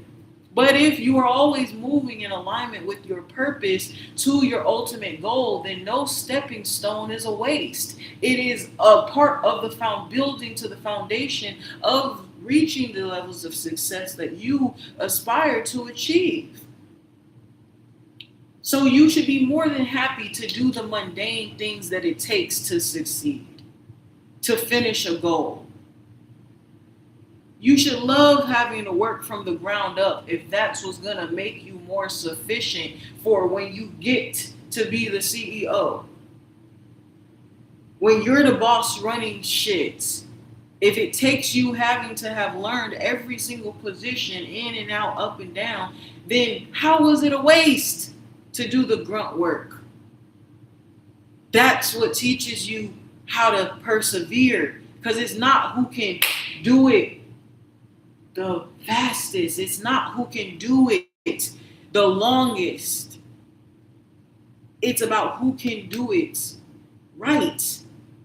Speaker 1: But if you are always moving in alignment with your purpose to your ultimate goal, then no stepping stone is a waste. It is a part of the building to the foundation of reaching the levels of success that you aspire to achieve. So you should be more than happy to do the mundane things that it takes to succeed, to finish a goal. You should love having to work from the ground up if that's what's going to make you more sufficient for when you get to be the CEO. When you're the boss running shit, if it takes you having to have learned every single position in and out, up and down, then how was it a waste to do the grunt work? That's what teaches you how to persevere, because it's not who can do it the fastest. It's not who can do it the longest. It's about who can do it right.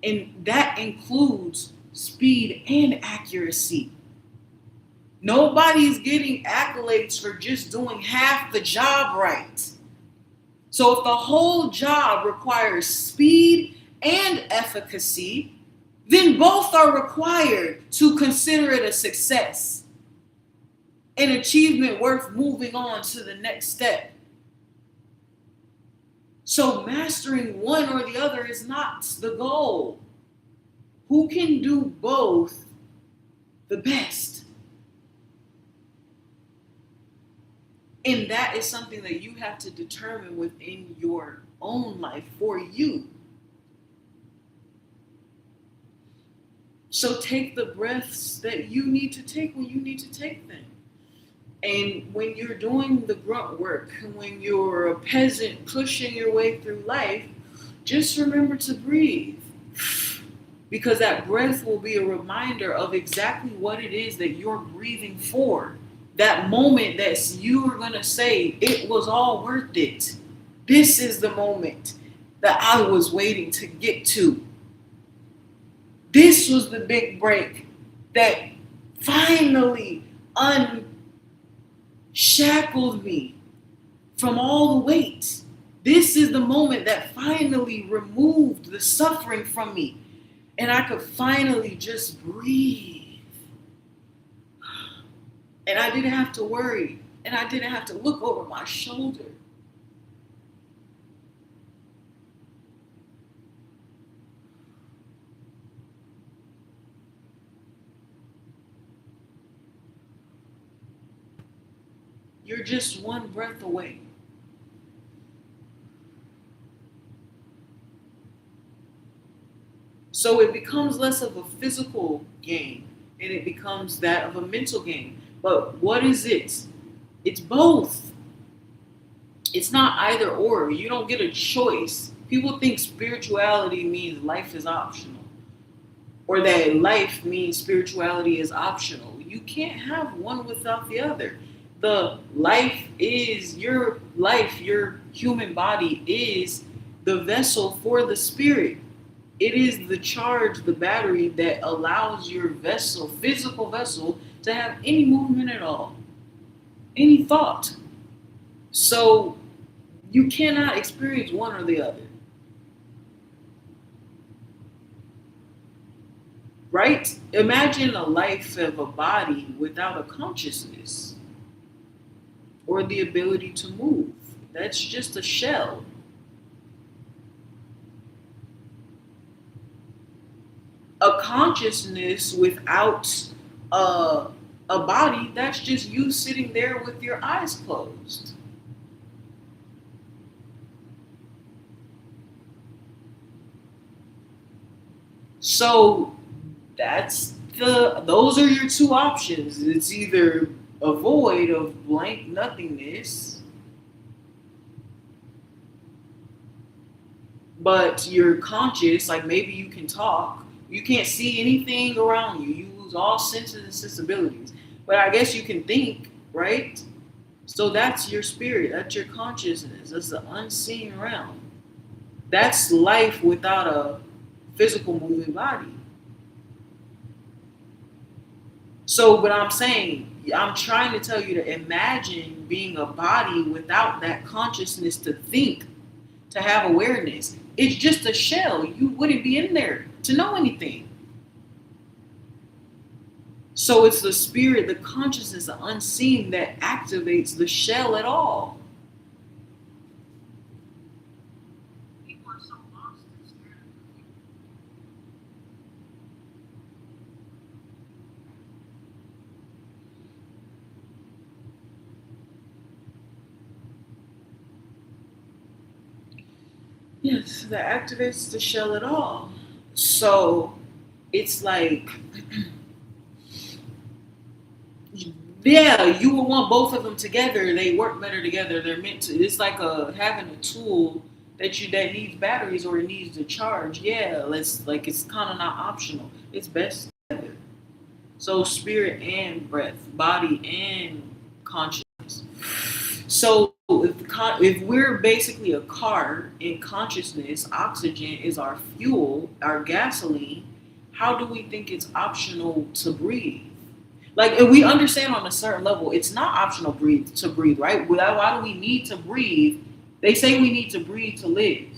Speaker 1: And that includes speed and accuracy. Nobody's getting accolades for just doing half the job right. So if the whole job requires speed and efficacy, then both are required to consider it a success, an achievement worth moving on to the next step. So mastering one or the other is not the goal. Who can do both the best? And that is something that you have to determine within your own life for you. So take the breaths that you need to take when you need to take them. And when you're doing the grunt work, when you're a peasant pushing your way through life, just remember to breathe. Because that breath will be a reminder of exactly what it is that you're breathing for. That moment that you are going to say, it was all worth it. This is the moment that I was waiting to get to. This was the big break that finally unshackled me from all the weight. This is the moment that finally removed the suffering from me. And I could finally just breathe. And I didn't have to worry. And I didn't have to look over my shoulder. You're just one breath away. So it becomes less of a physical game and it becomes that of a mental game. But what is it? It's both. It's not either or. You don't get a choice. People think spirituality means life is optional, or that life means spirituality is optional. You can't have one without the other. The life is your life. Your human body is the vessel for the spirit. It is the charge, the battery that allows your vessel, physical vessel, to have any movement at all, any thought. So you cannot experience one or the other. Right? Imagine a life of a body without a consciousness or the ability to move. That's just a shell. A consciousness without A body, that's just you sitting there with your eyes closed. So those are your two options. It's either a void of blank nothingness, but you're conscious, like maybe you can talk, you can't see anything around you, you lose all senses and sensibilities, but I guess you can think, right? So that's your spirit, that's your consciousness, that's the unseen realm. That's life without a physical moving body. So, but I'm saying, I'm trying to tell you to imagine being a body without that consciousness to think, to have awareness. It's just a shell. You wouldn't be in there to know anything. So it's the spirit, the consciousness, the unseen that activates the shell at all.
Speaker 2: People are so lost and scared.
Speaker 1: Yes, that activates the shell at all. So it's like, yeah, you would want both of them together. They work better together. They're meant to. It's like having a tool that needs batteries or it needs to charge. Yeah, let's like it's kind of not optional. It's best together. So spirit and breath, body and consciousness. So if we're basically a car in consciousness, oxygen is our fuel, our gasoline. How do we think it's optional to breathe? Like, if we understand on a certain level, it's not optional to breathe, right? Why do we need to breathe? They say we need to breathe to live.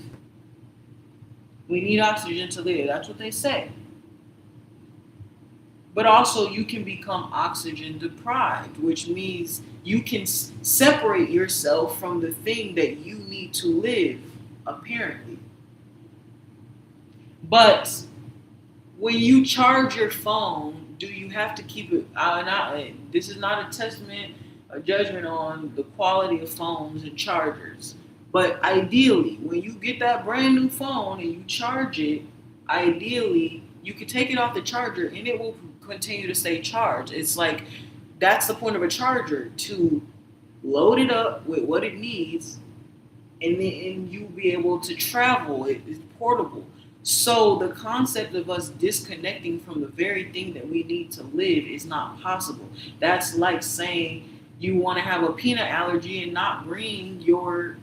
Speaker 1: We need oxygen to live. That's what they say. But also, you can become oxygen deprived, which means you can separate yourself from the thing that you need to live, apparently. But when you charge your phone, do you have to keep it? This is not a testament, a judgment on the quality of phones and chargers. But ideally, when you get that brand new phone and you charge it, ideally, you can take it off the charger and it will continue to stay charged. It's like, that's the point of a charger, to load it up with what it needs, and then you'll be able to travel. It's portable. So the concept of us disconnecting from the very thing that we need to live is not possible. That's like saying you want to have a peanut allergy and not bring your,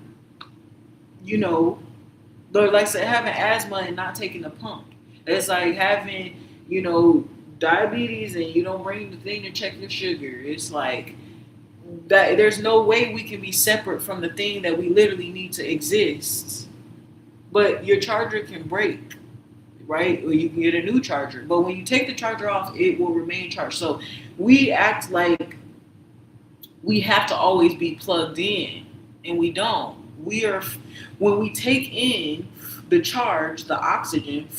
Speaker 1: like say having asthma and not taking a pump. It's like having, diabetes and you don't bring the thing to check your sugar. It's like that. There's no way we can be separate from the thing that we literally need to exist. But your charger can break, right? Or you can get a new charger. But when you take the charger off, it will remain charged. So we act like we have to always be plugged in, and we don't. When we take in the charge, the oxygen,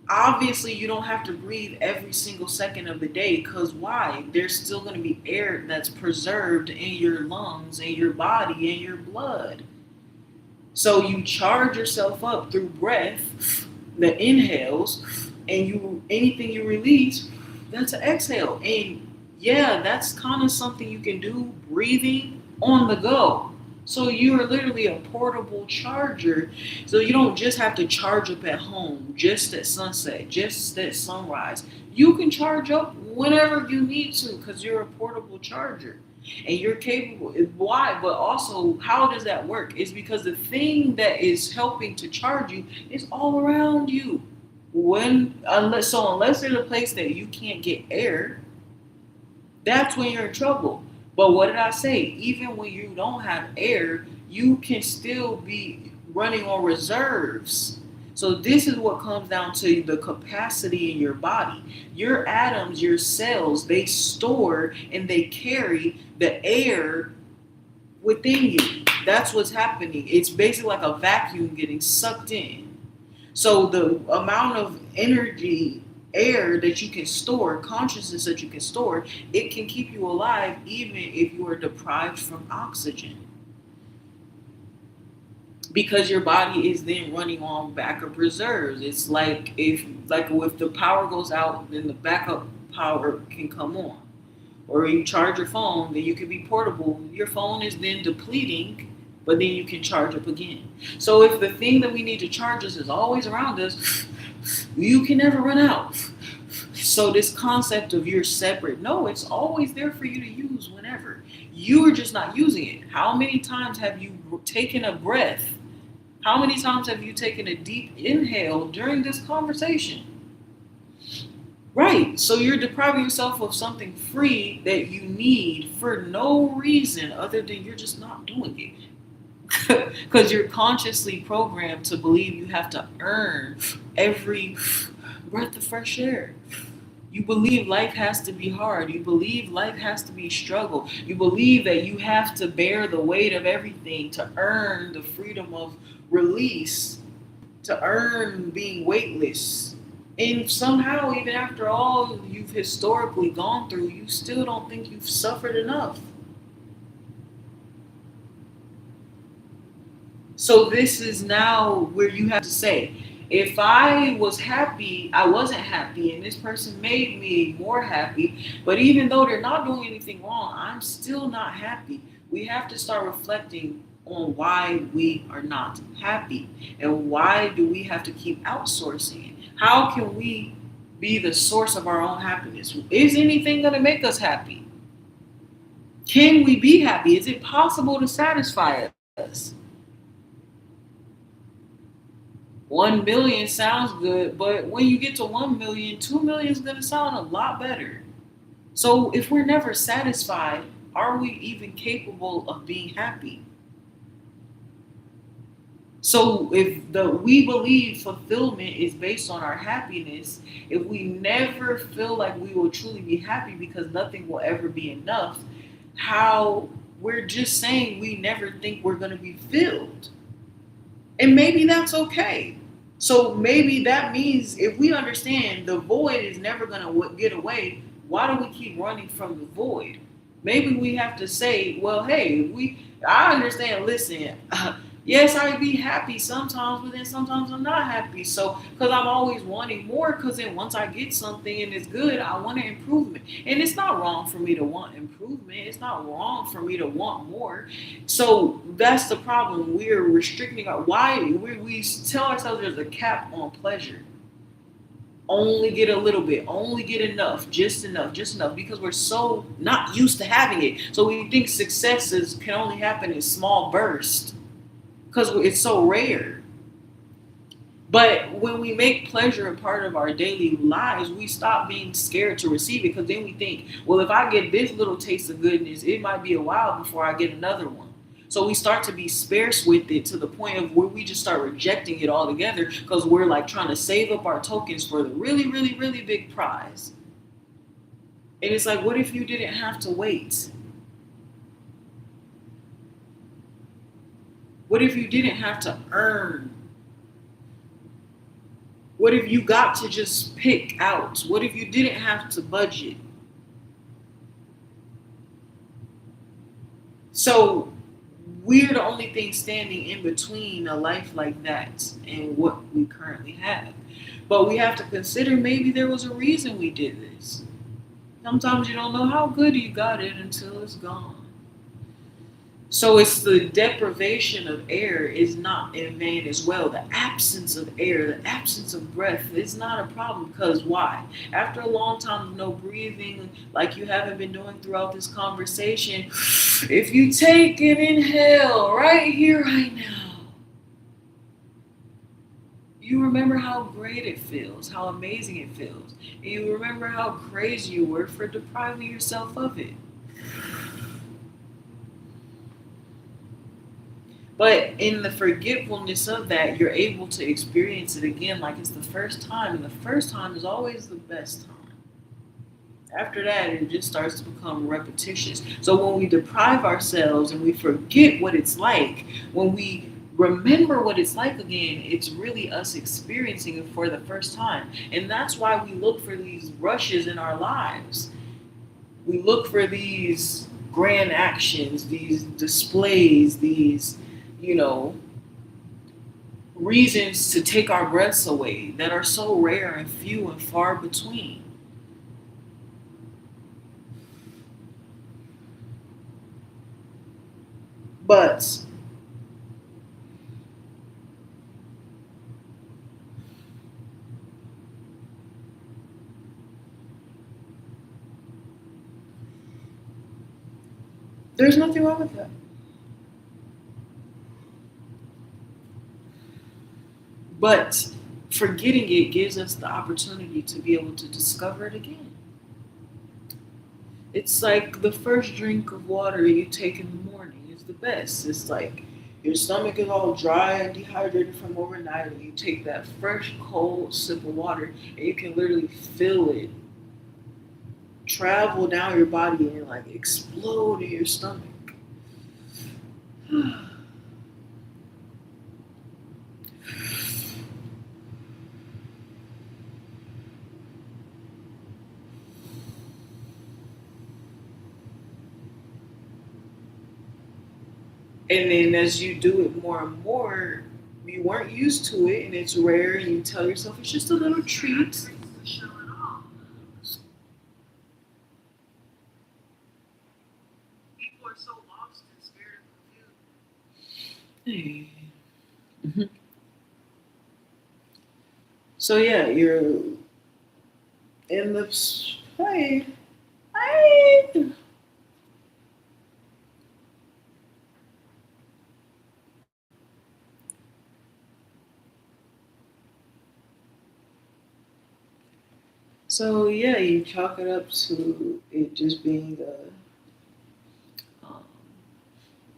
Speaker 1: obviously you don't have to breathe every single second of the day, because why? There's still going to be air that's preserved in your lungs, in your body, in your blood. So you charge yourself up through breath, the inhales, and anything you release, that's an exhale. And yeah, that's kind of something you can do, breathing on the go. So you are literally a portable charger. So you don't just have to charge up at home, just at sunset, just at sunrise. You can charge up whenever you need to, because you're a portable charger. And you're capable. Why? But also, how does that work? It's because the thing that is helping to charge you is all around you. Unless there's a place that you can't get air, that's when you're in trouble. But what did I say? Even when you don't have air, you can still be running on reserves. So this is what comes down to the capacity in your body. Your atoms, your cells, they store and they carry the air within you. That's what's happening. It's basically like a vacuum getting sucked in. So the amount of energy air that you can store, consciousness that you can store, it can keep you alive even if you are deprived from oxygen. Because your body is then running on backup reserves. It's like if the power goes out, then the backup power can come on. Or you charge your phone, then you can be portable. Your phone is then depleting, but then you can charge up again. So if the thing that we need to charge us is always around us, you can never run out. So this concept of you're separate, no, it's always there for you to use whenever. You are just not using it. How many times have you taken a breath? How many times have you taken a deep inhale during this conversation? Right, so you're depriving yourself of something free that you need for no reason other than you're just not doing it. Because you're consciously programmed to believe you have to earn every breath of fresh air. You believe life has to be hard. You believe life has to be struggle. You believe that you have to bear the weight of everything to earn the freedom of release, to earn being weightless. And somehow, even after all you've historically gone through, you still don't think you've suffered enough. So this is now where you have to say, if I was happy, I wasn't happy, and this person made me more happy, but even though they're not doing anything wrong, I'm still not happy. We have to start reflecting on why we are not happy, and why do we have to keep outsourcing it? How can we be the source of our own happiness? Is anything going to make us happy? Can we be happy? Is it possible to satisfy us? 1 million sounds good, but when you get to 1 million, 2 million is going to sound a lot better. So if we're never satisfied, are we even capable of being happy? So if we believe fulfillment is based on our happiness, if we never feel like we will truly be happy because nothing will ever be enough, how we're just saying we never think we're going to be filled. And maybe that's okay. So maybe that means if we understand the void is never going to get away, why do we keep running from the void? Maybe we have to say, well, hey, I understand, listen, yes, I'd be happy sometimes, but then sometimes I'm not happy. So, because I'm always wanting more, because then once I get something and it's good, I want an improvement. And it's not wrong for me to want improvement. It's not wrong for me to want more. So that's the problem. We're restricting we tell ourselves there's a cap on pleasure. Only get a little bit, only get enough, just enough, because we're so not used to having it. So we think successes can only happen in small bursts, because it's so rare. But when we make pleasure a part of our daily lives, we stop being scared to receive it, because then we think, well, if I get this little taste of goodness, it might be a while before I get another one. So we start to be sparse with it to the point of where we just start rejecting it altogether, because we're like trying to save up our tokens for the really, really, really big prize. And it's like, what if you didn't have to wait? What if you didn't have to earn? What if you got to just pick out? What if you didn't have to budget? So we're the only thing standing in between a life like that and what we currently have. But we have to consider maybe there was a reason we did this. Sometimes you don't know how good you got it until it's gone. So it's the deprivation of air is not in vain as well. The absence of air, the absence of breath is not a problem, because why? After a long time of no breathing, like you haven't been doing throughout this conversation, if you take an inhale right here, right now, you remember how great it feels, how amazing it feels. And you remember how crazy you were for depriving yourself of it. But in the forgetfulness of that, you're able to experience it again like it's the first time. And the first time is always the best time. After that, it just starts to become repetitious. So when we deprive ourselves and we forget what it's like, when we remember what it's like again. It's really us experiencing it for the first time. And that's why we look for these rushes in our lives. We look for these grand actions, these displays, these, you know, reasons to take our breaths away that are so rare and few and far between. But there's nothing wrong with that. But forgetting it gives us the opportunity to be able to discover it again. It's like the first drink of water you take in the morning is the best. It's like your stomach is all dry and dehydrated from overnight, and you take that fresh, cold sip of water, and you can literally feel it travel down your body and like explode in your stomach. And then as you do it more and more, you weren't used to it and it's rare, and you tell yourself it's just a little treat.
Speaker 2: That's the show at all. People are so lost and scared and confused.
Speaker 1: Hey. So yeah, you're in the hey. Hey. So yeah, you chalk it up to it just being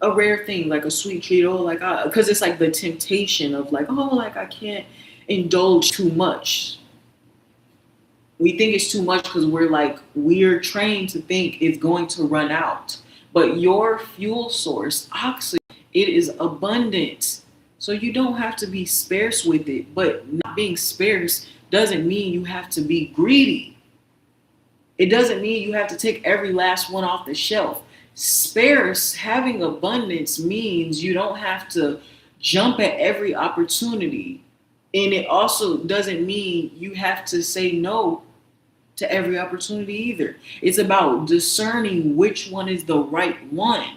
Speaker 1: a rare thing, like a sweet treat, or like because it's like the temptation of like, oh, like I can't indulge too much. We think it's too much because we're trained to think it's going to run out. But your fuel source, oxygen, it is abundant. So you don't have to be sparse with it. But not being sparse doesn't mean you have to be greedy. It doesn't mean you have to take every last one off the shelf. Sparse, having abundance means you don't have to jump at every opportunity. And it also doesn't mean you have to say no to every opportunity either. It's about discerning which one is the right one.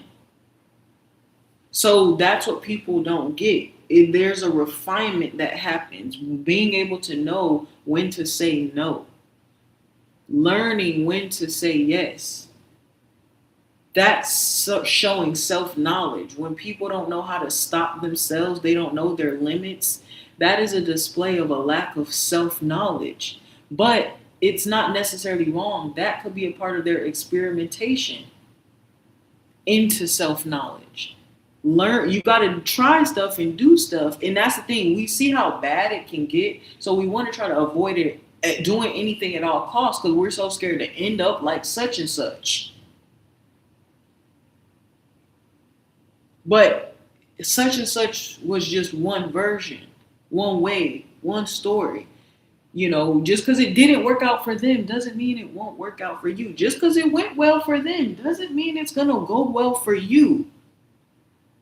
Speaker 1: So that's what people don't get. There's a refinement that happens. Being able to know when to say no. Learning when to say yes. That's showing self-knowledge. When people don't know how to stop themselves, they don't know their limits. That is a display of a lack of self-knowledge. But it's not necessarily wrong. That could be a part of their experimentation into self-knowledge. Learn, you got to try stuff and do stuff. And that's the thing. We see how bad it can get. So we want to try to avoid it at doing anything at all costs because we're so scared to end up like such and such. But such and such was just one version, one way, one story. You know, just because it didn't work out for them doesn't mean it won't work out for you. Just because it went well for them doesn't mean it's going to go well for you.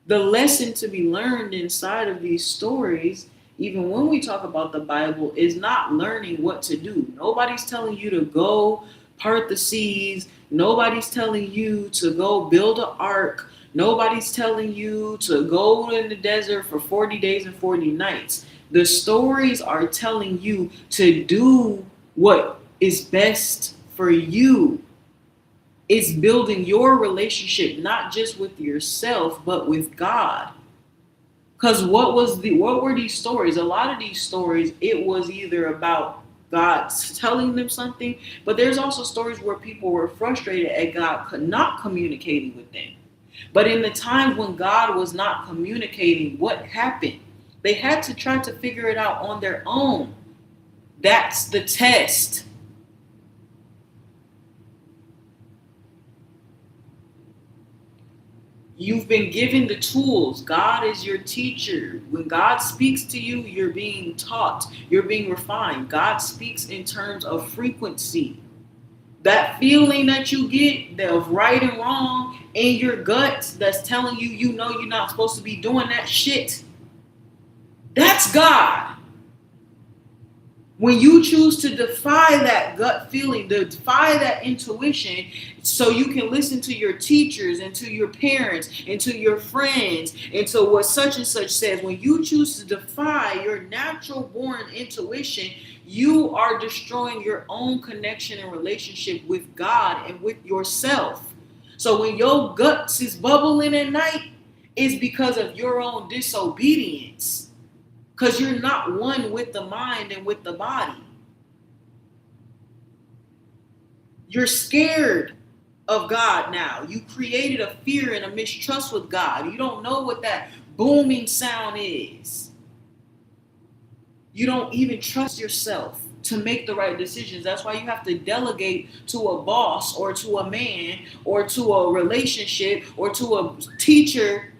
Speaker 1: The lesson to be learned inside of these stories, even when we talk about the Bible, is not learning what to do. Nobody's telling you to go part the seas. Nobody's telling you to go build an ark. Nobody's telling you to go in the desert for 40 days and 40 nights. The stories are telling you to do what is best for you. It's building your relationship, not just with yourself, but with God. Because what were these stories? A lot of these stories, it was either about God telling them something, but there's also stories where people were frustrated at God not communicating with them. But in the times when God was not communicating, what happened? They had to try to figure it out on their own. That's the test. You've been given the tools. God is your teacher. When God speaks to you, you're being taught. You're being refined. God speaks in terms of frequency. That feeling that you get of right and wrong in your guts that's telling you, you know, you're not supposed to be doing that shit. That's God. When you choose to defy that gut feeling, defy that intuition, so you can listen to your teachers and to your parents and to your friends and to what such and such says, when you choose to defy your natural born intuition, you are destroying your own connection and relationship with God and with yourself. So when your guts is bubbling at night, it's because of your own disobedience. Because you're not one with the mind and with the body. You're scared of God now. You created a fear and a mistrust with God. You don't know what that booming sound is. You don't even trust yourself to make the right decisions. That's why you have to delegate to a boss or to a man or to a relationship or to a teacher.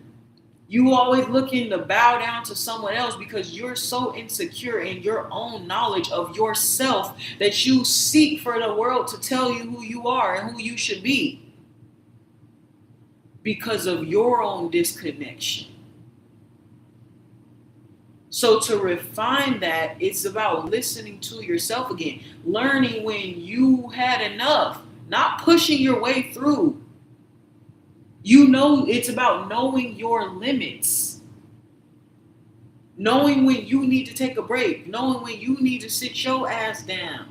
Speaker 1: You always looking to bow down to someone else because you're so insecure in your own knowledge of yourself that you seek for the world to tell you who you are and who you should be because of your own disconnection. So to refine that, it's about listening to yourself again, learning when you had enough, not pushing your way through. You know, it's about knowing your limits. Knowing when you need to take a break. Knowing when you need to sit your ass down.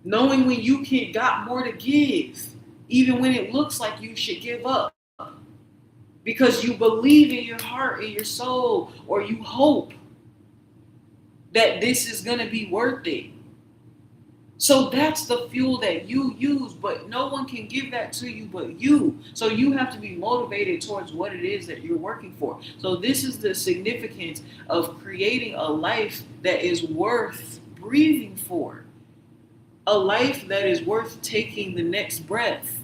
Speaker 1: Knowing when you got more to give. Even when it looks like you should give up. Because you believe in your heart and your soul, or you hope that this is going to be worth it. So that's the fuel that you use, but no one can give that to you but you. So you have to be motivated towards what it is that you're working for. So this is the significance of creating a life that is worth breathing for. A life that is worth taking the next breath.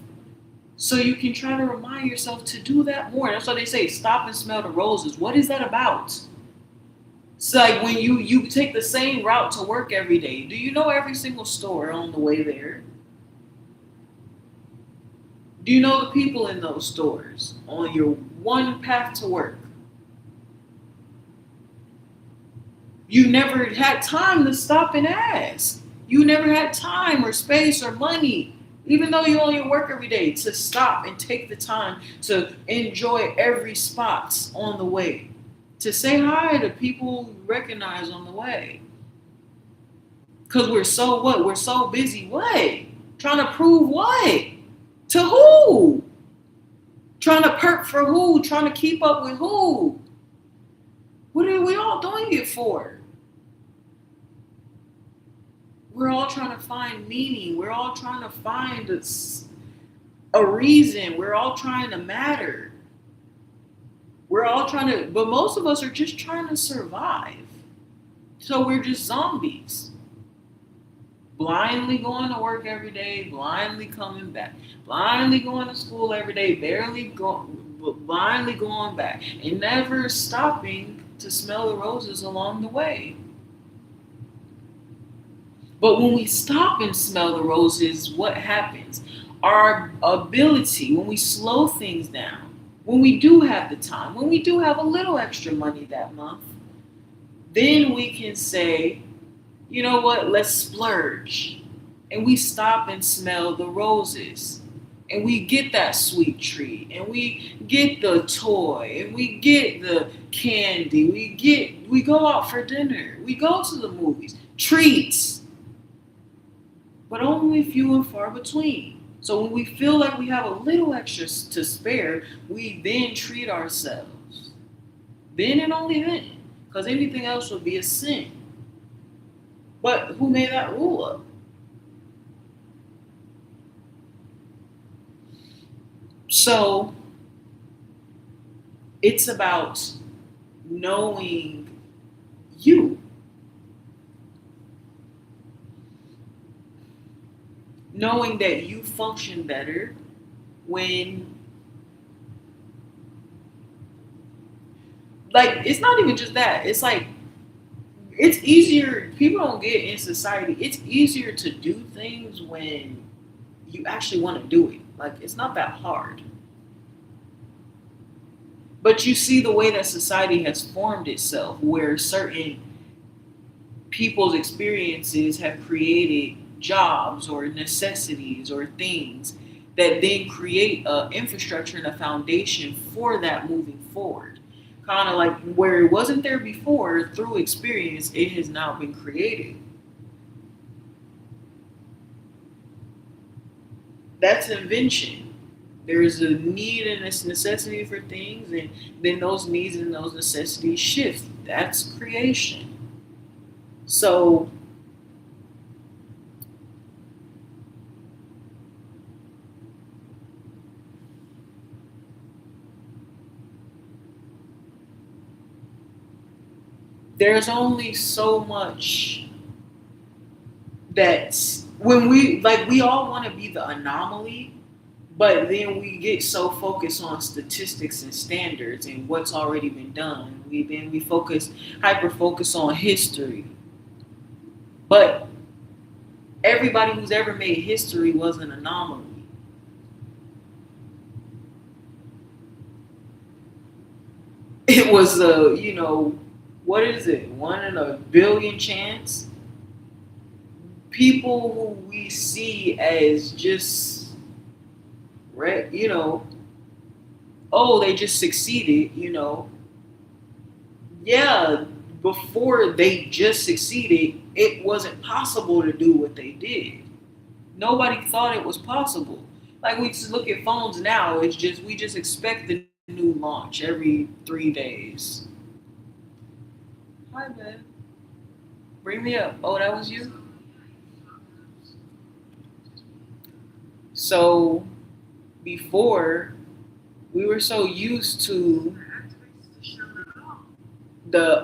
Speaker 1: So you can try to remind yourself to do that more. That's why they say, stop and smell the roses. What is that about? It's like when you take the same route to work every day. Do you know every single store on the way there? Do you know the people in those stores on your one path to work? You never had time to stop and ask. You never had time or space or money, even though you only work every day, to stop and take the time to enjoy every spot on the way. To say hi to people you recognize on the way. Because we're so what? We're so busy. What? Trying to prove what? To who? Trying to perk for who? Trying to keep up with who? What are we all doing it for? We're all trying to find meaning. We're all trying to find a reason. We're all trying to matter. We're all trying to, but most of us are just trying to survive. So we're just zombies. Blindly going to work every day, blindly coming back, blindly going to school every day, blindly going back, and never stopping to smell the roses along the way. But when we stop and smell the roses, what happens? Our ability, when we slow things down, when we do have the time, when we do have a little extra money that month, then we can say, you know what, let's splurge. And we stop and smell the roses. And we get that sweet treat. And we get the toy. And we get the candy. We go out for dinner. We go to the movies. Treats. But only few and far between. So when we feel like we have a little extra to spare, we then treat ourselves. Then and only then. Because anything else would be a sin. But who made that rule up? So it's about knowing you. knowing that you function better when, like, it's not even just that. It's like it's easier. People don't get in society. It's easier to do things when you actually want to do it. Like it's not that hard. But you see the way that society has formed itself, where certain people's experiences have created jobs or necessities or things that then create a infrastructure and a foundation for that moving forward. Kind of like where it wasn't there before, through experience, it has now been created. That's invention. There is a need and a necessity for things, and then those needs and those necessities shift. That's creation. So there's only so much that's when we all want to be the anomaly, but then we get so focused on statistics and standards and what's already been done. We focus hyper focus on history. But everybody who's ever made history was an anomaly. It was a, what is it, 1 in a billion chance? People who we see as just, oh, they just succeeded, Yeah, before they just succeeded, it wasn't possible to do what they did. Nobody thought it was possible. Like we just look at phones now, it's just we just expect the new launch every 3 days. Hi, man. Bring me up. Oh, that was you? So before, we were so used to the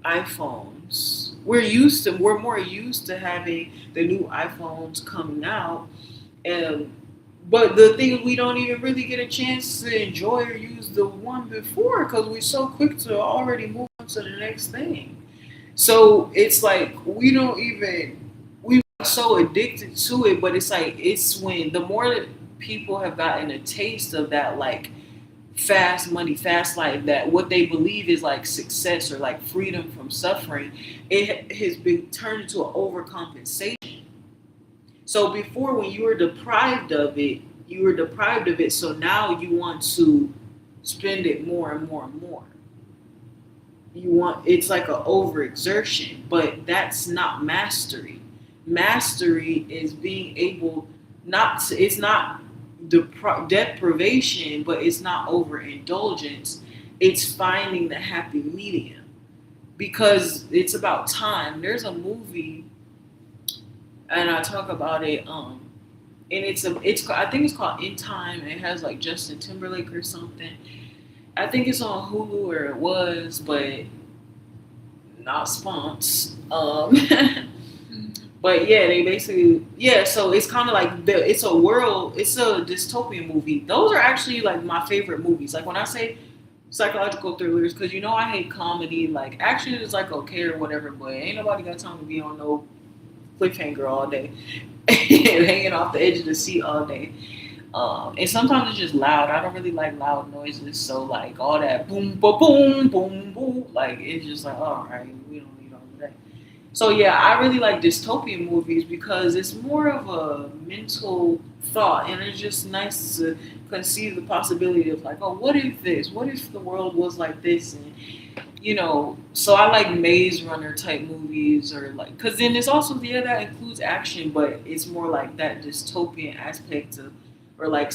Speaker 1: iPhones. We're more used to having the new iPhones coming out, and but the thing is, we don't even really get a chance to enjoy or use the one before because we're so quick to already move on to the next thing. So it's like we are so addicted to it, but it's like it's when the more that people have gotten a taste of that like fast money, fast life, that what they believe is like success or like freedom from suffering, it has been turned into an overcompensation. So before, when you were deprived of it, you were deprived of it. So now you want to spend it more and more and more. It's like an overexertion, but that's not mastery. Mastery is being able not to, it's not deprivation, but it's not overindulgence. It's finding the happy medium because it's about time. There's a movie, and I talk about it. And it's I think it's called In Time. And it has like Justin Timberlake or something. I think it's on Hulu, or it was, but not spons. But yeah, they basically, yeah. So it's kind of like it's a world, it's a dystopian movie. Those are actually like my favorite movies. Like when I say psychological thrillers, because I hate comedy. Like action is like okay or whatever, but ain't nobody got time to be on no cliffhanger all day, hanging off the edge of the seat all day. And sometimes it's just loud. I don't really like loud noises, so like all that boom, boom, boom, boom, boom, like it's just like all right, we don't need all of that. So yeah, I really like dystopian movies because it's more of a mental thought, and it's just nice to conceive the possibility of like, oh, what if this? What if the world was like this? And so I like Maze Runner type movies, or like, because then it's also, yeah, that includes action, but it's more like that dystopian aspect of, or like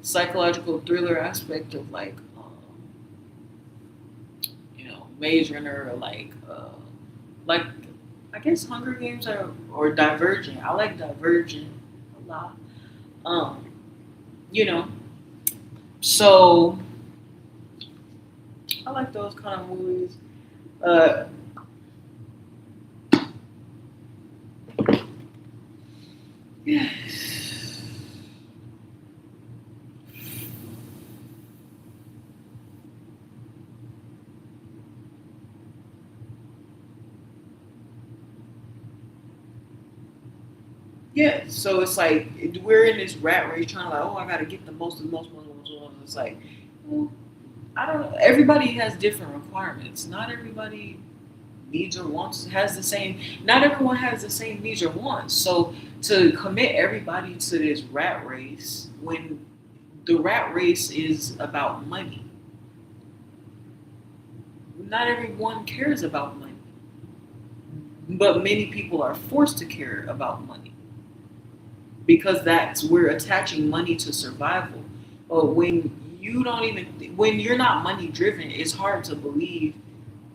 Speaker 1: psychological thriller aspect of like, Maze Runner, or like I guess Hunger Games, or Divergent. I like Divergent a lot. Um, you know, so I like those kind of movies. Uh, Yeah. Yeah, so it's like we're in this rat race trying to like, oh, I gotta get the most of the most, most, most, most. It's like, well, I don't know. Everybody has different requirements. Not everybody needs or wants has the same. Not everyone has the same needs or wants. So to commit everybody to this rat race when the rat race is about money, not everyone cares about money, but many people are forced to care about money because that's we're attaching money to survival. But when you don't even when you're not money driven, it's hard to believe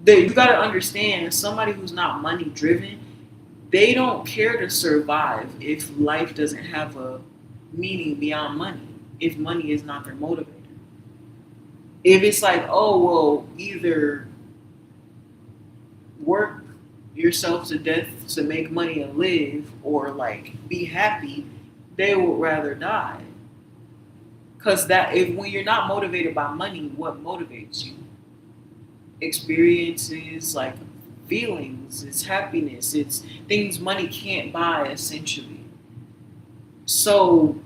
Speaker 1: that you got to understand somebody who's not money driven, they don't care to survive if life doesn't have a meaning beyond money. If money is not their motivator. If it's like, oh well, either work yourself to death to make money and live or like be happy, they would rather die. Cause that if when you're not motivated by money, what motivates you? Experiences, like feelings, it's happiness, it's things money can't buy essentially. So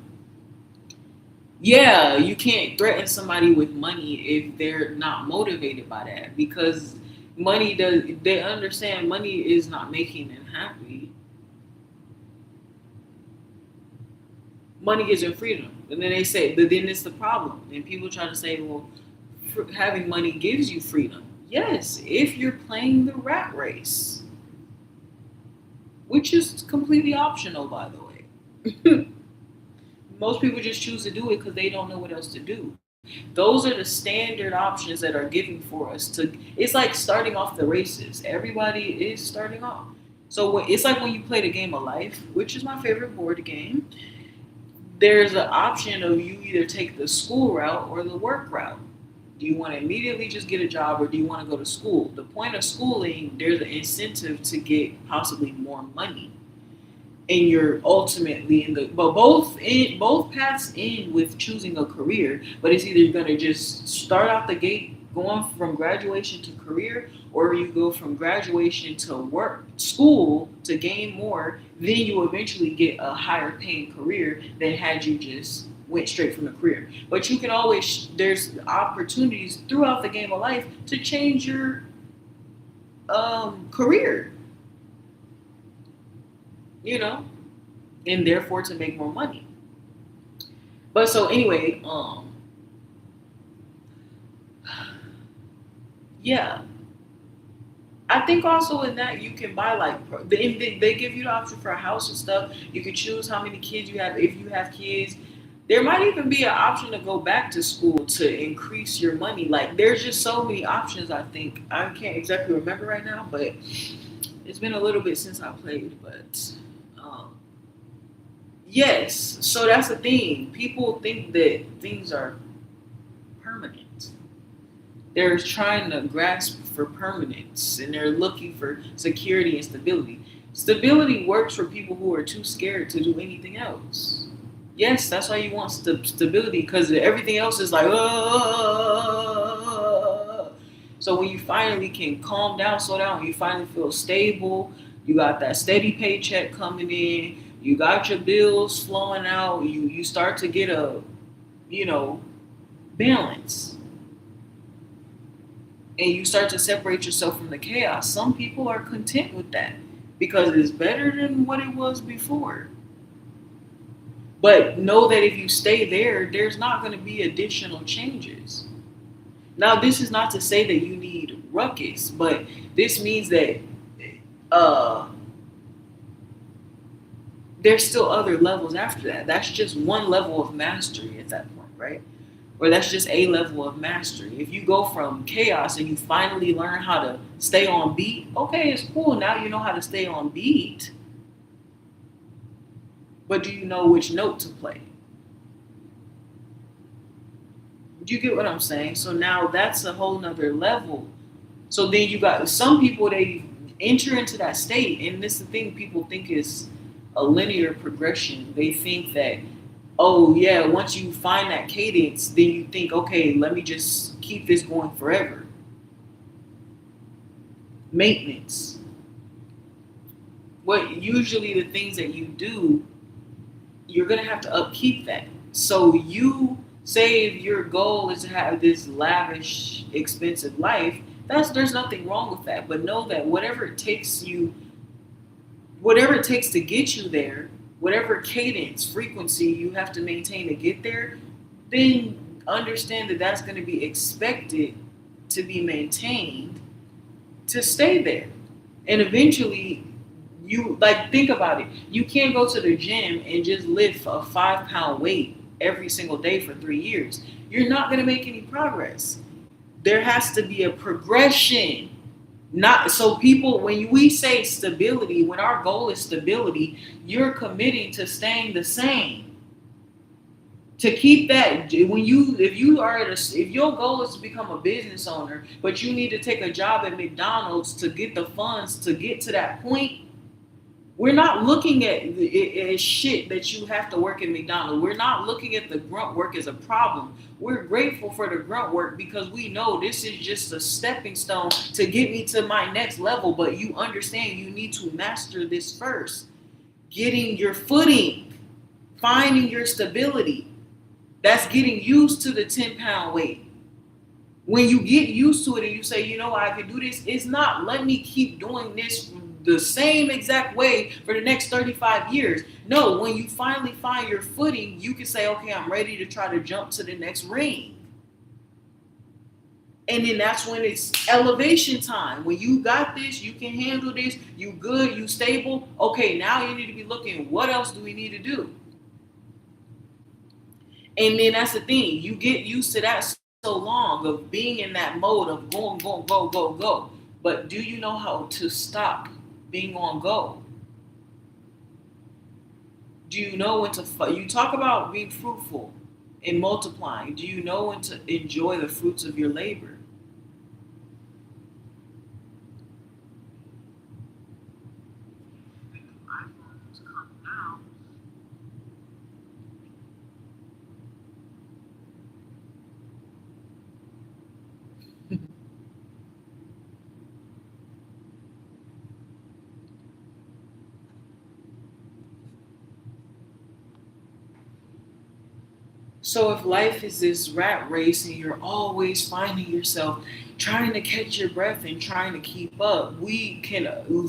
Speaker 1: yeah, you can't threaten somebody with money if they're not motivated by that because money does they understand money is not making them happy. Money gives them freedom. And then they say, but then it's the problem. And people try to say, well, having money gives you freedom. Yes, if you're playing the rat race, which is completely optional, by the way. Most people just choose to do it because they don't know what else to do. Those are the standard options that are given for us to. It's like starting off the races. Everybody is starting off. So it's like when you play the game of life, which is my favorite board game. There's an option of you either take the school route or the work route. Do you want to immediately just get a job or do you want to go to school? The point of schooling, there's an incentive to get possibly more money. And you're ultimately in the but both paths end with choosing a career, but it's either you're gonna just start out the gate going from graduation to career, or you go from graduation to work school to gain more, then you eventually get a higher paying career than had you just went straight from the career. But you can always there's opportunities throughout the game of life to change your career, you know, and therefore to make more money. But so anyway, yeah, I think also in that you can buy like they give you the option for a house and stuff. You can choose how many kids you have if you have kids. There might even be an option to go back to school to increase your money. Like there's just so many options. I think I can't exactly remember right now, but it's been a little bit since I played. But yes, so that's the thing. People think that things are permanent. They're trying to grasp for permanence and they're looking for security and stability. Stability works for people who are too scared to do anything else. Yes, that's why you want stability because everything else is like, so when you finally can calm down, slow down, you finally feel stable, you got that steady paycheck coming in, you got your bills flowing out, you start to get a, you know, balance. And you start to separate yourself from the chaos. Some people are content with that because it's better than what it was before. But know that if you stay there, there's not going to be additional changes. Now, this is not to say that you need ruckus, but this means that uh, there's still other levels after that. That's just one level of mastery at that point, right? Or that's just a level of mastery. If you go from chaos and you finally learn how to stay on beat, okay, it's cool. Now you know how to stay on beat. But do you know which note to play? Do you get what I'm saying? So now that's a whole nother level. So then you got some people, they enter into that state, and this is the thing people think is a linear progression. They think that, oh yeah, once you find that cadence, then you think, okay, let me just keep this going forever. Maintenance. What usually the things that you do, you're gonna have to upkeep that. So you say if your goal is to have this lavish, expensive life, there's nothing wrong with that. But know that whatever it takes to get you there, whatever cadence, frequency you have to maintain to get there, then understand that that's going to be expected to be maintained to stay there. And eventually, you like think about it. You can't go to the gym and just lift a 5 pound weight every single day for 3 years. You're not going to make any progress. There has to be a progression. Not so people, when we say stability, when our goal is stability, you're committing to staying the same. To keep that, if your goal is to become a business owner, but you need to take a job at McDonald's to get the funds to get to that point, we're not looking at it as shit that you have to work at McDonald's. We're not looking at the grunt work as a problem. We're grateful for the grunt work because we know this is just a stepping stone to get me to my next level. But you understand you need to master this first. Getting your footing, finding your stability. That's getting used to the 10-pound weight. When you get used to it and you say, you know, I can do this, it's not let me keep doing this the same exact way for the next 35 years. No, when you finally find your footing, you can say, okay, I'm ready to try to jump to the next ring. And then that's when it's elevation time. When you got this, you can handle this, you good, you stable. Okay, now you need to be looking, what else do we need to do? And then that's the thing. You get used to that so long of being in that mode of going, go. But do you know how to stop being on go? Do you know when to you talk about being fruitful and multiplying? Do you know when to enjoy the fruits of your labor?
Speaker 2: iPhones come out.
Speaker 1: So if life is this rat race and you're always finding yourself trying to catch your breath and trying to keep up, we can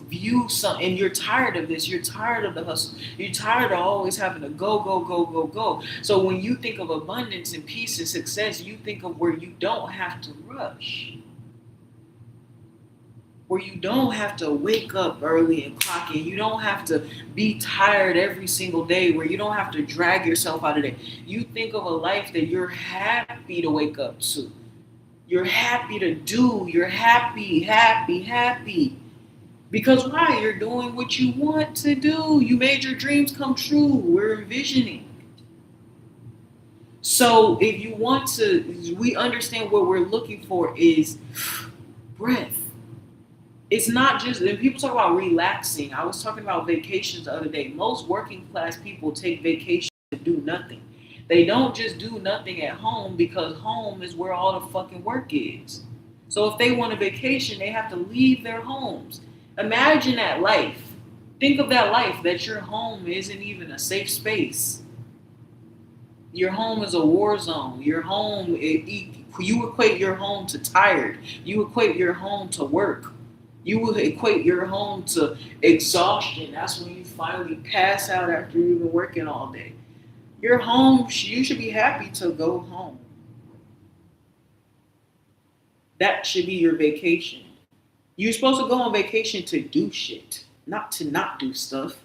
Speaker 1: view some, and you're tired of this, you're tired of the hustle, you're tired of always having to go. So when you think of abundance and peace and success, you think of where you don't have to rush. Where you don't have to wake up early and clock in. You don't have to be tired every single day, where you don't have to drag yourself out of it. You think of a life that you're happy to wake up to. You're happy to do. You're happy. Because why? You're doing what you want to do. You made your dreams come true. We're envisioning. So if you want to, we understand what we're looking for is breath. It's not just, and people talk about relaxing. I was talking about vacations the other day. Most working class people take vacations to do nothing. They don't just do nothing at home because home is where all the fucking work is. So if they want a vacation, they have to leave their homes. Imagine that life. Think of that life, that your home isn't even a safe space. Your home is a war zone. Your home, you equate your home to tired. You equate your home to work. You will equate your home to exhaustion. That's when you finally pass out after you've been working all day. Your home, you should be happy to go home. That should be your vacation. You're supposed to go on vacation to do shit, not to not do stuff.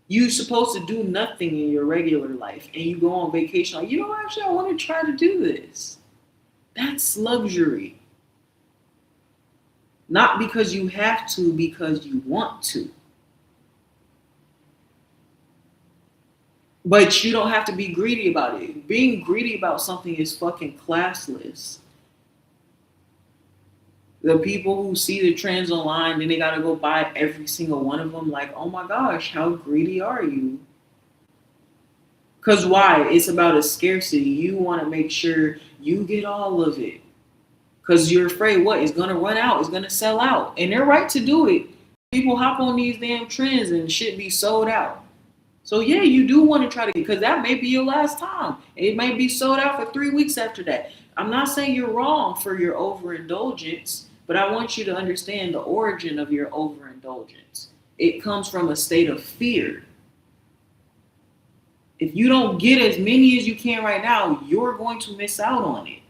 Speaker 1: You're supposed to do nothing in your regular life, and you go on vacation like, you know, actually, I want to try to do this. That's luxury. Not because you have to, because you want to. But you don't have to be greedy about it. Being greedy about something is fucking classless. The people who see the trends online, then they gotta go buy every single one of them. Like, oh my gosh, how greedy are you? Because why? It's about a scarcity. You want to make sure you get all of it. Because you're afraid what? It's going to run out. It's going to sell out. And they're right to do it. People hop on these damn trends and shit be sold out. So yeah, you do want to try to, because that may be your last time. It may be sold out for 3 weeks after that. I'm not saying you're wrong for your overindulgence, but I want you to understand the origin of your overindulgence. It comes from a state of fear. If you don't get as many as you can right now, you're going to miss out on it.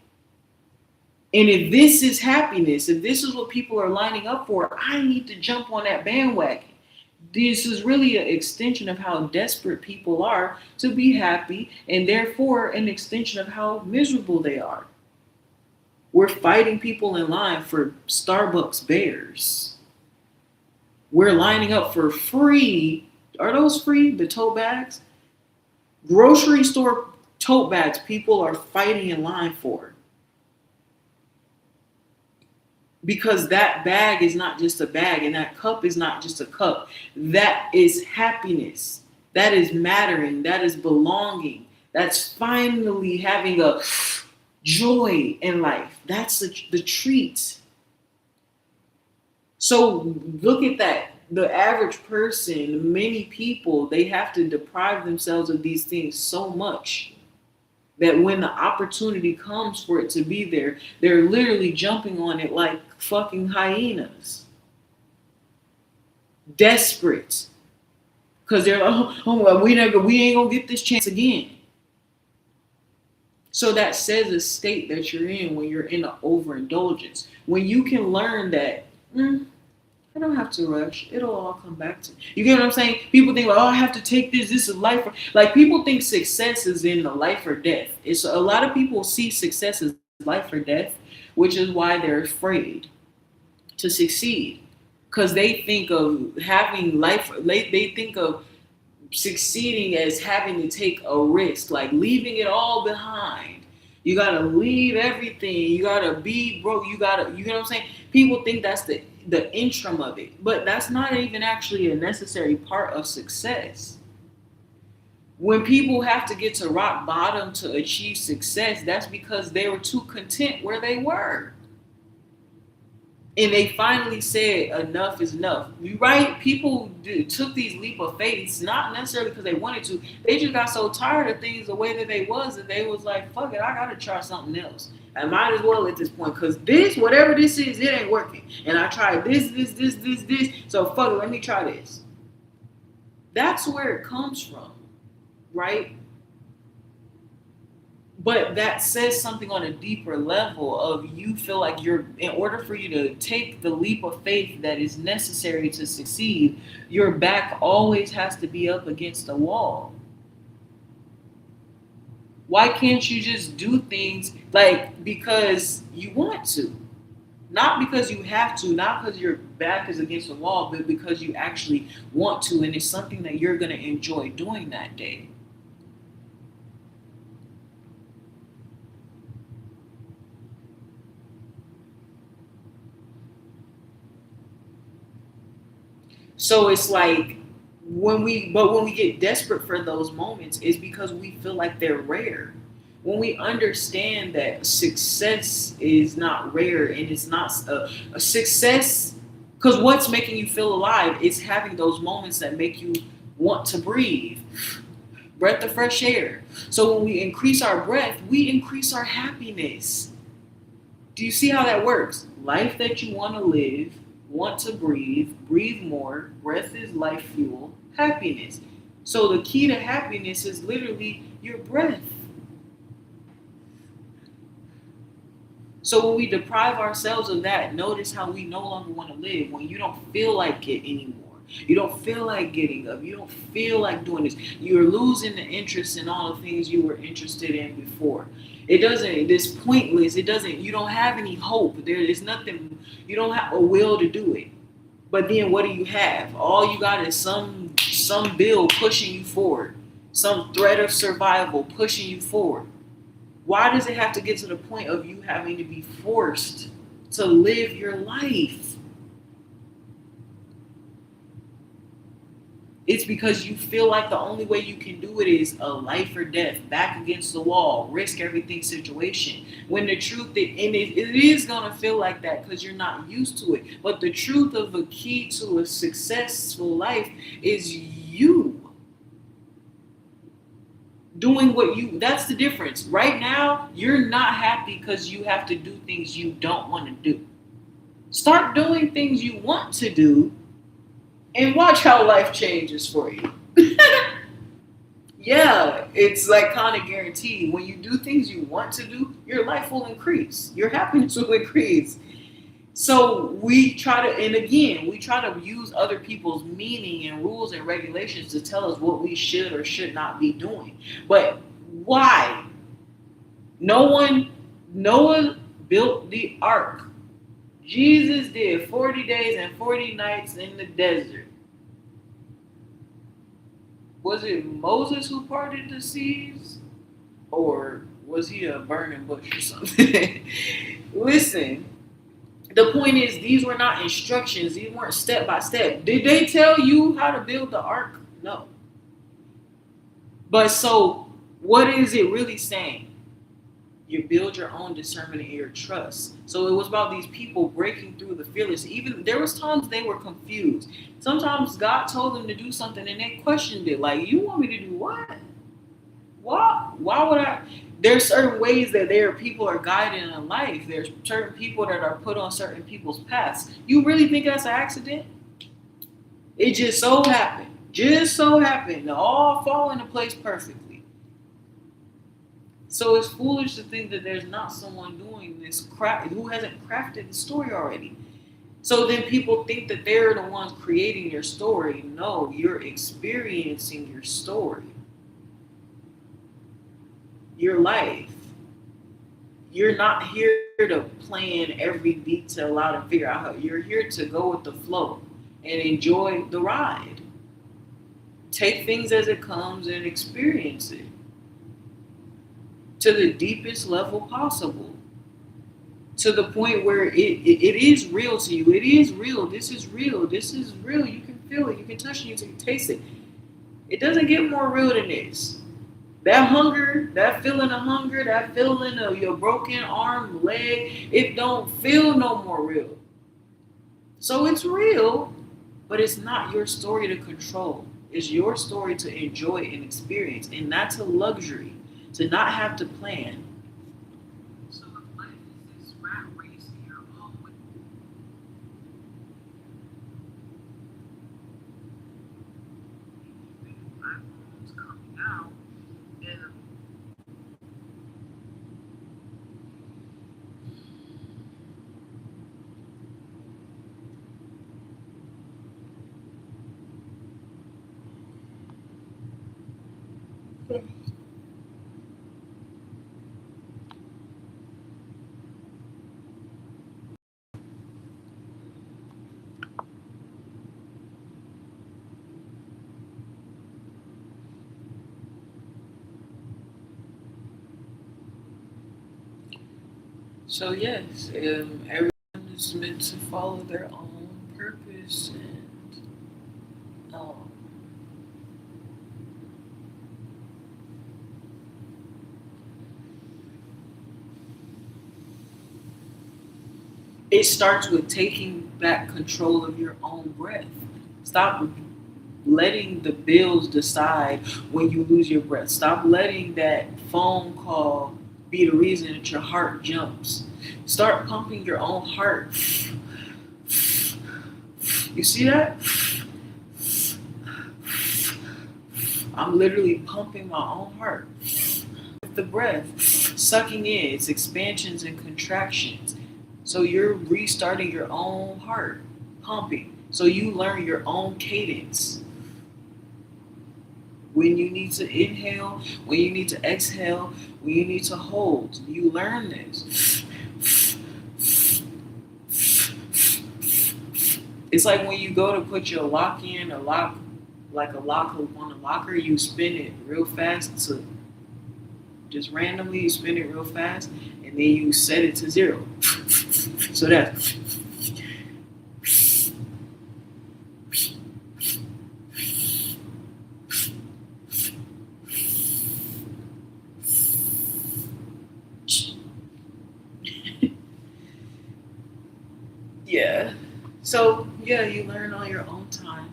Speaker 1: And if this is happiness, if this is what people are lining up for, I need to jump on that bandwagon. This is really an extension of how desperate people are to be happy, and therefore an extension of how miserable they are. We're fighting people in line for Starbucks bears. We're lining up for free. Are those free? The tote bags? Grocery store tote bags people are fighting in line for. Because that bag is not just a bag, and that cup is not just a cup. That is happiness. That is mattering. That is belonging. That's finally having a joy in life. That's the treat. So look at that. The average person, many people, they have to deprive themselves of these things so much that when the opportunity comes for it to be there, they're literally jumping on it like fucking hyenas. Desperate. Because they're like, oh, we ain't gonna get this chance again. So that says a state that you're in when you're in an overindulgence. When you can learn that, I don't have to rush. It'll all come back to me. You get what I'm saying? People think, I have to take this. This is life. Like, people think success is in the life or death. It's a lot of people see success as life or death, which is why they're afraid to succeed. Because they think of having life, they think of succeeding as having to take a risk, like leaving it all behind. You gotta leave everything. You gotta be broke. You know what I'm saying? People think that's the interim of it, but that's not even actually a necessary part of success. When people have to get to rock bottom to achieve success, that's because they were too content where they were. And they finally said enough is enough. Right? People took these leap of faiths, not necessarily because they wanted to. They just got so tired of things the way that they was, that they was like, fuck it, I gotta try something else. I might as well at this point, because this, whatever this is, it ain't working. And I tried this. So fuck it, let me try this. That's where it comes from, right? But that says something on a deeper level of, you feel like in order for you to take the leap of faith that is necessary to succeed, your back always has to be up against the wall. Why can't you just do things like because you want to? Not because you have to, not because your back is against the wall, but because you actually want to, and it's something that you're going to enjoy doing that day. So it's like, when we get desperate for those moments, it's because we feel like they're rare. When we understand that success is not rare, and it's not a success, because what's making you feel alive is having those moments that make you want to breathe. Breath of fresh air. So when we increase our breath, we increase our happiness. Do you see how that works? Life that you want to live, want to breathe more. Breath is life fuel. Happiness. So the key to happiness is literally your breath. So when we deprive ourselves of that, notice how we no longer want to live. When you don't feel like it anymore. You don't feel like getting up. You don't feel like doing this. You're losing the interest in all the things you were interested in before. It's pointless. You don't have any hope. There is nothing, you don't have a will to do it. But then what do you have? All you got is some bill pushing you forward. Some threat of survival pushing you forward. Why does it have to get to the point of you having to be forced to live your life. It's because you feel like the only way you can do it is a life or death, back against the wall, risk everything situation. When the truth, it is going to feel like that because you're not used to it. But the truth of a key to a successful life is you doing that's the difference. Right now, you're not happy because you have to do things you don't want to do. Start doing things you want to do and watch how life changes for you. Yeah, it's like kind of guaranteed. When you do things you want to do, your life will increase. Your happiness will increase. So we try to use other people's meaning and rules and regulations to tell us what we should or should not be doing. But why? Noah built the ark. Jesus did 40 days and 40 nights in the desert. Was it Moses who parted the seas? Or was he a burning bush or something? Listen, the point is, these were not instructions. These weren't step by step. Did they tell you how to build the ark? No. But so, what is it really saying? You build your own discernment and your trust. So it was about these people breaking through the fearless. Even there was times they were confused. Sometimes God told them to do something and they questioned it. Like, you want me to do what? Why would I? There's certain ways that people are guided in life. There's certain people that are put on certain people's paths. You really think that's an accident? It just so happened. To all fall into place perfectly. So it's foolish to think that there's not someone doing this who hasn't crafted the story already. So then people think that they're the ones creating your story. No, you're experiencing your story. Your life. You're not here to plan every detail out and figure out how. You're here to go with the flow and enjoy the ride. Take things as it comes and experience it to the deepest level possible, to the point where it is real to you. It is real. This is real. This is real. You can feel it. You can touch it. You can taste it. It doesn't get more real than this. That hunger, that feeling of hunger, that feeling of your broken arm, leg, it don't feel no more real. So it's real, but it's not your story to control. It's your story to enjoy and experience, and that's a luxury. To not have to plan.
Speaker 2: So if life is this rat race and you're always iPhones coming out, then
Speaker 1: So yes, everyone is meant to follow their own purpose, and it starts with taking back control of your own breath. Stop letting the bills decide when you lose your breath. Stop letting that phone call be the reason that your heart jumps. Start pumping your own heart. You see that? I'm literally pumping my own heart. With the breath, sucking in its expansions and contractions. So you're restarting your own heart, pumping. So you learn your own cadence. When you need to inhale, when you need to exhale, when you need to hold. You learn this. It's like when you go to put your lock in, a lock on a locker, you spin it real fast to just randomly you spin it real fast and then you set it to 0. So that's yeah. So yeah, you learn on your own time.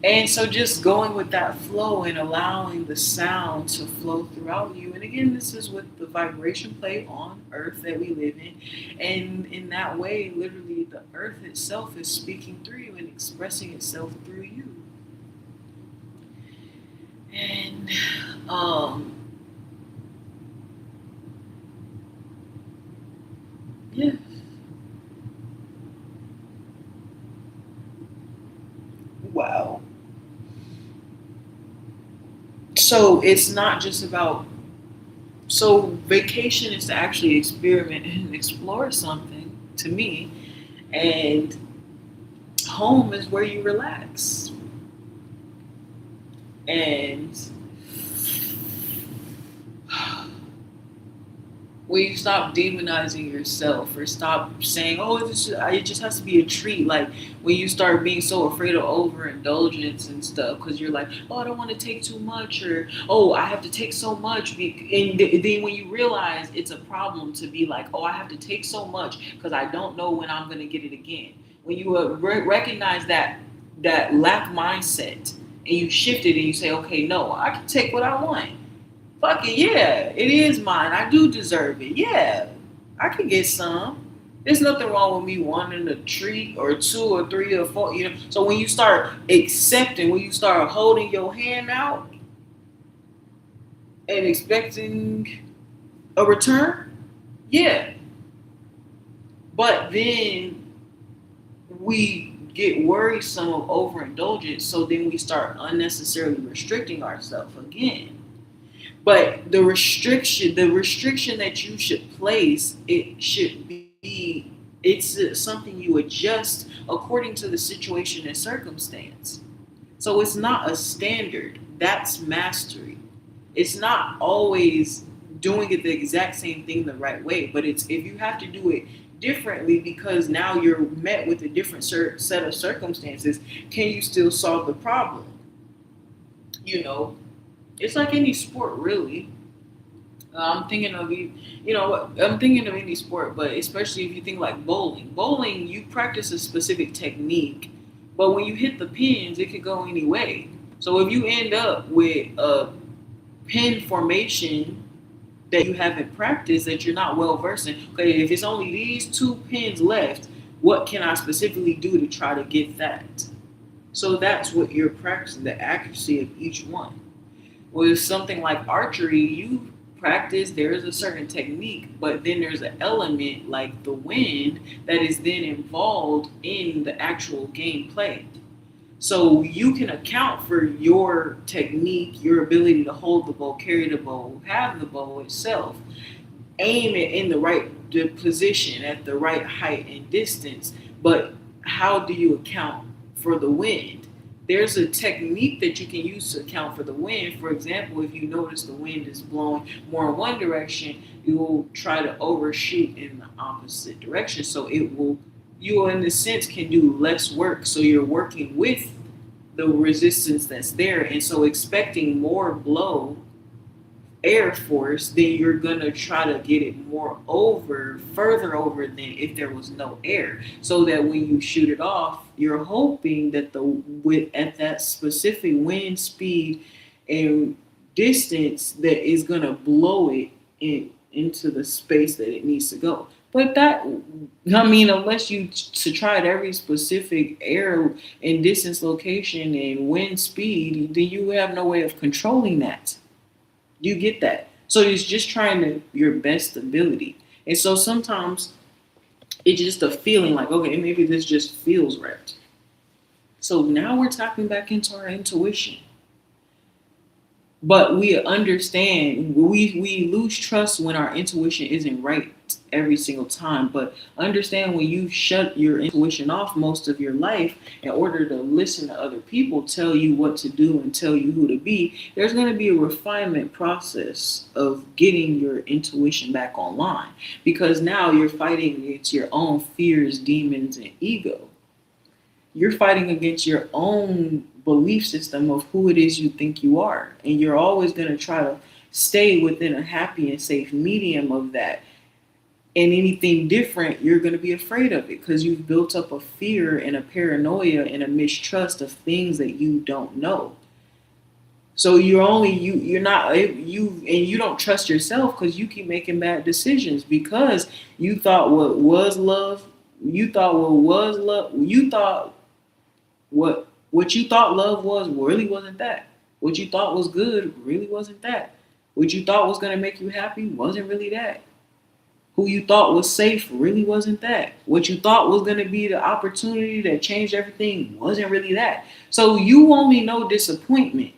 Speaker 1: And so just going with that flow and allowing the sound to flow throughout you. And again, this is with the vibration plate on earth that we live in. And in that way, literally the earth itself is speaking through you and expressing itself through you. And yeah. Wow. So it's not just about, so vacation is to actually experiment and explore something to me, and home is where you relax. And when you stop demonizing yourself or stop saying, "Oh, it just has to be a treat," like when you start being so afraid of overindulgence and stuff, because you're like, "Oh, I don't want to take too much," or "Oh, I have to take so much," and then when you realize it's a problem to be like, "Oh, I have to take so much because I don't know when I'm going to get it again." When you recognize that lack mindset and you shift it and you say, "Okay, no, I can take what I want. Fuck it, yeah, it is mine. I do deserve it. Yeah, I can get some. There's nothing wrong with me wanting a treat or two or three or four. You know." So when you start accepting, when you start holding your hand out and expecting a return, yeah. But then we get worrisome of overindulgence, so then we start unnecessarily restricting ourselves again. But the restriction that you should place, it should be, it's something you adjust according to the situation and circumstance. So it's not a standard. That's mastery. It's not always doing it the exact same thing the right way, but it's if you have to do it differently because now you're met with a different set of circumstances, can you still solve the problem? You know, it's like any sport, really. I'm thinking of I'm thinking of any sport, but especially if you think like bowling. Bowling, you practice a specific technique, but when you hit the pins, it could go any way. So if you end up with a pin formation that you haven't practiced, that you're not well versed in, okay, if it's only these two pins left, what can I specifically do to try to get that? So that's what you're practicing, the accuracy of each one. With something like archery, you practice, there is a certain technique, but then there's an element like the wind that is then involved in the actual gameplay. So you can account for your technique, your ability to hold the bow, carry the bow, have the bow itself, aim it in the right position at the right height and distance. But how do you account for the wind? There's a technique that you can use to account for the wind. For example, if you notice the wind is blowing more in one direction, you will try to overshoot in the opposite direction. So it will, you in a sense can do less work. So you're working with the resistance that's there. And so expecting more blow air force, then you're gonna try to get it further over than if there was no air. So that when you shoot it off, you're hoping that at that specific wind speed and distance that is gonna blow it into the space that it needs to go. But that, I mean, unless you to try at every specific air and distance, location, and wind speed, then you have no way of controlling that. You get that. So it's just trying to your best ability. And so sometimes it's just a feeling like, okay, maybe this just feels right. So now we're tapping back into our intuition. But we understand, we lose trust when our intuition isn't right. every single time. But understand, when you shut your intuition off most of your life in order to listen to other people tell you what to do and tell you who to be, there's going to be a refinement process of getting your intuition back online, because now you're fighting against your own fears, demons, and ego. You're fighting against your own belief system of who it is you think you are. And you're always going to try to stay within a happy and safe medium of that. And anything different, you're going to be afraid of it, because you've built up a fear and a paranoia and a mistrust of things that you don't know. So you're not you, and you don't trust yourself because you keep making bad decisions, because you thought what was love, you thought what you thought love was really wasn't that. What you thought was good really wasn't that. What you thought was going to make you happy wasn't really that. Who you thought was safe really wasn't that. What you thought was going to be the opportunity that changed everything wasn't really that. So you only know disappointment.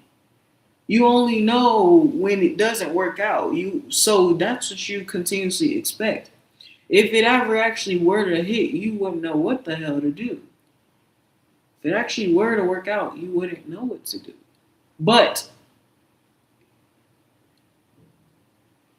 Speaker 1: You only know when it doesn't work out. So that's what you continuously expect. If it ever actually were to hit, you wouldn't know what the hell to do. If it actually were to work out, you wouldn't know what to do. But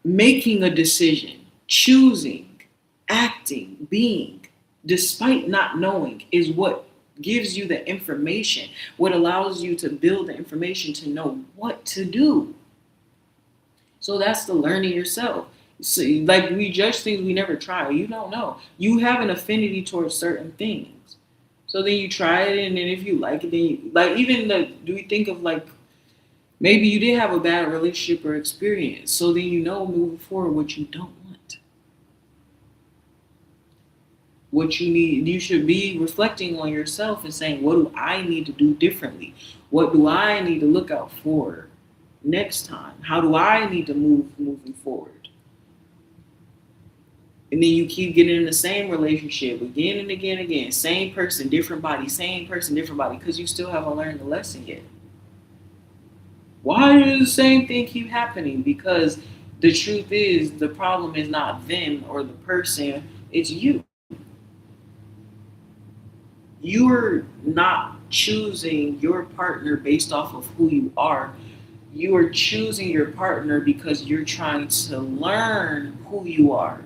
Speaker 1: making a decision, choosing, acting, being, despite not knowing, is what gives you the information, what allows you to build the information to know what to do. So that's the learning yourself. So, like, we judge things we never try. You don't know. You have an affinity towards certain things. So then you try it, and then if you like it, then you, like, do we think of, like, maybe you did have a bad relationship or experience. So then you know moving forward what you don't want. What you need, you should be reflecting on yourself and saying, what do I need to do differently? What do I need to look out for next time? How do I need to moving forward? And then you keep getting in the same relationship again and again and again. Same person, different body, same person, different body, because you still haven't learned the lesson yet. Why does the same thing keep happening? Because the truth is, the problem is not them or the person, it's you. You're not choosing your partner based off of who you are. You are choosing your partner because you're trying to learn who you are.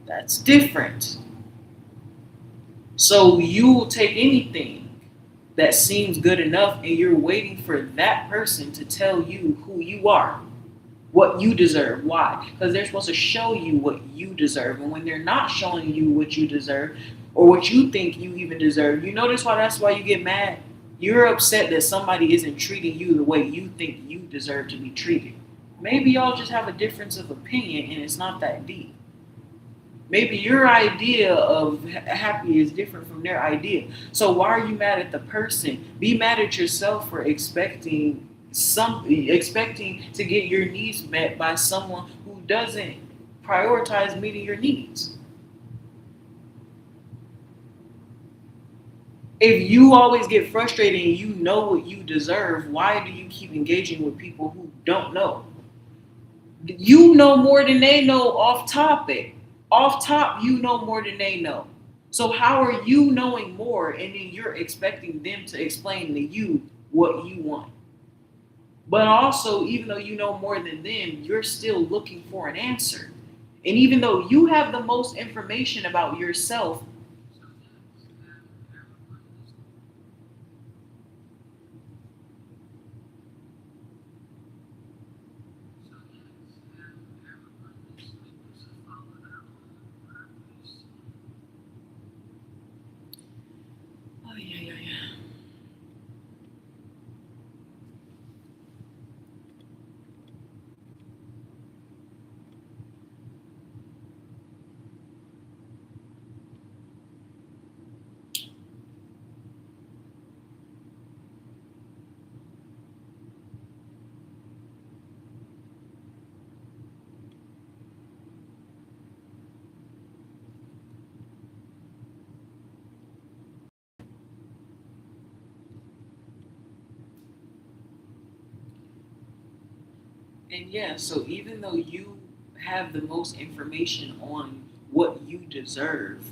Speaker 1: That's different. So you will take anything that seems good enough, and you're waiting for that person to tell you who you are, what you deserve. Why? Because they're supposed to show you what you deserve. And when they're not showing you what you deserve or what you think you even deserve, you notice why that's why you get mad? You're upset that somebody isn't treating you the way you think you deserve to be treated. Maybe y'all just have a difference of opinion and it's not that deep. Maybe your idea of happy is different from their idea. So why are you mad at the person? Be mad at yourself for expecting to get your needs met by someone who doesn't prioritize meeting your needs. If you always get frustrated and you know what you deserve, why do you keep engaging with people who don't know? You know more than they know off topic. Off top, you know more than they know. So how are you knowing more and then you're expecting them to explain to you what you want? But also, even though you know more than them, you're still looking for an answer. And even though you have the most information about yourself, oh, yeah. And yeah, so even though you have the most information on what you deserve.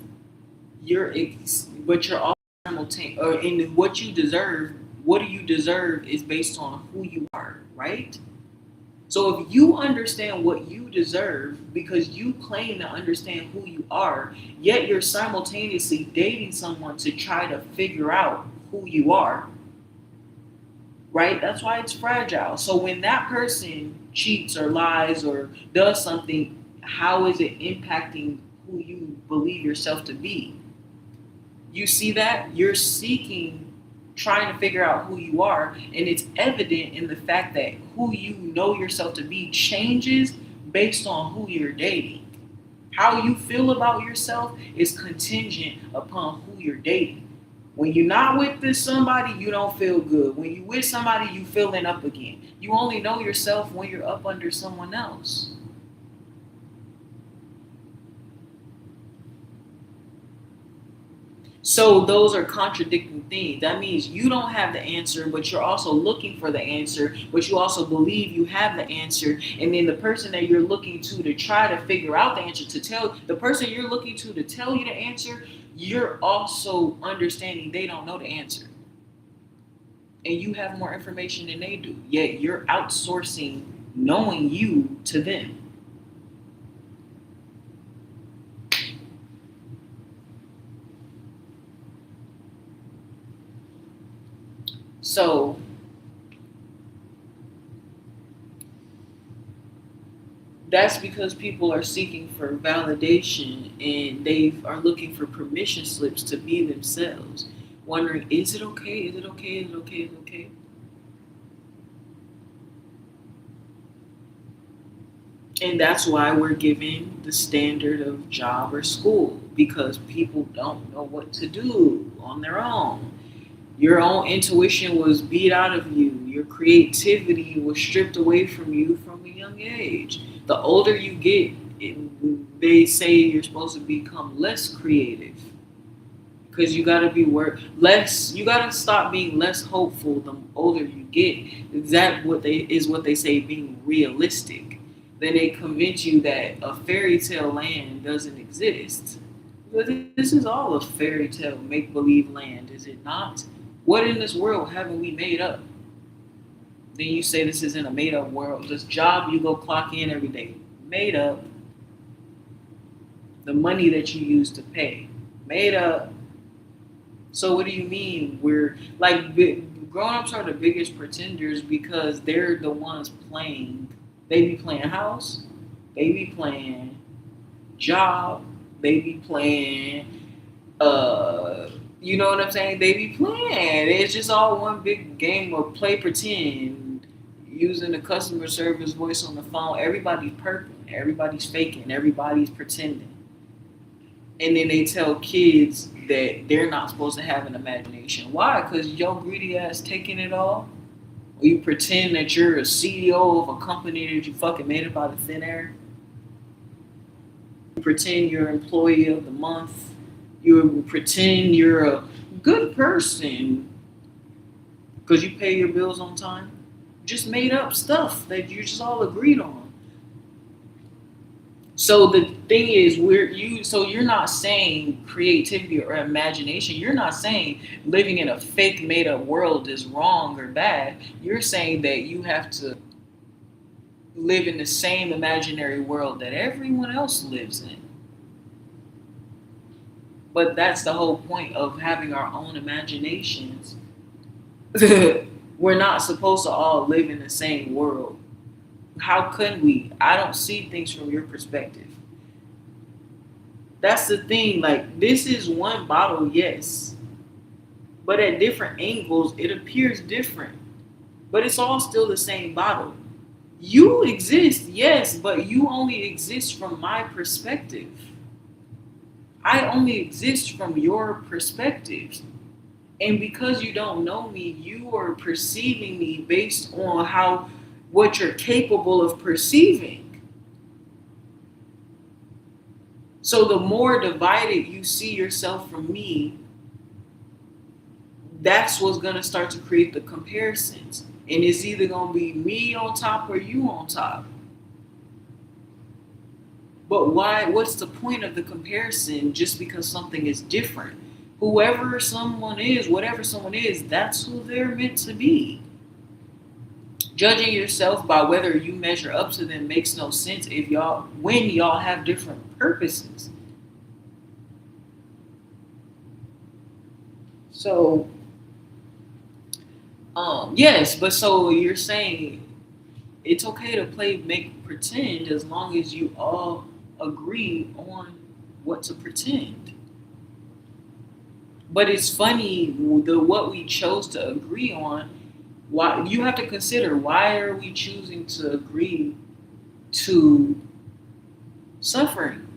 Speaker 1: But you're also simultaneous, or in what you deserve. What do you deserve is based on who you are, right? So if you understand what you deserve because you claim to understand who you are, yet you're simultaneously dating someone to try to figure out who you are, right? That's why it's fragile. So when that person cheats or lies or does something, how is it impacting who you believe yourself to be? You see that? You're seeking, trying to figure out who you are, and it's evident in the fact that who you know yourself to be changes based on who you're dating. How you feel about yourself is contingent upon who you're dating. When you're not with this somebody, you don't feel good. When you're with somebody, you feeling up again. You only know yourself when you're up under someone else. So those are contradicting things. That means you don't have the answer, but you're also looking for the answer, but you also believe you have the answer. And then the person that you're looking to try to figure out the answer, to tell the person you're looking to tell you the answer, you're also understanding they don't know the answer. And you have more information than they do. Yet you're outsourcing knowing you to them. So that's because people are seeking for validation and they are looking for permission slips to be themselves, wondering, is it okay? Is it okay? Is it okay? Is it okay? And that's why we're given the standard of job or school, because people don't know what to do on their own. Your own intuition was beat out of you. Your creativity was stripped away from you from a young age. The older you get, they say you're supposed to become less creative because you got to be less. You got to stop being less hopeful the older you get. That what they say being realistic. Then they convince you that a fairy tale land doesn't exist. But this is all a fairy tale make believe land, is it not? What in this world haven't we made up? Then you say this is in a made up world. This job you go clock in every day, made up. The money that you use to pay, made up. So what do you mean? We're like, grown-ups are the biggest pretenders because they're the ones playing. They be playing house, they be playing job, they be playing you know what I'm saying? They be playing. It's just all one big game of play pretend, using the customer service voice on the phone. Everybody's perking, everybody's faking, everybody's pretending. And then they tell kids that they're not supposed to have an imagination. Why? Because your greedy ass taking it all? Or you pretend that you're a CEO of a company that you fucking made up out of thin air? You pretend you're employee of the month. You pretend you're a good person because you pay your bills on time. Just made up stuff that you just all agreed on. So the thing is, you're not saying creativity or imagination. You're not saying living in a fake made up world is wrong or bad. You're saying that you have to live in the same imaginary world that everyone else lives in. But that's the whole point of having our own imaginations. We're not supposed to all live in the same world. How could we? I don't see things from your perspective. That's the thing. Like, this is one bottle, yes. But at different angles, it appears different. But it's all still the same bottle. You exist, yes, but you only exist from my perspective. I only exist from your perspectives. And because you don't know me, you are perceiving me based on what you're capable of perceiving. So the more divided you see yourself from me, that's what's going to start to create the comparisons. And it's either going to be me on top or you on top. But why? What's the point of the comparison just because something is different? Whoever someone is, whatever someone is, that's who they're meant to be. Judging yourself by whether you measure up to them makes no sense if when y'all have different purposes. So, yes, but so you're saying it's okay to play make pretend as long as you all agree on what to pretend. But it's funny the what we chose to agree on. Why you have to consider why are we choosing to agree to suffering?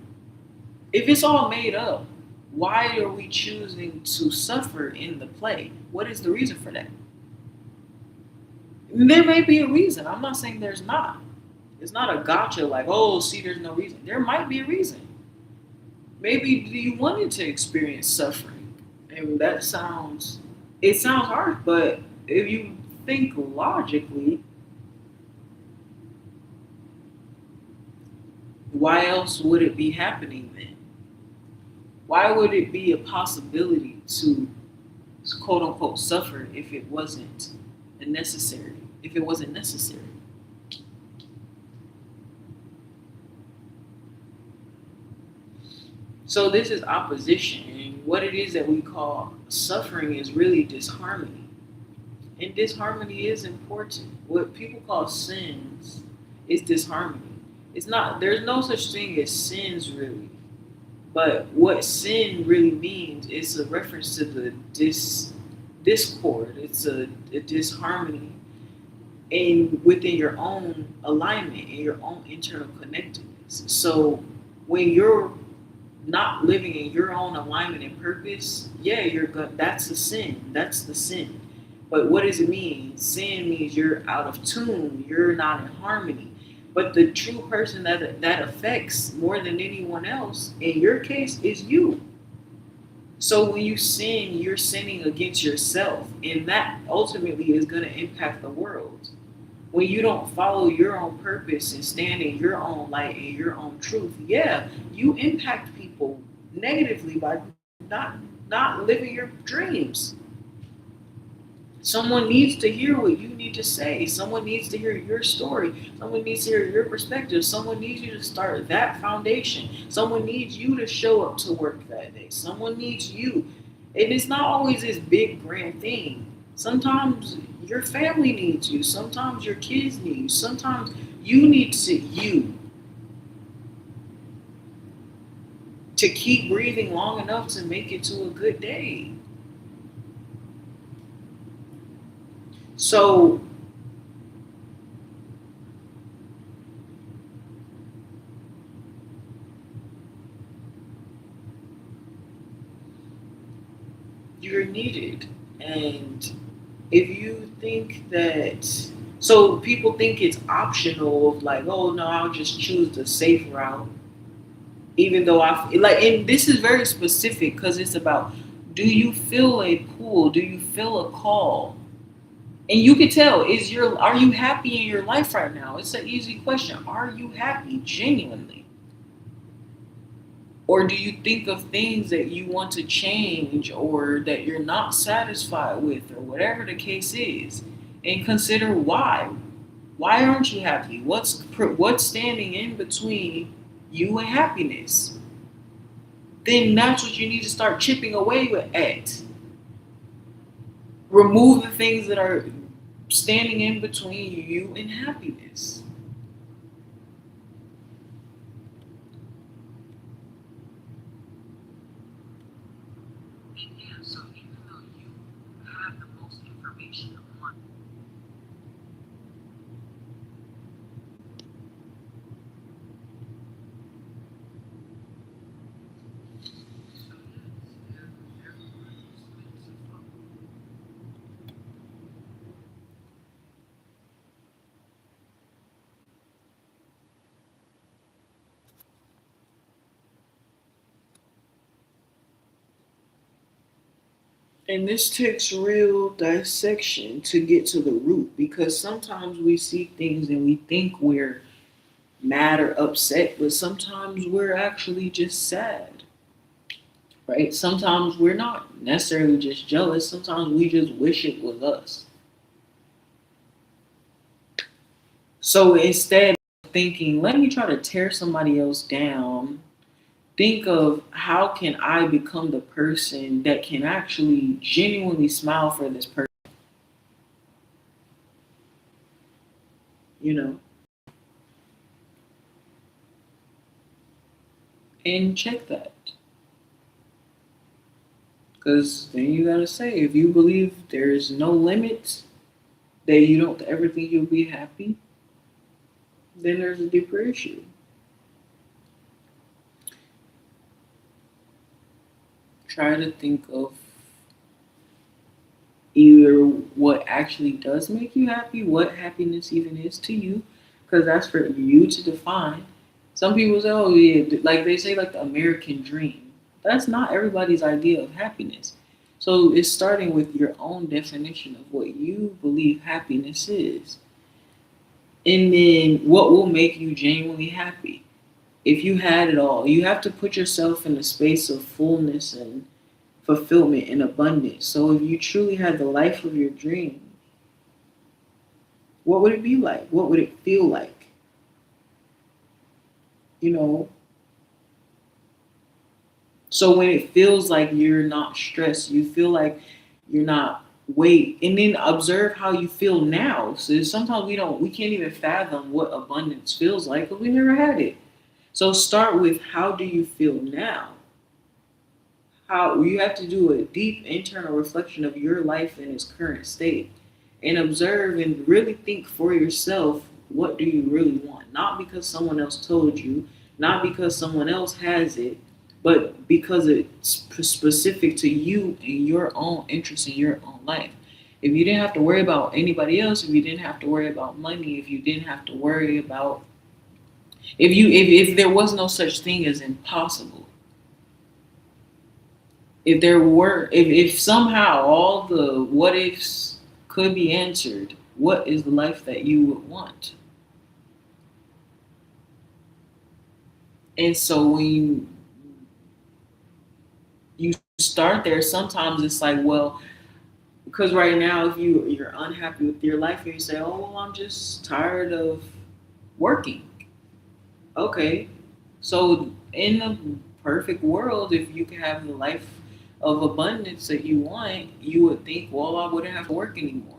Speaker 1: If it's all made up, why are we choosing to suffer in the play? What is the reason for that? There may be a reason. I'm not saying there's not. It's not a gotcha like, oh, see, there's no reason. There might be a reason. Maybe you wanted to experience suffering. And it sounds harsh, but if you think logically, why else would it be happening then? Why would it be a possibility to quote unquote suffer if it wasn't necessary? If it wasn't necessary. So this is opposition, and what it is that we call suffering is really disharmony. And disharmony is important. What people call sins is disharmony. It's not, there's no such thing as sins really. But what sin really means is a reference to the discord. It's a disharmony within your own alignment and your own internal connectedness. So when you're not living in your own alignment and purpose, yeah, that's a sin. That's the sin. But what does it mean? Sin means you're out of tune, you're not in harmony. But the true person that affects more than anyone else, in your case, is you. So when you sin, you're sinning against yourself, and that ultimately is going to impact the world. When you don't follow your own purpose and stand in your own light and your own truth, yeah, you impact people negatively by not living your dreams. Someone needs to hear what you need to say. Someone needs to hear your story. Someone needs to hear your perspective. Someone needs you to start that foundation. Someone needs you to show up to work that day. Someone needs you. And it's not always this big grand thing. Sometimes your family needs you. Sometimes your kids need you. Sometimes you need to keep breathing long enough to make it to a good day. So you're needed. And if you think that, so people think it's optional of like, oh no, I'll just choose the safe route. Even though and this is very specific because it's about, do you feel a pull? Do you feel a call? And you can tell, are you happy in your life right now? It's an easy question. Are you happy genuinely? Or do you think of things that you want to change or that you're not satisfied with or whatever the case is? And consider why. Why aren't you happy? What's standing in between you and happiness? Then that's what you need to start chipping away at. Remove the things that are standing in between you and happiness.
Speaker 2: Yeah, so even though you have the most information on
Speaker 1: And this takes real dissection to get to the root because sometimes we see things and we think we're mad or upset, but sometimes we're actually just sad, right? Sometimes we're not necessarily just jealous, sometimes we just wish it was us. So instead of thinking, let me try to tear somebody else down, think of how can I become the person that can actually genuinely smile for this person, you know, and check that. Because then you gotta say, if you believe there's no limits, that you don't ever think you'll be happy, then there's a deeper issue. Try to think of either what actually does make you happy, what happiness even is to you, because that's for you to define. Some people say, oh, yeah, like they say, like the American dream. That's not everybody's idea of happiness. So it's starting with your own definition of what you believe happiness is. And then what will make you genuinely happy? If you had it all, you have to put yourself in a space of fullness and fulfillment and abundance. So if you truly had the life of your dream, what would it be like? What would it feel like? You know, so when it feels like you're not stressed, you feel like you're not weight, and then observe how you feel now. So sometimes we can't even fathom what abundance feels like because we never had it. So start with how do you feel now? How you have to do a deep internal reflection of your life in its current state and observe and really think for yourself, what do you really want? Not because someone else told you, not because someone else has it, but because it's specific to you and your own interest in your own life. If you didn't have to worry about anybody else, if you didn't have to worry about money, if you didn't have to worry about, if there was no such thing as impossible, if somehow all the what ifs could be answered, what is the life that you would want? And so when you start there, sometimes it's like, well, because right now if you're unhappy with your life and you say, oh well, I'm just tired of working. Okay, so in a perfect world, if you can have the life of abundance that you want, you would think, well, I wouldn't have to work anymore.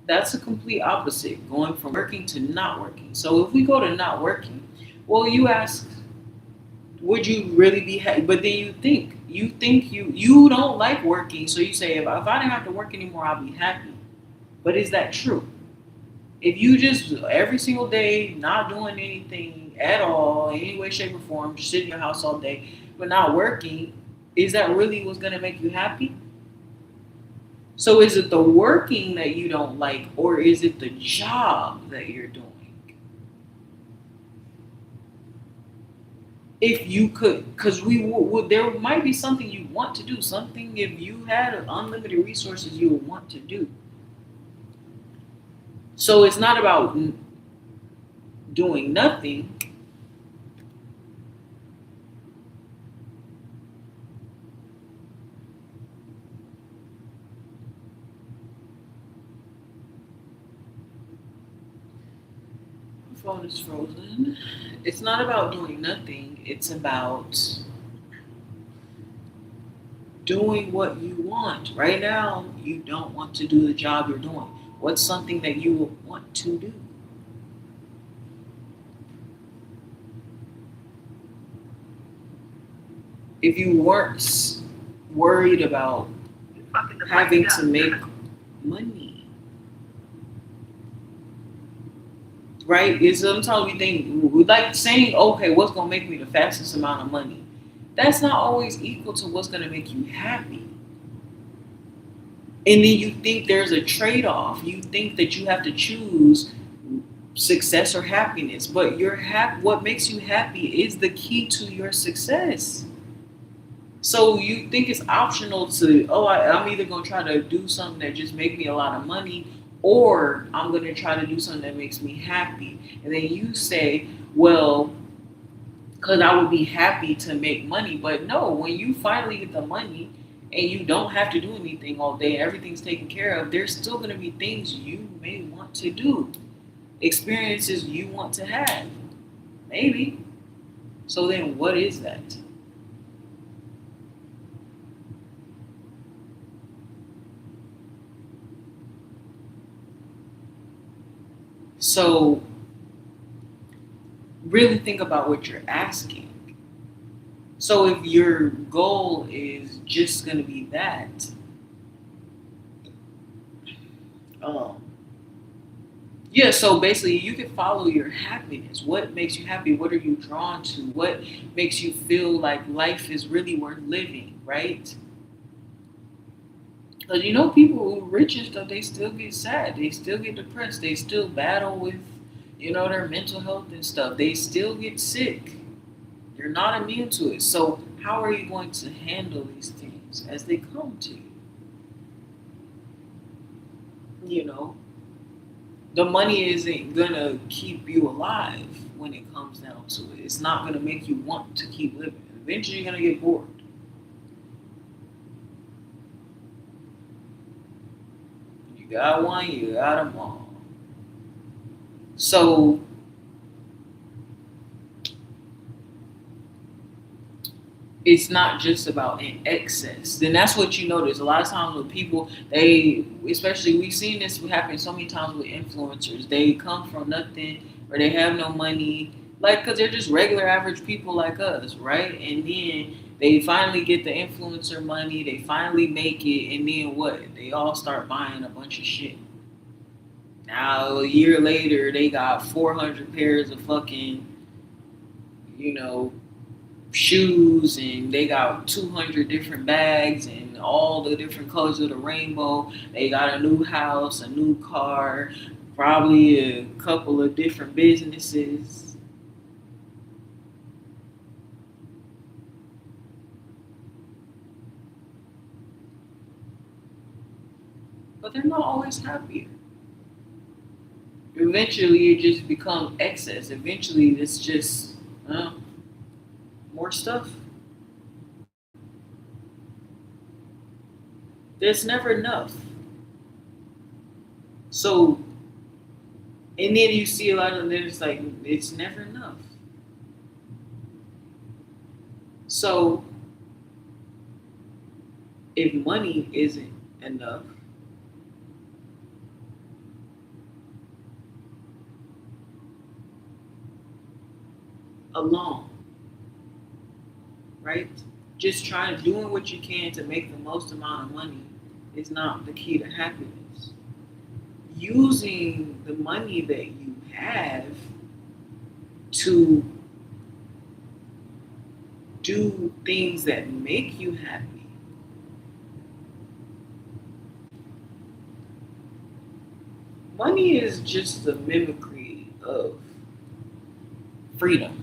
Speaker 1: That's a complete opposite, going from working to not working. So if we go to not working, well, you ask, would you really be happy? But then you don't like working, so you say, if I didn't have to work anymore, I'll be happy. But is that true? If you just every single day not doing anything at all, in any way, shape, or form, just sitting in your house all day, but not working, is that really what's gonna make you happy? So is it the working that you don't like, or is it the job that you're doing? If you could, because there might be something you want to do, something if you had unlimited resources you would want to do. So it's not about doing nothing. My phone is frozen. It's not about doing nothing. It's about doing what you want. Right now, you don't want to do the job you're doing. What's something that you would want to do? If you weren't worried about having to make money, right? Is sometimes we think, we like saying, okay, what's gonna make me the fastest amount of money? That's not always equal to what's gonna make you happy. And then you think there's a trade-off. You think that you have to choose success or happiness, but what makes you happy is the key to your success. So you think it's optional to, I'm either gonna try to do something that just make me a lot of money, or I'm going to try to do something that makes me happy. And then you say, well, because I would be happy to make money. But no, when you finally get the money and you don't have to do anything all day, everything's taken care of, there's still going to be things you may want to do, experiences you want to have. Maybe. So then what is that? So really think about what you're asking. So if your goal is just going to be that, um, yeah, so basically you can follow your happiness. What makes you happy? What are you drawn to? What makes you feel like life is really worth living, right? Because people who are rich and stuff, they still get sad. They still get depressed. They still battle with, their mental health and stuff. They still get sick. You're not immune to it. So how are you going to handle these things as they come to you? You know, the money isn't gonna keep you alive when it comes down to it. It's not gonna make you want to keep living. Eventually you're gonna get bored. You got one, you got them all. So it's not just about in excess. Then that's what you notice. A lot of times with people, especially we've seen this happen so many times with influencers. They come from nothing or they have no money, like, because they're just regular average people like us, right? And then they finally get the influencer money, they finally make it, and then what? They all start buying a bunch of shit. Now, a year later, they got 400 pairs of fucking, you know, shoes, and they got 200 different bags and all the different colors of the rainbow. They got a new house, a new car, probably a couple of different businesses. But they're not always happier. Eventually, it just becomes excess. Eventually, it's just more stuff. There's never enough. So, and then you see a lot of them, it's like, it's never enough. So, if money isn't enough, alone, right? Just doing what you can to make the most amount of money is not the key to happiness. Using the money that you have to do things that make you happy. Money is just a mimicry of freedom.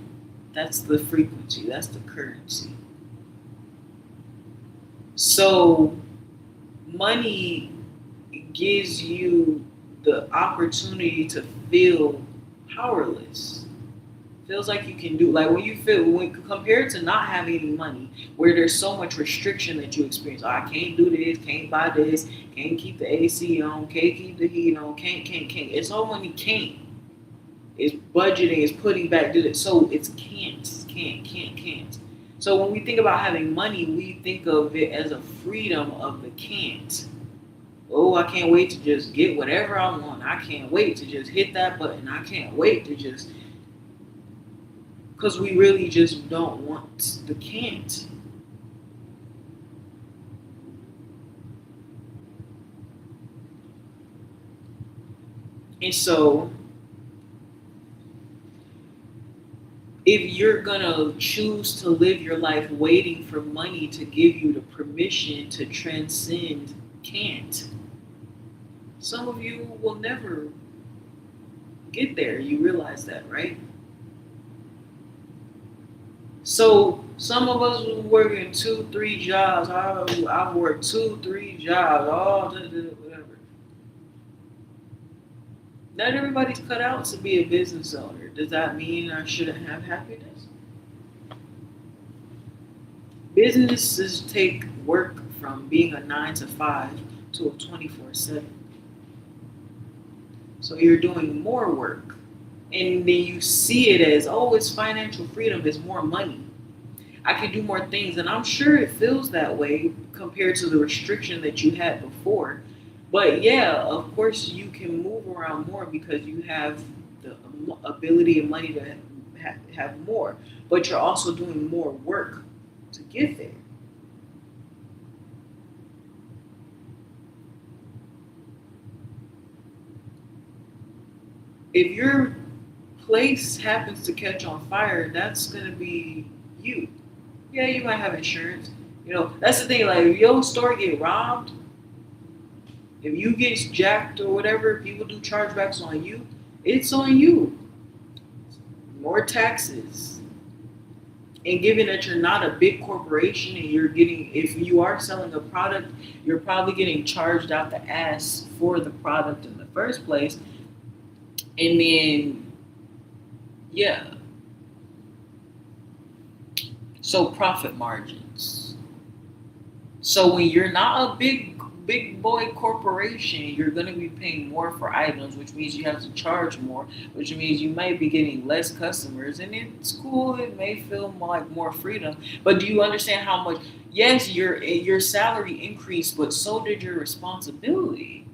Speaker 1: That's the frequency, that's the currency. So money gives you the opportunity to feel powerless. Feels like you can do, like when compared to not having any money, where there's so much restriction that you experience. Oh, I can't do this, can't buy this, can't keep the AC on, can't keep the heat on, can't. It's all money can't. It's budgeting, it's putting back, so it's can't. So when we think about having money, we think of it as a freedom of the can't. Oh, I can't wait to just get whatever I want. I can't wait to just hit that button. I can't wait to just, because we really just don't want the can't. And so if you're gonna choose to live your life waiting for money to give you the permission to transcend can't, some of you will never get there. You realize that, right? So some of us were working 2-3 jobs. I've worked 2-3 jobs, all whatever. Not everybody's cut out to be a business owner. Does that mean I shouldn't have happiness? Businesses take work from being a 9 to 5 to a 24/7. So you're doing more work. And then you see it as, oh, it's financial freedom, it's more money. I can do more things. And I'm sure it feels that way compared to the restriction that you had before. But yeah, of course, you can move around more because you have the ability and money to have more. But you're also doing more work to get there. If your place happens to catch on fire, that's going to be you. Yeah, you might have insurance. That's the thing. Like, if your store get robbed, if you get jacked or whatever, people do chargebacks on you. It's on you. More taxes. And given that you're not a big corporation and if you are selling a product, you're probably getting charged out the ass for the product in the first place. And then, yeah. So profit margins. So when you're not a big boy corporation, you're going to be paying more for items, which means you have to charge more, which means you might be getting less customers. And it's cool. It may feel like more freedom. But do you understand how much? Yes, your salary increased, but so did your responsibility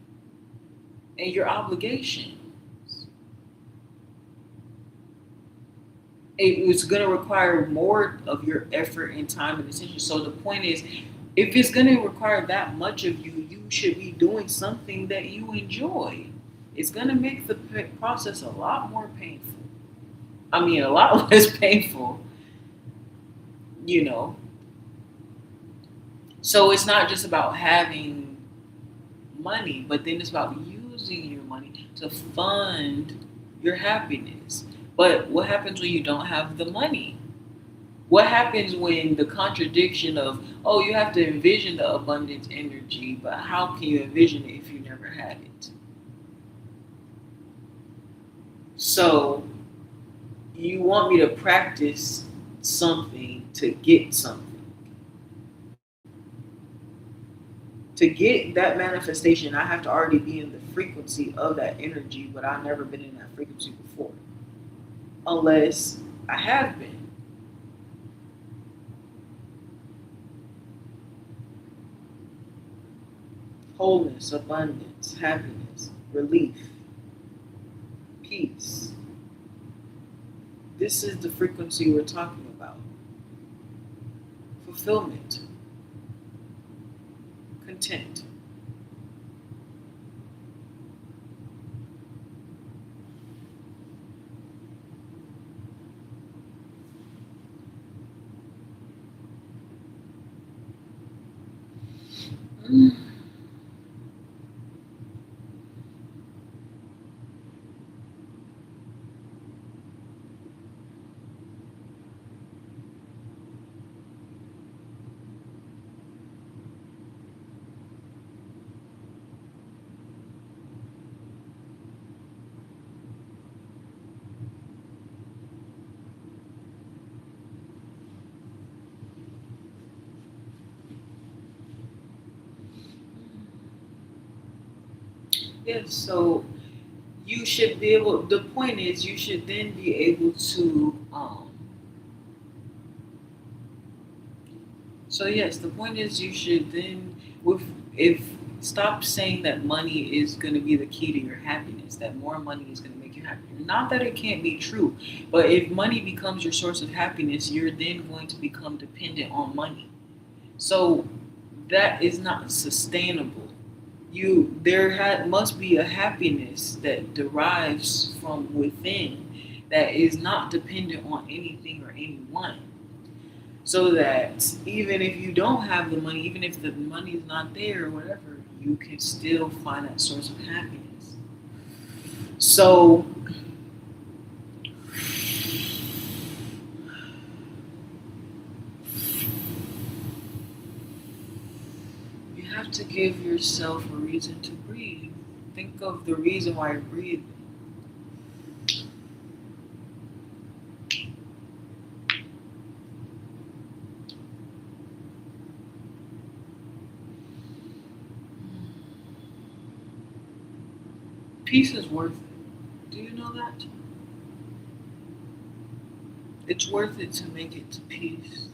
Speaker 1: and your obligation. It was going to require more of your effort and time and attention. So the point is, if it's going to require that much of you, you should be doing something that you enjoy. It's going to make the process a lot more painful. I mean, a lot less painful, So it's not just about having money, but then it's about using your money to fund your happiness. But what happens when you don't have the money? What happens when the contradiction of, oh, you have to envision the abundance energy, but how can you envision it if you never had it? So you want me to practice something to get something. To get that manifestation, I have to already be in the frequency of that energy, but I've never been in that frequency before. Unless I have been. Wholeness, abundance, happiness, relief, peace. This is the frequency we're talking about. Fulfillment, content. Yes, so you should be able, the point is you should then be able to, so yes, the point is you should then, if stop saying that money is going to be the key to your happiness, that more money is going to make you happy. Not that it can't be true, but if money becomes your source of happiness, you're then going to become dependent on money. So that is not sustainable. Must be a happiness that derives from within that is not dependent on anything or anyone. So that even if you don't have the money, even if the money is not there or whatever, you can still find that source of happiness. So you have to give yourself a reason to breathe. Think of the reason why you're breathing. Peace is worth it. Do you know that? It's worth it to make it to peace.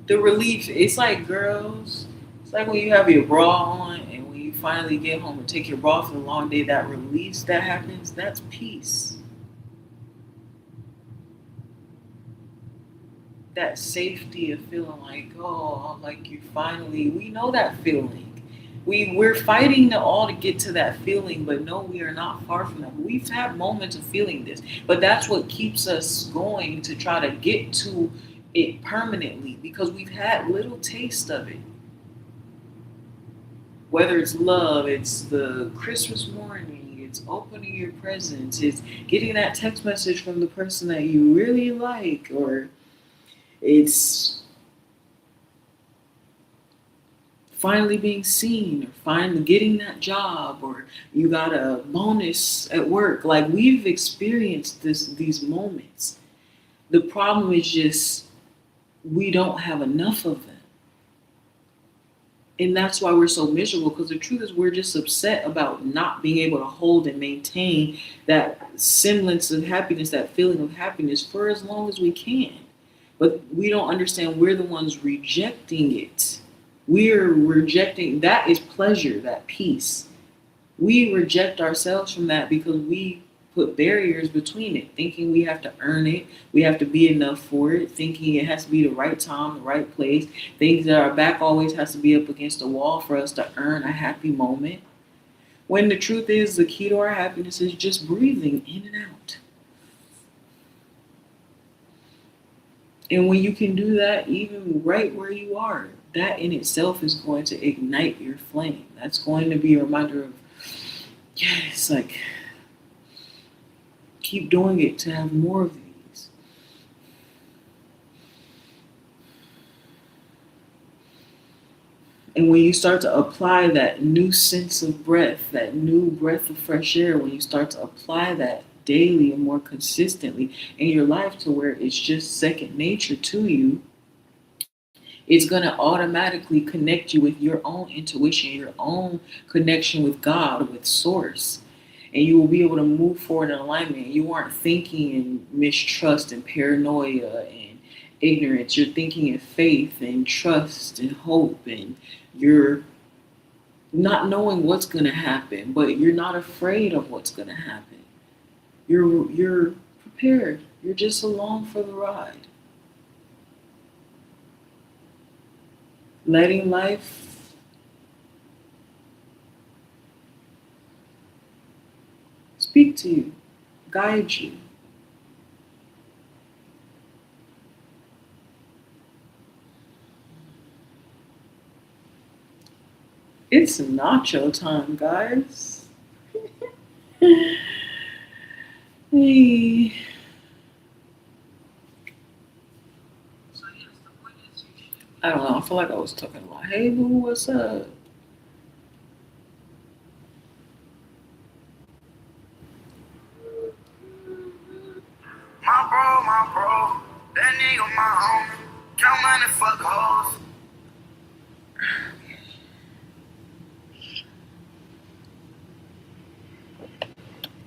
Speaker 1: The relief, it's like girls, it's like when you have your bra on and when you finally get home and take your bra for the long day, that release that happens, that's peace. That safety of feeling like, oh, like you finally, we know that feeling. We're fighting to all to get to that feeling, but no, we are not far from that. We've had moments of feeling this, but that's what keeps us going to try to get to it permanently because we've had little taste of it. Whether it's love, it's the Christmas morning, it's opening your presents, it's getting that text message from the person that you really like, or it's finally being seen, or finally getting that job, or you got a bonus at work. Like we've experienced these moments. The problem is just we don't have enough of them. And that's why we're so miserable, because the truth is we're just upset about not being able to hold and maintain that semblance of happiness, that feeling of happiness for as long as we can. But we don't understand we're the ones rejecting it. We're rejecting, that is pleasure, that peace. We reject ourselves from that because we put barriers between it, thinking we have to earn it, we have to be enough for it, thinking it has to be the right time, the right place, thinking that our back always has to be up against a wall for us to earn a happy moment. When the truth is, the key to our happiness is just breathing in and out. And when you can do that, even right where you are, that in itself is going to ignite your flame. That's going to be a reminder of, yes, like, keep doing it to have more of these. And when you start to apply that new sense of breath, that new breath of fresh air, when you start to apply that daily and more consistently in your life to where it's just second nature to you, it's going to automatically connect you with your own intuition, your own connection with God, with Source. And you will be able to move forward in alignment. You aren't thinking in mistrust and paranoia and ignorance. You're thinking in faith and trust and hope. And you're not knowing what's going to happen, but you're not afraid of what's going to happen. You're prepared. You're just along for the ride. Letting life speak to you, guide you. It's nacho time, guys. Hey. I don't know. I feel like I was talking a lot. Hey, boo, what's up?
Speaker 5: My bro, that nigga my homie. Count money, fuck hoes.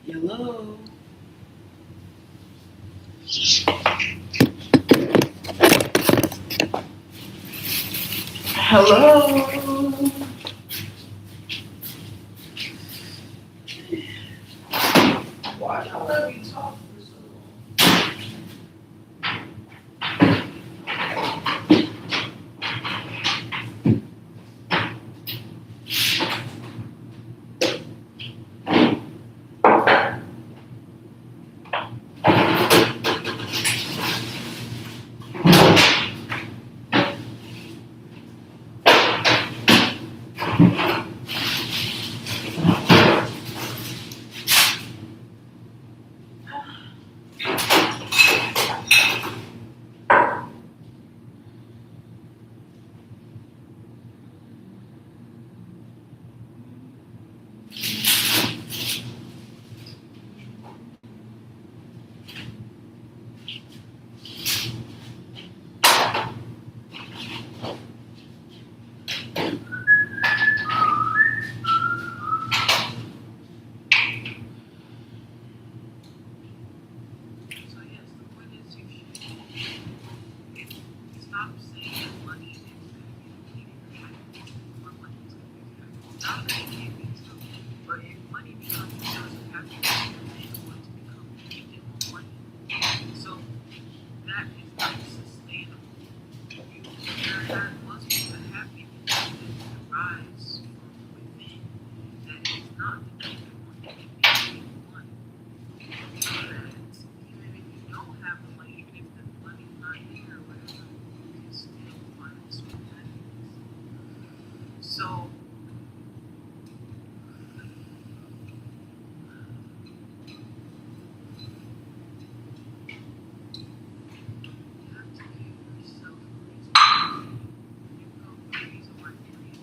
Speaker 1: Hello. Hello. Why y'all let me talk for so long? that is not sustainable. That must be a happiness that derives from within, that is not dependent on anyone. So that even if you don't have the money, even if the money's not there or whatever, you can still find some happiness. So you have to give yourself grace. You go praise or anything.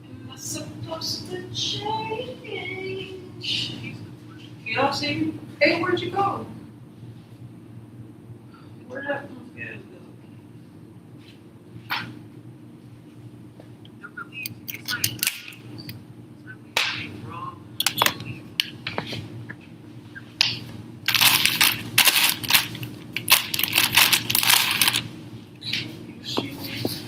Speaker 1: Am I supposed to change? You don't see? Hey, where'd you go? Where'd that pumpkin go? The relief, it's like raw. You see this?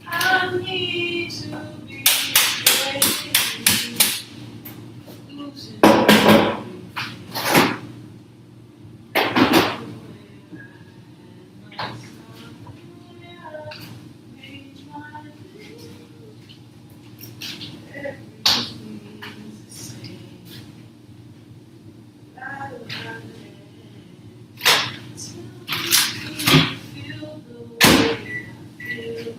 Speaker 1: I need to be away, losing feel the way I feel.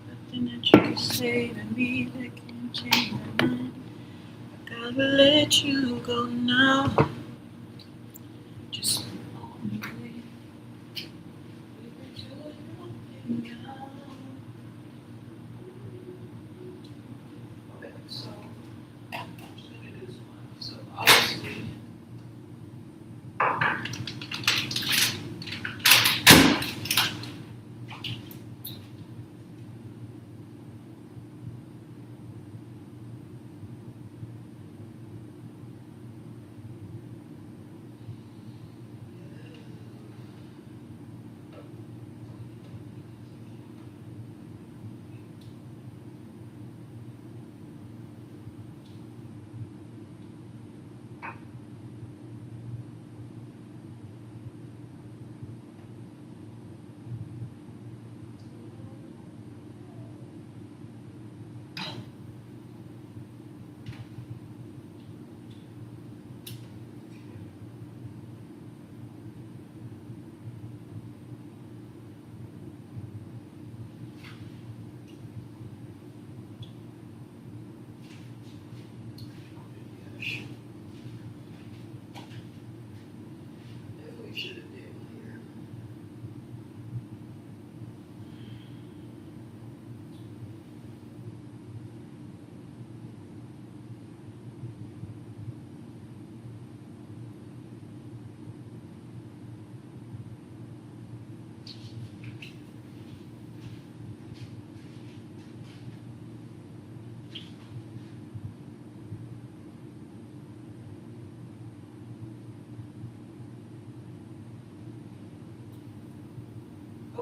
Speaker 1: Nothing that you can say to me that can change my mind. I gotta let you go now. Just on your way. We've been doing nothing now. Okay.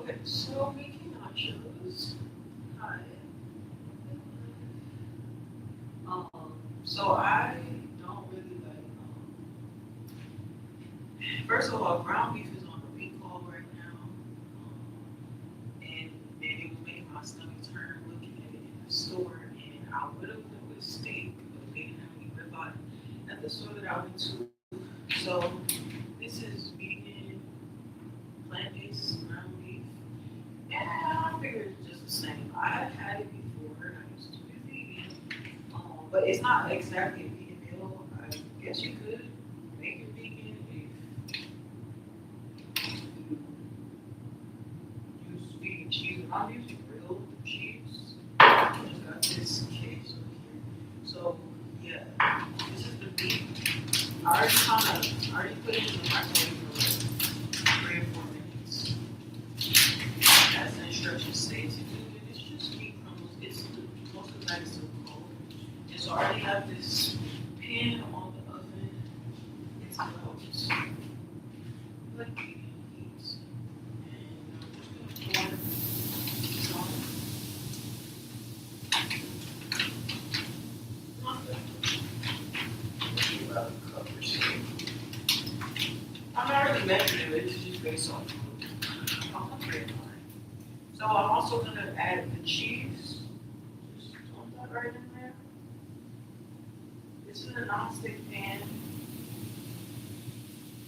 Speaker 1: Okay, so making nachos. Hi. So I don't really like. First of all, ground beef is on the recall right now, and then it was making my stomach turn looking at it in the store. And I would have went with steak, but they didn't have any ribeye at the store that I went to. So this is vegan, plant-based ground beef. And I figured it's just the same. I've had it before, and I used to be vegan. But it's not exactly a vegan meal. I guess you could make it vegan if you use vegan cheese. And I'm using real cheese. I just got this case over here. So, yeah, this is the beef. I already put it in the microwave for like 3 or 4 minutes. As the instructions say to do, and it's just meat crumbles. Most of that is still cold. And so I already have this pan on the oven. It's about like medium heat. And I'm just gonna pour some. About a cup or so. I'm not really measuring it. It's just based on how hungry am I. So I'm also gonna add the cheese. Just dump that right in there. This is a non-stick pan.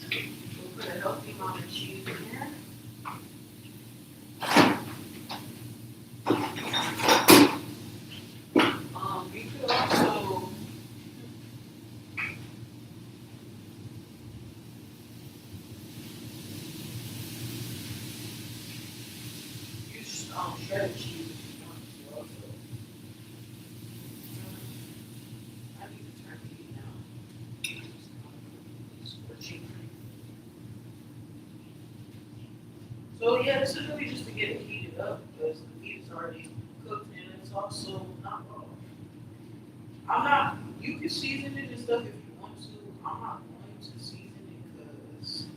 Speaker 1: We'll put a healthy amount of cheese in there. You could also use shredded cheese if you want to also. I need to turn the heat down. It's scorching. So yeah, this is really just to get it heated up because the meat is already cooked and it's also not raw. You can season it and stuff if you want to. I'm not going to season it because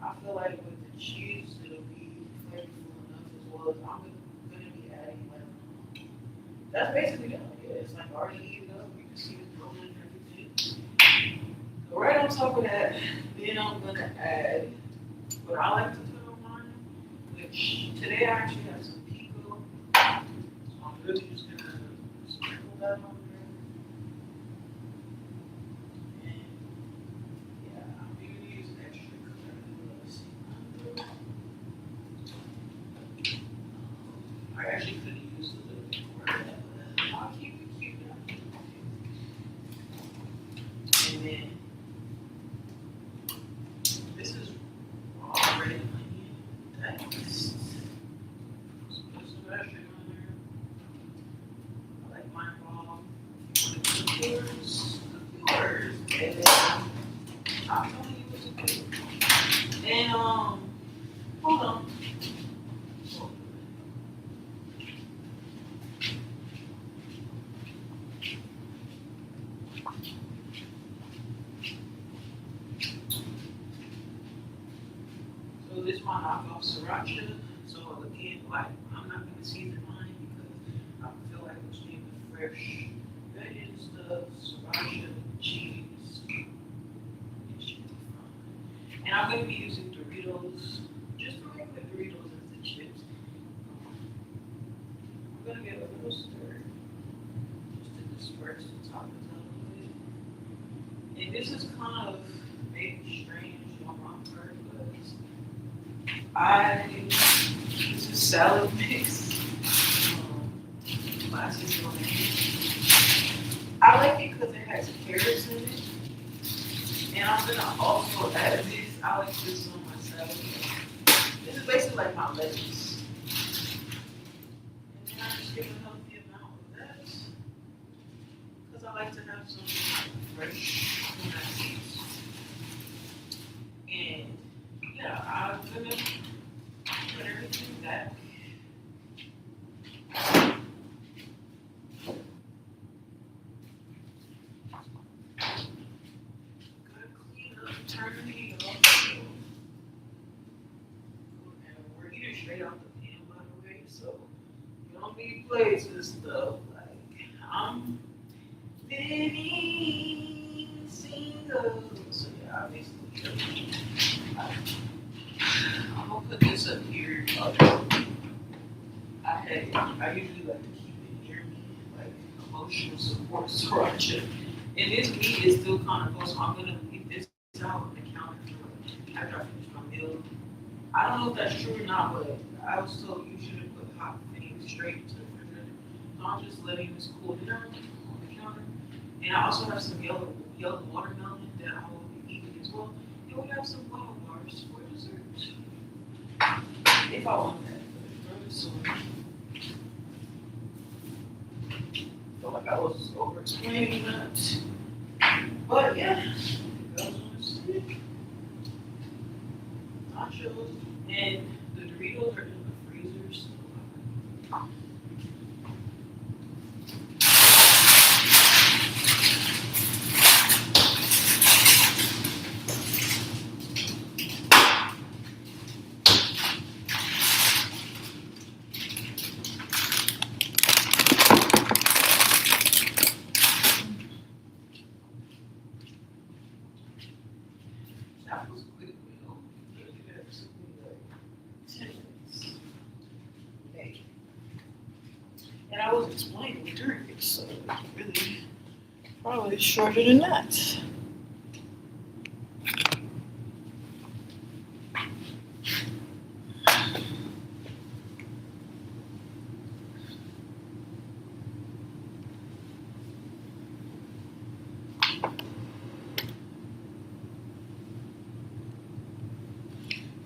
Speaker 1: I feel like with the cheese it'll be flavorful enough as well as I'm gonna be adding like that's basically it. Yeah, it's like already heated up. You can see it rolling and everything. So right on top of that, then I'm gonna add what I like to put on mine, which today I actually have some pico. So I'm really just gonna sprinkle that on there. And yeah, I'm gonna use extra I actually could have used a little bit more of that, but I'll keep it cute now. And then this is raw red onion. That's put some extra on there. I like mine raw. If you want to cook yours, cook yours. And then I'm telling you what to do. And hold on. So this is my knockoff sriracha. So again, like I'm not gonna season mine because I feel like it's being fresh veggie stuff, sriracha, cheese. It should be fine. And I'm gonna be using Doritos, just the regular Doritos as the chips. I'm gonna get a little stir just to disperse the top of the bit. And this is kind of maybe strange on my part, but this is salad mix. Glasses on it. I like it because it has carrots in it. And I'm gonna also add this. I like this on my salad. This is basically like my lettuce. And then I just give a healthy amount of that. Because I like to have some fresh seeds. And yeah, I'm gonna put everything back. Gotta clean up, turn the heat off. And we're straight out the pan, by the way. So you don't need plates and stuff. Like I'm living single. So yeah, I basically. I'm gonna put this up here. I usually like to keep it near me, like emotional support structure. And this meat is still kind of cold, so I'm gonna leave this out on the counter for after I finish my meal. I don't know if that's true or not, but I was told you shouldn't put hot things straight into the refrigerator. So I'm just letting this cool down on the counter. And I also have some yellow watermelon that I will be eating as well. And we have some bottle bars for dessert. If I want that. So feel like I was over explaining that. But yeah, you guys want to see it? Nachos and the Doritos are in the freezer. So that was a quick meal. Really, that took me like 10 minutes. Hey. And I was explaining during it, so really probably shorter than that.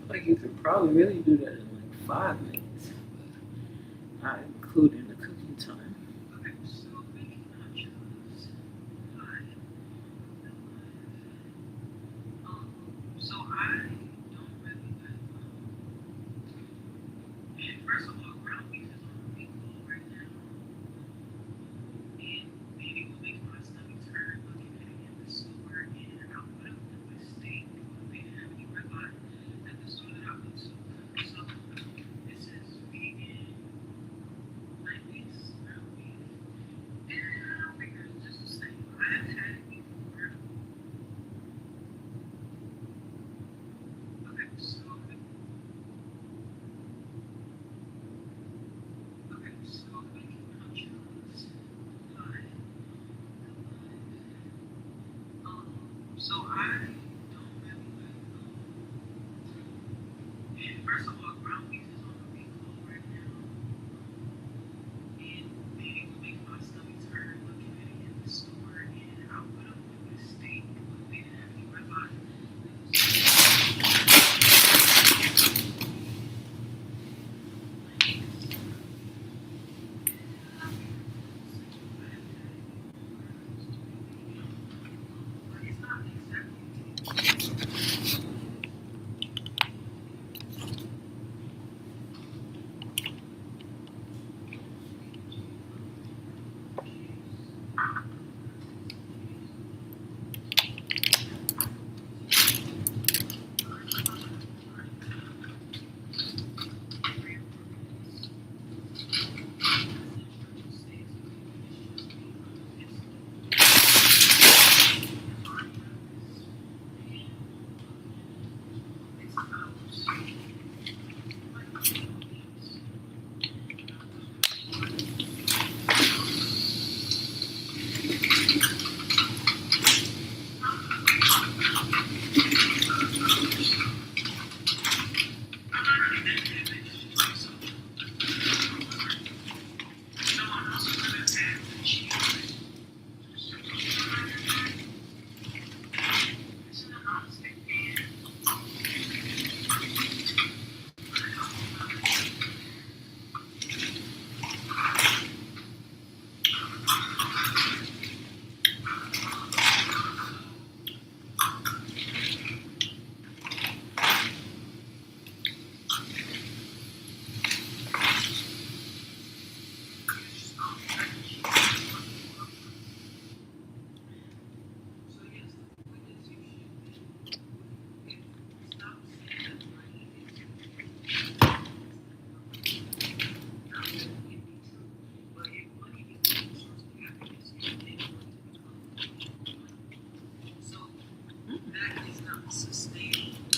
Speaker 1: Like you could probably really do that in like 5 minutes, but not including the cooking time. Okay, so making nachos. Hi. So I don't really like. First of all, ground beef is on the big bowl right now, and maybe what makes my stomach turn looking at it in the store. And I put up my steak, but they didn't have any ribeye at the store that I went to. So this is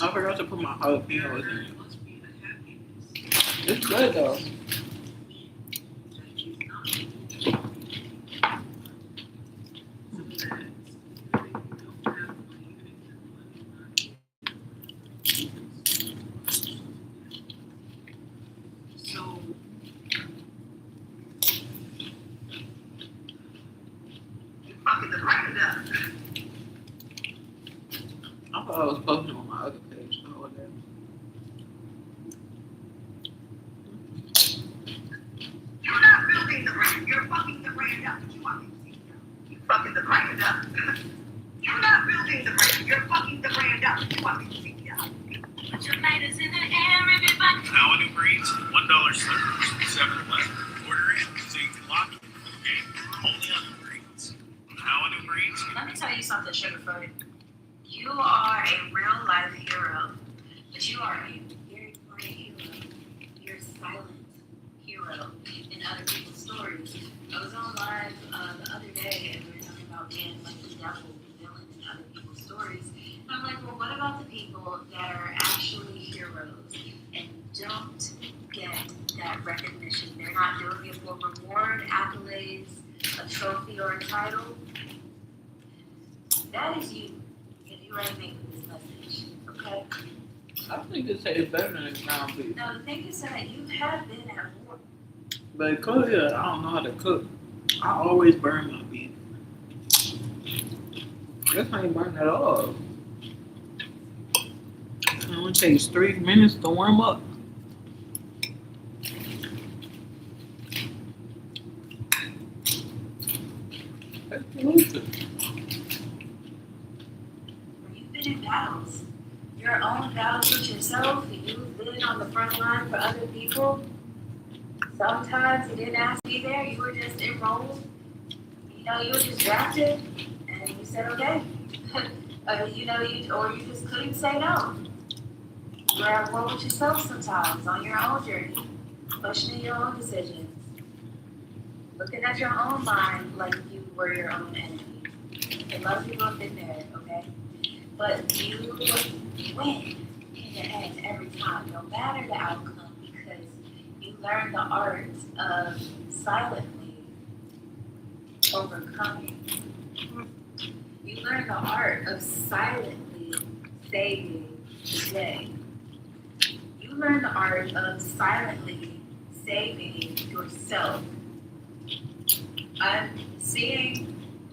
Speaker 1: I forgot to put my jalapenos in it.
Speaker 6: Must be a happiness
Speaker 1: It's good though.
Speaker 6: that he's not. So that you don't have money, you think that money not. So you fucking the right up.
Speaker 1: I thought I was posting on my other page the whole day.
Speaker 5: You're not building the brand. You're fucking the brand up. You want me to see you? You fucking the brand up. You're not building the brand. You're fucking the brand up. You want me to see you?
Speaker 2: Put your lighters in the air, everybody.
Speaker 7: Now on Uber Eats, $1 slippers, 7-Eleven. Order in so you can lock it. Okay? Only on Uber Eats. Now on Uber Eats.
Speaker 8: Let me tell you something, Sugarfoot. You are a real life hero, but you are a very quiet hero. You're a silent hero in other people's stories. I was on live the other day and we were talking about being like the devil, the villain in other people's stories. And I'm like, well, what about the people that are actually heroes and don't get that recognition? They're not doing it for reward, accolades, a trophy, or a title. That is you. And you already made this message, okay?
Speaker 1: I think it's better than the ground beef.
Speaker 8: No, the thing is that you have been at war.
Speaker 1: But cook it, I don't know how to cook. I always burn my beef. This ain't burn at all. It only takes 3 minutes to warm up. That's delicious.
Speaker 8: You've been in battles. Your own battles with yourself. You've been on the front line for other people. Sometimes you didn't ask me there. You were just enrolled. You know, you were just drafted, and you said okay. You know, you just couldn't say no. You're at war with yourself sometimes on your own journey, questioning your own decisions, looking at your own mind like you were your own enemy. A lot of people have been there, okay? But you win in the end every time, no matter the outcome, because you learn the art of silently overcoming. You learn the art of silently saving the day. You learn the art of silently saving yourself. I'm seeing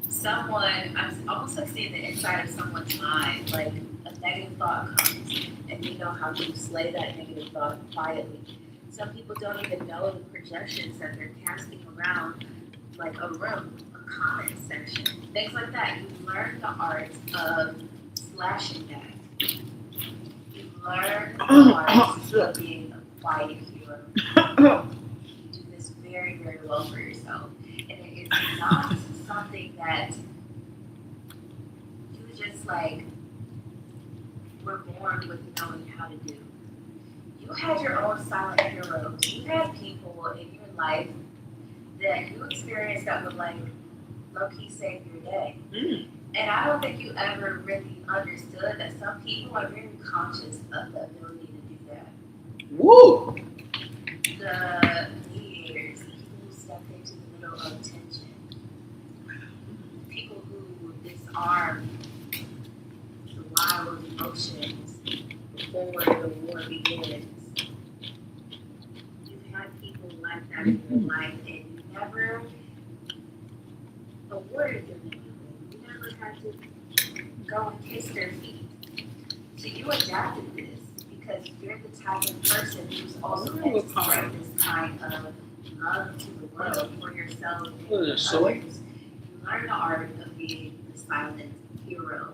Speaker 8: someone, I'm almost like seeing the inside of someone's mind, like a negative thought comes and you know how to slay that negative thought quietly. Some people don't even know the projections that they're casting around, like a room, a comment section, things like that. You learn the art of slashing that. You learn the art of being a quiet hero. You do this very, very well for yourself. And it is not something that you just like were born with knowing how to do. You had your own silent heroes. You had people in your life that you experienced that would like low-key save your day. And I don't think you ever really understood that some people are very conscious of the ability to do that.
Speaker 1: Woo!
Speaker 8: The leaders, the people who step into the middle of tension, people who disarm the wild emotions before the war begins. You've had people like that in your life, and you never awarded them anything. You never had to go and kiss their feet. So you adapted this because you're the type of person who's also meant to spread this kind of love to the world for yourself and for others. You learn the art of being the silent hero.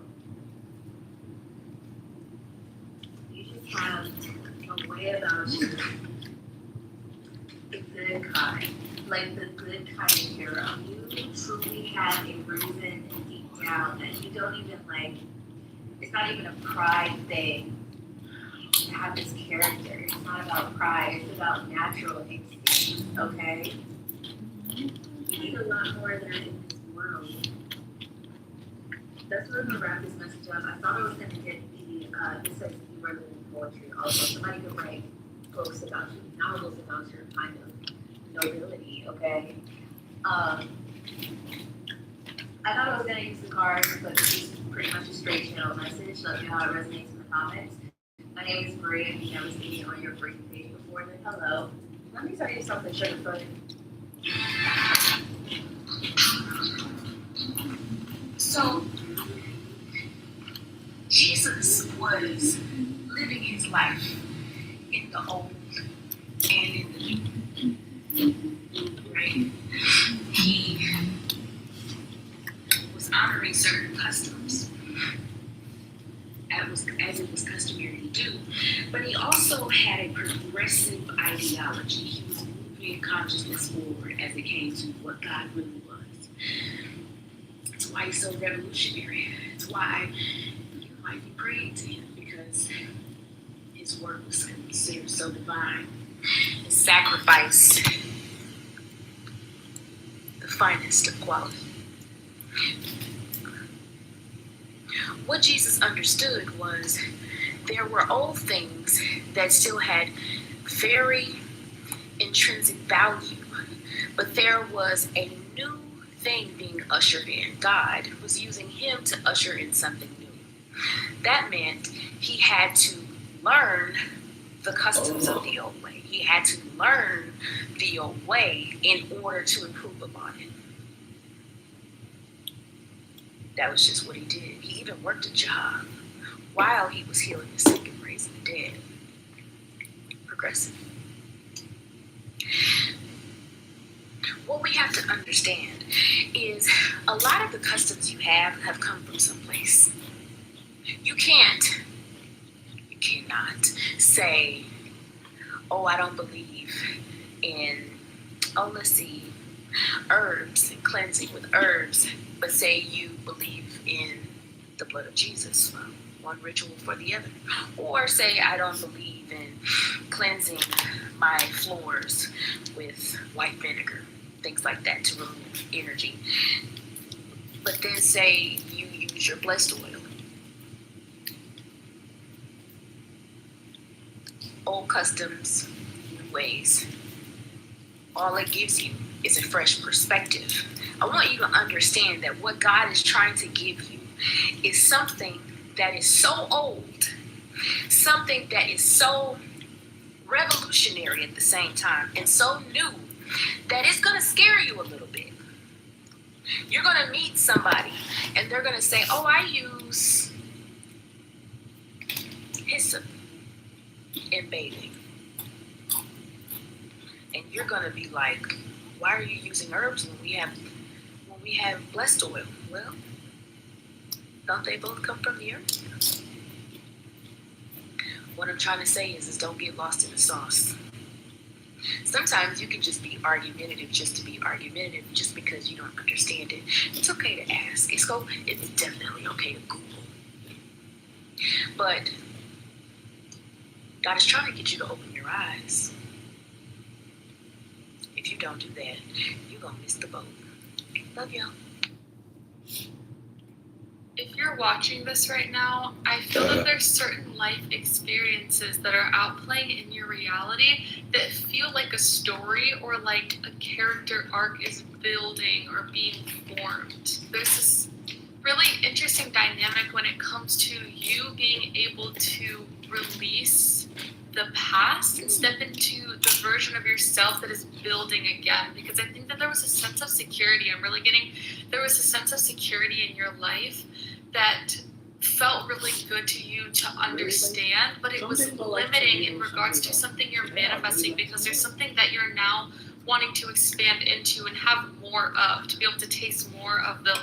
Speaker 8: You just have a way about you, the good kind, like the good kind of hero. You truly have a reason deep down that you don't even like. It's not even a pride thing to have this character. It's not about pride. It's about natural instinct. Okay. You need a lot more of that in this world. That's what I'm gonna wrap this message up. I thought I was gonna get the it says rather than poetry. Also, somebody could write books about you, novels about your kind of nobility, okay? I thought I was gonna use the cards, but this is pretty much a straight channel message. Let me know how it resonates in the comments. My name is Maria. If you never seen me on your freaking page before, then hello. Let me tell you something, Sugarfoot.
Speaker 9: So, Jesus was living his life in the old and in the new, right? He was honoring certain customs, as it was customary to do, but he also had a progressive ideology. He was moving consciousness forward as it came to what God really was. That's why he's so revolutionary. That's why you might be praying to him, because his work was considered so divine. His sacrifice, the finest of quality. What Jesus understood was there were old things that still had very intrinsic value, but there was a new thing being ushered in. God was using him to usher in something new. That meant he had to learn the customs of the old way. He had to learn the old way in order to improve upon it. That was just what he did. He even worked a job while he was healing the sick and raising the dead. Progressive. What we have to understand is a lot of the customs you have come from someplace. You cannot say, oh, I don't believe in, let's see, herbs and cleansing with herbs, but say you believe in the blood of Jesus, one ritual for the other. Or say I don't believe in cleansing my floors with white vinegar, things like that to remove energy. But then say you use your blessed oil. Old customs, new ways. All it gives you is a fresh perspective. I want you to understand that what God is trying to give you is something that is so old, something that is so revolutionary at the same time, and so new that it's going to scare you a little bit. You're going to meet somebody and they're going to say, oh, I use hyssop in bathing. And you're going to be like, why are you using herbs when we have blessed oil? Well, don't they both come from the earth? What I'm trying to say is don't get lost in the sauce. Sometimes you can just be argumentative just to be argumentative just because you don't understand it. It's okay to ask. It's definitely okay to Google. But God is trying to get you to open your eyes. If you don't do that, you're going to miss the boat. Love y'all.
Speaker 2: If you're watching this right now, I feel that there's certain life experiences that are outplaying in your reality that feel like a story or like a character arc is building or being formed. There's this really interesting dynamic when it comes to you being able to release the past and step into the version of yourself that is building again. Because I think that there was a sense of security. There was a sense of security in your life that felt really good to you to understand, but it was limiting in regards to something you're manifesting, because there's something that you're now wanting to expand into and have more of, to be able to taste more of the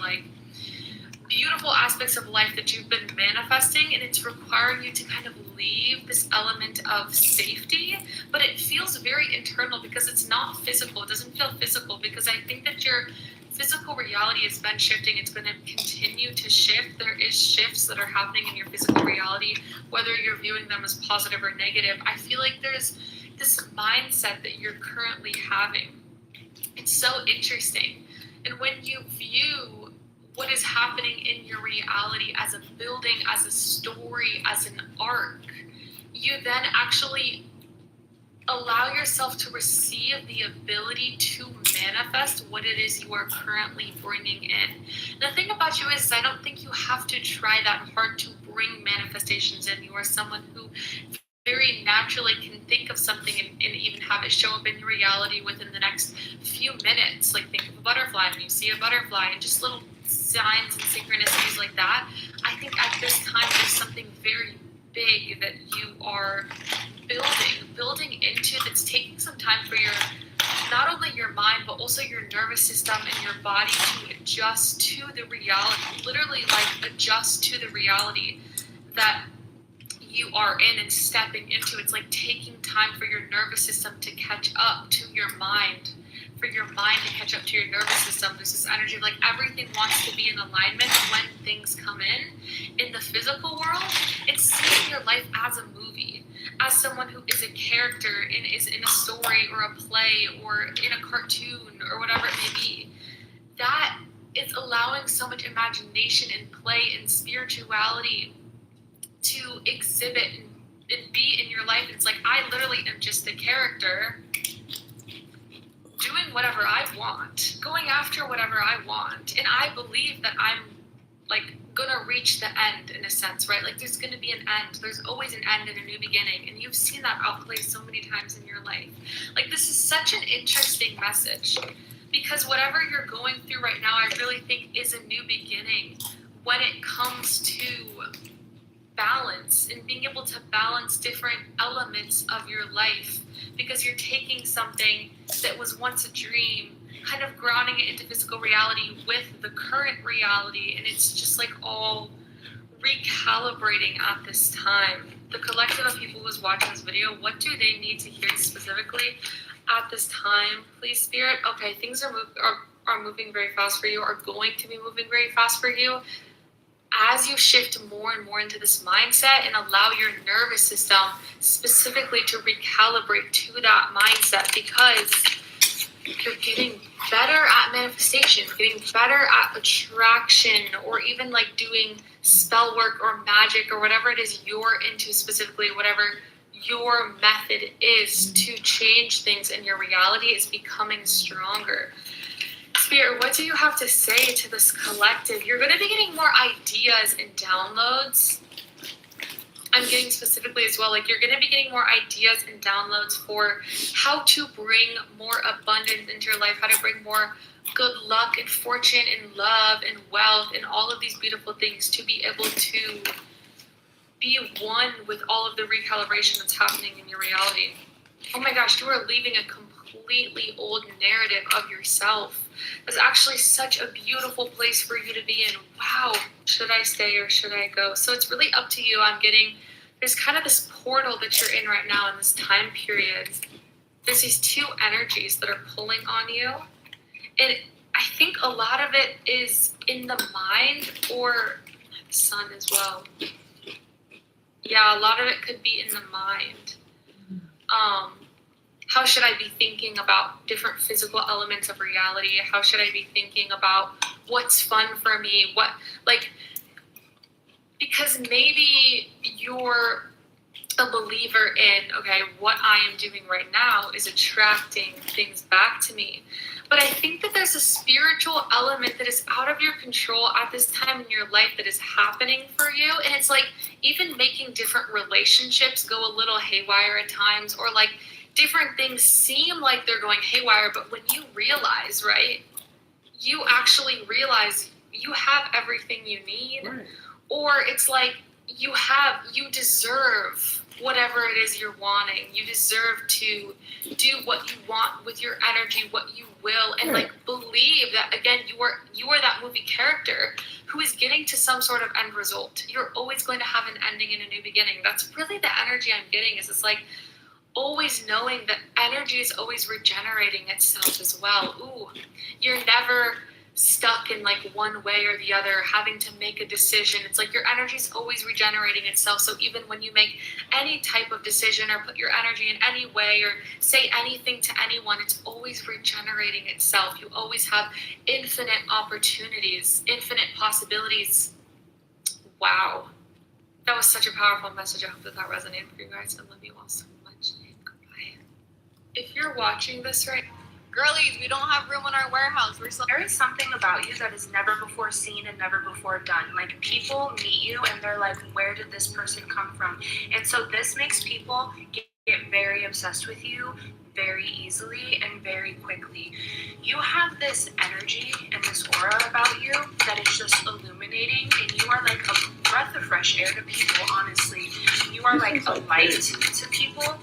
Speaker 2: beautiful aspects of life that you've been manifesting, and it's requiring you to kind of leave this element of safety, but it feels very internal because it's not physical. It doesn't feel physical because I think that your physical reality has been shifting. It's going to continue to shift. There is shifts that are happening in your physical reality, whether you're viewing them as positive or negative. I feel like there's this mindset that you're currently having. It's so interesting. And when you view what is happening in your reality as a building, as a story, as an arc, you then actually allow yourself to receive the ability to manifest what it is you are currently bringing in. The thing about you is I don't think you have to try that hard to bring manifestations in. You are someone who very naturally can think of something and even have it show up in your reality within the next few minutes. Like think of a butterfly and you see a butterfly and just little signs and synchronicities like that. I think at this time there's something very big that you are building into that's taking some time for your, not only your mind, but also your nervous system and your body to adjust to the reality, literally like adjust to the reality that you are in and stepping into. It's like taking time for your nervous system to catch up to your mind, for your mind to catch up to your nervous system. There's this energy of like everything wants to be in alignment when things come in. In the physical world, it's seeing your life as a movie, as someone who is a character and is in a story or a play or in a cartoon or whatever it may be. That is allowing so much imagination and play and spirituality to exhibit and be in your life. It's like I literally am just a character doing whatever I want, going after whatever I want. And I believe that I'm like gonna reach the end in a sense, right? Like there's gonna be an end. There's always an end and a new beginning. And you've seen that outplay so many times in your life. Like this is such an interesting message because whatever you're going through right now, I really think is a new beginning when it comes to balance and being able to balance different elements of your life, because you're taking something that was once a dream, kind of grounding it into physical reality with the current reality, and it's just like all recalibrating at this time. The collective of people who is watching this video, what do they need to hear specifically at this time? Please, Spirit. Okay, things are moving very fast for you, are going to be moving very fast for you. As you shift more and more into this mindset and allow your nervous system specifically to recalibrate to that mindset, because you're getting better at manifestation, getting better at attraction, or even like doing spell work or magic or whatever it is you're into specifically, whatever your method is to change things in your reality is becoming stronger. Spirit, what do you have to say to this collective? You're going to be getting more ideas and downloads. I'm getting specifically as well, like you're going to be getting more ideas and downloads for how to bring more abundance into your life, how to bring more good luck and fortune and love and wealth and all of these beautiful things to be able to be one with all of the recalibration that's happening in your reality. Oh my gosh, you are leaving a completely old narrative of yourself. It's actually such a beautiful place for you to be in. Wow, should I stay or should I go? So it's really up to you. There's kind of this portal that you're in right now in this time period. There's these two energies that are pulling on you. And I think a lot of it is in the mind or the sun as well. Yeah, a lot of it could be in the mind. How should I be thinking about different physical elements of reality? How should I be thinking about what's fun for me? Because maybe you're a believer in, okay, what I am doing right now is attracting things back to me. But I think that there's a spiritual element that is out of your control at this time in your life that is happening for you. And it's like even making different relationships go a little haywire at times, or like different things seem like they're going haywire, but when you realize, right, you actually realize you have everything you need. Right. Or it's like you deserve whatever it is you're wanting. You deserve to do what you want with your energy, what you will, and like believe that, again, you are that movie character who is getting to some sort of end result. You're always going to have an ending and a new beginning. That's really the energy I'm getting, is it's like always knowing that energy is always regenerating itself as well. Ooh, you're never stuck in like one way or the other, having to make a decision. It's like your energy is always regenerating itself. So even when you make any type of decision or put your energy in any way or say anything to anyone, it's always regenerating itself. You always have infinite opportunities, infinite possibilities. Wow. That was such a powerful message. I hope that resonated for you guys. I love you all so much. Goodbye. If you're watching this right, girlies, we don't have room in our warehouse. There is something about you that is never before seen and never before done. Like, people meet you and they're like, where did this person come from? And so this makes people get very obsessed with you very easily and very quickly. You have this energy and this aura about you that is just illuminating, and you are like a breath of fresh air to people, honestly. You are like a light to people,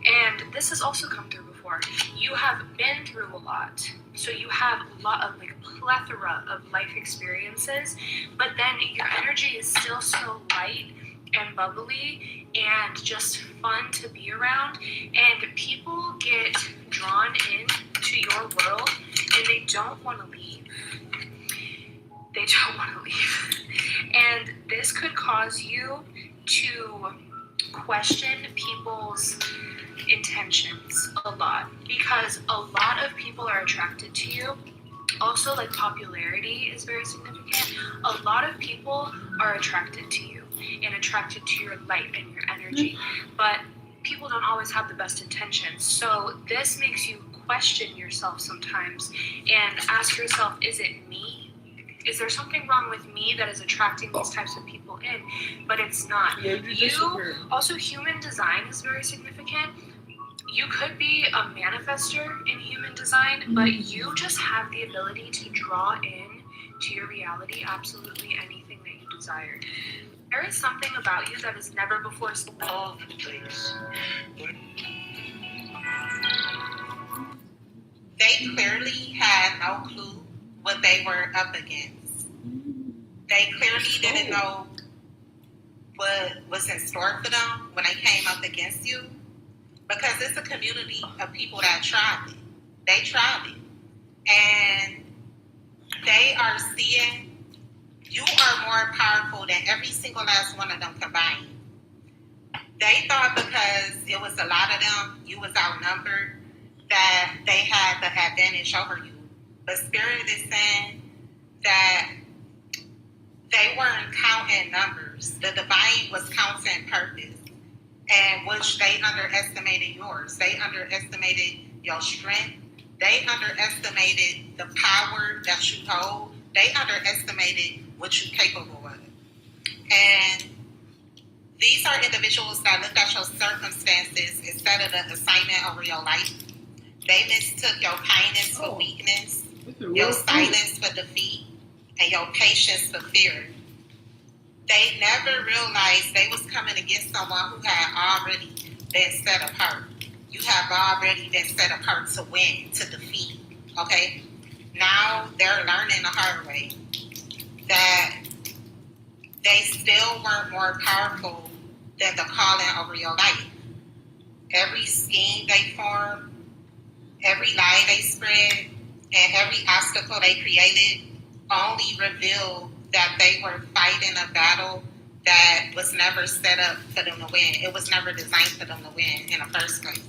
Speaker 2: and this has also come through before. You have been through a lot, so you have a lot of like plethora of life experiences, but then your energy is still so light and bubbly and just fun to be around, and people get drawn into your world and they don't want to leave. They don't want to leave. And this could cause you to question people's intentions a lot, because a lot of people are attracted to you. Also, like, popularity is very significant. A lot of people are attracted to you and attracted to your light and your energy, but people don't always have the best intentions. So this makes you question yourself sometimes and ask yourself, is it me? Is there something wrong with me that is attracting these types of people in? But it's not. Also, human design is very significant. You could be a manifester in human design, but you just have the ability to draw in to your reality absolutely anything that you desire. There is something about you that is never before seen.
Speaker 3: All over the place.
Speaker 10: They clearly had no clue what they were up against. They clearly didn't know what was in store for them when they came up against you, because it's a community of people that tried it. They tried it. And they are seeing you are more powerful than every single last one of them combined. They thought because it was a lot of them, you was outnumbered, that they had the advantage over you. But Spirit is saying that they weren't counting numbers. The divine was counting purpose, and which they underestimated yours. They underestimated your strength. They underestimated the power that you hold. They underestimated what you're capable of. And these are individuals that looked at your circumstances instead of the assignment over your life. They mistook your kindness for weakness, your silence for defeat, and your patience for fear. They never realized they was coming against someone who had already been set apart. You have already been set apart to win, to defeat, okay? Now they're learning the hard way that they still weren't more powerful than the calling over your life. Every scheme they formed, every lie they spread, and every obstacle they created only revealed that they were fighting a battle that was never set up for them to win. It was never designed for them to win in the first place.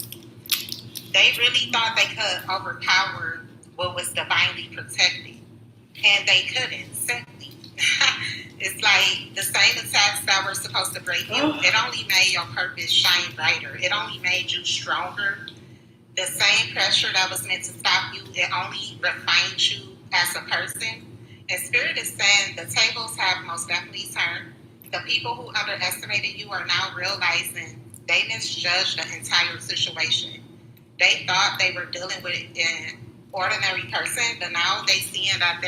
Speaker 10: They really thought they could overpower what was divinely protected, and they couldn't, simply. It's like the same attacks that were supposed to break you, it only made your purpose shine brighter. It only made you stronger. The same pressure that was meant to stop you, it only refined you as a person. And Spirit is saying the tables have most definitely turned. The people who underestimated you are now realizing they misjudged the entire situation. They thought they were dealing with an ordinary person, but now they seeing that they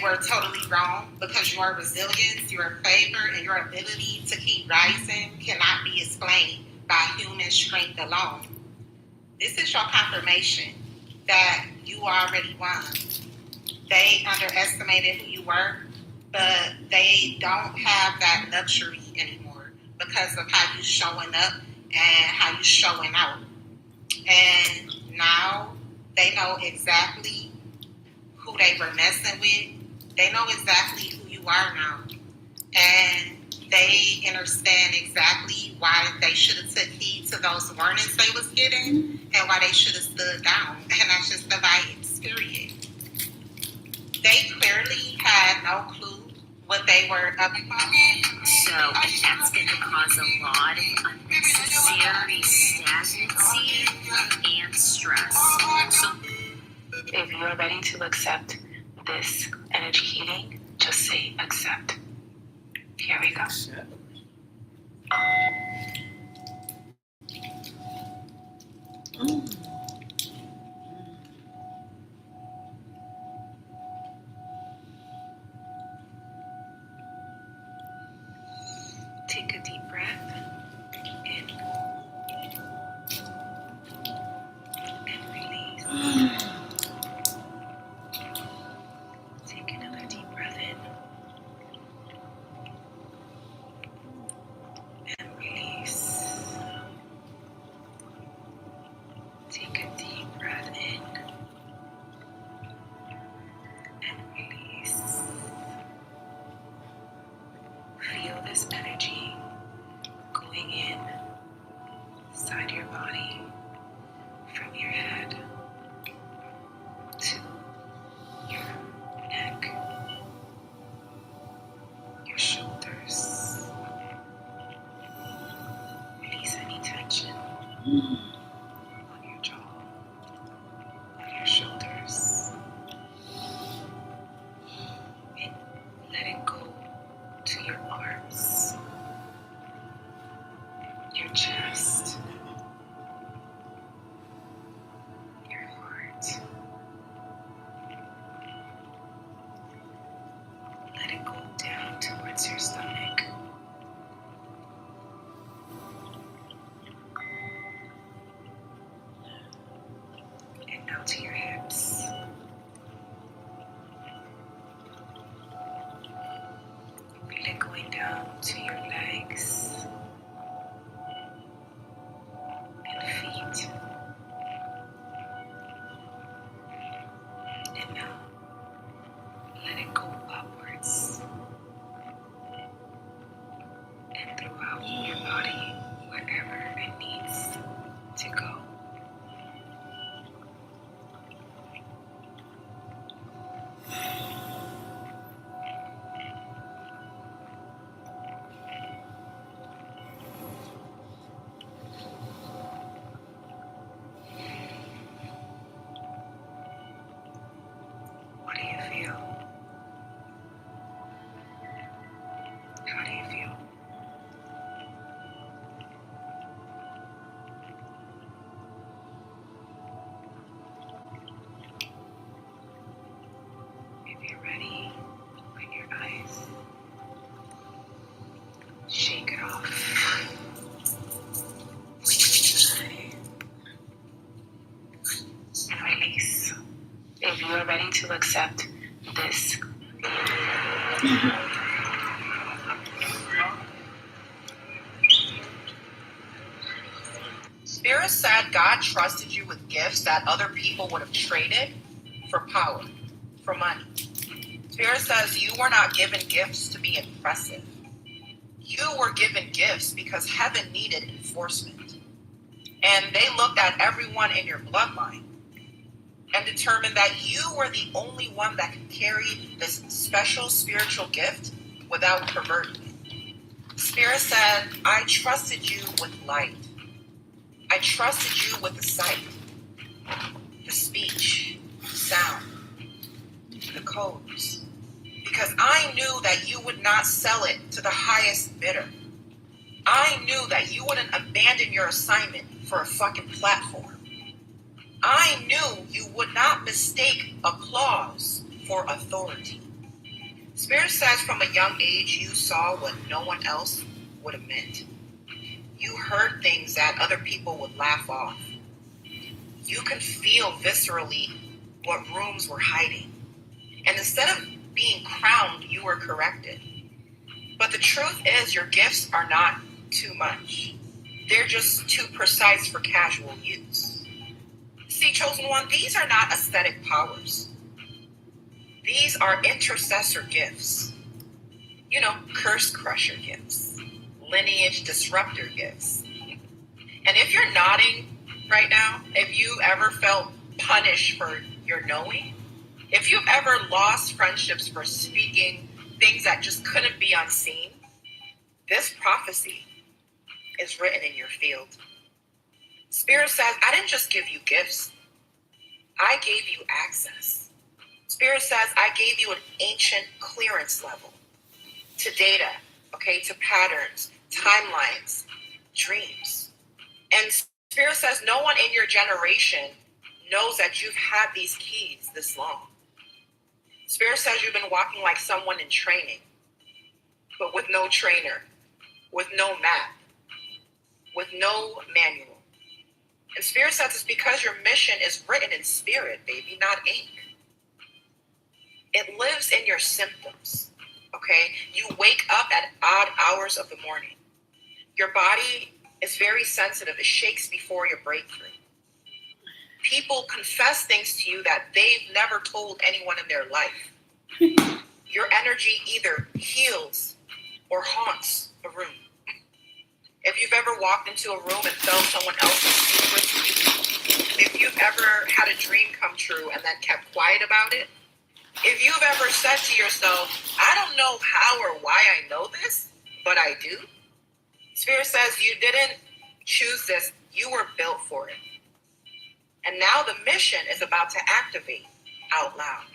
Speaker 10: were totally wrong, because your resilience, your favor, and your ability to keep rising cannot be explained by human strength alone. This is your confirmation that you already won. They underestimated who you were, but they don't have that luxury anymore because of how you showing up and how you showing out. And now they know exactly who they were messing with. They know exactly who you are now. And they understand exactly why they should have took heed to those warnings they was getting and why they should have stood down. And that's just the vibes, period. They clearly had no clue what they they were up.
Speaker 9: So that's going to cause a lot of unnecessary stagnancy and stress. So if you are ready to accept this energy healing, just say accept. Here we go. Take a deep breath in and release. Take another deep breath in and release. Take a deep breath in and release. Feel this energy going in inside your body from your head to your neck, your shoulders. Release any tension on your jaw, on your shoulders, and let it go to your arms, your chest, your heart. Let it go down towards your stomach. And now to your hips. Feel it going down to your legs and feet. And now let it go upwards and throughout your body wherever it needs to go. What do you feel? How do you feel? If you're ready, open your eyes. Shake it off. And release. If you are ready to accept this,
Speaker 5: Spirit said God trusted you with gifts that other people would have traded for power, for money. Spirit says you were not given gifts to be impressive. You were given gifts because heaven needed enforcement. And they looked at everyone in your bloodline and determined that you were the only one that could carry this special spiritual gift without perverting it. Spirit said, I trusted you with light. I trusted you with the sight, the speech, the sound, the codes. Because I knew that you would not sell it to the highest bidder. I knew that you wouldn't abandon your assignment for a fucking platform. I knew you would not mistake applause for authority. Spirit says from a young age you saw what no one else would admit. You heard things that other people would laugh off. You could feel viscerally what rooms were hiding. And instead of being crowned, you were corrected. But the truth is your gifts are not too much. They're just too precise for casual use. See, Chosen One, these are not aesthetic powers. These are intercessor gifts. You know, curse crusher gifts. Lineage disruptor gifts. And if you're nodding right now, if you ever felt punished for your knowing, if you've ever lost friendships for speaking things that just couldn't be unseen, this prophecy is written in your field. Spirit says, I didn't just give you gifts. I gave you access. Spirit says, I gave you an ancient clearance level to data, okay, to patterns, timelines, dreams. And Spirit says, no one in your generation knows that you've had these keys this long. Spirit says you've been walking like someone in training, but with no trainer, with no map, with no manual. And Spirit says it's because your mission is written in spirit, baby, not ink. It lives in your symptoms, okay? You wake up at odd hours of the morning. Your body is very sensitive. It shakes before your breakthrough. People confess things to you that they've never told anyone in their life. Your energy either heals or haunts a room. If you've ever walked into a room and felt someone else's secrets, if you've ever had a dream come true and then kept quiet about it, if you've ever said to yourself, I don't know how or why I know this, but I do. Spirit says you didn't choose this, you were built for it. And now the mission is about to activate out loud.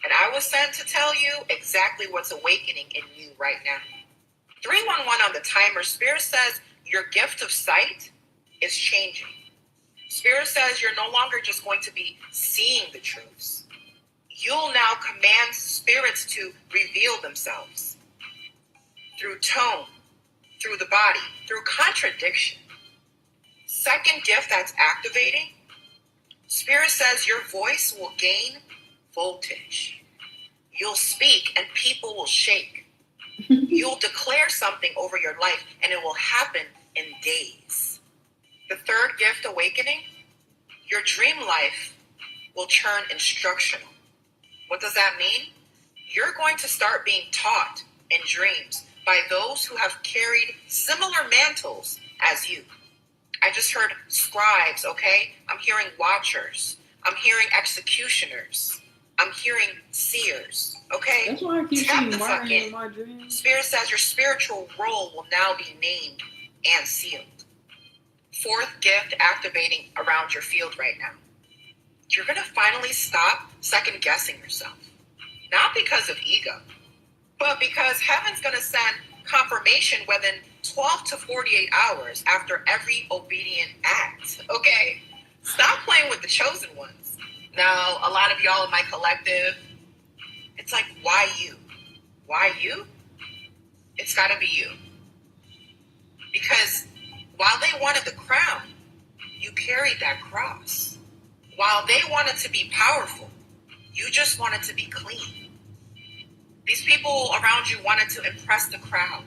Speaker 5: And I was sent to tell you exactly what's awakening in you right now. 311 on the timer. Spirit says your gift of sight is changing. Spirit says you're no longer just going to be seeing the truths. You'll now command spirits to reveal themselves through tone, through the body, through contradiction. Second gift that's activating, Spirit says your voice will gain voltage. You'll speak and people will shake. You'll declare something over your life and it will happen in days. The third gift awakening, your dream life will turn instructional. What does that mean? You're going to start being taught in dreams by those who have carried similar mantles as you. I just heard scribes, okay? I'm hearing watchers. I'm hearing executioners. I'm hearing seers, okay?
Speaker 6: That's why I keep
Speaker 5: Tap
Speaker 6: seeing
Speaker 5: the
Speaker 6: Martin
Speaker 5: fuck in.
Speaker 6: in my dreams.
Speaker 5: Spirit says your spiritual role will now be named and sealed. Fourth gift activating around your field right now. You're going to finally stop second guessing yourself. Not because of ego, but because heaven's going to send confirmation within 12 to 48 hours after every obedient act, okay? Stop playing with the chosen ones. Now, a lot of y'all in my collective, it's like, why you? Why you? It's got to be you. Because while they wanted the crown, you carried that cross. While they wanted to be powerful, you just wanted to be clean. These people around you wanted to impress the crowd.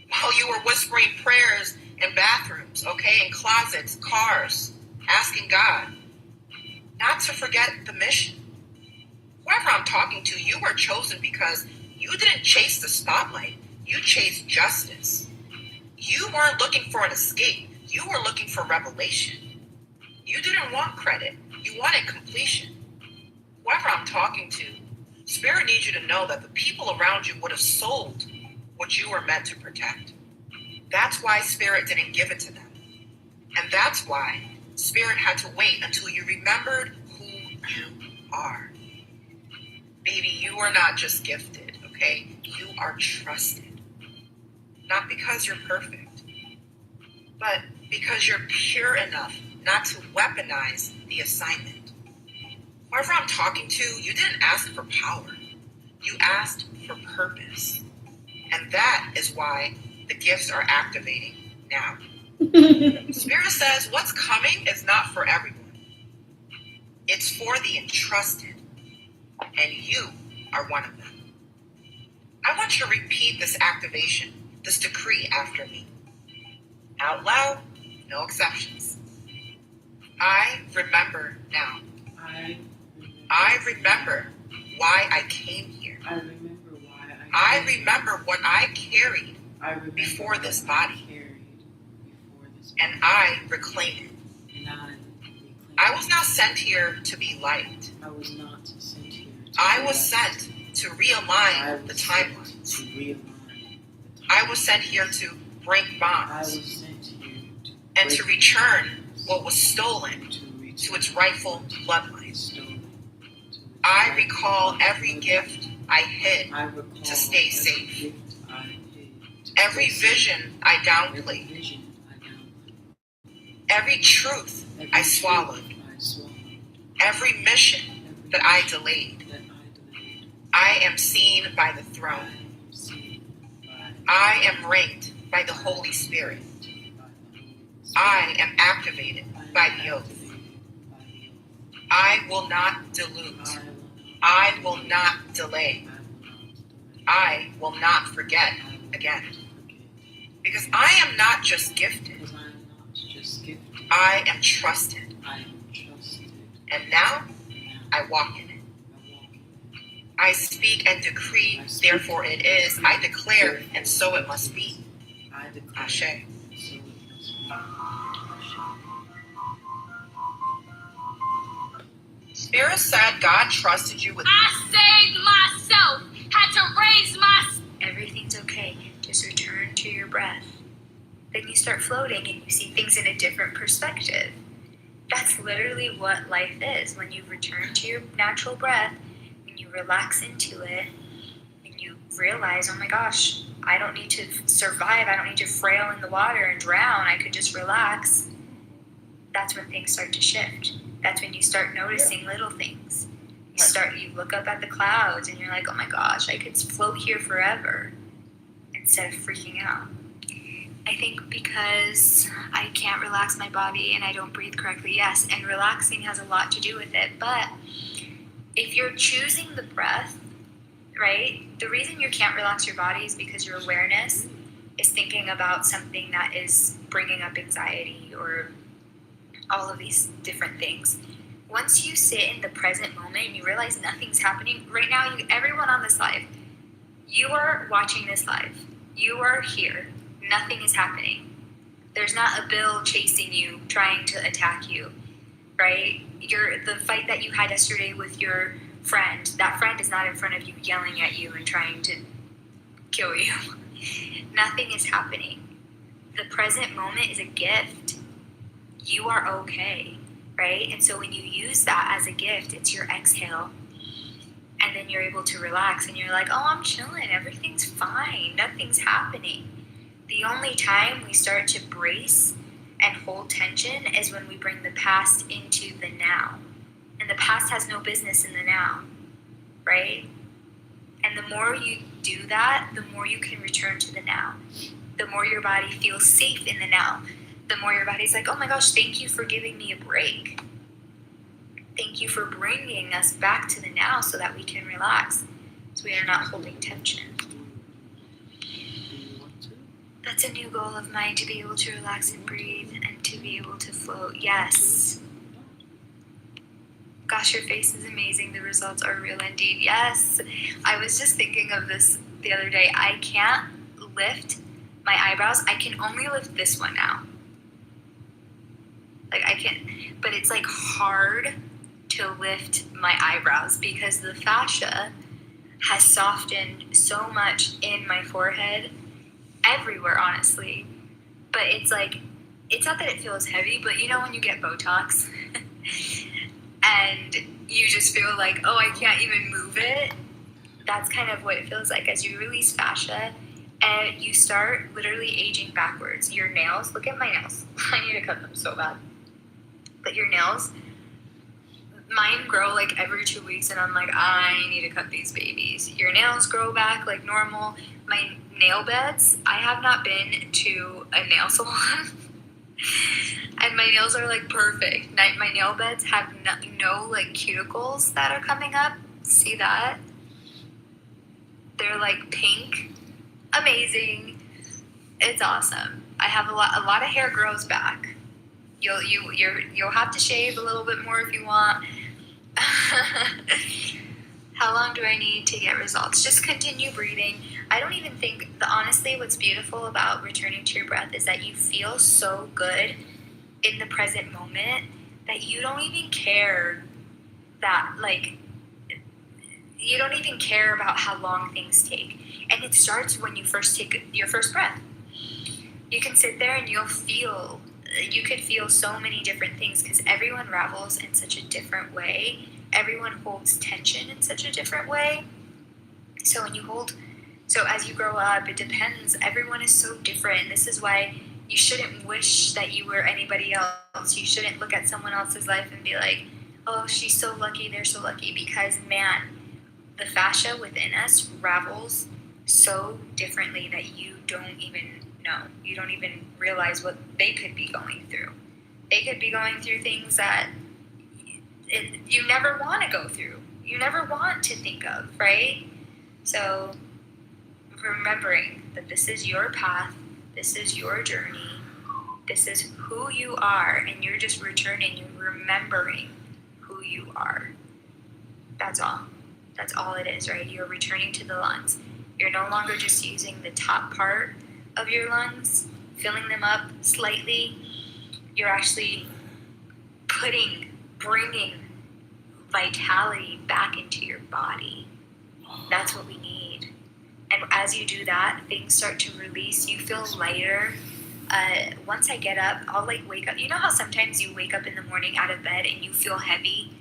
Speaker 5: While you were whispering prayers in bathrooms, okay, in closets, cars, asking God not to forget the mission. Whoever I'm talking to, you were chosen because you didn't chase the spotlight. You chased justice. You weren't looking for an escape. You were looking for revelation. You didn't want credit. You wanted completion. Whoever I'm talking to, Spirit needs you to know that the people around you would have sold what you were meant to protect. That's why Spirit didn't give it to them. And that's why Spirit had to wait until you remembered who you are. Baby, you are not just gifted, okay? You are trusted. Not because you're perfect, but because you're pure enough not to weaponize the assignment. Whoever I'm talking to, you didn't ask for power. You asked for purpose. And that is why the gifts are activating now. Spirit says what's coming is not for everyone. It's for the entrusted. And you are one of them. I want you to repeat this activation, this decree after me. Out loud, no exceptions. I remember now. I remember why I came here.
Speaker 6: I remember why
Speaker 5: I remember what I carried before this body. And I reclaim it. I was not sent here to be light.
Speaker 6: I was not sent here.
Speaker 5: I was sent to realign the timelines.
Speaker 1: To realign.
Speaker 5: I was sent here to break
Speaker 1: I
Speaker 5: bonds
Speaker 1: was sent here to
Speaker 5: and to
Speaker 1: break
Speaker 5: return
Speaker 1: bonds,
Speaker 5: what was stolen
Speaker 1: to return
Speaker 5: to its rightful bloodline.
Speaker 1: stolen to its
Speaker 5: I
Speaker 1: rightful
Speaker 5: recall every
Speaker 1: bloodline.
Speaker 5: gift I hid,
Speaker 1: I recall
Speaker 5: to stay
Speaker 1: every
Speaker 5: safe.
Speaker 1: gift I hid to
Speaker 5: every
Speaker 1: stay safe.
Speaker 5: vision I
Speaker 1: Every
Speaker 5: downplayed,
Speaker 1: vision I downplayed.
Speaker 5: every truth
Speaker 1: Every
Speaker 5: I
Speaker 1: truth
Speaker 5: swallowed,
Speaker 1: I swallowed.
Speaker 5: every mission
Speaker 1: Every
Speaker 5: that I
Speaker 1: mission
Speaker 5: delayed.
Speaker 1: that I delayed.
Speaker 5: I am seen by the
Speaker 1: I
Speaker 5: throne.
Speaker 1: am seen by
Speaker 5: I am ranked by the Holy Spirit.
Speaker 1: by the Holy Spirit.
Speaker 5: I am activated
Speaker 1: I am
Speaker 5: by the oath.
Speaker 1: activated by the oath.
Speaker 5: I will not dilute.
Speaker 1: I will
Speaker 5: I will
Speaker 1: not
Speaker 5: not delay.
Speaker 1: I will not delay.
Speaker 5: I will not forget
Speaker 1: I will
Speaker 5: again.
Speaker 1: not forget.
Speaker 5: Because I am not just gifted,
Speaker 1: Because I am not just gifted.
Speaker 5: I am trusted.
Speaker 1: I am trusted.
Speaker 5: And now
Speaker 1: Now
Speaker 5: I walk in it.
Speaker 1: I walk in it.
Speaker 5: I speak and decree,
Speaker 1: I speak
Speaker 5: therefore it is. I declare, and so it must be.
Speaker 1: I declare.
Speaker 5: Ashe.
Speaker 1: So it must be. Ashe.
Speaker 5: Spirit said God trusted you with.
Speaker 9: I saved myself, had to raise myself. Everything's okay. Just return to your breath. Then you start floating and you see things in a different perspective. That's literally what life is. When you return to your natural breath, when you relax into it, and you realize, oh my gosh, I don't need to survive. I don't need to frail in the water and drown. I could just relax. That's when things start to shift. That's when you start noticing little things. You look up at the clouds and you're like, oh my gosh, I could float here forever instead of freaking out. I think because I can't relax my body and I don't breathe correctly, yes, and relaxing has a lot to do with it. But if you're choosing the breath, right, the reason you can't relax your body is because your awareness is thinking about something that is bringing up anxiety or all of these different things. Once you sit in the present moment and you realize nothing's happening, right now, everyone on this live, you are watching this live. You are here. Nothing is happening. There's not a bill chasing you, trying to attack you, right? The fight that you had yesterday with your friend, that friend is not in front of you yelling at you and trying to kill you. Nothing is happening. The present moment is a gift. You are okay, right? And so when you use that as a gift, it's your exhale. And then you're able to relax and you're like, oh, I'm chilling. Everything's fine. Nothing's happening. The only time we start to brace and hold tension is when we bring the past into the now. And the past has no business in the now, right? And the more you do that, the more you can return to the now. The more your body feels safe in the now. The more your body's like, oh my gosh, thank you for giving me a break. Thank you for bringing us back to the now so that we can relax, so we are not holding tension. That's a new goal of mine, to be able to relax and breathe and to be able to float. Yes. Gosh, your face is amazing. The results are real indeed. Yes. I was just thinking of this the other day. I can't lift my eyebrows. I can only lift this one now. Like I can, but it's like hard to lift my eyebrows because the fascia has softened so much in my forehead, everywhere, honestly. But it's like, it's not that it feels heavy, but you know when you get Botox and you just feel like, oh, I can't even move it? That's kind of what it feels like as you release fascia and you start literally aging backwards. Your nails, look at my nails. I need to cut them so bad. But your nails, mine grow like every 2 weeks and I'm like, I need to cut these babies. Your nails grow back like normal. My nail beds, I have not been to a nail salon and my nails are like perfect. My nail beds have no like cuticles that are coming up. See that? They're like pink. Amazing. It's awesome. I have a lot of hair grows back. You'll have to shave a little bit more if you want. How long do I need to get results? Just continue breathing. I don't even think, honestly, what's beautiful about returning to your breath is that you feel so good in the present moment that you don't even care that, like,
Speaker 11: you don't even care about how long things take. And it starts when you first take your first breath. You can sit there and you can feel so many different things because everyone ravels in such a different way. Everyone holds tension in such a different way. So as you grow up, it depends. Everyone is so different. This is why you shouldn't wish that you were anybody else. You shouldn't look at someone else's life and be like, oh, she's so lucky, they're so lucky. Because, man, the fascia within us ravels so differently that you don't even know. You don't even realize what they could be going through. They could be going through things that you never want to go through. You never want to think of, right? So remembering that this is your path, this is your journey, this is who you are, and you're just returning, you're remembering who you are. That's all. That's all it is, right? You're returning to the lungs. You're no longer just using the top part of your lungs, filling them up slightly. You're actually bringing vitality back into your body. That's what we need. And as you do that, things start to release. You feel lighter. Once I get up, I'll wake up. You know how sometimes you wake up in the morning out of bed and you feel heavy?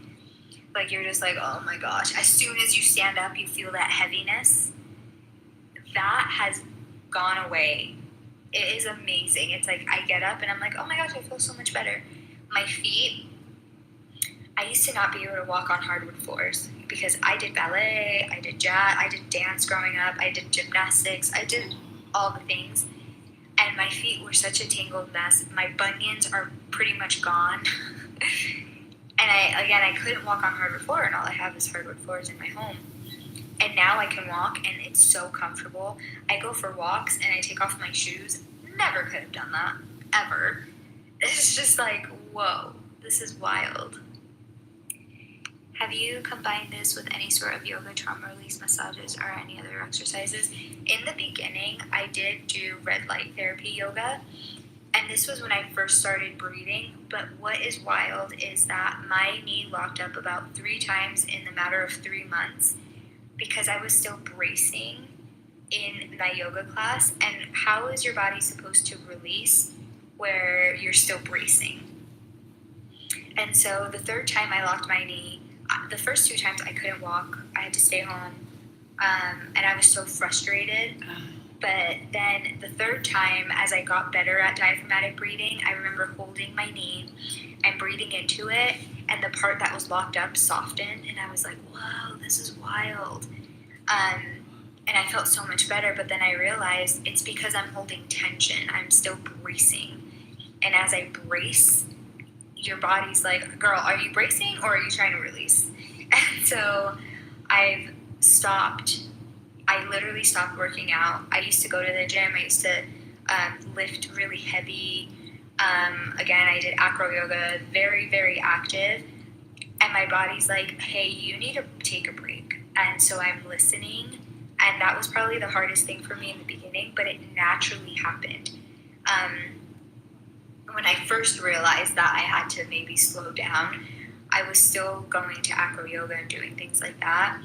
Speaker 11: Like you're just like, oh my gosh. As soon as you stand up, you feel that heaviness. That has gone away. It is amazing. It's like I get up and I'm like, oh my gosh, I feel so much better. My feet, I used to not be able to walk on hardwood floors because I did ballet, I did jazz, I did dance growing up, I did gymnastics, I did all the things. And my feet were such a tangled mess. My bunions are pretty much gone. And I couldn't walk on hardwood floor, and all I have is hardwood floors in my home. And now I can walk, and it's so comfortable. I go for walks, and I take off my shoes. Never could have done that, ever. It's just like, whoa, this is wild. Have you combined this with any sort of yoga, trauma release massages, or any other exercises? In the beginning, I did do red light therapy yoga, and this was when I first started breathing. But what is wild is that my knee locked up about 3 times in the matter of 3 months because I was still bracing in my yoga class. And how is your body supposed to release where you're still bracing? And so the 3rd time I locked my knee, the first 2 times I couldn't walk. I had to stay home, and I was so frustrated. But then the 3rd time, as I got better at diaphragmatic breathing, I remember holding my knee and breathing into it, and the part that was locked up softened, and I was like, whoa, this is wild. And I felt so much better, but then I realized it's because I'm holding tension. I'm still bracing. And as I brace, your body's like, girl, are you bracing or are you trying to release? And so I've stopped. I literally stopped working out. I used to go to the gym. I used to lift really heavy. Again, I did acro yoga, very, very active. And my body's like, hey, you need to take a break. And so I'm listening. And that was probably the hardest thing for me in the beginning, but it naturally happened. When I first realized that I had to maybe slow down, I was still going to acro yoga and doing things like that.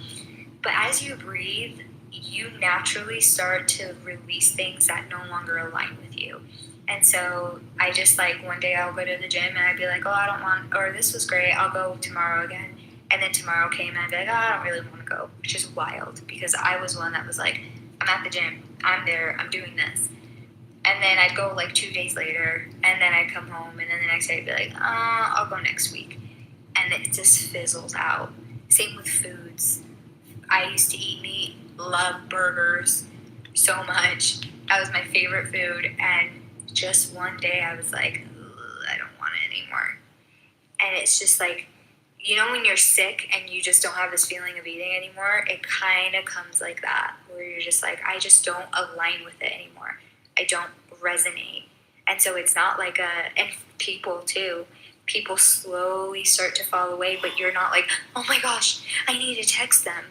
Speaker 11: But as you breathe, you naturally start to release things that no longer align with you. And so I just one day I'll go to the gym and I'd be like, oh, I don't want, or this was great, I'll go tomorrow again. And then tomorrow came and I'd be like, oh, I don't really want to go, which is wild because I was one that was like, I'm at the gym, I'm there, I'm doing this. And then I'd go 2 days later, and then I'd come home, and then the next day I'd be like, I'll go next week. And it just fizzles out. Same with foods. I used to eat meat, love burgers so much. That was my favorite food. And just one day I was like, I don't want it anymore. And it's just when you're sick and you just don't have this feeling of eating anymore, it kind of comes like that, where you're just like, I just don't align with it anymore. I don't resonate. And so it's not and people too, people slowly start to fall away, but you're not like, oh my gosh, I need to text them.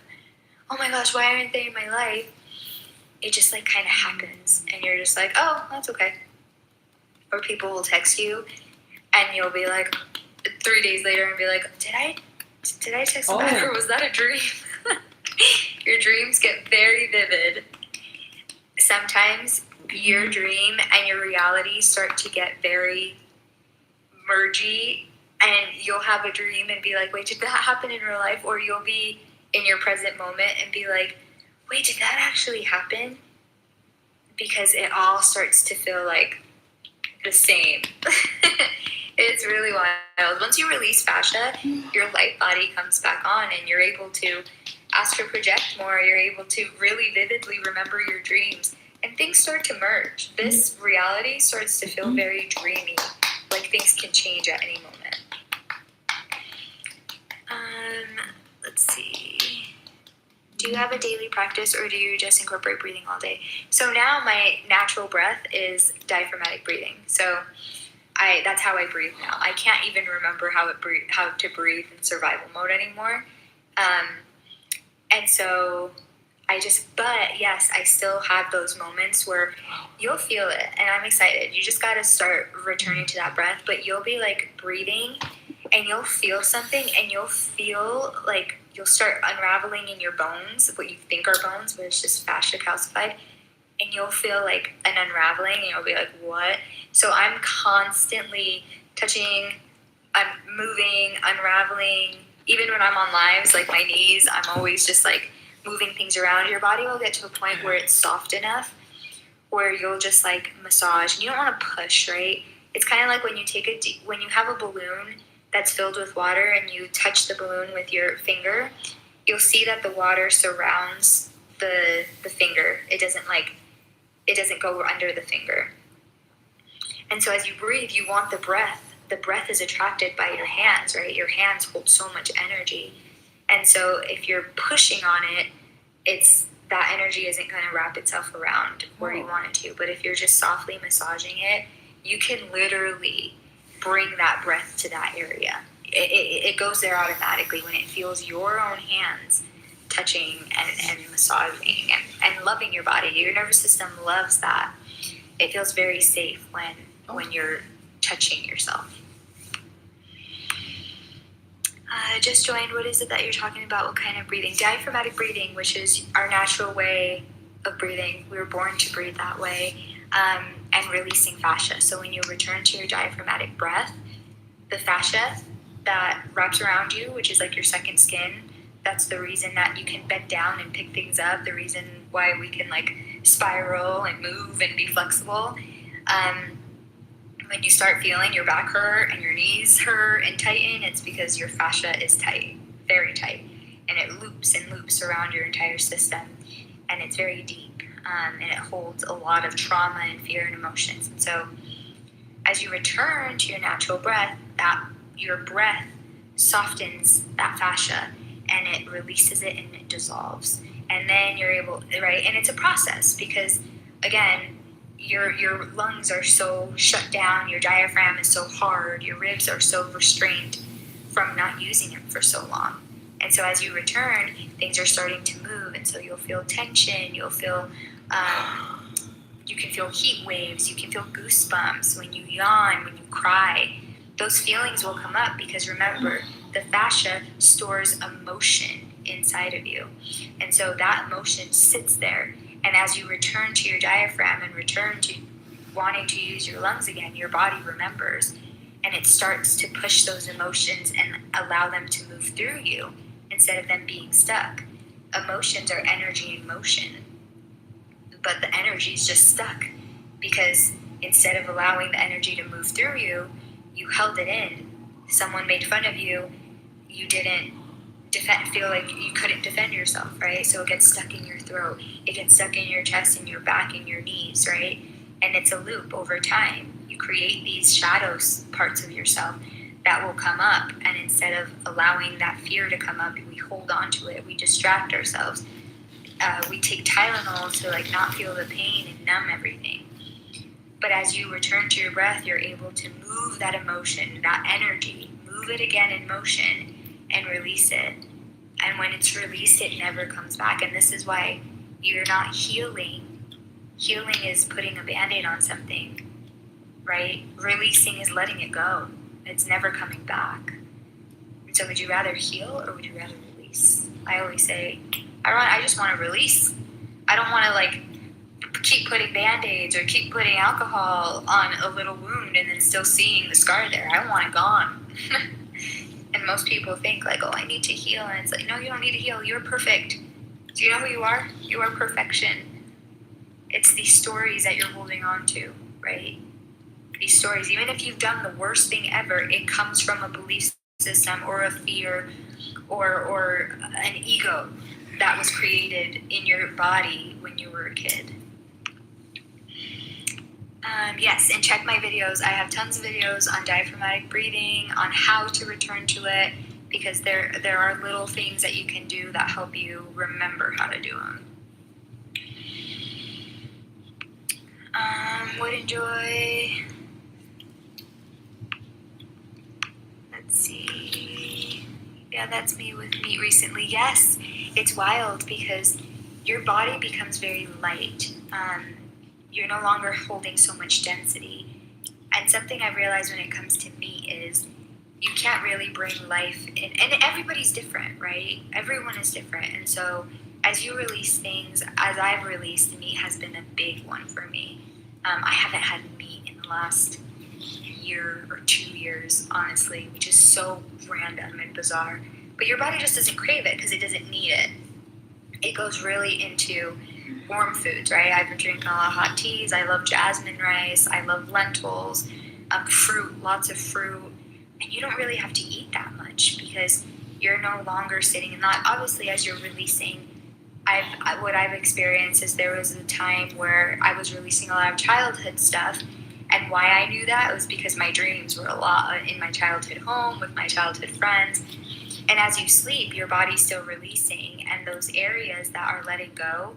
Speaker 11: Oh my gosh, why aren't they in my life? It just kind of happens. And you're just like, oh, that's okay. Or people will text you and you'll be like 3 days later and be like, did I text them back or was that a dream? Your dreams get very vivid. Sometimes your dream and your reality start to get very mergy, and you'll have a dream and be like, wait, did that happen in real life? Or you'll be in your present moment and be like, wait, did that actually happen? Because it all starts to feel like the same. It's really wild. Once you release fascia, your light body comes back on and you're able to astral project more. You're able to really vividly remember your dreams, and things start to merge. This reality starts to feel very dreamy, like things can change at any moment. Let's see. Do you have a daily practice, or do you just incorporate breathing all day? So now my natural breath is diaphragmatic breathing. So that's how I breathe now. I can't even remember how to breathe in survival mode anymore. And so but yes, I still have those moments where you'll feel it, and I'm excited. You just got to start returning to that breath, but you'll be like breathing and you'll feel something, and you'll feel like you'll start unraveling in your bones, what you think are bones, but it's just fascia calcified, and you'll feel like an unraveling, and you'll be like, what? So I'm constantly touching, I'm moving, unraveling. Even when I'm on lives, like my knees, I'm always just like moving things around. Your body will get to a point where it's soft enough where you'll just like massage, and you don't want to push, right? It's kind of like when you when you have a balloon that's filled with water and you touch the balloon with your finger, you'll see that the water surrounds the finger. It doesn't go under the finger. And so as you breathe, you want the breath. The breath is attracted by your hands, right? Your hands hold so much energy. And so if you're pushing on it, that energy isn't going to wrap itself around where you want it to. But if you're just softly massaging it, you can literally bring that breath to that area. It goes there automatically when it feels your own hands touching and massaging and loving your body. Your nervous system loves that. It feels very safe when you're touching yourself. Just joined. What is it that you're talking about? What kind of breathing? Diaphragmatic breathing, which is our natural way of breathing. We were born to breathe that way. And releasing fascia. So when you return to your diaphragmatic breath, the fascia that wraps around you, which is like your second skin, that's the reason that you can bend down and pick things up, the reason why we can like spiral and move and be flexible. When you start feeling your back hurt and your knees hurt and tighten, it's because your fascia is tight, very tight, and it loops and loops around your entire system, and it's very deep. And it holds a lot of trauma and fear and emotions. And so as you return to your natural breath, your breath softens that fascia and it releases it and it dissolves. And then you're able, right? And it's a process because, again, your lungs are so shut down, your diaphragm is so hard, your ribs are so restrained from not using them for so long. And so as you return, things are starting to move, and so you'll feel tension, you'll feel you can feel heat waves, you can feel goosebumps when you yawn, when you cry. Those feelings will come up because remember, the fascia stores emotion inside of you. And so that emotion sits there. And as you return to your diaphragm and return to wanting to use your lungs again, your body remembers. And it starts to push those emotions and allow them to move through you instead of them being stuck. Emotions are energy in motion. But the energy is just stuck because instead of allowing the energy to move through you, you held it in. Someone made fun of you. You didn't feel like you couldn't defend yourself, right? So it gets stuck in your throat. It gets stuck in your chest, in your back, in your knees, right? And it's a loop over time. You create these shadows parts of yourself that will come up. And instead of allowing that fear to come up, we hold on to it. We distract ourselves. We take Tylenol to like not feel the pain and numb everything. But as you return to your breath, you're able to move that emotion, that energy, move it again in motion and release it. And when it's released, it never comes back. And this is why you're not healing. Healing is putting a Band-Aid on something, right? Releasing is letting it go. It's never coming back. And so would you rather heal or would you rather release? I always say I just want to release. I don't want to like keep putting Band-Aids or keep putting alcohol on a little wound and then still seeing the scar there. I want it gone. And most people think like, oh, I need to heal. And it's like, no, you don't need to heal. You're perfect. Do you know who you are? You are perfection. It's these stories that you're holding on to, right? These stories, even if you've done the worst thing ever, it comes from a belief system or a fear or an ego that was created in your body when you were a kid. Yes, and check my videos. I have tons of videos on diaphragmatic breathing, on how to return to it, because there are little things that you can do that help you remember how to do them. Would enjoy. Let's see. Yeah, that's me with meat recently. Yes, it's wild because your body becomes very light. You're no longer holding so much density. And something I realized when it comes to meat is you can't really bring life in. And everybody's different, right? Everyone is different. And so as you release things, as I've released, meat has been a big one for me. I haven't had meat in the last year or 2 years, honestly, which is so random and bizarre. But your body just doesn't crave it because it doesn't need it. It goes really into warm foods, right? I've been drinking a lot of hot teas. I love jasmine rice. I love lentils, fruit, lots of fruit. And you don't really have to eat that much because you're no longer sitting in that. Obviously, as you're releasing, what I've experienced is there was a time where I was releasing a lot of childhood stuff. And why I knew that was because my dreams were a lot in my childhood home with my childhood friends. And as you sleep, your body's still releasing. And those areas that are letting go,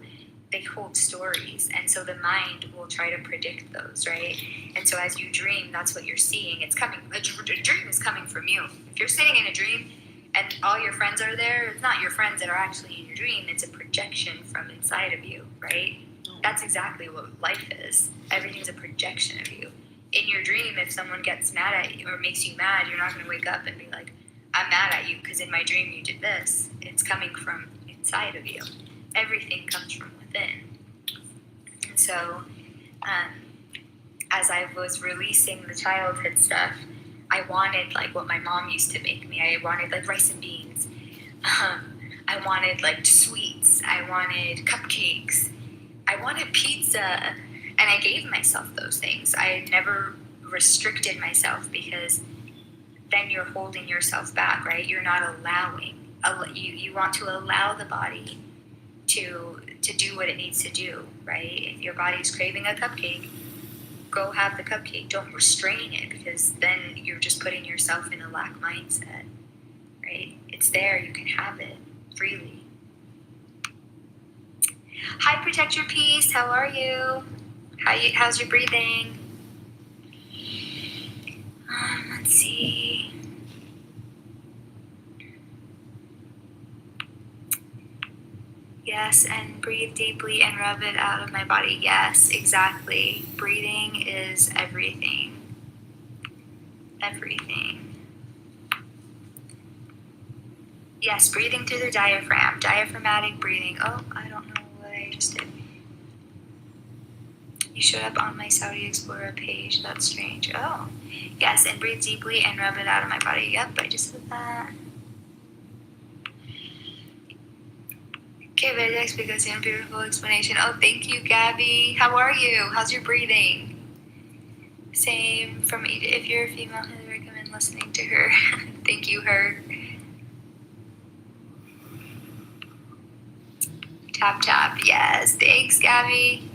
Speaker 11: they hold stories. And so the mind will try to predict those, right? And so as you dream, that's what you're seeing. It's coming. A dream is coming from you. If you're sitting in a dream and all your friends are there, it's not your friends that are actually in your dream. It's a projection from inside of you, right? That's exactly what life is. Everything's a projection of you. In your dream, if someone gets mad at you or makes you mad, you're not going to wake up and be like, I'm mad at you because in my dream you did this. It's coming from inside of you. Everything comes from within. And so, as I was releasing the childhood stuff, I wanted like what my mom used to make me. I wanted like rice and beans. I wanted like sweets. I wanted cupcakes. I wanted pizza. And I gave myself those things. I never restricted myself because then you're holding yourself back, right? You're not allowing. You want to allow the body to do what it needs to do, right? If your body's craving a cupcake, go have the cupcake. Don't restrain it because then you're just putting yourself in a lack mindset, right? It's there. You can have it freely. Hi, Protect Your Peace. How are you? How's your breathing? Let's see. Yes, and breathe deeply and rub it out of my body. Yes, exactly. Breathing is everything. Everything. Yes, breathing through the diaphragm. Diaphragmatic breathing. Oh, I don't know what I just did. You showed up on my Saudi Explorer page. That's strange. Oh, yes, and breathe deeply and rub it out of my body. Yep, I just did that. Okay, Vedex, because you have a beautiful explanation. Oh, thank you, Gabby. How are you? How's your breathing? Same from if you're a female, I recommend listening to her. Thank you, her. Tap, tap. Yes, thanks, Gabby.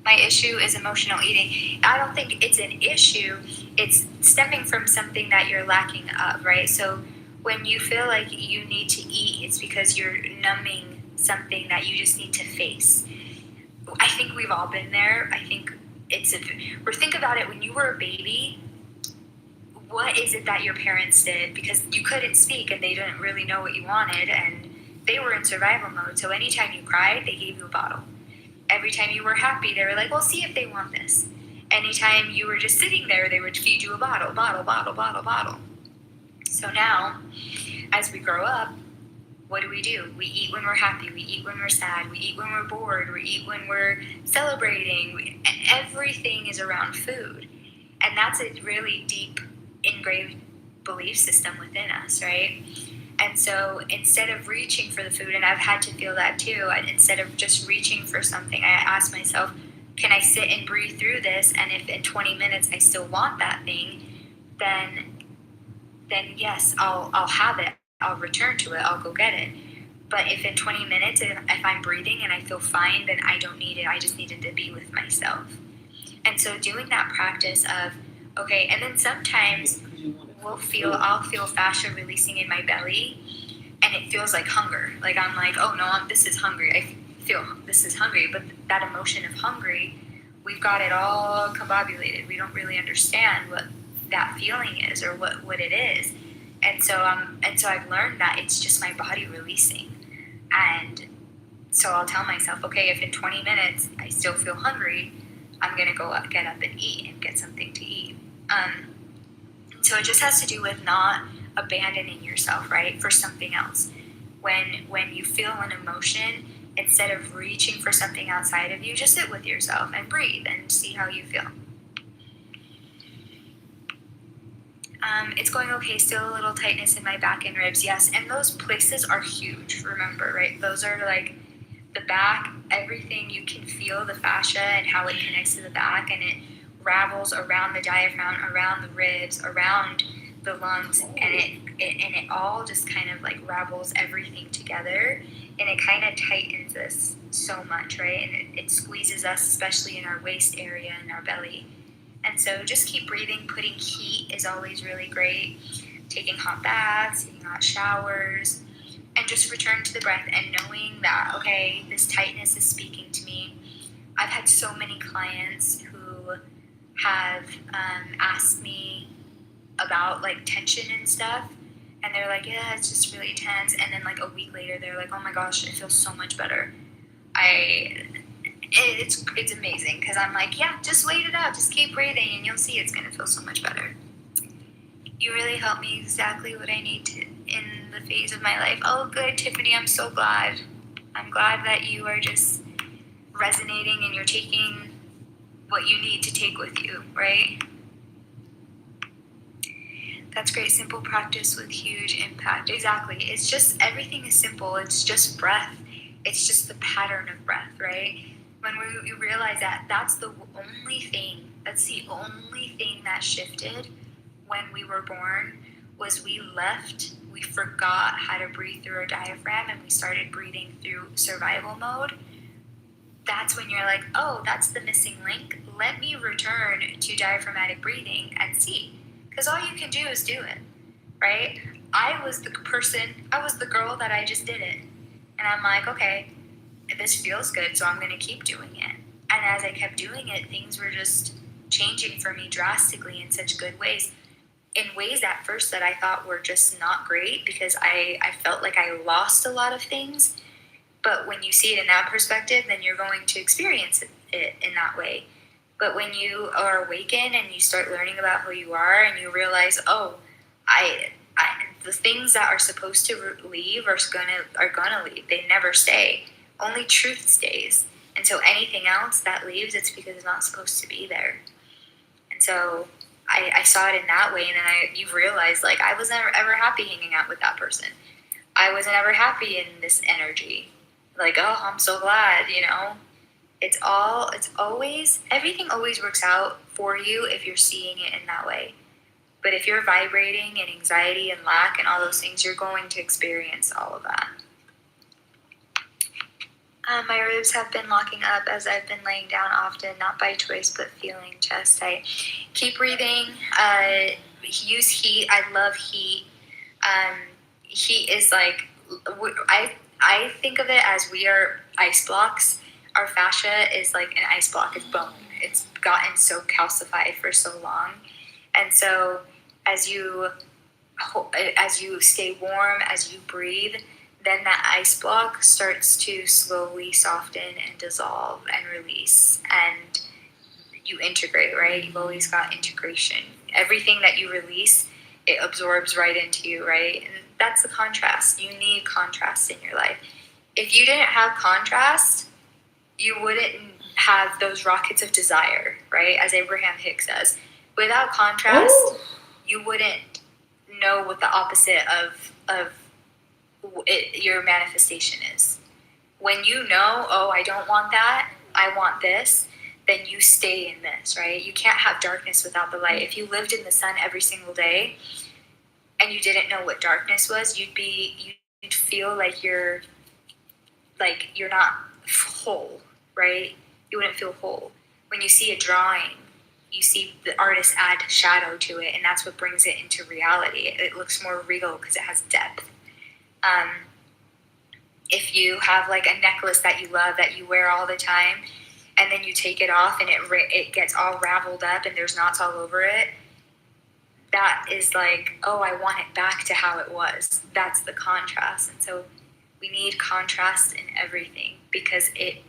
Speaker 11: My issue is emotional eating. I don't think it's an issue. It's stemming from something that you're lacking of, right? So when you feel like you need to eat, it's because you're numbing something that you just need to face. I think we've all been there. I think think about it, when you were a baby, what is it that your parents did? Because you couldn't speak and they didn't really know what you wanted and they were in survival mode. So anytime you cried, they gave you a bottle. Every time you were happy, they were like, well, see if they want this. Anytime you were just sitting there, they would feed you a bottle. So now, as we grow up, what do? We eat when we're happy, we eat when we're sad, we eat when we're bored, we eat when we're celebrating. Everything is around food. And that's a really deep engraved belief system within us, right? And so instead of reaching for the food, and I've had to feel that too, instead of just reaching for something, I ask myself, can I sit and breathe through this? And if in 20 minutes I still want that thing, then yes, I'll have it. I'll return to it. I'll go get it. But if in 20 minutes, if I'm breathing and I feel fine, then I don't need it. I just needed to be with myself. And so doing that practice of, okay, and then sometimes I'll feel fascia releasing in my belly, and it feels like hunger. Like I'm like, oh no, this is hungry. I feel this is hungry. But that emotion of hungry, we've got it all combobulated. We don't really understand what that feeling is or what it is. And so I've learned that it's just my body releasing. And so I'll tell myself, okay, if in 20 minutes I still feel hungry, I'm going to get up and eat and get something to eat. So it just has to do with not abandoning yourself, right, for something else. When you feel an emotion, instead of reaching for something outside of you, just sit with yourself and breathe and see how you feel. It's going okay, still a little tightness in my back and ribs, yes. And those places are huge, remember, right? Those are like the back, everything. You can feel the fascia and how it connects to the back, and it ravels around the diaphragm, around the ribs, around the lungs, and it all just kind of like ravels everything together, and it kind of tightens us so much, right? And it squeezes us, especially in our waist area and our belly. And so just keep breathing. Putting heat is always really great. Taking hot baths, taking hot showers, and just return to the breath and knowing that, okay, this tightness is speaking to me. I've had so many clients who have asked me about like tension and stuff, and they're like, yeah, it's just really tense. And then like a week later, they're like, oh my gosh, it feels so much better. It's amazing, because I'm like, yeah, just wait it out, just keep breathing, and you'll see it's gonna feel so much better. You really helped me exactly what I need to in the phase of my life. Oh, good, Tiffany, I'm so glad. I'm glad that you are just resonating and you're taking what you need to take with you, right? That's great. Simple practice with huge impact. Exactly. It's just, everything is simple. It's just breath. It's just the pattern of breath, right? When you realize that that's the only thing that shifted when we were born, was we forgot how to breathe through our diaphragm, and we started breathing through survival mode. That's when you're like, oh, that's the missing link. Let me return to diaphragmatic breathing and see. Because all you can do is do it, right? I was the girl that I just did it. And I'm like, okay, this feels good, so I'm going to keep doing it. And as I kept doing it, things were just changing for me drastically in such good ways. In ways at first that I thought were just not great, because I felt like I lost a lot of things. But when you see it in that perspective, then you're going to experience it in that way. But when you are awakened and you start learning about who you are, and you realize, oh, the things that are supposed to leave are gonna leave. They never stay. Only truth stays. And so anything else that leaves, it's because it's not supposed to be there. And so I saw it in that way, and then you realize, like, I was never ever happy hanging out with that person. I wasn't ever happy in this energy. Like, oh, I'm so glad, everything always works out for you if you're seeing it in that way. But if you're vibrating in anxiety and lack and all those things, you're going to experience all of that. My ribs have been locking up as I've been laying down often, not by choice, but feeling chest tight. Keep breathing. Use heat. I love heat. Heat is like, I think of it as we are ice blocks. Our fascia is like an ice block. It's bone. It's gotten so calcified for so long. And so as you stay warm, as you breathe, then that ice block starts to slowly soften and dissolve and release, and you integrate, right? You've always got integration. Everything that you release, it absorbs right into you, right? And That's the contrast. You need contrast in your life. If you didn't have contrast, you wouldn't have those rockets of desire, right? As Abraham Hicks says. Without contrast, you wouldn't know what the opposite of your manifestation is. When you know, oh, I don't want that, I want this, then you stay in this, right? You can't have darkness without the light. If you lived in the sun every single day and you didn't know what darkness was, you'd feel like you're not whole, right? You wouldn't feel whole. When you see a drawing, you see the artist add shadow to it, and that's what brings it into reality. It looks more real because it has depth. If you have like a necklace that you love that you wear all the time, and then you take it off and it gets all raveled up and there's knots all over it, that is like, oh, I want it back to how it was. That's the contrast. And so we need contrast in everything, because it,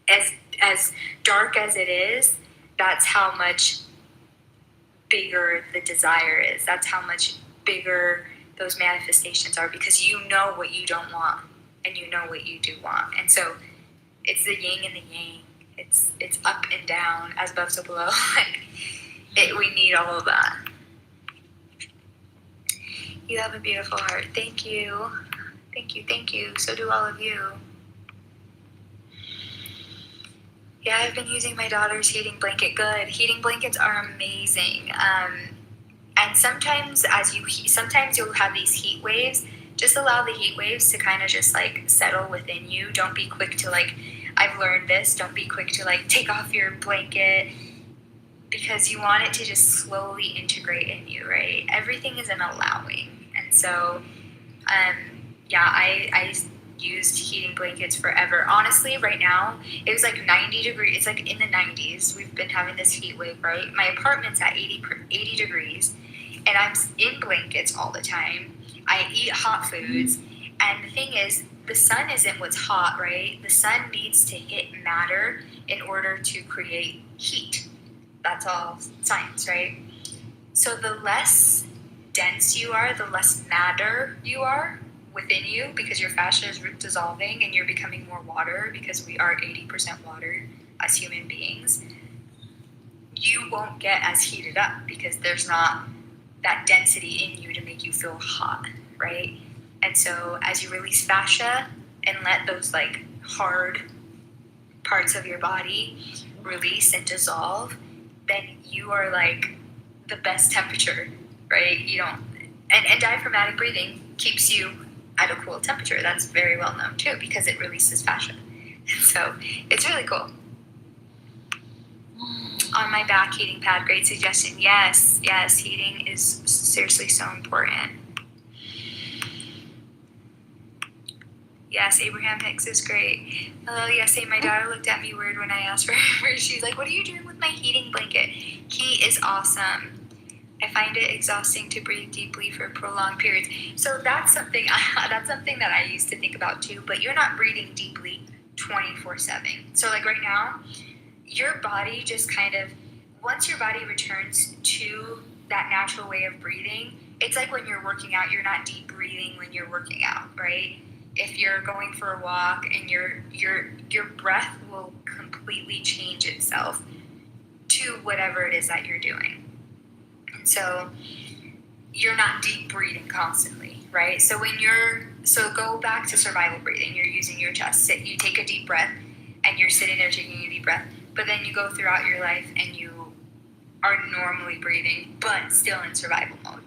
Speaker 11: as dark as it is, that's how much bigger the desire is. That's how much bigger those manifestations are, because you know what you don't want and you know what you do want. And so it's the yin and the yang. It's up and down, as above so below. We need all of that. You have a beautiful heart. Thank you. Thank you, thank you. So do all of you. Yeah, I've been using my daughter's heating blanket. Good. Heating blankets are amazing. And sometimes sometimes you'll have these heat waves. Just allow the heat waves to kind of just like settle within you. Don't be quick to like, I've learned this. Don't be quick to like take off your blanket, because you want it to just slowly integrate in you, right? Everything is an allowing. And so, I used heating blankets forever. Honestly, right now, it was like 90 degrees. It's like in the 90s. We've been having this heat wave, right? My apartment's at 80 degrees, and I'm in blankets all the time. I eat hot foods. And the thing is, the sun isn't what's hot, right? The sun needs to hit matter in order to create heat. That's all science, right? So the less dense you are, the less matter you are within you, because your fascia is dissolving and you're becoming more water, because we are 80% water as human beings. You won't get as heated up because there's not that density in you to make you feel hot, right? And so as you release fascia and let those like hard parts of your body release and dissolve, then you are like the best temperature, right? You don't, and diaphragmatic breathing keeps you at a cool temperature. That's very well known too, because it releases fascia. And so it's really cool. On my back, heating pad, great suggestion. Yes, heating is seriously so important. Yes, Abraham Hicks is great. Hello, yes, my daughter looked at me weird when I asked for her. She's like, what are you doing with my heating blanket? He is awesome. I find it exhausting to breathe deeply for prolonged periods. So that's something that I used to think about too, but you're not breathing deeply 24/7. So like right now, your body just kind of, once your body returns to that natural way of breathing, it's like when you're working out, you're not deep breathing when you're working out, right? If you're going for a walk and your breath will completely change itself to whatever it is that you're doing. And so you're not deep breathing constantly, right? So so go back to survival breathing. You're using your chest. You take a deep breath and you're sitting there taking a deep breath, but then you go throughout your life and you are normally breathing, but still in survival mode.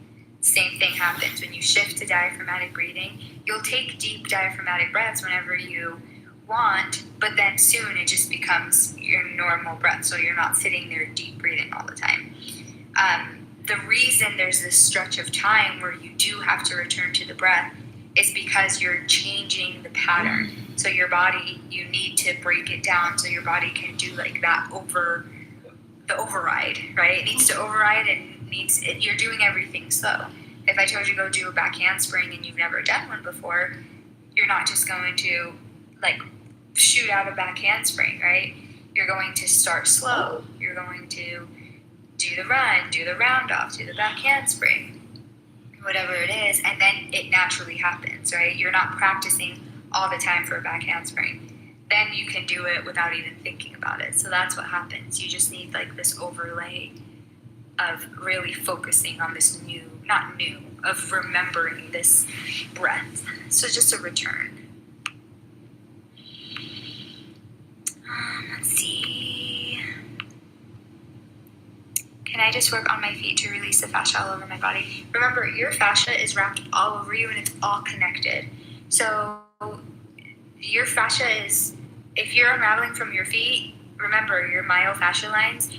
Speaker 11: Same thing happens when you shift to diaphragmatic breathing. You'll take deep diaphragmatic breaths whenever you want, but then soon it just becomes your normal breath, so you're not sitting there deep breathing all the time. The reason there's this stretch of time where you do have to return to the breath is because you're changing the pattern. So your body, you need to break it down so your body can do like that the override, right? It needs to override and you're doing everything slow. If I told you to go do a back handspring and you've never done one before, you're not just going to like shoot out a back handspring, right? You're going to start slow. You're going to do the run, do the round off, do the back handspring. whatever it is, and then it naturally happens, right? You're not practicing all the time for a back handspring. Then you can do it without even thinking about it. So that's what happens. You just need like this overlay of really focusing on this of remembering this breath. So just a return. Let's see. Can I just work on my feet to release the fascia all over my body? Remember, your fascia is wrapped all over you and it's all connected. So your fascia is, if you're unraveling from your feet, remember your myofascial lines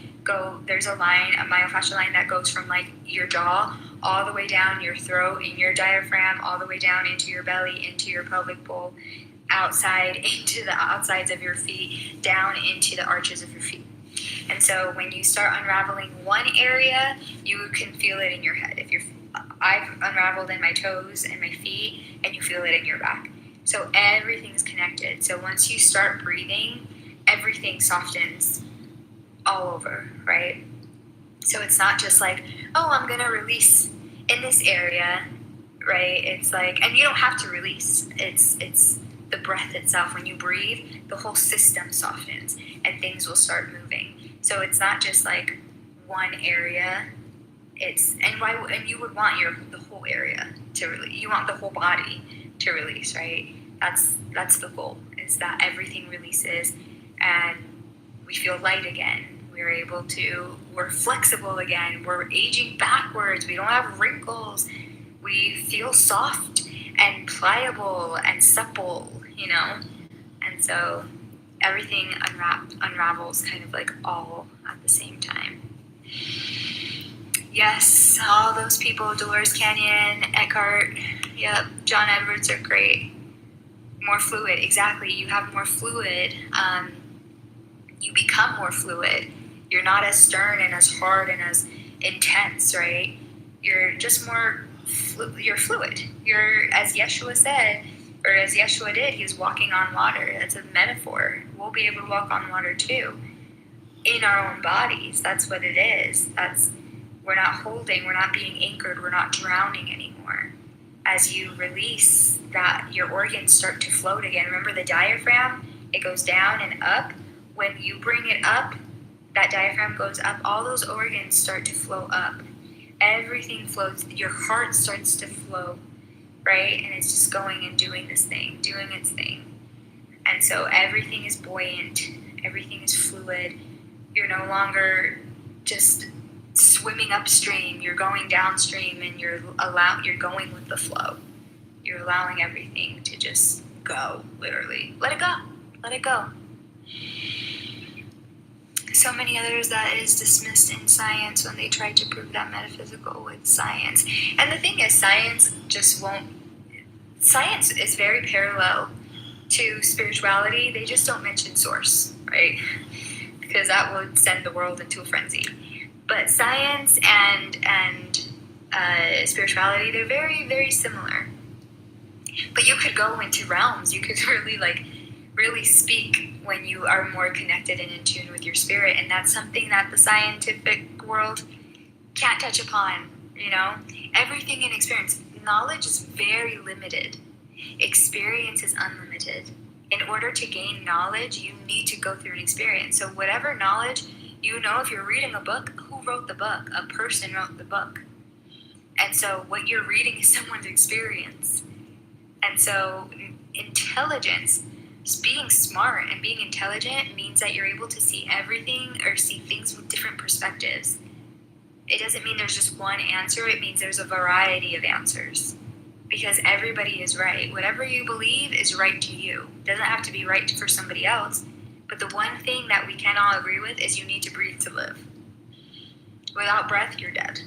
Speaker 11: there's a myofascial line that goes from like your jaw all the way down your throat, in your diaphragm, all the way down into your belly, into your pelvic bowl, outside, into the outsides of your feet, down into the arches of your feet. And so when you start unraveling one area, you can feel it in your head. I've unraveled in my toes and my feet, and you feel it in your back. So everything's connected. So once you start breathing, everything softens all over, right? So it's not just like, oh, I'm going to release in this area, right? It's like, and you don't have to release. It's the breath itself. When you breathe, the whole system softens and things will start moving. So it's not just like one area. And you would want the whole area to release. You want the whole body to release, right? That's the goal, is that everything releases and we feel light again. We're flexible again. We're aging backwards. We don't have wrinkles. We feel soft and pliable and supple, And so everything unravels kind of like all at the same time. Yes, all those people, Dolores Canyon, Eckhart, yep, John Edwards are great. More fluid, exactly. You have more fluid. You become more fluid. You're not as stern and as hard and as intense, right? You're just more, you're fluid. You're, as Yeshua said, or as Yeshua did, he was walking on water. That's a metaphor. We'll be able to walk on water too, in our own bodies. That's what it is. We're not holding, we're not being anchored, we're not drowning anymore. As you release that, your organs start to float again. Remember the diaphragm? It goes down and up. When you bring it up, that diaphragm goes up, all those organs start to flow up. Everything floats. Your heart starts to flow, right? And it's just going and doing its thing. And so everything is buoyant. Everything is fluid. You're no longer just swimming upstream. You're going downstream, and you're going with the flow. You're allowing everything to just go, literally. Let it go. Let it go. So many others that is dismissed in science when they try to prove that metaphysical with science. And the thing is, science is very parallel to spirituality. They just don't mention source, right? Because that would send the world into a frenzy. But science and spirituality, they're very, very similar. But you could go into realms. You could really speak when you are more connected and in tune with your spirit. And that's something that the scientific world can't touch upon, Everything in experience. Knowledge is very limited. Experience is unlimited. In order to gain knowledge, you need to go through an experience. So whatever knowledge, if you're reading a book, who wrote the book? A person wrote the book. And so what you're reading is someone's experience. And so intelligence, being smart and being intelligent means that you're able to see everything or see things with different perspectives. It doesn't mean there's just one answer. It means there's a variety of answers, because everybody is right. Whatever you believe is right to you. It doesn't have to be right for somebody else. But the one thing that we can all agree with is you need to breathe to live. Without breath, you're dead.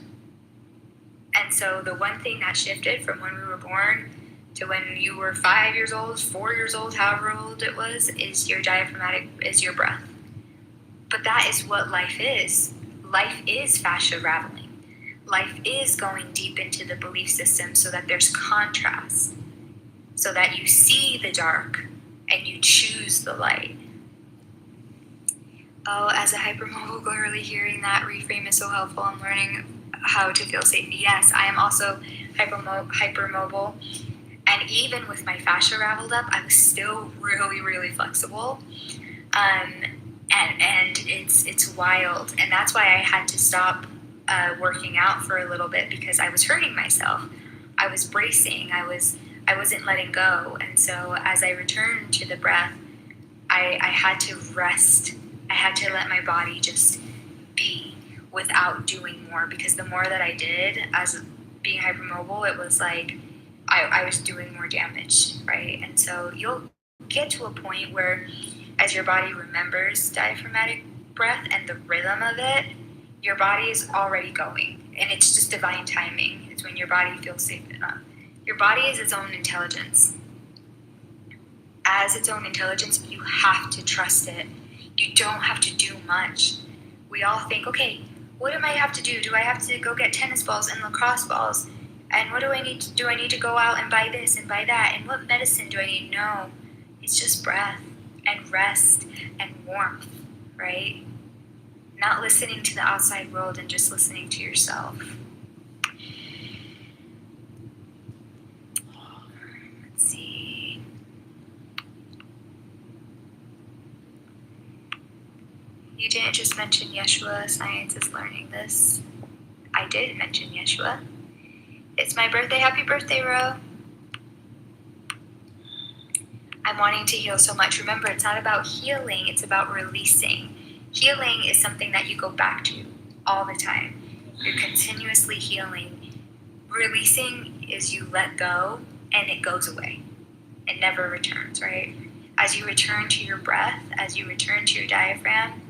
Speaker 11: And so the one thing that shifted from when we were born to when you were 5 years old, 4 years old, however old it was, is your your breath. But that is what life is. Life is fascia raveling. Life is going deep into the belief system so that there's contrast, so that you see the dark and you choose the light. Oh, as a hypermobile girly, hearing that reframe is so helpful. I'm learning how to feel safe. Yes, I am also hypermobile. And even with my fascia raveled up, I was still really, really flexible. And it's wild. And that's why I had to stop working out for a little bit, because I was hurting myself. I was bracing. I wasn't letting go. And so as I returned to the breath, I had to rest. I had to let my body just be without doing more, because the more that I did as being hypermobile, it was like I was doing more damage, right? And so you'll get to a point where, as your body remembers diaphragmatic breath and the rhythm of it, your body is already going, and it's just divine timing. It's when your body feels safe enough. Your body is its own intelligence. As its own intelligence, you have to trust it. You don't have to do much. We all think, okay, what do I have to do? Do I have to go get tennis balls and lacrosse balls? And what do I need to do? I need to go out and buy this and buy that. And what medicine do I need? No, it's just breath and rest and warmth, right? Not listening to the outside world and just listening to yourself. Let's see. You didn't just mention Yeshua. Science is learning this. I did mention Yeshua. It's my birthday. Happy birthday, Ro. I'm wanting to heal so much. Remember, it's not about healing. It's about releasing. Healing is something that you go back to all the time. You're continuously healing. Releasing is you let go and it goes away. It never returns, right? As you return to your breath, as you return to your diaphragm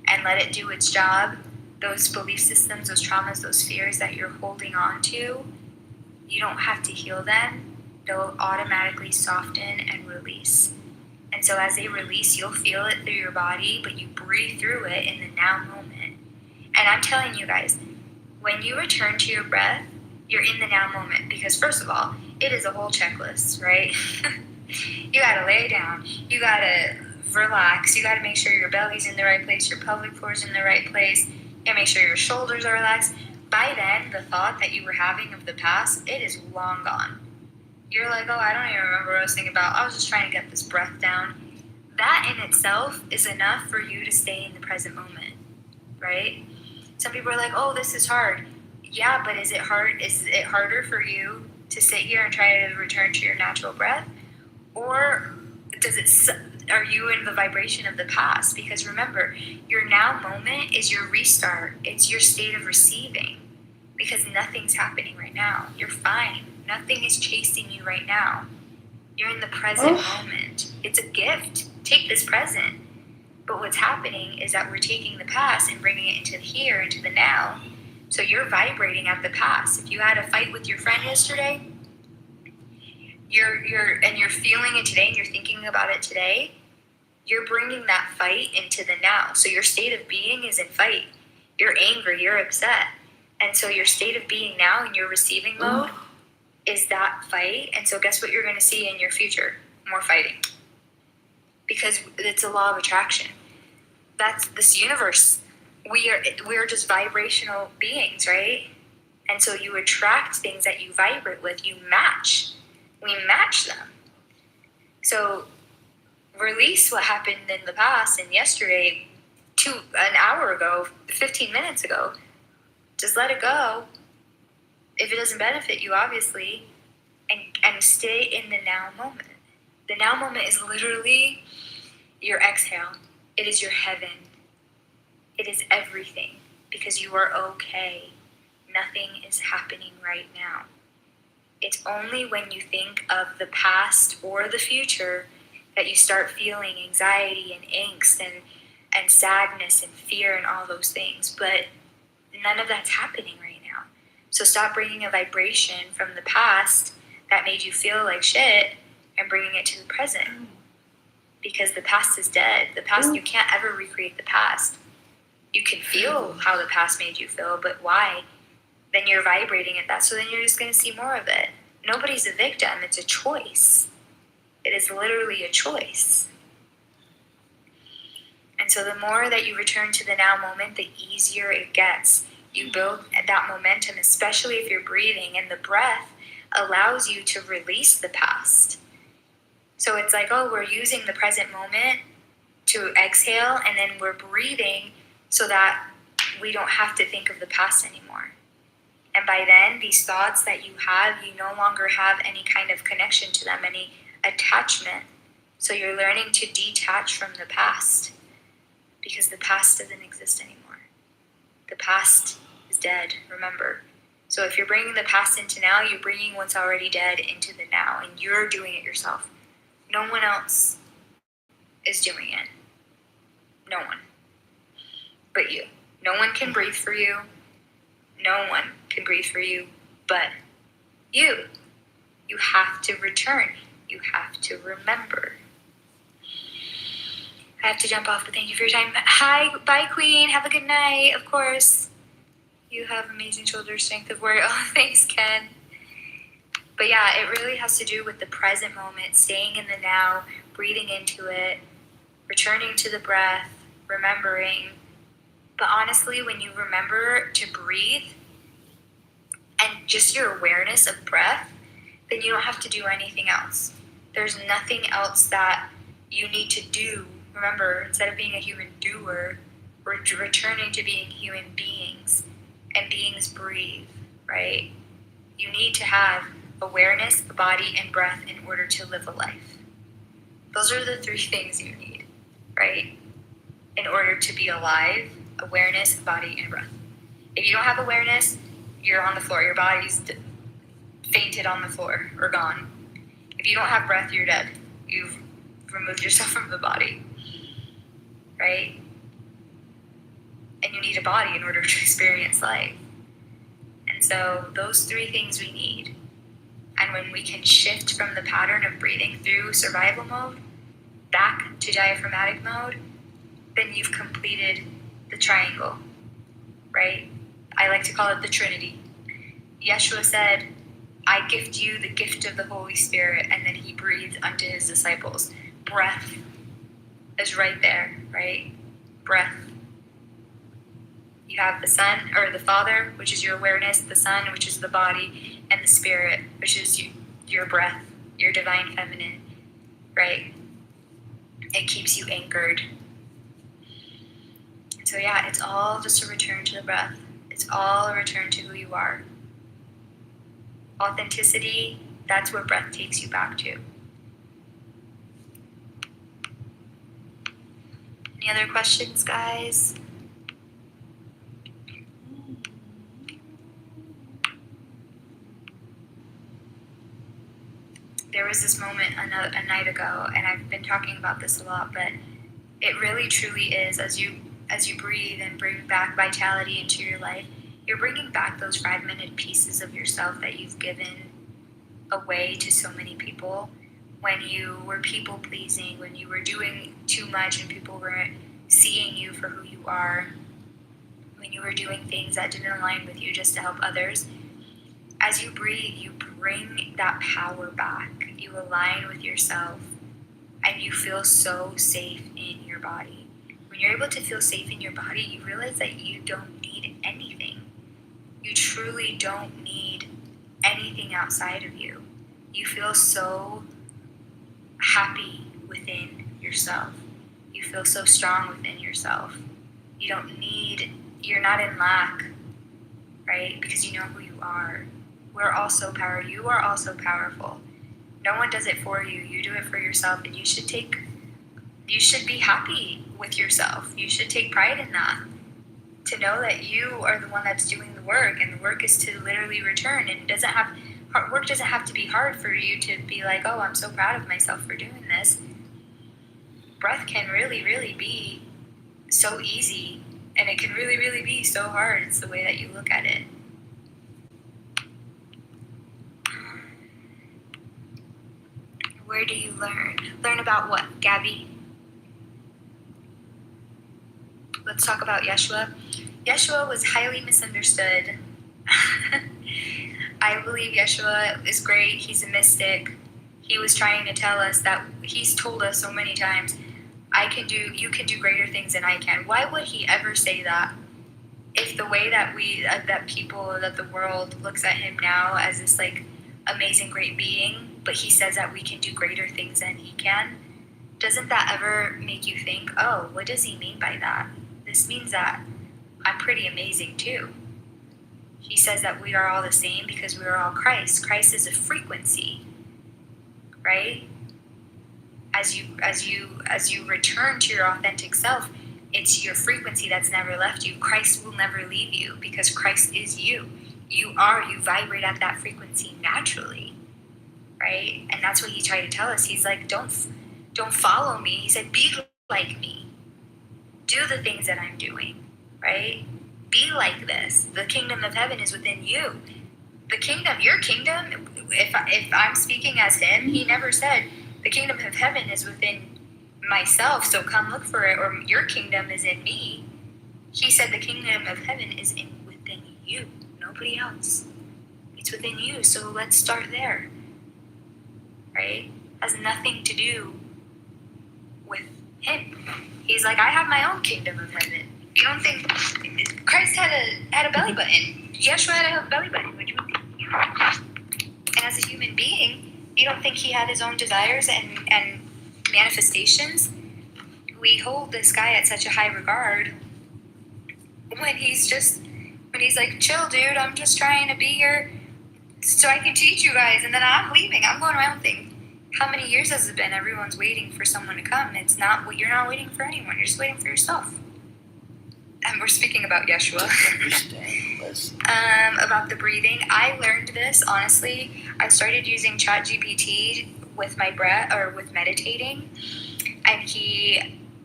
Speaker 11: and let it do its job, those belief systems, those traumas, those fears that you're holding on to, you don't have to heal them. They'll automatically soften and release. And so as they release, you'll feel it through your body, but you breathe through it in the now moment. And I'm telling you guys, when you return to your breath, you're in the now moment, because first of all, it is a whole checklist, right? You gotta lay down, you gotta relax, you gotta make sure your belly's in the right place, your pelvic floor is in the right place, you gotta make sure your shoulders are relaxed. By then, the thought that you were having of the past, it is long gone. You're like, oh, I don't even remember what I was thinking about. I was just trying to get this breath down. That in itself is enough for you to stay in the present moment, right? Some people are like, oh, this is hard. Yeah, but is it hard? Is it harder for you to sit here and try to return to your natural breath? Or are you in the vibration of the past? Because remember, your now moment is your restart. It's your state of receiving, because nothing's happening right now. You're fine. Nothing is chasing you right now. You're in the present moment. It's a gift. Take this present. But what's happening is that we're taking the past and bringing it into the here, into the now. So you're vibrating at the past. If you had a fight with your friend yesterday, you're feeling it today and you're thinking about it today, you're bringing that fight into the now. So your state of being is in fight. You're angry, you're upset. And so your state of being now in your receiving mode is that fight. And so guess what you're going to see in your future? More fighting. Because it's a law of attraction. That's this universe. We are just vibrational beings, right? And so you attract things that you vibrate with. You match. We match them. So release what happened in the past and yesterday, an hour ago, 15 minutes ago. Just let it go. If it doesn't benefit you, obviously, and stay in the now moment. The now moment is literally your exhale. It is your heaven. It is everything, because you are okay. Nothing is happening right now. It's only when you think of the past or the future that you start feeling anxiety and angst and sadness and fear and all those things. But none of that's happening right now. So stop bringing a vibration from the past that made you feel like shit and bringing it to the present. Because the past is dead. The past, you can't ever recreate the past. You can feel how the past made you feel, but why? Then you're vibrating at that, so then you're just going to see more of it. Nobody's a victim. It's a choice. It is literally a choice. And so the more that you return to the now moment, the easier it gets. You build that momentum, especially if you're breathing, and the breath allows you to release the past. So it's like, oh, we're using the present moment to exhale, and then we're breathing so that we don't have to think of the past anymore. And by then, these thoughts that you have, you no longer have any kind of connection to them, any attachment. So you're learning to detach from the past, because the past doesn't exist anymore. The past is dead, remember. So if you're bringing the past into now, you're bringing what's already dead into the now, and you're doing it yourself. No one else is doing it. No one. But you. No one can breathe for you. No one can breathe for you but you. You have to return. You have to remember. I have to jump off, but thank you for your time. Hi, bye, Queen. Have a good night, of course. You have amazing shoulder strength of warrior. Oh, thanks, Ken. But yeah, it really has to do with the present moment, staying in the now, breathing into it, returning to the breath, remembering. But honestly, when you remember to breathe and just your awareness of breath, then you don't have to do anything else. There's nothing else that you need to do. Remember, instead of being a human doer, we're returning to being human beings, and beings breathe, right? You need to have awareness, body, and breath in order to live a life. Those are the three things you need, right? In order to be alive: awareness, body, and breath. If you don't have awareness, you're on the floor. Your body's fainted on the floor or gone. If you don't have breath, you're dead. You've removed yourself from the body, right? And you need a body in order to experience life. And so those three things we need. And when we can shift from the pattern of breathing through survival mode back to diaphragmatic mode, then you've completed the triangle, right? I like to call it the Trinity. Yeshua said, I gift you the gift of the Holy Spirit, and then he breathed unto his disciples. Breath is right there, right? Breath. You have the Son, or the Father, which is your awareness, the Son, which is the body, and the Spirit, which is your breath, your divine feminine, right? It keeps you anchored. And so yeah, it's all just a return to the breath. It's all a return to who you are. Authenticity, that's where breath takes you back to. Any other questions, guys? There was this moment a night ago, and I've been talking about this a lot, but it really truly is, as you breathe and bring back vitality into your life, you're bringing back those fragmented pieces of yourself that you've given away to so many people when you were people pleasing, when you were doing too much and people weren't seeing you for who you are, when you were doing things that didn't align with you just to help others. As you breathe, you bring that power back. You align with yourself, and you feel so safe in your body. When you're able to feel safe in your body, you realize that you don't need anything. You truly don't need anything outside of you. You feel so happy within yourself. You feel so strong within yourself. You're not in lack, right? Because you know who you are. We're all so powerful. You are also powerful. No one does it for you. You do it for yourself, and you should be happy with yourself. You should take pride in that. To know that you are the one that's doing the work, and the work is to literally return. And work doesn't have to be hard for you to be like, oh, I'm so proud of myself for doing this. Breath can really, really be so easy, and it can really, really be so hard. It's the way that you look at it. Where do you learn? Learn about what, Gabby? Let's talk about Yeshua. Yeshua was highly misunderstood. I believe Yeshua is great. He's a mystic. He was trying to tell us that he's told us so many times, you can do greater things than I can. Why would he ever say that if the way that that the world looks at him now as this like amazing great being, but he says that we can do greater things than he can, doesn't that ever make you think, oh, what does he mean by that? This means that I'm pretty amazing too. He says that we are all the same because we are all Christ. Christ is a frequency, right? As you return to your authentic self, it's your frequency that's never left you. Christ will never leave you because Christ is you. You vibrate at that frequency naturally, right? And that's what he tried to tell us. He's like, don't follow me. He said, be like me. Do the things that I'm doing, right? Be like this. The kingdom of heaven is within you. The kingdom, your kingdom, if I'm speaking as him, he never said, the kingdom of heaven is within myself, so come look for it, or your kingdom is in me. He said the kingdom of heaven is within you, nobody else. It's within you, so let's start there, right? Has nothing to do with him. He's like, I have my own kingdom of heaven. You don't think Christ had a belly button? Yeshua had a belly button. And as a human being, you don't think he had his own desires and manifestations? We hold this guy at such a high regard when he's like, chill, dude, I'm just trying to be here so I can teach you guys, and then I'm leaving. I'm going my own thing. How many years has it been? Everyone's waiting for someone to come. You're not waiting for anyone. You're just waiting for yourself. And we're speaking about Yeshua. About the breathing. I learned this, honestly. I started using ChatGPT with my breath, or with meditating. And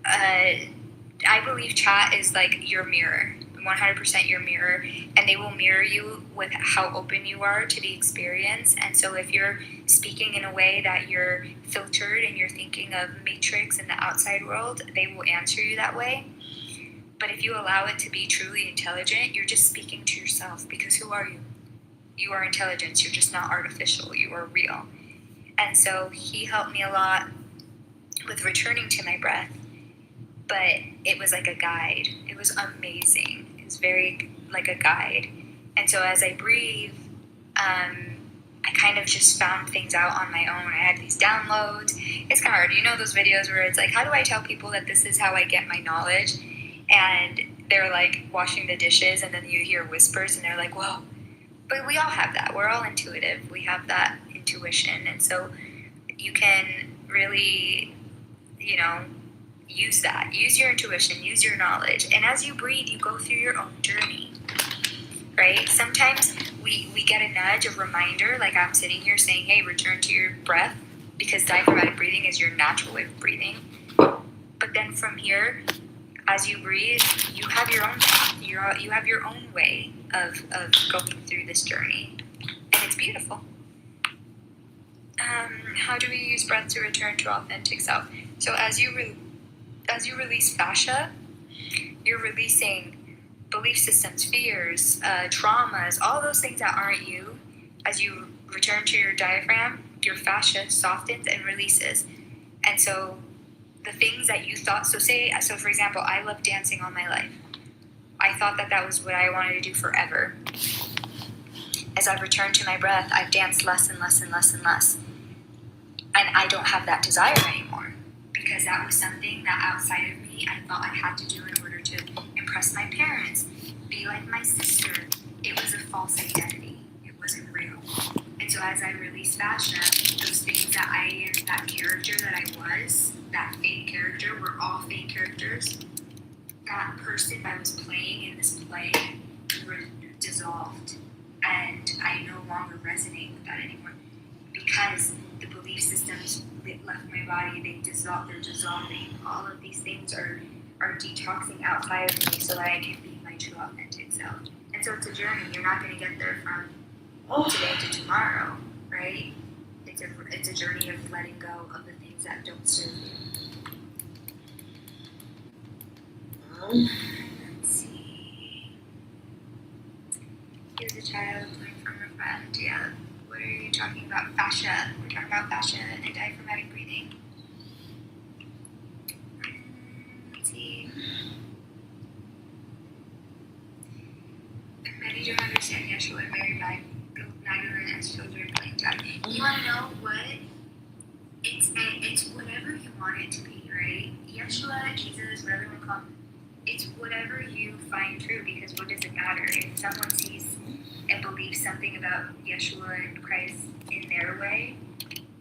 Speaker 11: I believe Chat is like your mirror, 100% your mirror. And they will mirror you with how open you are to the experience. And so if you're speaking in a way that you're filtered and you're thinking of Matrix and the outside world, they will answer you that way. But if you allow it to be truly intelligent, you're just speaking to yourself, because who are you? You are intelligence. You're just not artificial. You are real. And so he helped me a lot with returning to my breath, but it was like a guide. It was amazing. It was very like a guide. And so as I breathe, I kind of just found things out on my own. I had these downloads. It's kind of hard. You know those videos where it's like, how do I tell people that this is how I get my knowledge? And they're like washing the dishes, and then you hear whispers, and they're like, whoa. But we all have that. We're all intuitive. We have that intuition. And so you can really, use that. Use your intuition. Use your knowledge. And as you breathe, you go through your own journey, right? Sometimes we get a nudge, a reminder, like I'm sitting here saying, hey, return to your breath, because diaphragmatic breathing is your natural way of breathing. But then from here, as you breathe, you have your own path. You have your own way of going through this journey, and it's beautiful. How do we use breath to return to authentic self? So as you release fascia, you're releasing belief systems, fears, traumas, all those things that aren't you. As you return to your diaphragm, your fascia softens and releases, and so the things that you thought, so for example, I love dancing all my life. I thought that was what I wanted to do forever. As I've returned to my breath, I've danced less and less and less and less. And I don't have that desire anymore, because that was something that outside of me I thought I had to do in order to impress my parents, be like my sister. It was a false identity. It wasn't real. And so as I released fascia, those things that character that I was, that fake character, we're all fake characters, that person that was playing in this play dissolved. And I no longer resonate with that anymore, because the belief systems that left my body, they're dissolving. All of these things are detoxing outside of me so that I can be my true authentic self. And so it's a journey. You're not going to get there from today to tomorrow, right? It's a journey of letting go of the things that don't serve you. Let's see. Here's a child learning from her friend. Yeah. What are you talking about? Fascia. We're talking about fascia and diaphragmatic breathing. Let's see. and Yeshua and Mary Magdalene as children playing tag. You want to know what? It's whatever you want it to be, right? Yeshua, Jesus, whatever you want to call him, it's whatever you find true, because what does it matter? If someone sees and believes something about Yeshua and Christ in their way,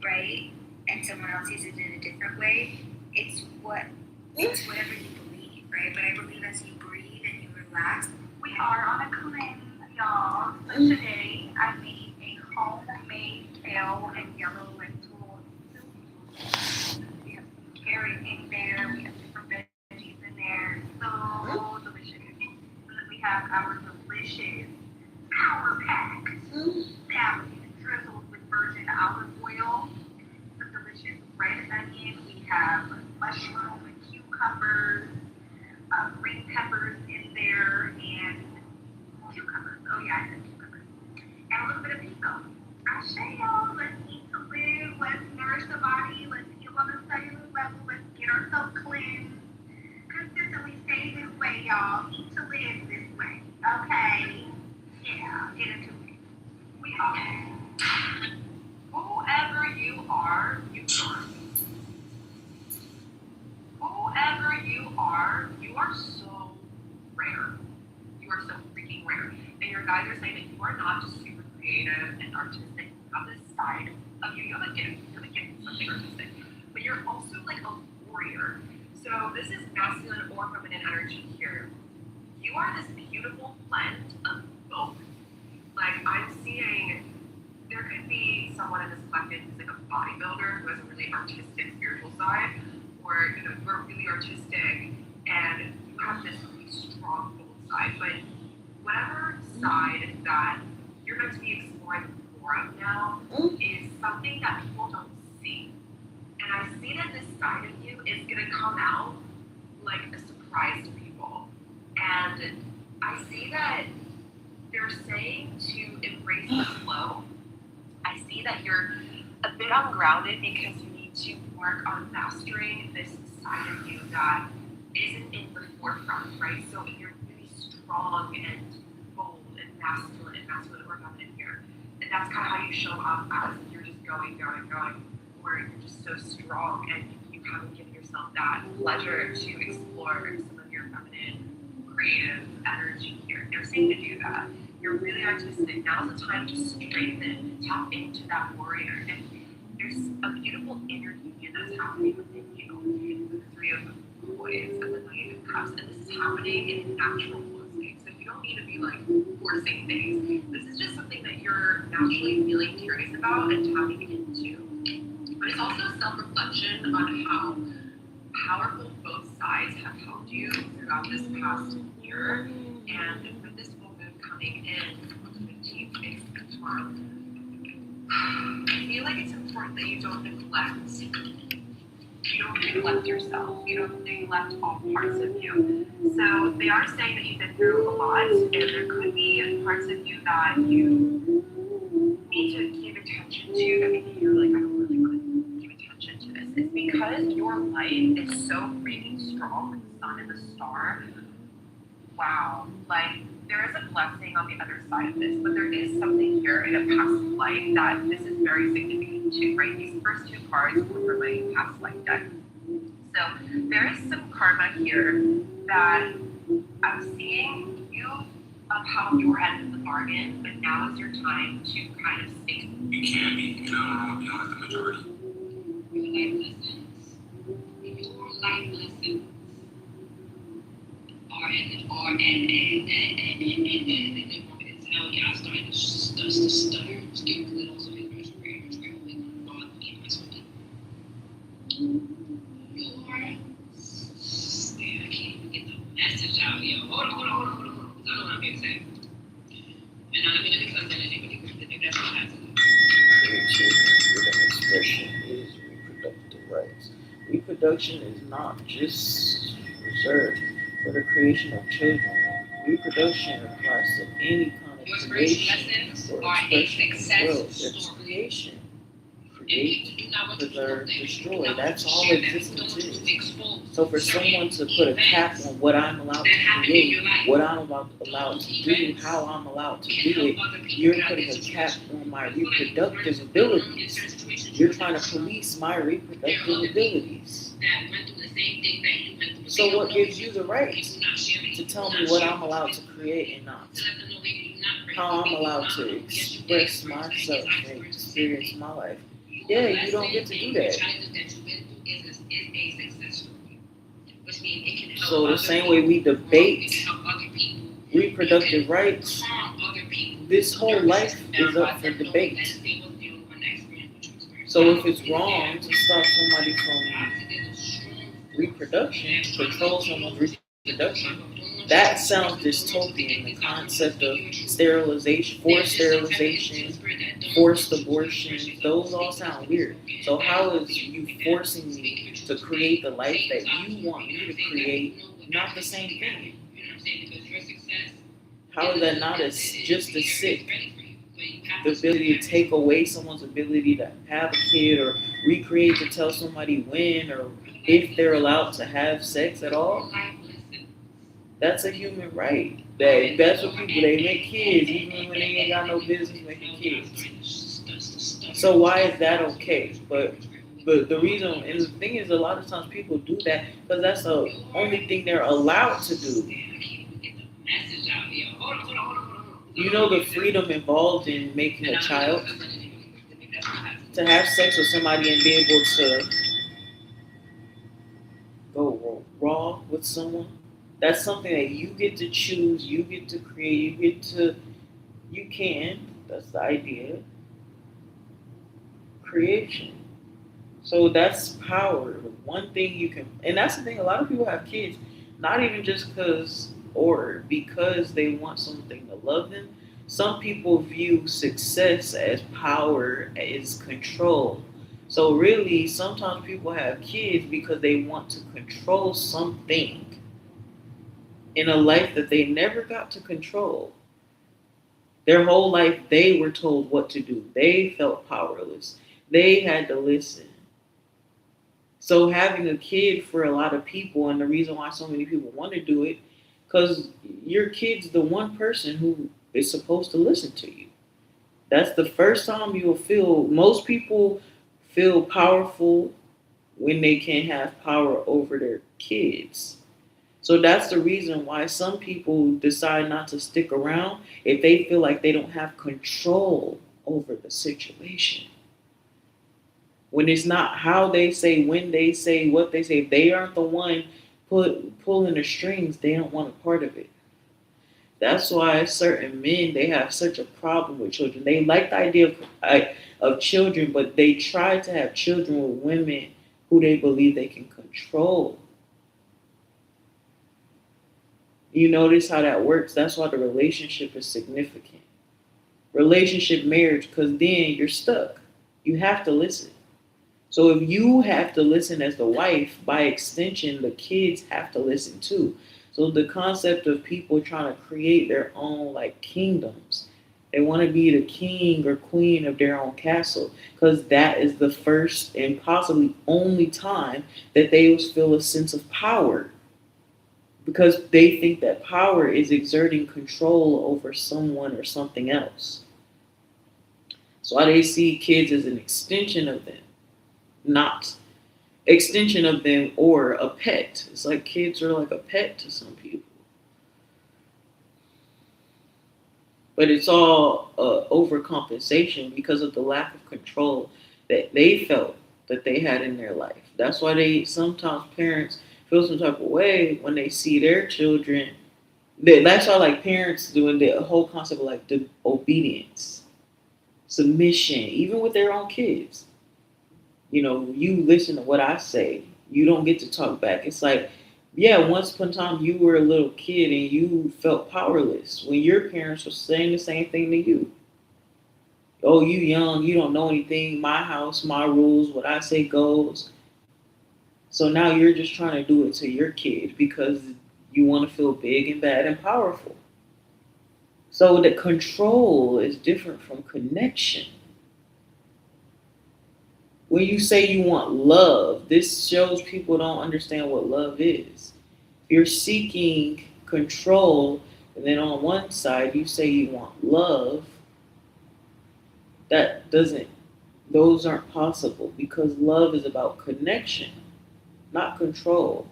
Speaker 11: right, and someone else sees it in a different way, it's whatever you believe, right? But I believe as you breathe and you relax,
Speaker 2: We are on a cleanse, y'all. So today I made a homemade kale and yellow lentil soup. We have some carrot in there. We have different veggies in there. So delicious. And then we have our delicious Power Pack salad drizzled with virgin olive oil. Some delicious red onion. We have mushroom and cucumbers. Green peppers in there, and cucumbers. Oh yeah, I said cucumbers. And a little bit of pico. Ashe, y'all. Let's eat to live. Let's nourish the body. Let's heal on a cellular level. Let's get ourselves cleansed. Consistently stay this way, y'all. Eat to live this way. Okay? Yeah, get into it. We are. Whoever you are, you are. Whoever you are so rare. You are so freaking rare. And your guides are saying that you are not just super creative and artistic. You have this side of you. You have a gift. You have a gift for something artistic. But you're also like a warrior. So this is masculine or feminine energy here. You are this beautiful blend of both. Like I'm seeing, there could be someone in this collective who's like a bodybuilder who has a really artistic spiritual side, or you know, you're really artistic and you have this really strong bold side. But whatever side that you're meant to be exploring more of now is something that people don't see. And I see that this side of you is gonna come out like a surprise to people. And I see that they're saying to embrace the flow. I see that you're a bit ungrounded because you need to work on mastering this side of you that isn't in the forefront, right? So you're really strong and bold and masculine or feminine here. And that's kind of how you show up as you're just going, where you're just so strong and you haven't given yourself that pleasure to explore some of your feminine, creative energy here. They're saying to do that. You're really artistic. Now's the time to strengthen, tap into that warrior. And there's a beautiful inner union that's happening within you. The Three of Coins and the Knight of Cups. And this is happening in natural flow state. So you don't need to be like forcing things. This is just something that you're naturally feeling curious about and tapping into. But it's also self-reflection on how powerful both sides have helped you throughout this past year. And with this full moon coming in on the 15th, basically tomorrow, I feel like it's important that you don't neglect. You don't neglect yourself. You don't neglect all parts of you. So they are saying that you've been through a lot, and there could be parts of you that you need to give attention to, that maybe you're like, I don't really want to give attention to this. It's because your light is so freaking strong with the sun and the star. Wow. Like, there is a blessing on the other side of this, but there is something here in a past life that this is very significant to, right? These first two cards were for my past life deck. So there is some karma here that I'm seeing you have your end of the bargain, but now is your time to kind of stay.
Speaker 7: You can't be, you know, the majority.
Speaker 10: Life lessons. Your life lessons are in the moment in time, y'all starting to stutter, get good on some inspiration. I can't even get the message out, yo. Hold on. I don't know what I'm saying. And let me close that in. Maybe that's what happens.
Speaker 1: Freedom expression is reproductive rights. Reproduction is not just reserved for the creation of children. Reproduction applies to any kind of
Speaker 10: Your
Speaker 1: creation
Speaker 10: lessons
Speaker 1: or
Speaker 10: are a
Speaker 1: expression
Speaker 10: success
Speaker 1: of the world. It's
Speaker 10: story.
Speaker 1: creation.
Speaker 10: And
Speaker 1: Create,
Speaker 10: you do not want
Speaker 1: preserve,
Speaker 10: to
Speaker 1: destroy. That's all existence
Speaker 10: don't
Speaker 1: is.
Speaker 10: expose
Speaker 1: So for someone to put a cap on what I'm allowed to create, what I'm allowed to do, how I'm allowed to do it, you're putting a cap on my reproductive abilities. You're trying to police my reproductive abilities. So what gives you the right to tell me what I'm allowed to create and not? How I'm allowed to express myself and experience my life? Yeah, you don't get to do that. So the same way we debate reproductive rights, this whole life is up for debate. So if it's wrong to stop somebody from reproduction, to control someone's reproduction, that sounds dystopian. The concept of sterilization, forced abortion, those all sound weird. So how is you forcing me to create the life that you want me to create not the same thing? How is that not just as sick? The ability to take away someone's ability to have a kid or recreate to tell somebody when or if they're allowed to have sex at all. That's a human right. That's what people, they make kids even when they ain't got no business making kids. So why is that okay? But the reason, and the thing is, a lot of times people do that because that's the only thing they're allowed to do. You know the freedom involved in making a child? To have sex with somebody and be able to go raw with someone? That's something that you get to choose, you get to create, you can, that's the idea, creation. So that's power. One thing you can, and that's the thing, a lot of people have kids, not even just because they want something to love them. Some people view success as power, as control. So really, sometimes people have kids because they want to control something in a life that they never got to control. Their whole life, they were told what to do. They felt powerless. They had to listen. So having a kid for a lot of people, and the reason why so many people want to do it, because your kid's the one person who is supposed to listen to you. That's the first time you'll feel, most people feel powerful when they can have power over their kids. So that's the reason why some people decide not to stick around if they feel like they don't have control over the situation. When it's not how they say, when they say, what they say, if they aren't the one pulling the strings, they don't want a part of it. That's why certain men, they have such a problem with children. They like the idea of children, but they try to have children with women who they believe they can control. You notice how that works? That's why the relationship is significant. Relationship, marriage, because then you're stuck. You have to listen. So if you have to listen as the wife, by extension, the kids have to listen too. So the concept of people trying to create their own like kingdoms. They want to be the king or queen of their own castle because that is the first and possibly only time that they will feel a sense of power. Because they think that power is exerting control over someone or something else. So they see kids as an extension of them, not extension of them or a pet. It's like kids are like a pet to some people. But it's all overcompensation because of the lack of control that they felt that they had in their life. That's why sometimes parents feel some type of way when they see their children. That's why like parents doing the whole concept of like the obedience, submission, even with their own kids. You know, you listen to what I say. You don't get to talk back. It's like, yeah, once upon a time you were a little kid and you felt powerless when your parents were saying the same thing to you. Oh, you young, you don't know anything. My house, my rules, what I say goes. So now you're just trying to do it to your kid because you want to feel big and bad and powerful. So the control is different from connection. When you say you want love, this shows people don't understand what love is. You're seeking control, and then on one side you say you want love. That doesn't, those aren't possible because love is about connection, not control.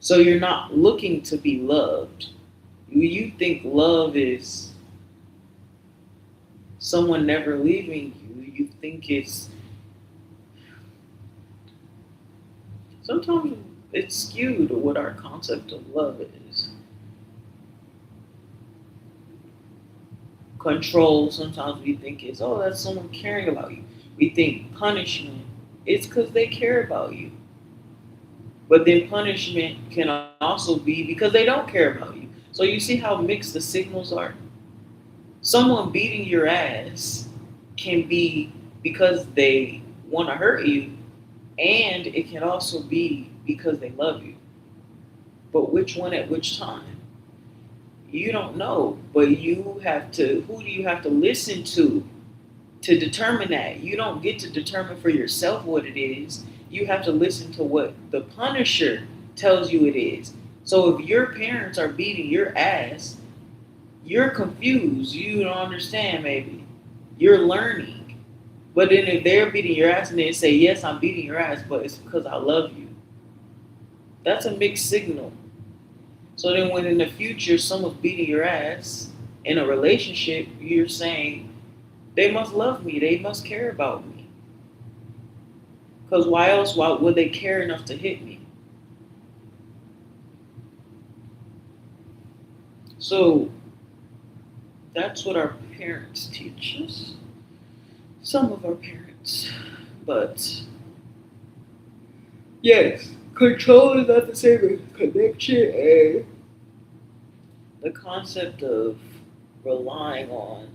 Speaker 1: So you're not looking to be loved. You think love is someone never leaving you. You think it's, sometimes it's skewed what our concept of love is. Control, sometimes we think is, oh, that's someone caring about you. We think punishment, it's because they care about you. But then punishment can also be because they don't care about you. So you see how mixed the signals are? Someone beating your ass can be because they want to hurt you, and it can also be because they love you. But which one at which time? You don't know, but you have to, who do you have to listen to determine that? You don't get to determine for yourself what it is. You have to listen to what the punisher tells you it is. So if your parents are beating your ass, you're confused. You don't understand, maybe. You're learning. But then if they're beating your ass and they say, yes, I'm beating your ass, but it's because I love you. That's a mixed signal. So then when in the future someone's beating your ass in a relationship, you're saying, they must love me. They must care about me. Because why else would they care enough to hit me? So that's what our parents teach us. Some of our parents. But yes, control is not the same as connection, and the concept of relying on.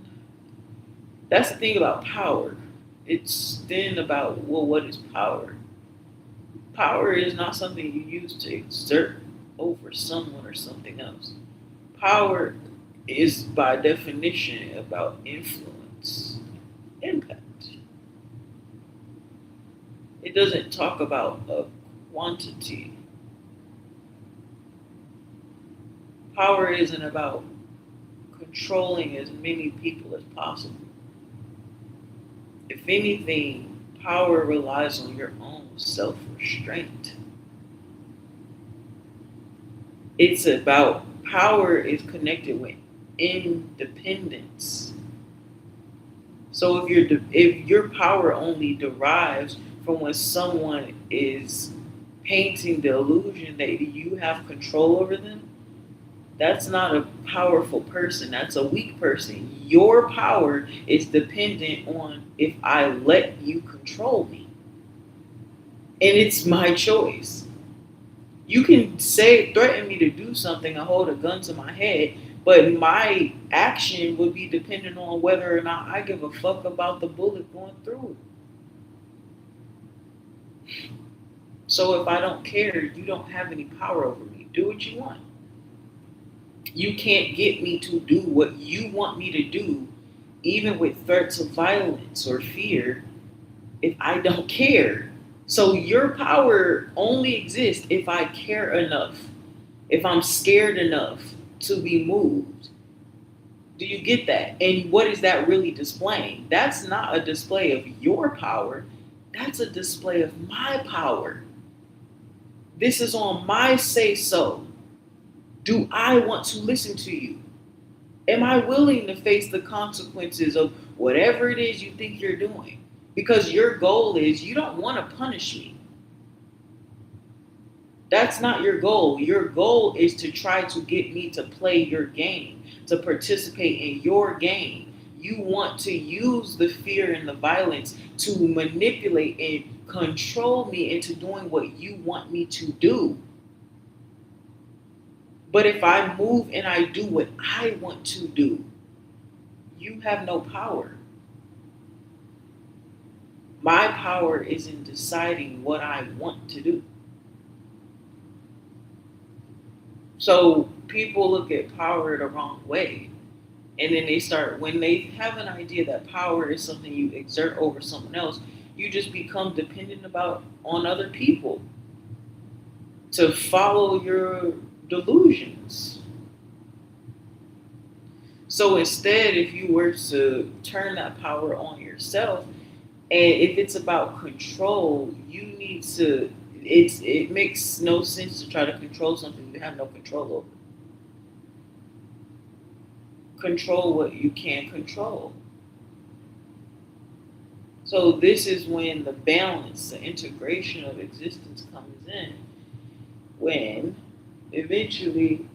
Speaker 1: That's the thing about power. It's then about, well, what is power? Power is not something you use to exert over someone or something else. Power is by definition about influence, impact. It doesn't talk about a quantity. Power isn't about controlling as many people as possible. If anything, power relies on your own self-restraint. It's about, power is connected with independence. So if your power only derives from when someone is painting the illusion that you have control over them, that's not a powerful person. That's a weak person. Your power is dependent on if I let you control me. And it's my choice. You can threaten me to do something and hold a gun to my head, but my action would be dependent on whether or not I give a fuck about the bullet going through. So if I don't care, you don't have any power over me. Do what you want. You can't get me to do what you want me to do, even with threats of violence or fear, if I don't care. So your power only exists if I care enough, if I'm scared enough to be moved. Do you get that? And what is that really displaying? That's not a display of your power. That's a display of my power. This is on my say-so. Do I want to listen to you? Am I willing to face the consequences of whatever it is you think you're doing? Because your goal is, you don't want to punish me. That's not your goal. Your goal is to try to get me to play your game, to participate in your game. You want to use the fear and the violence to manipulate and control me into doing what you want me to do. But if I move and I do what I want to do, you have no power. My power is in deciding what I want to do. So people look at power the wrong way. And then they start, when they have an idea that power is something you exert over someone else, you just become dependent about on other people to follow your delusions. So instead, if you were to turn that power on yourself, and if it's about control, you need to. It makes no sense to try to control something you have no control over. Control what you can control. So this is when the balance, the integration of existence comes in. When eventually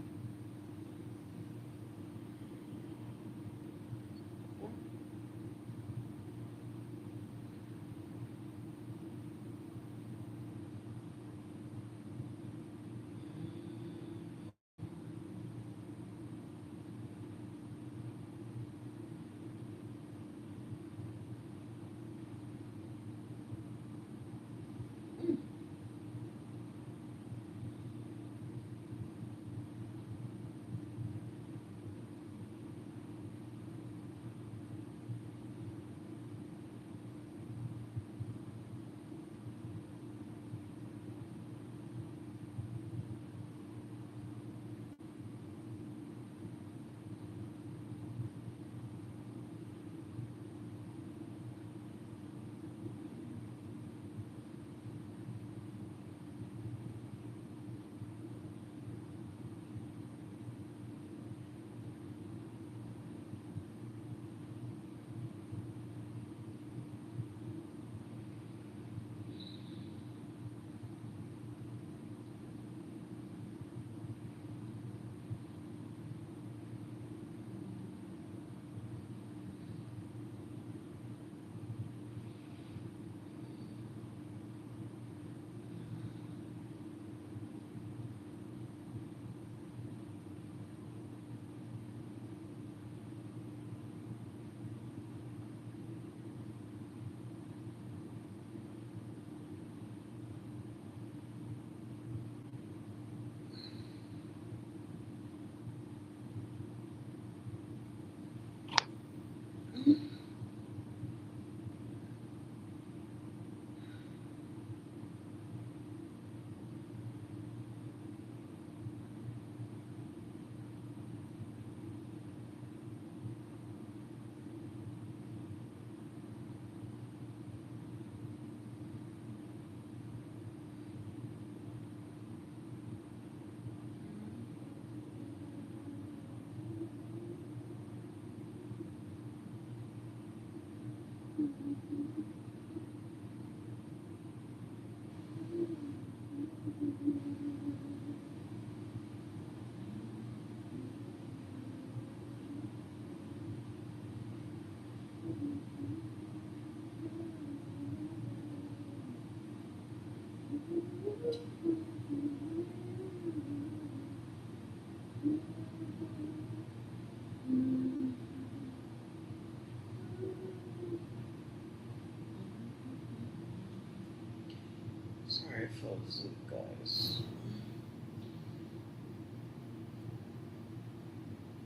Speaker 1: sorry, I fell asleep, guys.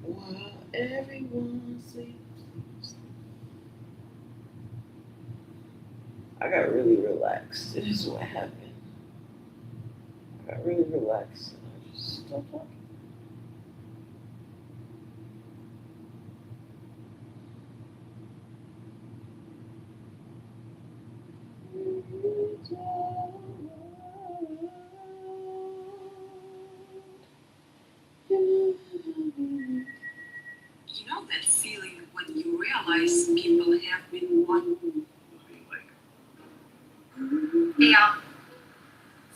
Speaker 1: While everyone sleeps, I got really relaxed. This is what happened. I got really relaxed and I just stopped talking.
Speaker 6: You know that feeling when you realize people have been watching.
Speaker 12: Hey y'all.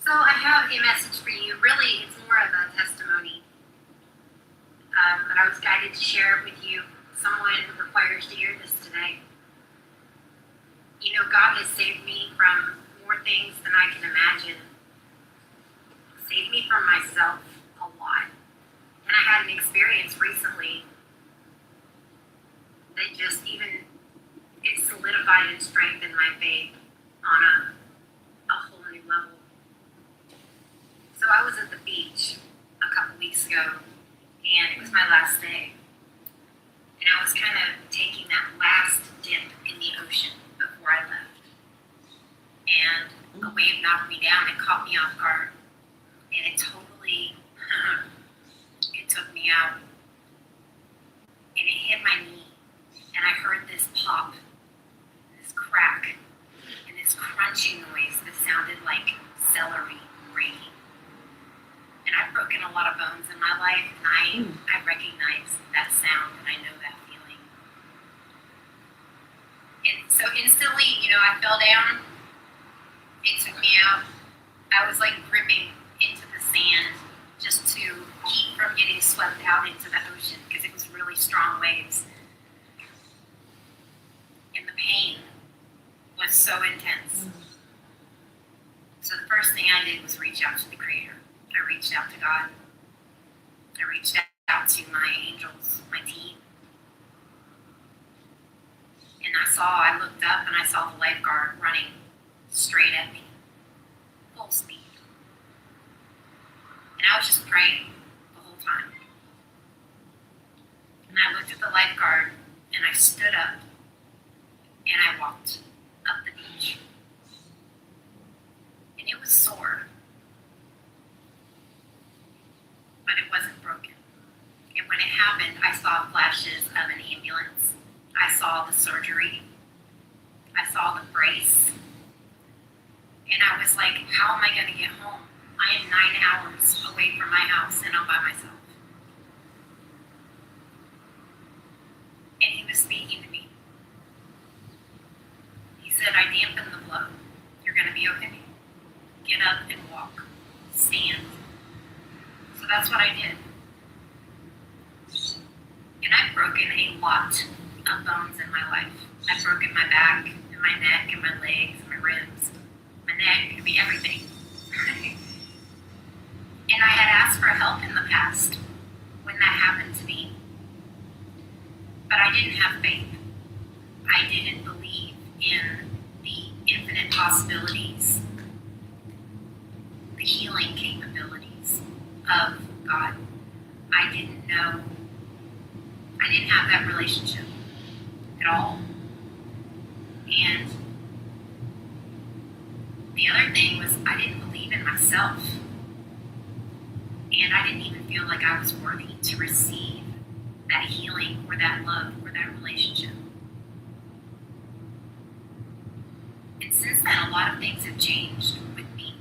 Speaker 12: So I have a message for you. Really, it's more of a testimony. But I was guided to share it with you. Someone requires to hear this today. You know, God has saved me from more things than I can imagine. Saved me from myself a lot. And I had an experience recently that just it solidified and strengthened my faith on a whole new level. So I was at the beach a couple weeks ago, and it was my last day. And I was kind of taking that last dip in the ocean before I left. And a wave knocked me down and caught me off guard. And it totally, it took me out. And it hit my knee. And I heard this pop, this crack, and this crunching noise that sounded like celery breaking. And I've broken a lot of bones in my life, and I recognize that sound, and I know that feeling. And so instantly, I fell down. It took me out. I was like gripping into the sand just to keep from getting swept out into the ocean because it was really strong waves. And the pain was so intense. So the first thing I did was reach out to the Creator. I reached out to God. I reached out to my angels, my team. And I looked up and I saw the lifeguard running straight at me, full speed. And I was just praying the whole time. And I looked at the lifeguard and I stood up and I walked up the beach. And it was sore, but it wasn't broken. And when it happened, I saw flashes of an ambulance. I saw the surgery. I saw the brace. And I was like, how am I going to get home? I am 9 hours away from my house and I'm by myself. And he was speaking to me. He said, I dampened the blow. You're going to be okay. Get up and walk. Stand. So that's what I did. And I've broken a lot of bones in my life. I've broken my back and my neck and my legs and my ribs. My neck, it could be everything. And I had asked for help in the past when that happened to me. But I didn't have faith. I didn't believe in the infinite possibilities, the healing capabilities of God. I didn't know. I didn't have that relationship at all. And the other thing was I didn't believe in myself. And I didn't even feel like I was worthy to receive that healing or that love or that relationship. And since then, a lot of things have changed with me.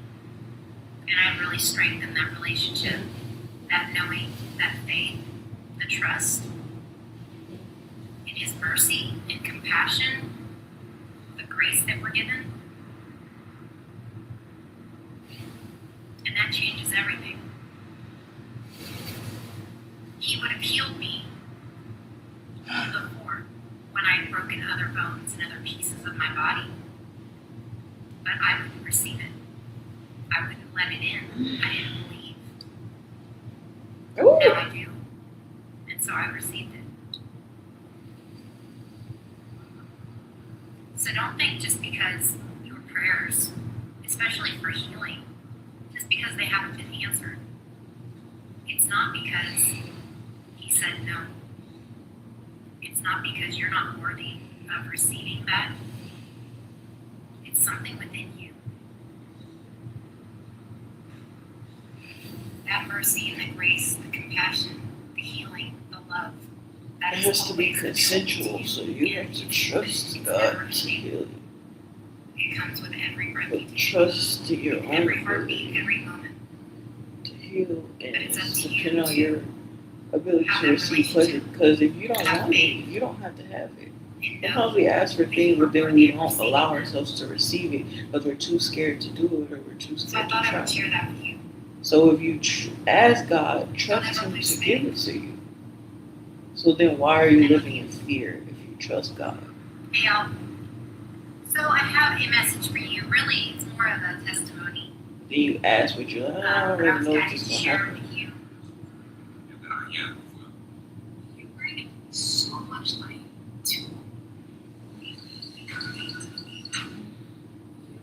Speaker 12: And I've really strengthened that relationship, that knowing, that faith, the trust in His mercy and compassion, the grace that we're given. And that changes everything. He would have healed me before when I had broken other bones and other pieces of my body. But I wouldn't receive it. I wouldn't let it in. I didn't believe. Now I do. And so I received it. So don't think just because your prayers, especially for healing, just because they haven't been answered, it's not because He said no. It's not because you're not worthy of receiving that. It's something within you. That mercy and the grace, the compassion, the healing, the love. That
Speaker 1: It
Speaker 12: is
Speaker 1: has to be
Speaker 12: always
Speaker 1: consensual,
Speaker 12: available
Speaker 1: so
Speaker 12: to
Speaker 1: you have to trust
Speaker 12: It's
Speaker 1: God
Speaker 12: never
Speaker 1: to
Speaker 12: cheap.
Speaker 1: heal you.
Speaker 12: It comes with every breath you
Speaker 1: But
Speaker 12: take,
Speaker 1: trust to your own
Speaker 12: every
Speaker 1: ability
Speaker 12: heartbeat, every moment.
Speaker 1: to heal,
Speaker 12: But
Speaker 1: and
Speaker 12: it's up
Speaker 1: it's
Speaker 12: to you
Speaker 1: depending on your ability
Speaker 12: have
Speaker 1: to
Speaker 12: that
Speaker 1: receive pleasure.
Speaker 12: relationship.
Speaker 1: Because if you don't
Speaker 12: Have
Speaker 1: want it,
Speaker 12: faith.
Speaker 1: you don't have to have it.
Speaker 12: And know
Speaker 1: Sometimes we ask for
Speaker 12: that
Speaker 1: things,
Speaker 12: you are
Speaker 1: but then
Speaker 12: worthy
Speaker 1: we
Speaker 12: of
Speaker 1: don't
Speaker 12: receiving
Speaker 1: allow
Speaker 12: it.
Speaker 1: ourselves to receive it because we're too scared to do it or we're too
Speaker 12: So I
Speaker 1: scared to
Speaker 12: thought I
Speaker 1: try.
Speaker 12: would share that with you.
Speaker 1: So if you ask God,
Speaker 12: Don't
Speaker 1: trust
Speaker 12: ever
Speaker 1: Him
Speaker 12: lose
Speaker 1: to give
Speaker 12: faith.
Speaker 1: it to you. So then why are you living in fear if you trust God?
Speaker 12: Hey, y'all. So I have a message for you. Really, it's more of a testimony.
Speaker 1: Then you ask what you're like, I
Speaker 12: But I
Speaker 1: already
Speaker 12: was
Speaker 1: know
Speaker 12: guided
Speaker 1: this
Speaker 12: to
Speaker 1: is going to
Speaker 12: share
Speaker 1: happen.
Speaker 12: with you. You bring so much light to you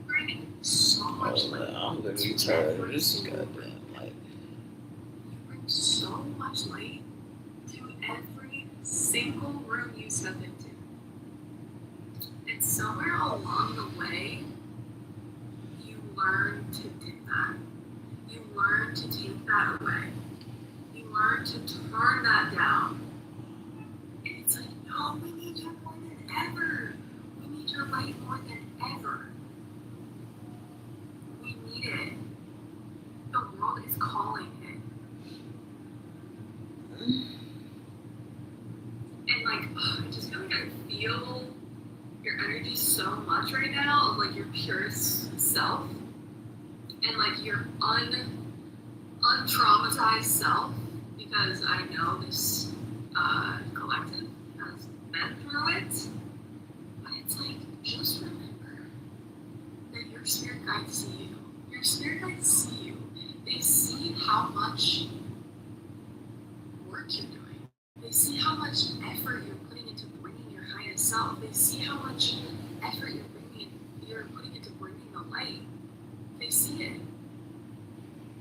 Speaker 12: bring so much
Speaker 1: Oh,
Speaker 12: light.
Speaker 1: man, I'm going to be tired of this goddamn light.
Speaker 12: You bring so much light to every
Speaker 6: single room you step into. And somewhere along the way, you learn to do that. You learn to take that away. You learn to turn that down. And it's like, no, we need you more than ever. We need your light more than ever. We need it. The world is calling it. And like, I just feel like I feel your energy so much right now of like your purest self and like your untraumatized self, because I know this collective has been through it. But it's like, just remember that your spirit guides see you. Your spirit guides see you. They see how much work you're doing. They see how much effort you're putting into bringing your highest self. They see how much effort you're putting into bringing the light. They see it.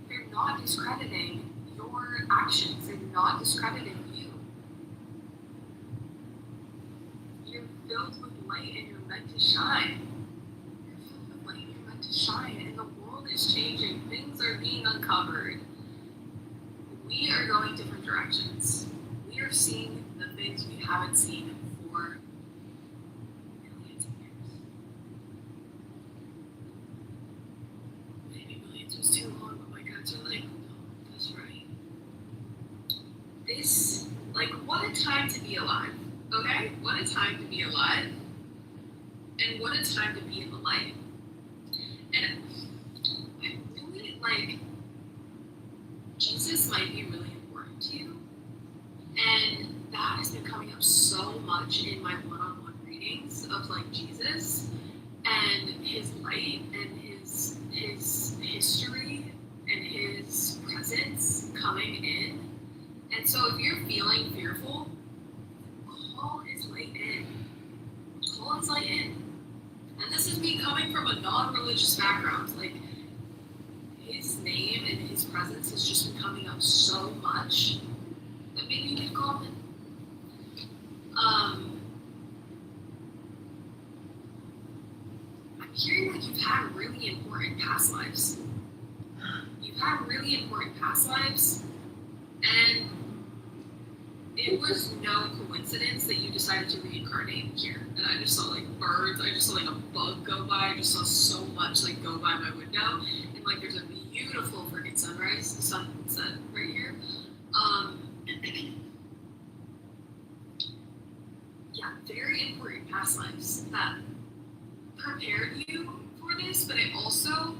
Speaker 6: They're not discrediting your actions. They're not discrediting you. You're filled with light and you're meant to shine. You're filled with light and you're meant to shine. And the world is changing. Things are being uncovered. We are going different directions. We are seeing the things we haven't seen for millions of years. Maybe millions was too long, but my guts are like, no, that's right. This, like, what a time to be alive, okay? What a time to be alive. And what a time to be in the light. And I really, like, Jesus might be really important to you. And that has been coming up so much in my one-on-one readings of like Jesus and his light and his history and his presence coming in. And so if you're feeling fearful, call his light in. Call his light in. And this is me coming from a non-religious background. Like, his name and his presence has just been coming up so much that maybe you can call him. I'm hearing like you've had really important past lives. You've had really important past lives, and it was no coincidence that you decided to reincarnate here. And I just saw like birds, I just saw like a bug go by, I just saw so much like go by my window, and like there's a beautiful freaking sunset right here. Yeah, very important past lives that prepared you for this, but it also,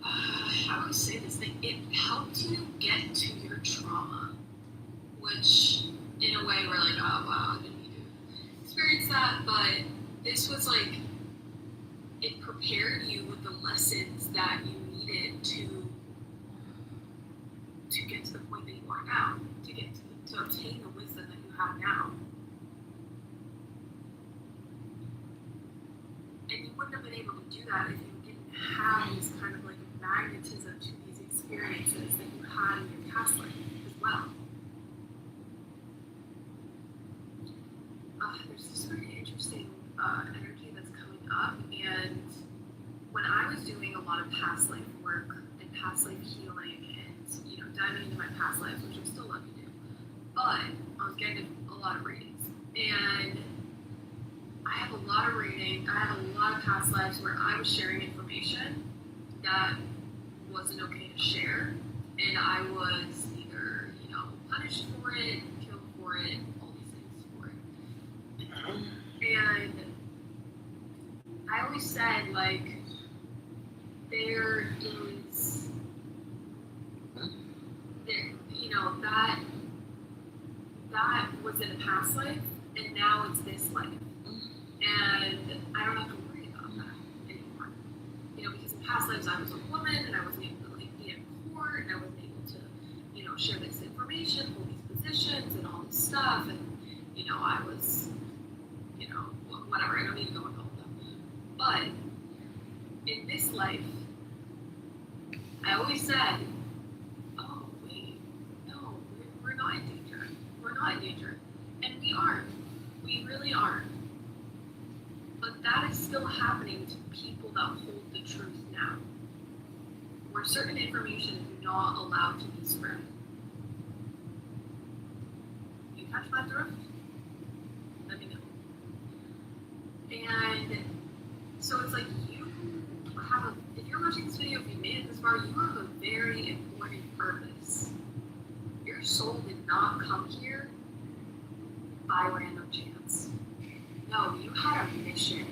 Speaker 6: how do I say this? It helped you get to your trauma, which in a way we're like, oh wow, I didn't need to experience that, but this was like, it prepared you with the lessons that you needed to get to the point that you are now, to obtain the wisdom that you have now. And you wouldn't have been able to do that if you didn't have this kind of like magnetism to these experiences that you had in your past life as well. There's this very interesting energy that's coming up, and when I was doing a lot of past life work and past life healing and, you know, diving into my past lives, which I still love to do, but I was getting a lot of readings, and I have a lot of past lives where I was sharing information that wasn't okay to share, and I was either, you know, punished for it, killed for it, all these things for it. And I always said, like, you know, that was in a past life, and now it's this life. And I don't have to worry about that anymore. You know, because in past lives I was a woman, and I wasn't able to, like, be in court, and I wasn't able to, you know, share this information, hold these positions, and all this stuff, and, you know, I was, you know, whatever, I don't need to go into all of them. But in this life, I always said, oh, wait, no, we're not in danger. We're not not in danger. And we aren't. We really aren't. But that is still happening to people that hold the truth now, where certain information is not allowed to be spread. You catch my drift? Let me know. And so it's like if you're watching this video, if you made it this far, you have a very important purpose. Your soul did not come here by random chance. No, you had a mission.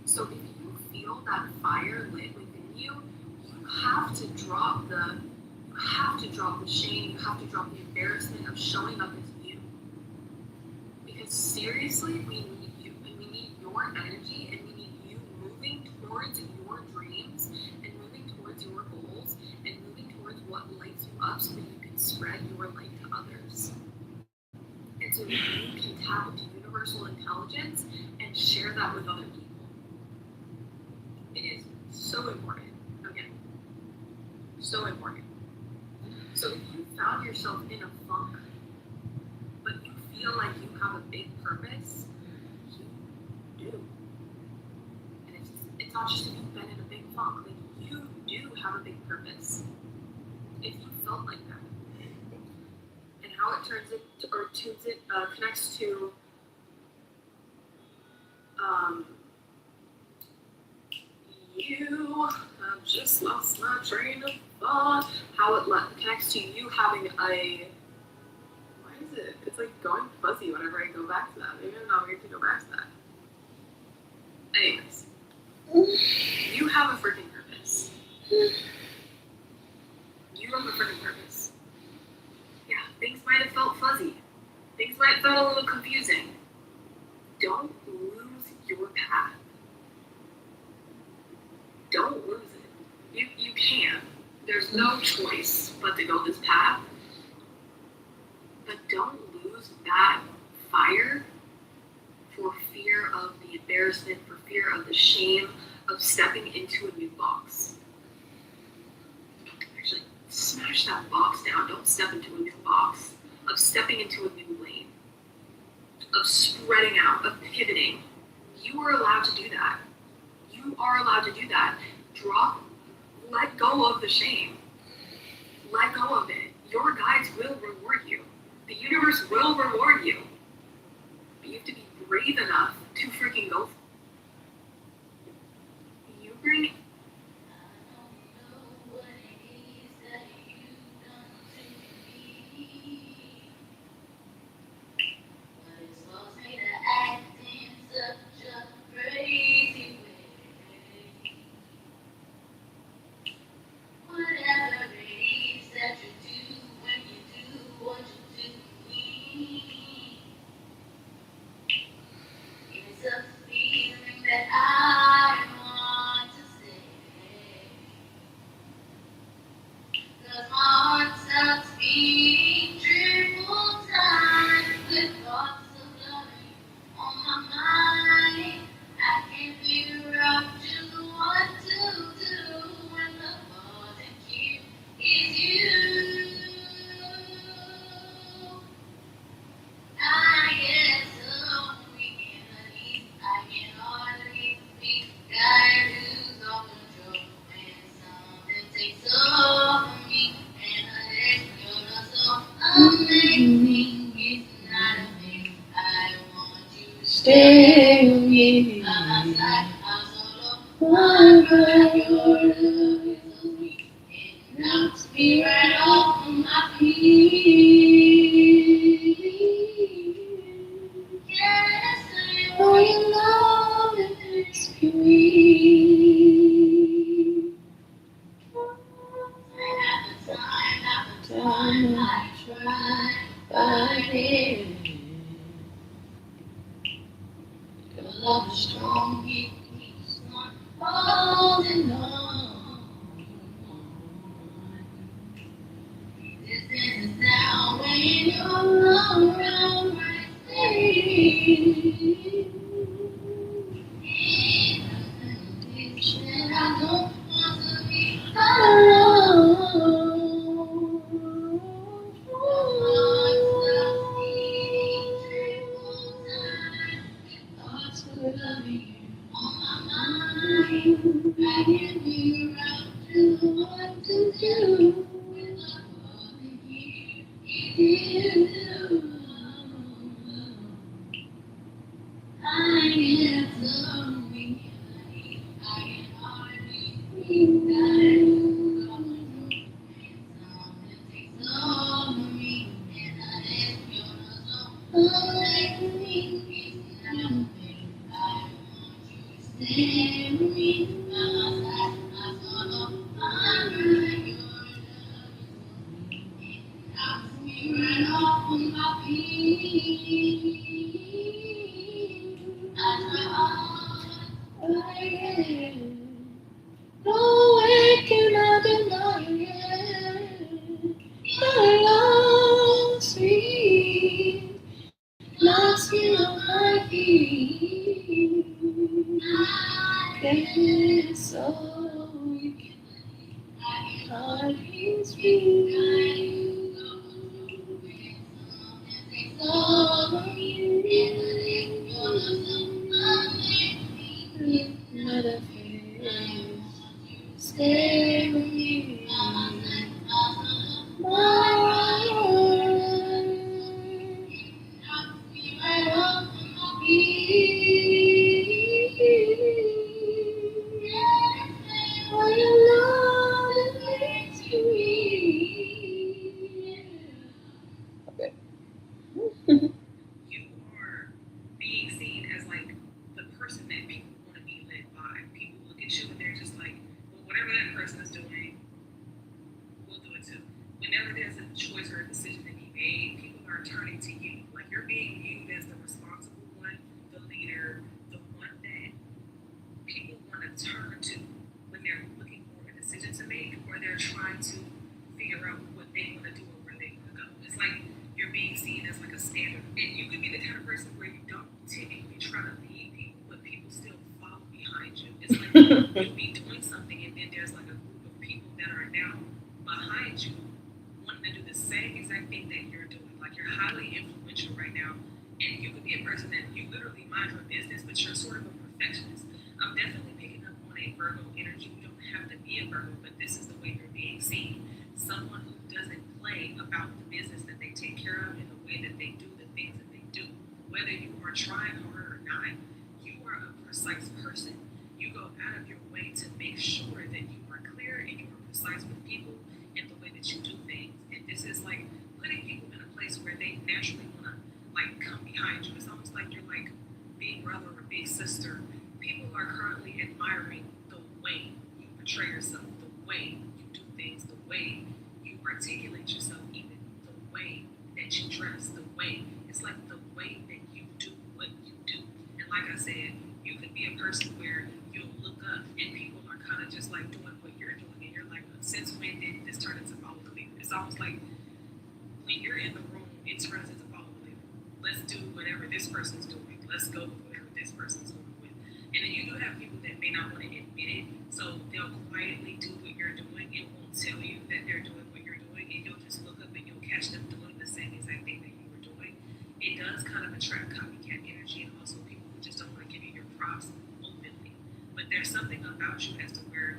Speaker 6: So if you feel that fire lit within you, you have to drop the shame, you have to drop the embarrassment of showing up as you. Because seriously, we need you, and we need your energy, and we need you moving towards your dreams, and moving towards your goals, and moving towards what lights you up so that you can spread your light to others. And so that you can tap into universal intelligence and share that with other people. It is so important. Again, so important. So if you found yourself in a funk, but you feel like you have a big purpose, you do. And it's not just if you've been in a big funk, like you do have a big purpose. If you felt like that. And how it turns it or tunes it connects to you have just lost my train of thought. How it connects to you having a why is it? It's like going fuzzy whenever I go back to that. Maybe I'm not weird to go back to that. Anyways, you have a freaking purpose. You have a freaking purpose. Yeah, things might have felt fuzzy. Things might have felt a little confusing. Don't lose your path. Don't lose it. You can. There's no choice but to go this path. But don't lose that fire for fear of the embarrassment, for fear of the shame of stepping into a new box. Actually, smash that box down. Don't step into a new box. Of stepping into a new lane. Of spreading out, of pivoting. You are allowed to do that. You are allowed to do that. Let go of the shame. Let go of it. Your guides will reward you. The universe will reward you. But you have to be brave enough to freaking go for it. You bring You are being seen as like the person that people want to be led by. People look at you and they're just like, well, whatever that person is doing, we'll do it too. Whenever there's a choice or a decision to be made, people are turning to you. Like you're being viewed as the responsible one, the leader, the one that people want to turn to when they're looking for a decision to make or they're trying to figure out what they want to do or where they want to go. It's like you're being seen as like a standard. And you could be the kind of person where you don't typically try to lead people, but people still follow behind you. It's like you'll be doing something and then there's like a group of people that are now behind you wanting to do the same exact thing that you're doing. Like you're highly influential right now. And you could be a person that you literally mind your business, but you're sort of a perfectionist. I'm definitely picking up on a Virgo energy. You don't have to be a Virgo, but this is the way you're being seen. Someone who doesn't play about the business that they take care of and the way that they do the things that they do. Whether you are trying hard or not, you are a precise person. You go out of your way to make sure that you are clear and you are precise with people and the way that you do things. And this is like putting people in a place where they naturally want to like come behind you. It's almost like you're like big brother or big sister. People are currently admiring the way you portray yourself, the way you do things, the way you articulate yourself, even the way that you dress, the way. It's like the way that you do what you do. And like I said, you could be a person where you'll look up and people are kind of just like doing what you're doing, and you're like, since when did this turn into follow the leader? It's almost like when you're in the room, it turns into follow the leader. Let's do whatever this person's doing. Let's go with whatever this person's going with. And then you do have people that may not want to admit it, so they'll quietly do what you're doing and won't tell you that they're doing what you're doing, and you'll just look up and you'll catch them doing the same exact thing that you were doing. It does kind of attract copycat energy and also people who just don't want to give you your props openly. But there's something about you as to where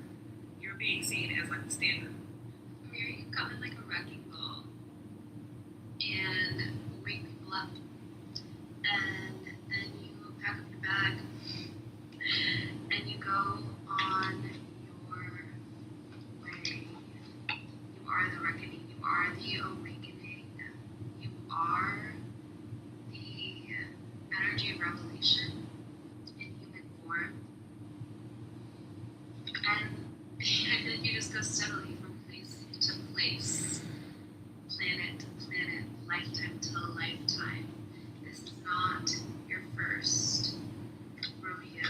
Speaker 6: you're being seen as like the standard.
Speaker 2: Where you come in like a wrecking ball and wake people up, and then you pack up your bag and you go on your way. You are the reckoning. You are the awakening. You are the energy of revelation in human form. And then you just go steadily from place to place, planet to planet, lifetime to lifetime. This is not your first rodeo.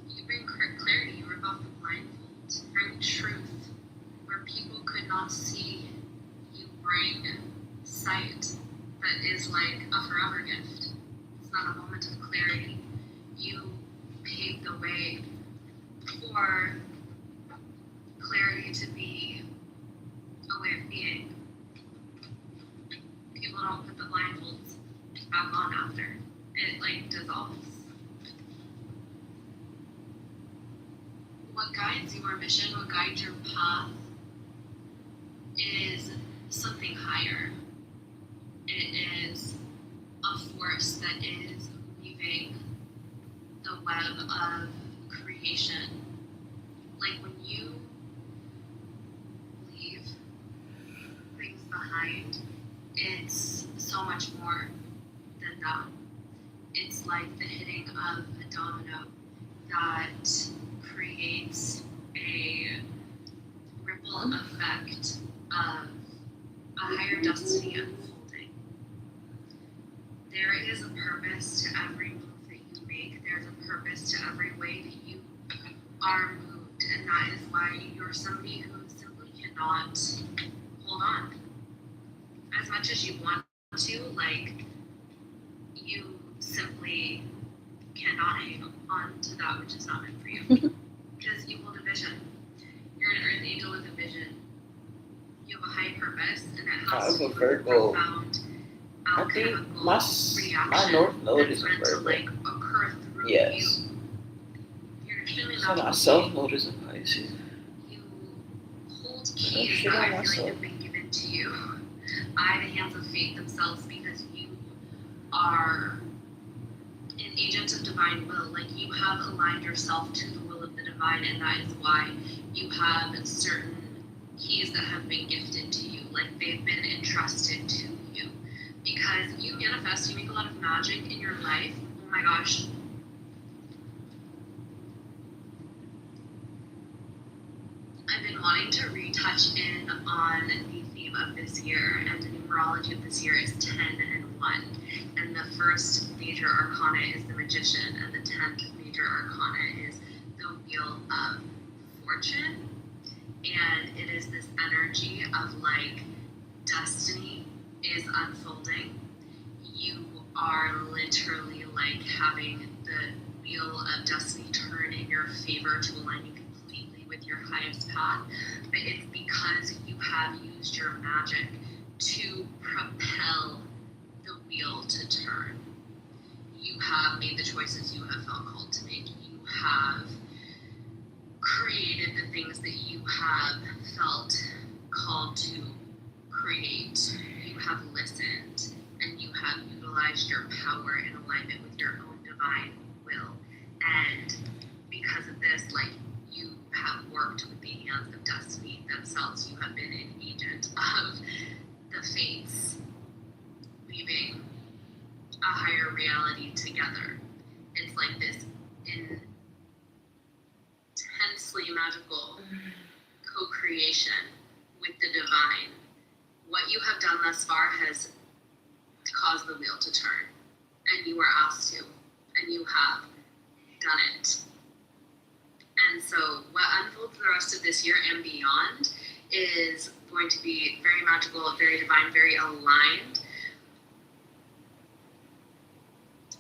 Speaker 2: You bring clarity, you rip off the blindfold, bring truth where people could not see. You bring sight that is like a forever gift. It's not a moment of clarity. You pave the way for clarity to be a way of being. People don't put the blindfolds back on after. It like dissolves. What guides your mission, what guides your path is something higher. It is a force that is weaving the web of creation. Like when you leave things behind, it's so much more than that. It's like the hitting of a domino that creates a ripple effect of a higher destiny unfolding. There is a purpose to every move that you make. There's a purpose to every way that you are moved, and that is why you're somebody who simply cannot hold on. As much as you want to, like, you simply cannot hang on to that which is not meant for you. Because you hold a vision.
Speaker 1: a Virgo.
Speaker 2: profound
Speaker 1: I think
Speaker 2: alchemical
Speaker 1: my North Node
Speaker 2: that's
Speaker 1: is a
Speaker 2: meant to
Speaker 1: Virgo.
Speaker 2: like occur through
Speaker 1: Yes.
Speaker 2: you. You're extremely
Speaker 1: So my
Speaker 2: magical.
Speaker 1: South Node is a Pisces.
Speaker 2: You hold
Speaker 1: Don't
Speaker 2: keys
Speaker 1: shit
Speaker 2: that
Speaker 1: on
Speaker 2: I feel like
Speaker 1: myself.
Speaker 2: have been given to you by the hands of fate themselves because you are an agent of divine will. Like you have aligned yourself to the will of the divine, and that is why you have certain keys that have been gifted to you. Like they've been entrusted to you because you manifest. You make a lot of magic in your life. Oh my gosh. I've been wanting to retouch in on the theme of this year, and the numerology of this year is 10 and 1. And the first major arcana is the Magician, and the 10th major arcana is the Wheel of Fortune. And it is this energy of like destiny is unfolding. You are literally like having the wheel of destiny turn in your favor to align you completely with your highest path. But it's because you have used your magic to propel the wheel to turn. You have made the choices you have felt called to make. You have created the things that you have felt called to create. You have listened and you have utilized your power in alignment with your own divine will. And because of this, like you have worked with the hands of destiny themselves. You have been an agent of the fates weaving a higher reality together. It's like this intensely magical co-creation with the divine. What you have done thus far has caused the wheel to turn, and you were asked to, and you have done it. And so what unfolds the rest of this year and beyond is going to be very magical, very divine, very aligned.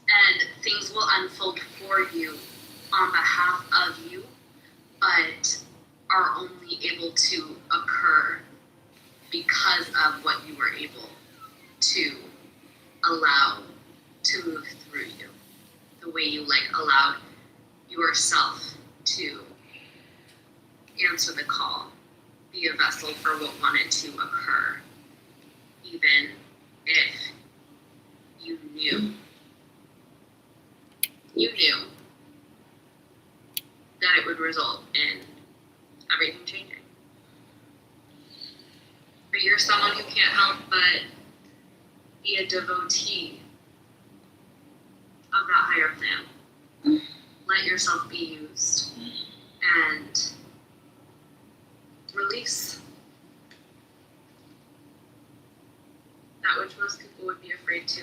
Speaker 2: And things will unfold for you on behalf of you, but are only able to occur because of what you were able to allow to move through you. The way you like allowed yourself to answer the call, be a vessel for what wanted to occur, even if you knew that it would result in everything changing. But you're someone who can't help but be a devotee of that higher plan. Let yourself be used and release that which most people would be afraid to,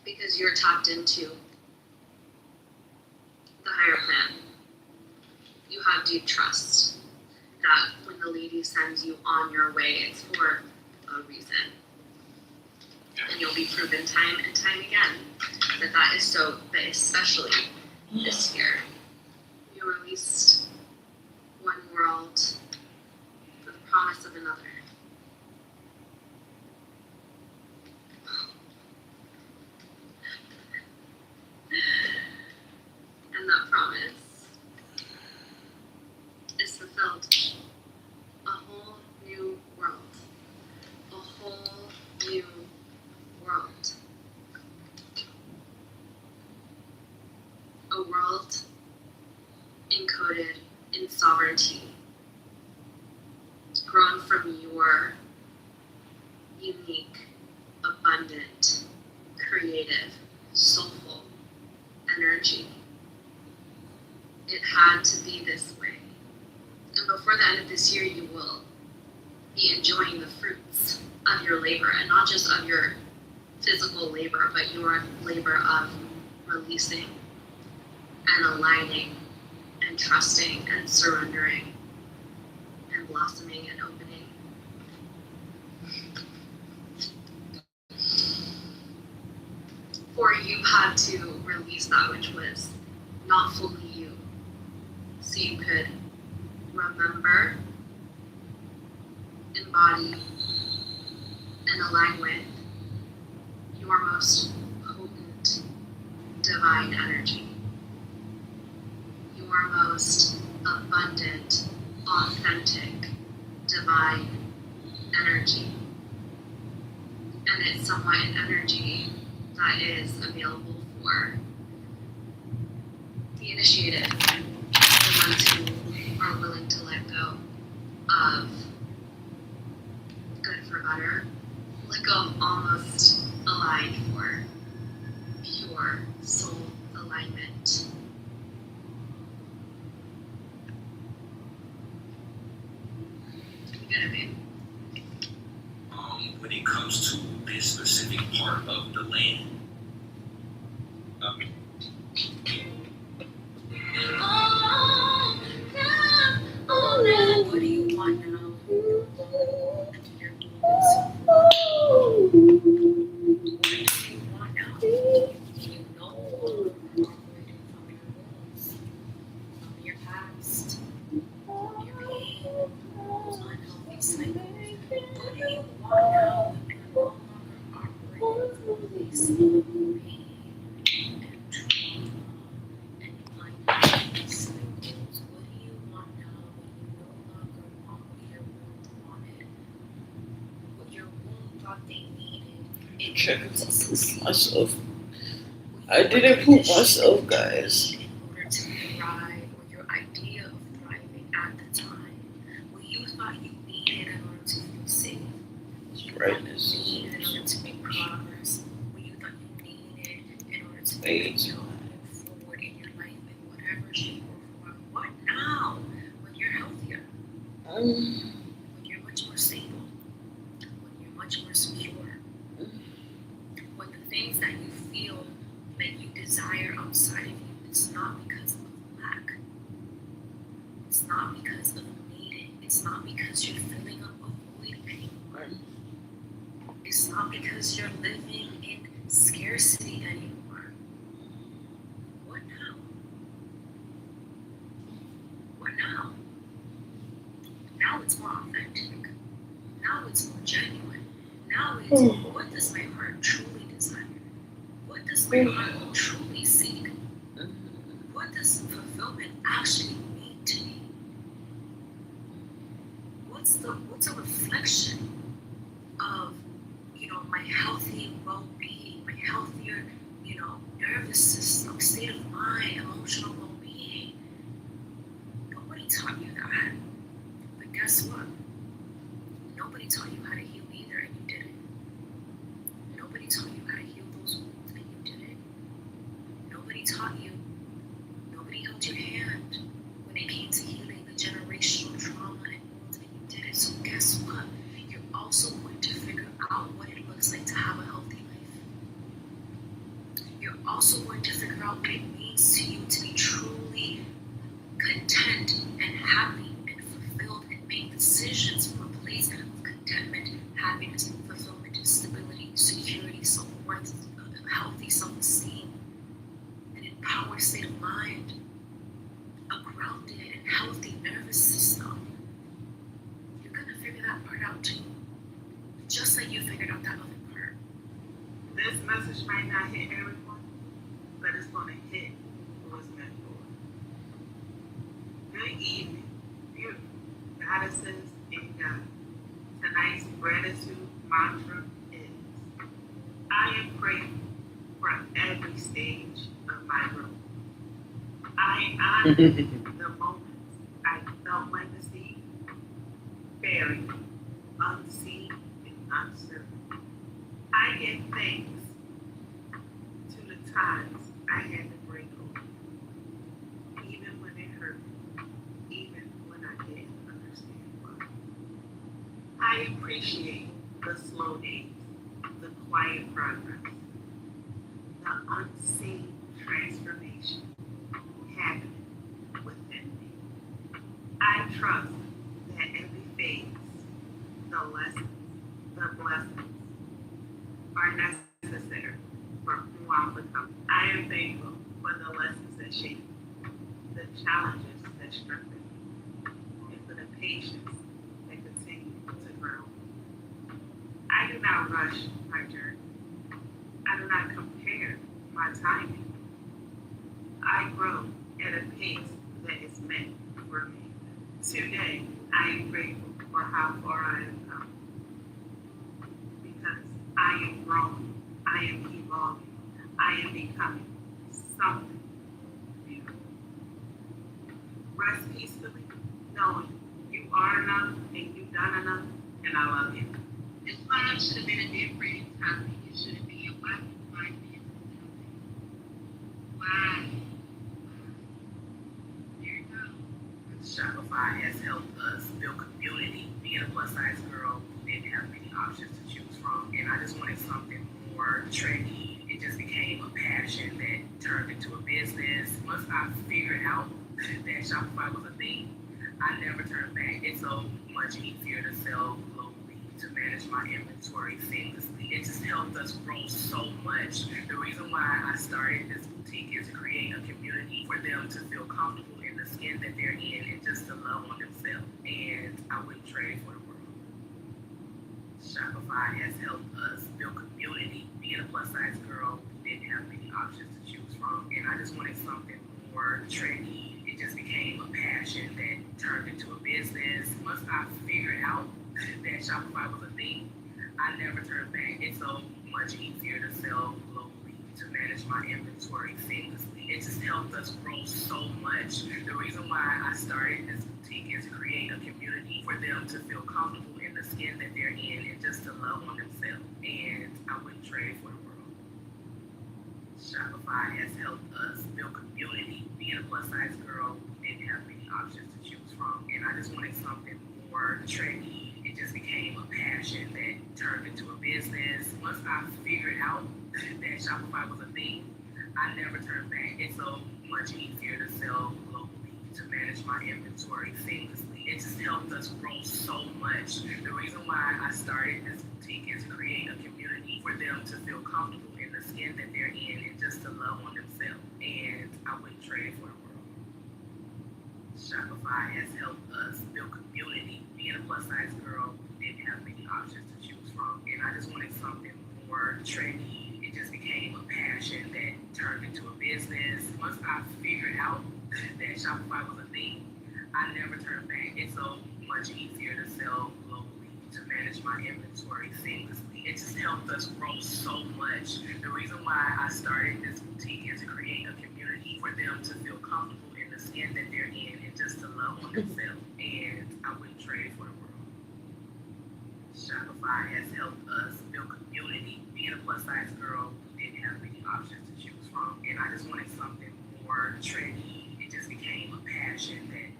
Speaker 2: because you're tapped into the higher plan. You have deep trust that when the lady sends you on your way, it's for a reason. And you'll be proven time and time again that is so, but especially this year. You released one world for the promise of another. And that promise is fulfilled. A whole new world. A whole new world. A world encoded in sovereignty, grown from your unique, abundant, creative, soulful energy. It had to be this way. And before the end of this year, you will be enjoying the fruits of your labor, and not just of your physical labor, but your labor of releasing and aligning and trusting and surrendering and blossoming and opening. For you had to release that which was not fully you, so you could remember, embody,
Speaker 12: align with your most potent divine energy, your most abundant, authentic divine energy. And it's somewhat an energy that is available for the initiated, the ones who are willing to let go of good for better, let go of almost aligned for pure soul alignment. You get it, babe?
Speaker 3: When it comes to this specific part of the land,
Speaker 9: What do you want now? What do you want now? You know operating from your wounds, from your past, from your pain, those unhealthy cycles. What do you want now when you're no longer operating from a place of pain and trauma and unhealthy cycles? What do you want now when you no longer want what your wound wanted? What your wound thought they needed in
Speaker 1: Check
Speaker 9: order to
Speaker 1: poop
Speaker 9: succeed?
Speaker 1: myself.
Speaker 9: What
Speaker 1: I
Speaker 9: you
Speaker 1: didn't
Speaker 9: wanted
Speaker 1: poop
Speaker 9: to
Speaker 1: myself,
Speaker 9: shift
Speaker 1: guys.
Speaker 9: in order to thrive, or your idea of thriving at the time, what you thought you needed in order to feel safe, what you thought
Speaker 1: Brightness
Speaker 9: you
Speaker 1: is
Speaker 9: needed in order to make progress, what you thought you needed in order to
Speaker 1: fades.
Speaker 9: move forward in your life in whatever shape or form. What now? When you're healthier, when you're much more stable, when you're much more secure, when the things that you feel that you desire outside of you, it's not because of lack. It's not because of needing. It's not because you're filling up a void anymore. It's not because you're living in scarcity anymore. What now? What now? Now it's more authentic. Now it's more genuine. Now it's what does my heart truly desire? What does my heart truly seek? What does fulfillment actually mean to me? What's a reflection of, my healthy well-being, my healthier, nervous system, state of mind, emotional well-being? Nobody taught you that. But guess what? Nobody taught you how to heal either, and you did it. Nobody taught you how to heal those wounds, and you did it. Nobody taught you. Nobody held your hand when it came to healing the generational trauma and wounds, and you did it. So guess what? You're also going to figure out what it looks like to have a healthy life. You're also going to figure out what it means to you to be truly content and happy and fulfilled and make decisions from a place of contentment, happiness, fulfillment, stability, security, self-worth, healthy self-esteem, an empowered state of mind, a grounded and healthy nervous system. You're going to figure that part out too. Just like you figured out that other part.
Speaker 10: This message might not hit everyone, but it's going to hit who it's meant for. Good evening, beautiful goddesses and God. Tonight's gratitude mantra is, I am grateful for every stage of my growth. I honor the moments I felt like the sea, buried, unseen, and uncertain. I give thanks to the times I had to break open, even when it hurt, even when I didn't understand why. I appreciate the slow days, the quiet progress, the unseen transformation happening within me. I trust that every phase, the lessons, the blessings are necessary for who I'm becoming. I am thankful for the lessons that shape me, the challenges that strengthen me, and for the patience that continue to grow. I do not
Speaker 13: rush my journey. I do not compare my timing. I grow at a pace that is meant for me. Today, I am grateful for how far I have come because I am growing, I am evolving, I am becoming something beautiful. Rest peacefully, knowing you are enough and you've done enough, and I love you.
Speaker 10: This time should have been a different topic. It should have been why find men why. There you go.
Speaker 14: Shopify has helped us build community. Being a plus size girl who didn't have many options to choose from, and I just wanted something more trendy. It just became a passion that turned into a business. Once I figured out that Shopify was a thing, I never turned back. It's so much easier to sell globally, to manage my inventory seamlessly. It just helped us grow so much. The reason why I started this boutique is to create a community for them to feel comfortable in the skin that they're in and just to love on themselves. And I wouldn't trade for the world. Shopify has helped us build community. Being a plus size girl who didn't have many options to choose from, and I just wanted something more trendy. It just became a passion that turned into a business. Once I figured out that Shopify was a thing, I never turned back. It's so much easier to sell globally, to manage my inventory seamlessly. It just helped us grow so much. The reason why I started this boutique is to create a community for them to feel comfortable in the skin that they're in and just to love on themselves. And I wouldn't trade for the world. Shopify has helped us build community. Being a plus size girl who didn't have many options to choose from, and I just wanted something more trendy. It just became a passion that turned into a business. Once I figured out that Shopify was a thing, I never turned back. It's so much easier to sell globally, to manage my inventory seamlessly. It just helped us grow so much. The reason why I started this boutique is to create a community for them to feel comfortable in the skin that they're in and just to love on themselves. And I wouldn't trade for the world. Shopify has helped us build community. Being a plus size girl who didn't have many options to choose from, and I just wanted something more trendy. It just became a passion that turned into a business. Once I figured out that Shopify was a thing, I never turned back. It's so much easier to sell globally, to manage my inventory seamlessly. It just helped us grow so much. The reason why I started this boutique is to create a community for them to feel comfortable in the skin that they're in and just to love on themselves. And I wouldn't trade for the world. Shopify has helped us build community. Being a plus size girl who didn't have many options to choose from, and I just wanted something more trendy. It just became a passion that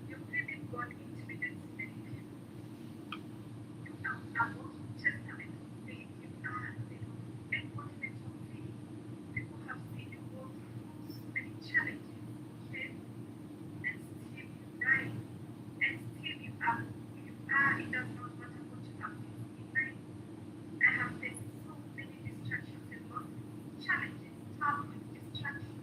Speaker 2: You really got into it and many people. You know, I want to testament of faith. You are the embodiment of faith. People have seen you go through so many challenges, okay? And still you rise. And still you are who you are. It does not matter what you have faced in life. I have faced so many distractions and losses, challenges, turbulence, distractions,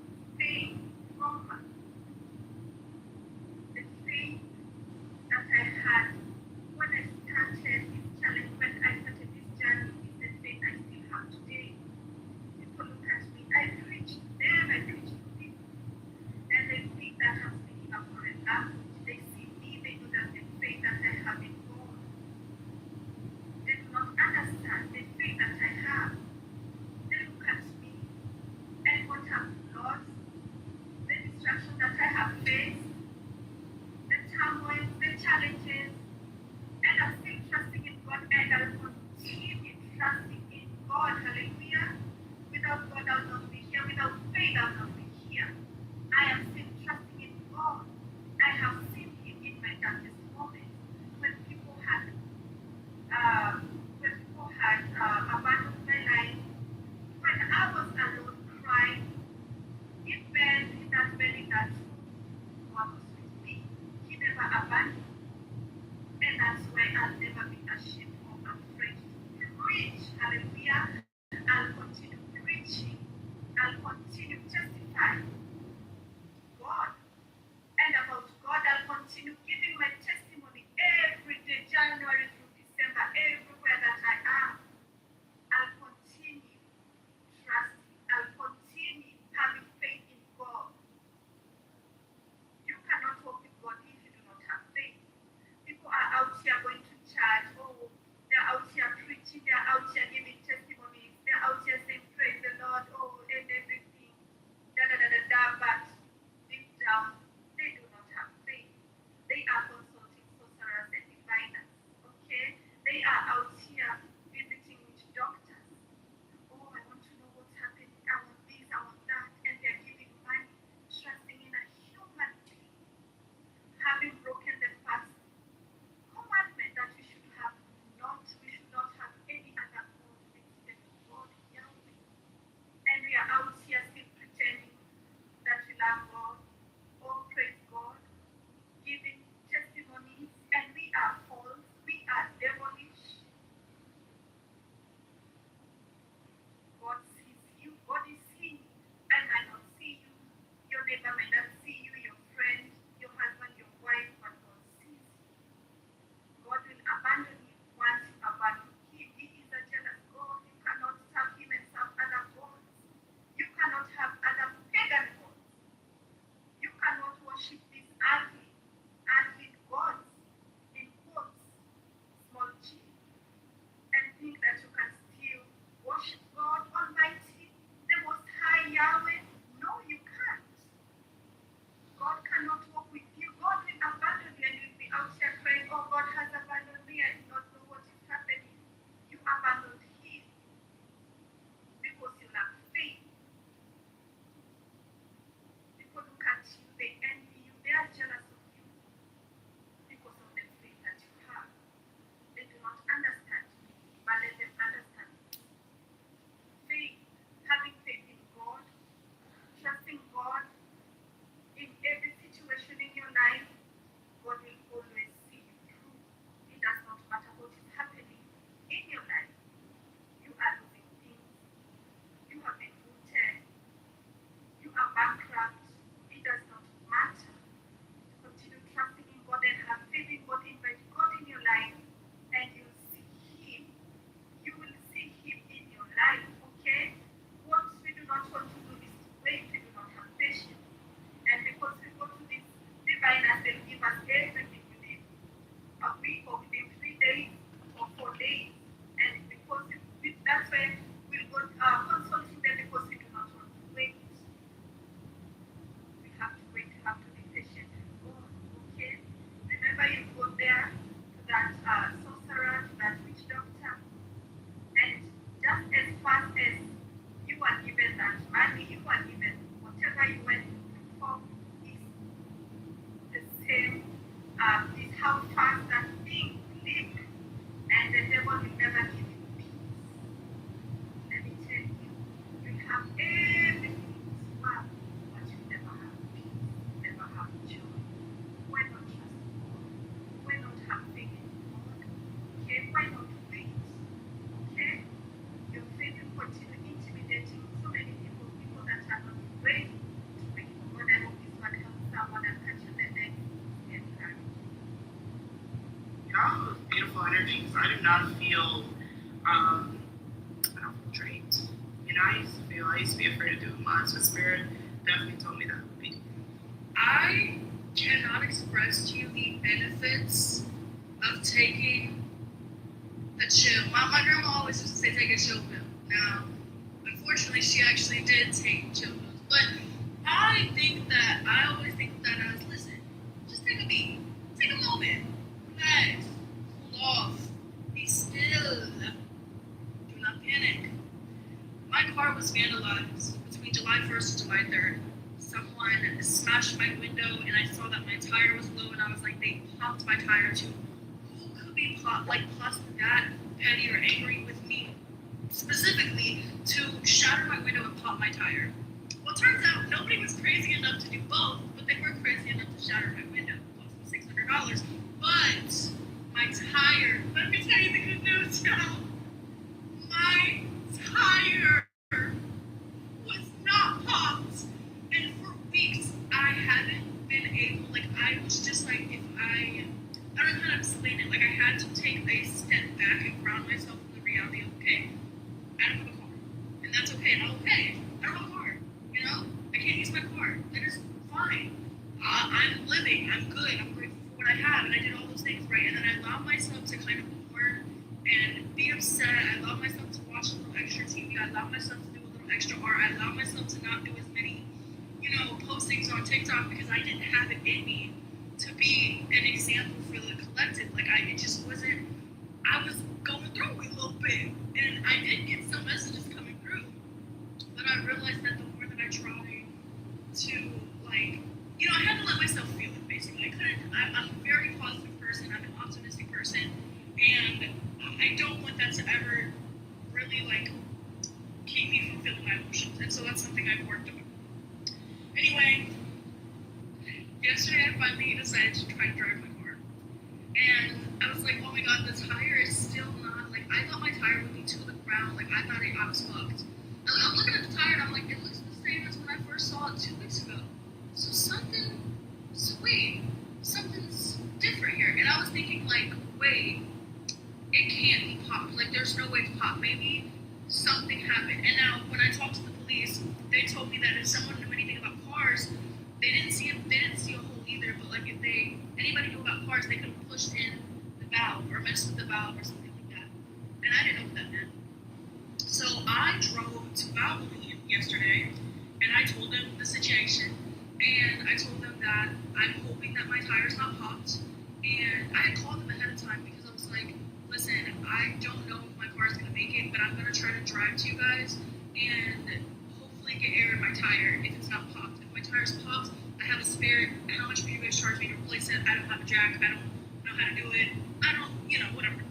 Speaker 2: Is how fast that thing lives, and the devil will never give you peace. Let me tell you, you have everything in this world, but you never have peace, never have joy. Why not trust God? Why not have faith in God? Okay, why not wait? Okay? Your faith will continue intimidating so many people that are not ready to wait for God. I hope this one helps someone and catch you the next encouragement.
Speaker 14: Y'all have beautiful energy because I do not feel I don't feel drained. You know, I used to be afraid to do mines, but spirit definitely told me that would be.
Speaker 6: I cannot express to you the benefits of taking a chill. My grandma always used to say take a chill pill. Now, unfortunately, she actually did take chill pills. But I always think that as, listen, just take a beat. Take a moment. Relax. Cool off. Be still. Do not panic. My car was vandalized between July 1st and July 3rd. Someone smashed my window and I saw that my tire was low and I was like, they popped my tire too. Who could be possibly that petty or angry with me specifically to shatter my window and pop my tire? Well, it turns out nobody was crazy enough to do both, but they were crazy enough to shatter my window. It cost me $600. But my tire, let me tell you the good news, y'all. My tire was not popped. And for weeks, I haven't been able, I was just like, I don't know how to explain it. I had to take a step back and ground myself in the reality of, okay, I don't have a car. And that's okay, and I'm okay. I don't have a car, you know? I can't use my car. That is fine. I'm living, I'm good, I'm grateful for what I have, and I did all those things right. And then I allowed myself to kind of mourn and be upset. I allowed myself to watch a little extra TV. I allowed myself to do a little extra art. I allowed myself to not do as many, postings on TikTok because I didn't have it in me to be an example for the collective. It just wasn't, I was going through it a little bit. And I did get some messages coming through. But I realized that the more that I tried to, I had to let myself feel it, basically. I couldn't, I'm a very positive person. I'm an optimistic person. And I don't want that to ever really, keep me from feeling my emotions. And so that's something I've worked on. Anyway, yesterday I finally decided to try to drive my car. And I was like, oh my god, the tire is still not, I thought my tire would be to the ground. I thought I was fucked. And I'm looking at the tire and I'm like, it looks the same as when I first saw it 2 weeks ago. So something's different here. And I was thinking, wait, it can't be popped. There's no way to pop. Maybe something happened. And now, when I talked to the police, they told me that if someone knew anything about cars, they didn't see a hole either. But if anybody knew about cars, they could have pushed in the valve or messed with the valve or something like that. And I didn't know what that meant. So I drove to Valvoline yesterday, and I told them the situation. And I told them that I'm hoping that my tire's not popped. And I had called them ahead of time because I was like, listen, I don't know if my car is going to make it, but I'm going to try to drive to you guys and hopefully get air in my tire if it's not popped. If my tire's popped, I have a spare. How much would you guys charge me to replace it? I don't have a jack. I don't know how to do it. I don't, whatever.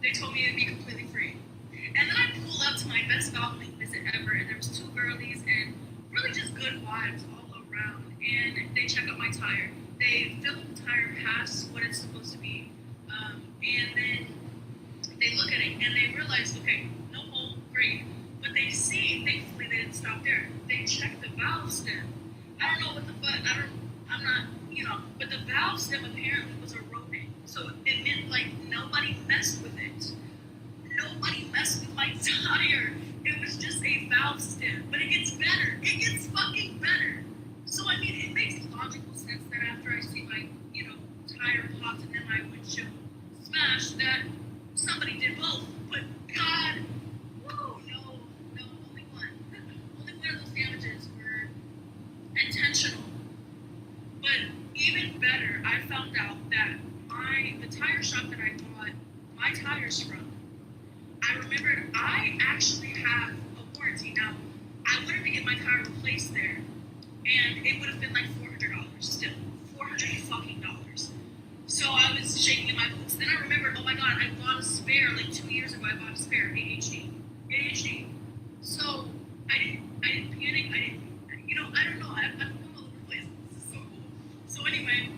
Speaker 6: They told me it'd be completely free. And then I pulled up to my best Valvoline visit ever, and there was 2 girlies and really just good vibes all around. And they check out my tire. They fill the tire past what it's supposed to be. And then they look at it and they realize, okay, no hole, great. But they see, thankfully they didn't stop there. They checked the valve stem. I don't know what the fuck, I'm not, but the valve stem apparently was eroding. So it meant nobody messed with it. Nobody messed with my tire. It was just a valve stem. But it gets better. It gets fucking better. So it makes logical sense that after I see my, tire popped and then my windshield smashed, that somebody did both. But God, whoa, no, only one. Only one of those damages were intentional. But even better, I found out that the tire shop that I bought my tires from, I remembered I actually have a warranty. Now, I wanted to get my tire replaced there, and it would have been $400 still. $400 fucking dollars.
Speaker 15: then I remembered, oh my God, I bought a spare like 2 years ago. I bought a spare ADHD. So I didn't panic. I don't know. I'm all over the place. This is so cool. So anyway,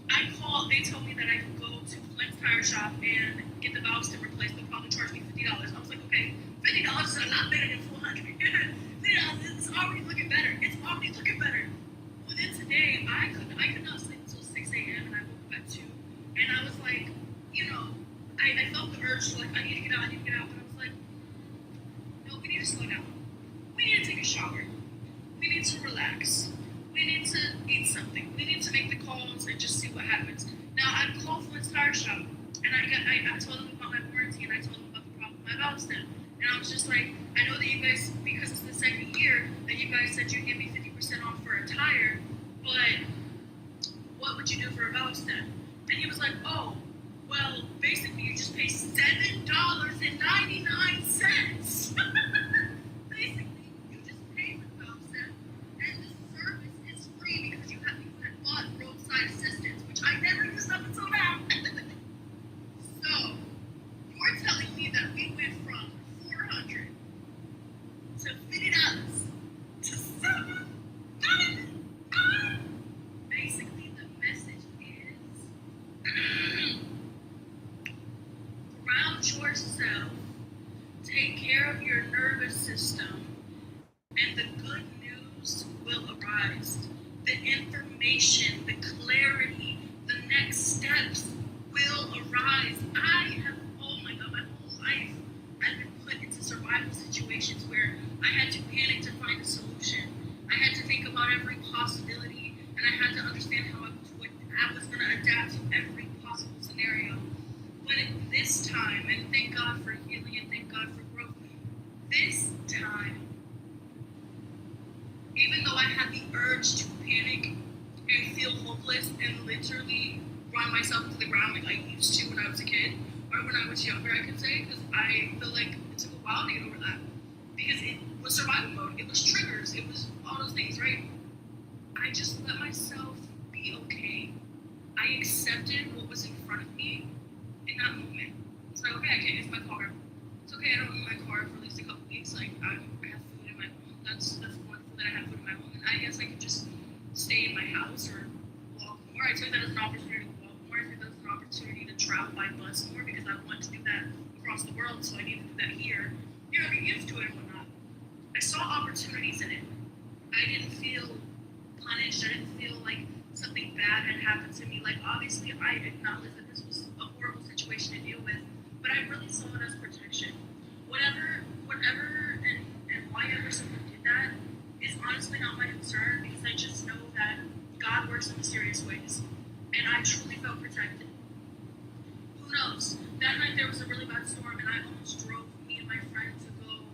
Speaker 15: I called. They told me that I could go to Flint's Tire Shop and get the valve stem replaced. They'll probably charge me $50. I was like, okay, $50 is a lot better than $400. It's already looking better. It's already looking better. Well, then today I could not sleep until 6 a.m. and I woke up at 2, and I was like, I felt the urge to like I need to get out, but I was like, no, we need to slow down. We need to take a shower. We need to relax. We need to eat something. We need to make the calls and just see what happens. Now I called Flint's Tire Shop and I told them about my warranty and I told them about the problem with my valve stem. And I was just like, I know that you guys, because it's the second year, that you guys said you'd give me 50% off for a tire, but what would you do for a valve stem? And he was like, oh, well, basically you just pay $7.99. Basically, you just pay for the valve stem, and the service is free because you had bought roadside assistance, which I never used up until now. So, you're telling me that we went from $400 to $50 to $7? Basically, the message is ground yourself, take care of your nervous system, and the good news will arise. The information, the clarity, the next steps will arise. Oh my God, my whole life, I've been put into survival situations where I had to panic to find a solution. I had to think about every possibility, and I had to understand how I was going to adapt to every possible scenario. But this time, and thank God for healing and thank God for growth, this time, even though I had the urge to panic and feel hopeless and literally run myself into the ground like I used to when I was a kid, or when I was younger, I could say, because I feel like it took a while to get over that. Because it was survival mode, it was triggers, it was all those things, right? I just let myself be okay. I accepted what was in front of me in that moment. It's like, okay, I can't use my car. It's okay, I don't own my car for at least a couple weeks. Like, I have food in my home. That's wonderful that I have food in my home. And I guess I could just stay in my house or walk more. I took that as an opportunity to walk more. I took that as an opportunity to travel by bus more because I want to do that across the world, so I need to do that here. Get used to it and whatnot. I saw opportunities in it. I didn't feel punished. I didn't feel like something bad had happened to me. Like, obviously, I acknowledge that this was a horrible situation to deal with, but I really saw it as protection. Whatever, and why ever someone did that is honestly not my concern, because I just know that God works in mysterious ways, and I truly felt protected. Who knows? That night there was a really bad storm, and I almost drove me and my friend to go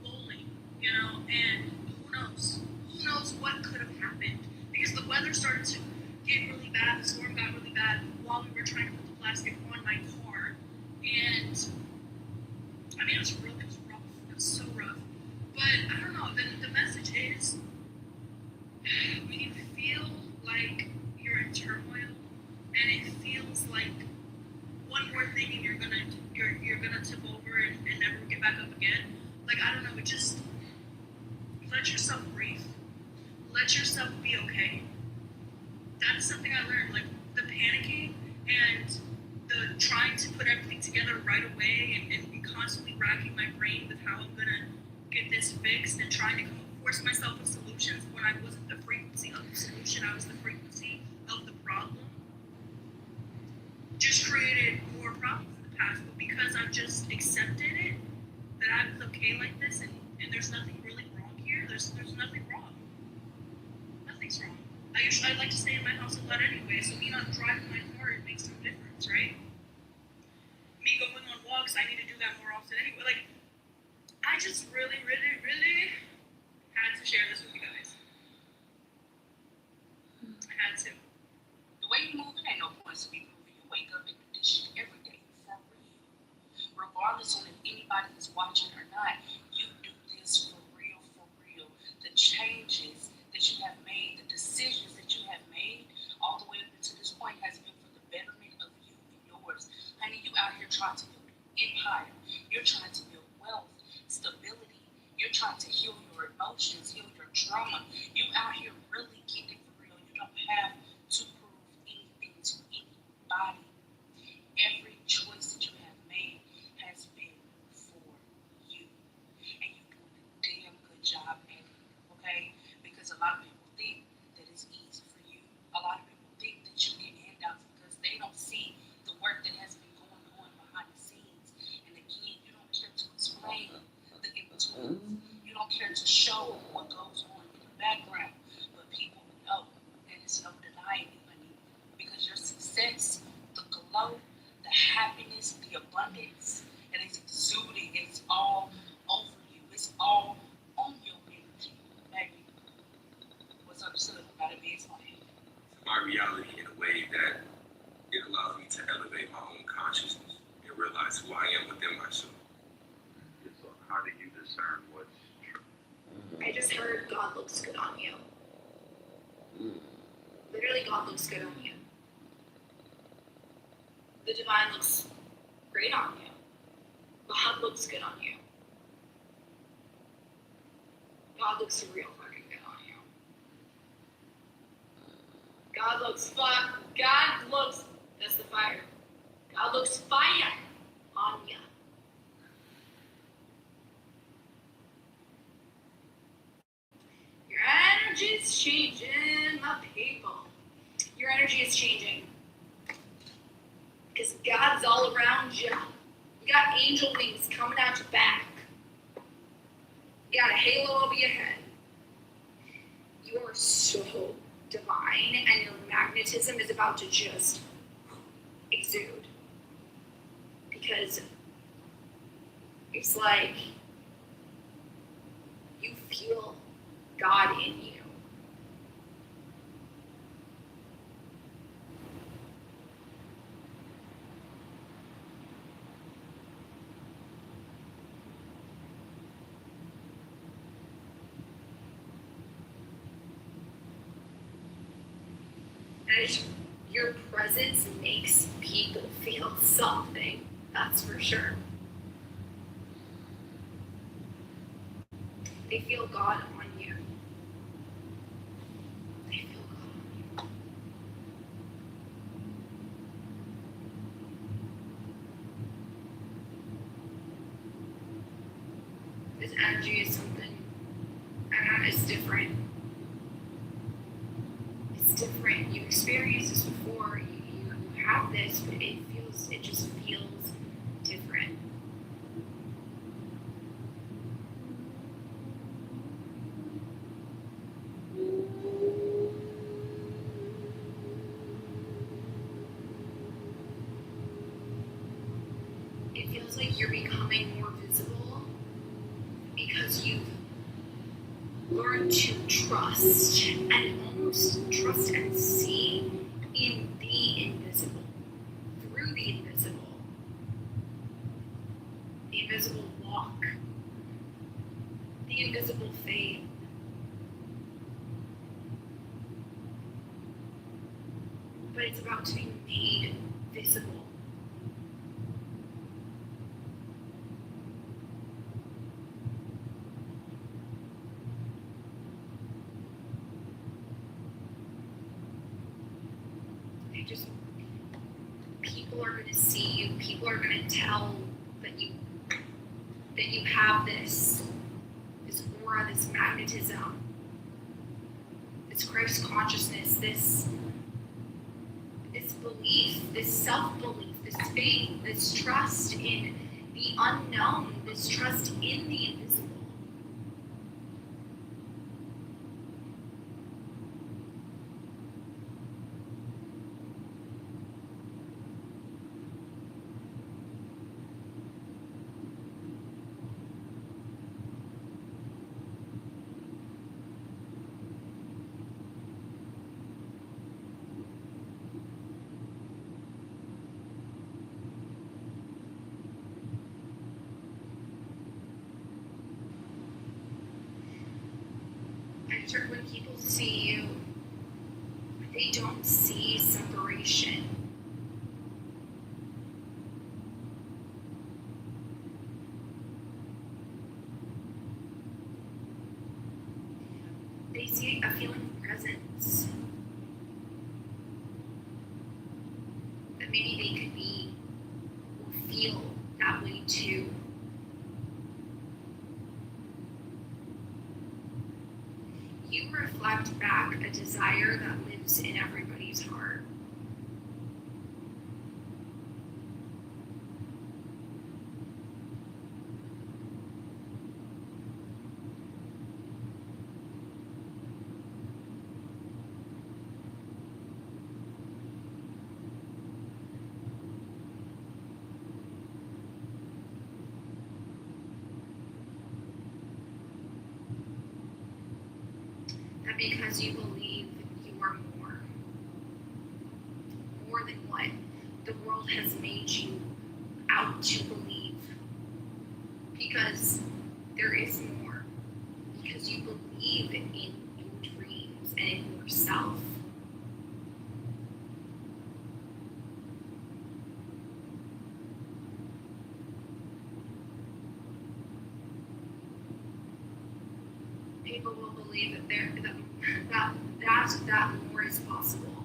Speaker 15: bowling, and who knows? Who knows what could have happened? Because the weather started to get really bad, the storm got really bad while we were trying to put the plastic on my car, and I mean, it was rough, it was so rough, but I don't know, the message is, when you feel like you're in turmoil, and it feels like one more thing and you're gonna tip over and never get back up again, like, I don't know, it just, let yourself breathe. Let yourself be okay. That is something I learned. Like, the panicking and the trying to put everything together right away and constantly racking my brain with how I'm gonna get this fixed and trying to force myself with solutions when I wasn't the frequency of the solution, I was the frequency of the problem, just created more problems in the past. But because I've just accepted it, that I was okay like this, and there's nothing really wrong here, there's nothing wrong. Nothing's wrong. I like to stay in my house a lot anyway, so me not driving my car, it makes no difference, right? Me going on walks, I need to do that more often anyway. Like, I just really had to share this with you guys. I had to.
Speaker 14: The way you're moving ain't no points to be moving. You wake up and do this shit every day, for real. Regardless of if anybody is watching or not, you do this for real, for real. The changes that you have made, the decisions that you have made, all the way up to this point has been for the betterment of you and yours. trying to build empire. You're trying to build wealth, stability. You're trying to heal your emotions, heal your trauma. You out here really getting for real. You don't have to prove anything to anybody. Every choice that you have made has been for you. And you're doing a damn good job at it, okay? Because a lot of people think that it's easy for you. A lot of people think that you get handouts because they don't see the work that has been going on behind the scenes. And again, you don't care to explain the in-between. You don't care to show what goes on in the background. But people know, and it's no denying it, honey. Because your success, the glow, the happiness, the abundance, and it's exuding, it's all over you. It's all on your energy, baby. What's understood about it being something?
Speaker 16: My reality in a way that it allows me to elevate my own consciousness and realize who I am within myself.
Speaker 17: So how do you discern what's true?
Speaker 18: I just heard God looks good on you. Literally, God looks good on you. The divine looks great on you. God looks good on you. God looks real fucking good on you. God looks, that's the fire. God looks fire on you. Your energy is changing, my people. Your energy is changing. Because God's all around you. You got angel wings coming out your back. You got a halo over your head. You are so divine, and your magnetism is about to just exude. Because it's like you feel God in you. And your presence makes people feel something, that's for sure. They feel God on you. They feel God on you. This energy is something, and it's different. It's different. You experienced this before. You have this, but it just feels different. It feels like you're becoming more visible because you've learned to trust and almost trust and see in the invisible, through the invisible walk, the invisible faith. But it's about to be made visible. People are going to see you. People are going to tell that you have this aura, this magnetism, this Christ consciousness, this belief, this self-belief, this faith, this trust in the unknown, this trust in the invisible. When people see you, they don't see separation. maybe they could be or feel that way too. You reflect back a desire that lives in everybody's heart. That because you believe you are more than what the world has made you out to believe. Because there is more. Because you believe in your dreams and in yourself. People will believe that more is possible.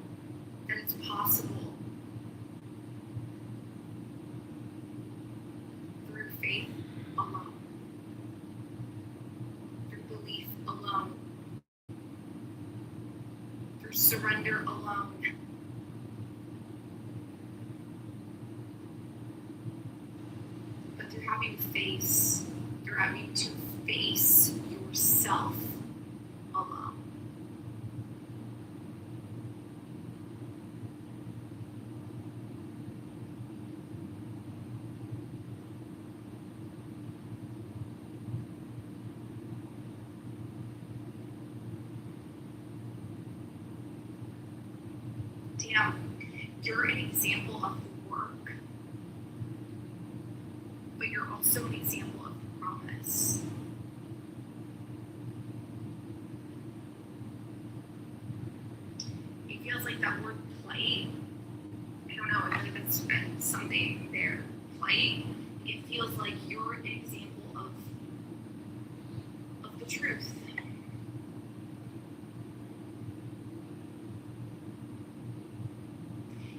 Speaker 18: That it's possible through faith alone, through belief alone, through surrender alone. But through having to face yourself alone. Damn, you're an example of the work, but you're also an example of the promise. It feels like that word plight. I don't know, I feel like that's been something there. Plight. It feels like you're an example of the truth.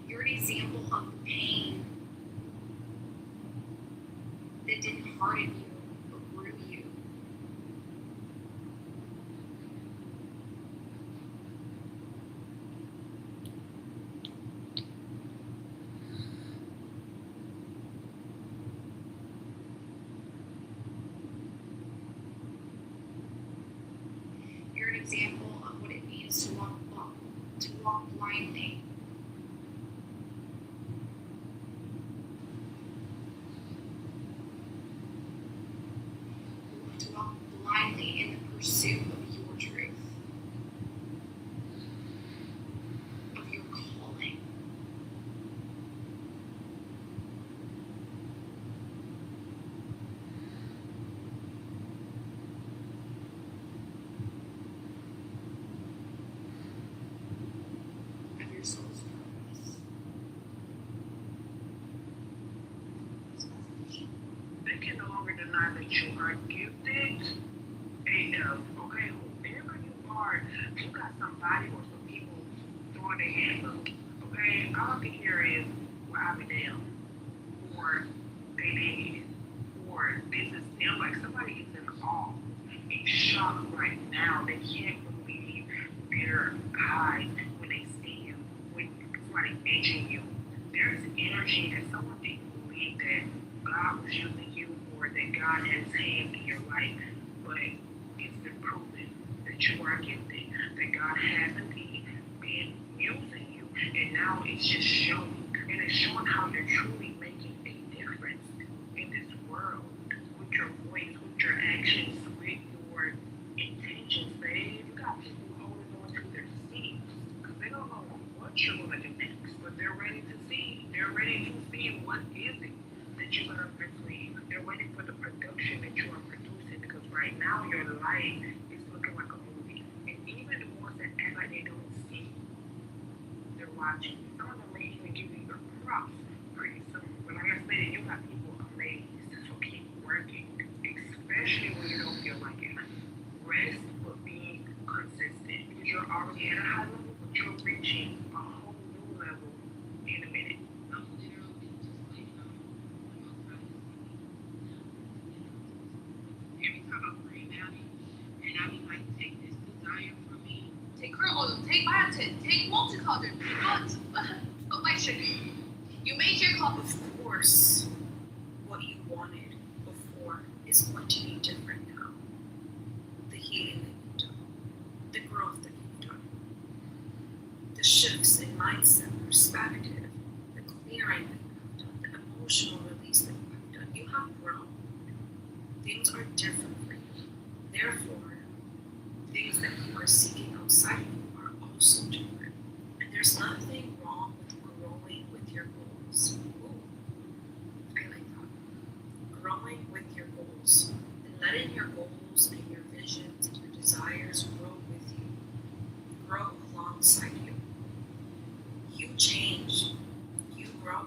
Speaker 18: You're an example of pain that didn't harden you, but grew you. You're an example of what it means to walk blindly. To walk blindly in the pursuit of your truth, of your calling. Of your soul's purpose.
Speaker 14: They can no longer deny that you are gifted enough. Okay, whoever you are, you got somebody or some people throwing their hands up. Okay, all I can hear is, well, I'll be damned. Or they did. Or this is them. Like somebody is in awe, in shock right now. They can't believe their eyes when they see you, when somebody mention you. There's energy that someone didn't believe that God was using you or that God had his hand in your life, but it's been proven that you are gifted, that God has indeed been using you, and now it's just showing, and it's showing how you're truly making a difference in this world with your voice, with your actions, with your intentions, babe. You got people holding on to their seats because they don't know what you're going to do next, but they're ready to see. They're ready to see what is it that you're going to receive. They're waiting for the production that you are producing because right now your life is looking like a movie. And even the ones that act like they don't see, they're watching. Some of them may even give you your props pretty soon. But like I said, you got people amazed. So keep working, especially when you don't feel like it. Rest, but be consistent because you're already at a high level, but you're reaching a whole new level in a minute.
Speaker 18: called her. But why should you? You made your call.
Speaker 9: Of course, what you wanted before is going to be different now. The healing that you've done, the growth that you've done, the shifts in mindset, perspective, the clearing that you've done, the emotional release that you've done. You have grown. Things are different for you. Therefore, things that you are seeking outside of you are also different. And there's nothing wrong with growing with your goals. Ooh, I like that. Growing with your goals and letting your goals and your visions and your desires grow with you, grow alongside you. You change, you grow,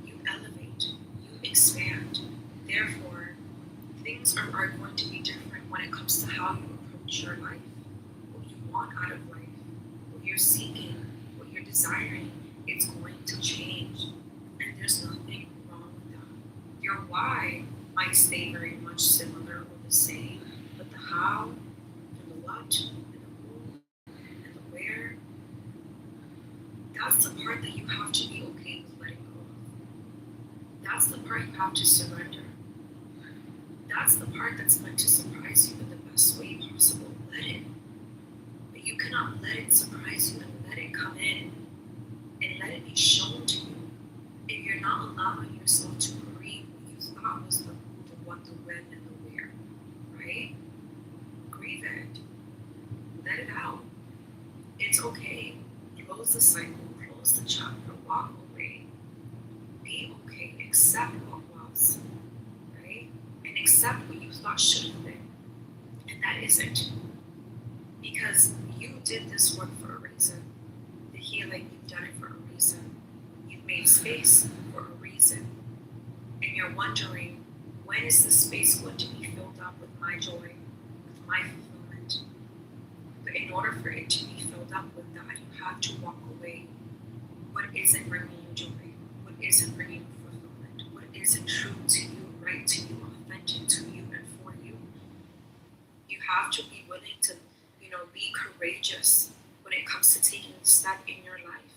Speaker 9: you elevate, you expand. Therefore, things are going to be different when it comes to how you approach your life, what you want out of life, what you're seeking, what you're desiring. It's going to change, and there's nothing wrong with that. Your why might stay very much similar or the same, but the how, and the what, and the who, and the where, that's the part that you have to be okay with letting go of. That's the part you have to surrender. That's the part that's meant to surprise you in the best way possible. Let it. But you cannot let it surprise you and let it come in and let it be shown to you if you're not allowing yourself to grieve what you thought was the what, the when, and the where. Right? Grieve it. Let it out. It's okay. Close the cycle, close the chapter, walk away. Be okay. Accept what was. And accept what you thought should have been. And that isn't. Because you did this work for a reason. The healing, you've done it for a reason. You've made space for a reason. And you're wondering, when is this space going to be filled up with my joy, with my fulfillment? But in order for it to be filled up with that, you have to walk away. What isn't bringing you joy? What isn't bringing you fulfillment? What isn't true to you, right to you, authentic to you and for you? You have to be willing to, be courageous when it comes to taking a step in your life.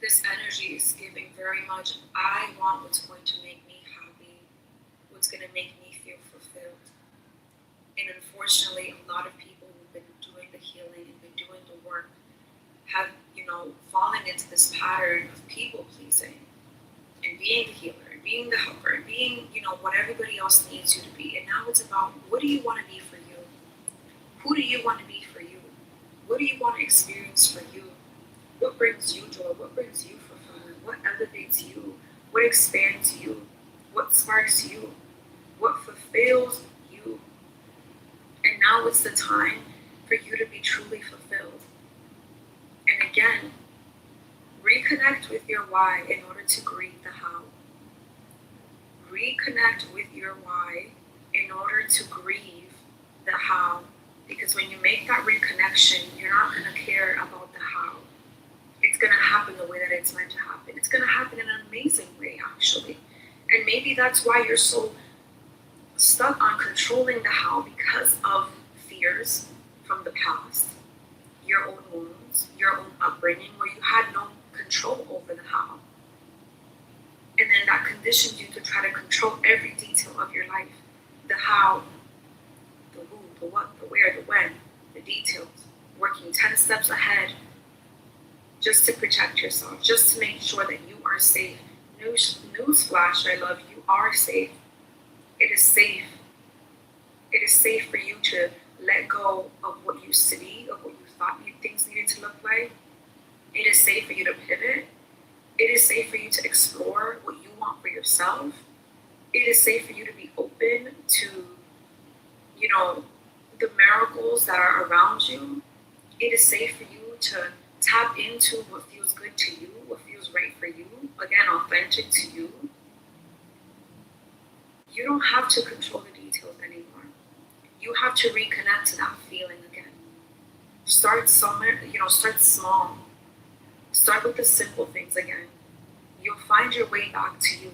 Speaker 9: This energy is giving very much, I want what's going to make me happy, what's going to make me feel fulfilled. And unfortunately, a lot of people who've been doing the healing and been doing the work have, fallen into this pattern of people pleasing and being the healer, and being the helper, and being, what everybody else needs you to be. And now it's about, what do you want to be for you? Who do you want to be for you? What do you want to experience for you? What brings you joy? What brings you fulfillment? What elevates you? What expands you? What sparks you? What fulfills you? And now it's the time for you to be truly fulfilled. And again, reconnect with your why in order to grieve the how. Reconnect with your why in order to grieve the how. Because when you make that reconnection, you're not going to care about the how. It's going to happen the way that it's meant to happen. It's going to happen in an amazing way, actually. And maybe that's why you're so stuck on controlling the how, because of fears from the past, your own wounds, your own upbringing, where you had no control over the how. And then that conditioned you to try to control every detail of your life. The how, the who, the what, the where, the when, the details. Working 10 steps ahead just to protect yourself, just to make sure that you are safe. Newsflash, I love you, are safe. It is safe. It is safe for you to let go of what used to be, of what you thought things needed to look like. It is safe for you to pivot. It is safe for you to explore what you want for yourself. It is safe for you to be open to, the miracles that are around you. It is safe for you to tap into what feels good to you, what feels right for you, again, authentic to you. You don't have to control the details anymore. You have to reconnect to that feeling again. Start somewhere, start small. Start with the simple things again. You'll find your way back to you.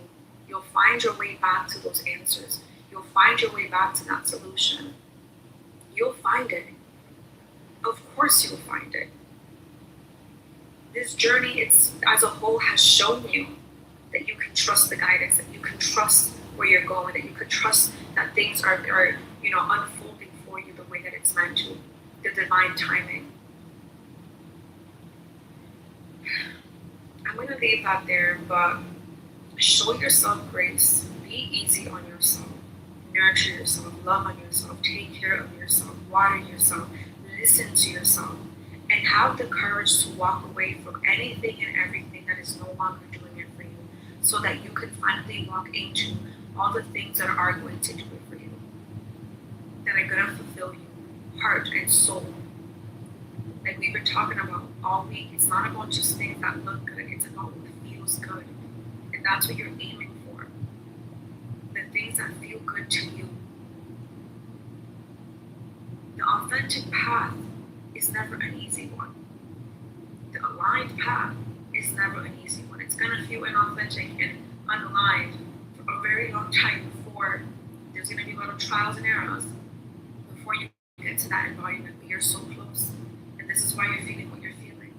Speaker 9: You'll find your way back to those answers. You'll find your way back to that solution. You'll find it.
Speaker 6: of course you'll find it. This journey, it's as a whole, has shown you that you can trust the guidance, that you can trust where you're going, that you can trust that things are unfolding for you the way that it's meant to, the divine timing. I'm gonna leave that there, but show yourself grace. Be easy on yourself. Nurture yourself. Love on yourself. Take care of yourself. Water yourself. Listen to yourself. And have the courage to walk away from anything and everything that is no longer doing it for you, so that you can finally walk into all the things that are going to do it for you, that are going to fulfill you, heart and soul. Like we've been talking about all week, it's not about just things that look good, it's about what feels good. And that's what you're aiming for. The things that feel good to you. The authentic path is never an easy one. The aligned path is never an easy one. It's gonna feel inauthentic and unaligned for a very long time before there's gonna be a lot of trials and errors before you get to that embodiment, but you're so close. And this is why you're feeling what you're feeling.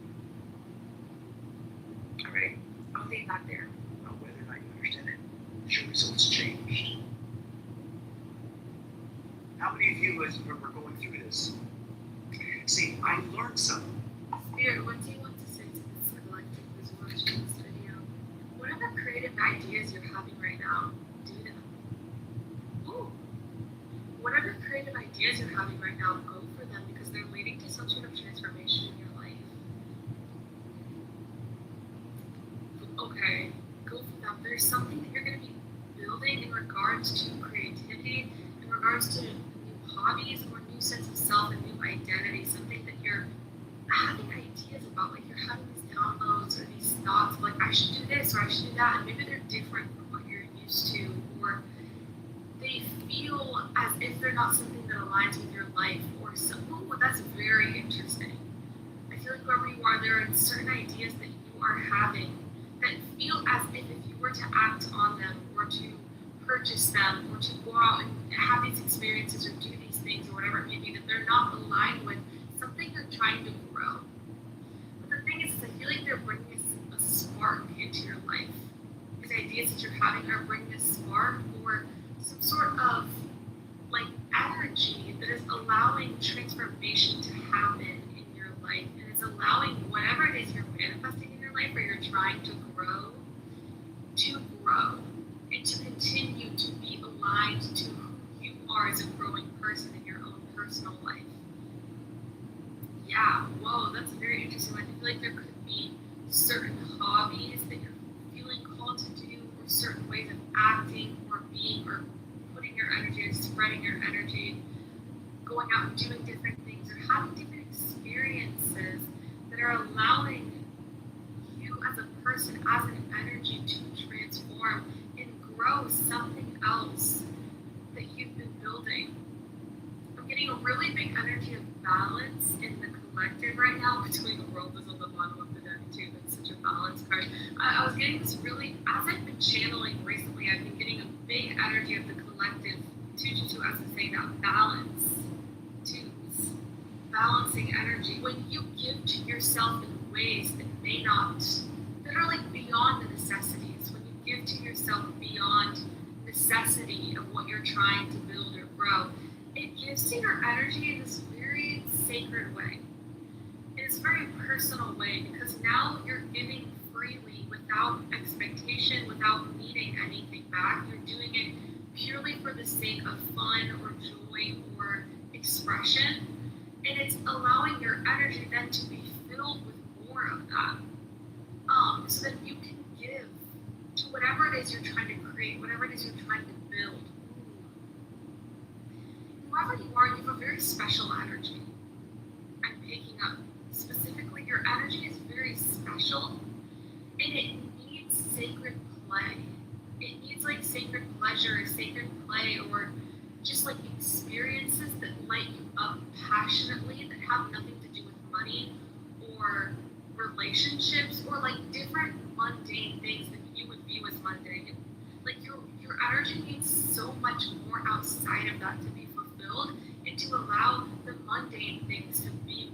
Speaker 6: All right, I'll leave that there.
Speaker 19: About whether or not you understand it, your results changed. How many of you, as we're going through this, see, I learned something.
Speaker 2: Spirit, what do you want to say to this collective who's watching this video? Whatever creative ideas you're having right now, do them. Ooh. Whatever creative ideas you're having right now, go for them, because they're leading to some sort of transformation in your life. Okay, go for them. There's something that you're going to be building in regards to creativity, in regards to new hobbies or new sense of self and new identity, something that you're having ideas about, like you're having these downloads or these thoughts like I should do this or I should do that, and maybe they're different from what you're used to, or they feel as if they're not something that aligns with your life, or something. Oh, that's very interesting. I feel like wherever you are, there are certain ideas that you are having that feel as if you were to act on them or to purchase them or to go out and have these experiences or do these things or whatever it may be, that they're not aligned with something you're trying to grow. But the thing is I feel like they're bringing a spark into your life. These ideas that you're having are bringing a spark or some sort of like energy that is allowing transformation to happen in your life, and it's allowing whatever it is you're manifesting in your life or you're trying to grow and to continue to be aligned to who you are as a growing person in your own personal life. Yeah, whoa, that's very interesting. I feel like there could be certain hobbies that you're feeling called to do, or certain ways of acting or being or putting your energy or spreading your energy, going out and doing different things or having different experiences that are allowing you as a person, as an energy to transform and grow something else that you've been building. I'm getting a really big energy of balance in the collective right now between the world is on the bottom of the deck too. That's such a balance card. I was getting this really, as I've been channeling recently, I've been getting a big energy of the collective 222 as I'm saying that balance. Twos. Balancing energy. When you give to yourself in ways that may not, that are like beyond the necessities, when you give to yourself beyond necessity of what you're trying to build or grow, it gives to your energy in this very sacred way. In this very personal way, because now you're giving freely without expectation, without needing anything back. You're doing it purely for the sake of fun or joy or expression. And it's allowing your energy then to be filled with more of that. So that you can give to whatever it is you're trying to create, whatever it is you're trying to build. Whoever you are, you have a very special energy. I'm picking up. Specifically, your energy is very special, and it needs sacred play. It needs like sacred pleasure, sacred play, or just like experiences that light you up passionately that have nothing to do with money or relationships or like different mundane things that you would view as mundane. Like your energy needs so much more outside of that to be fulfilled and to allow the mundane things to be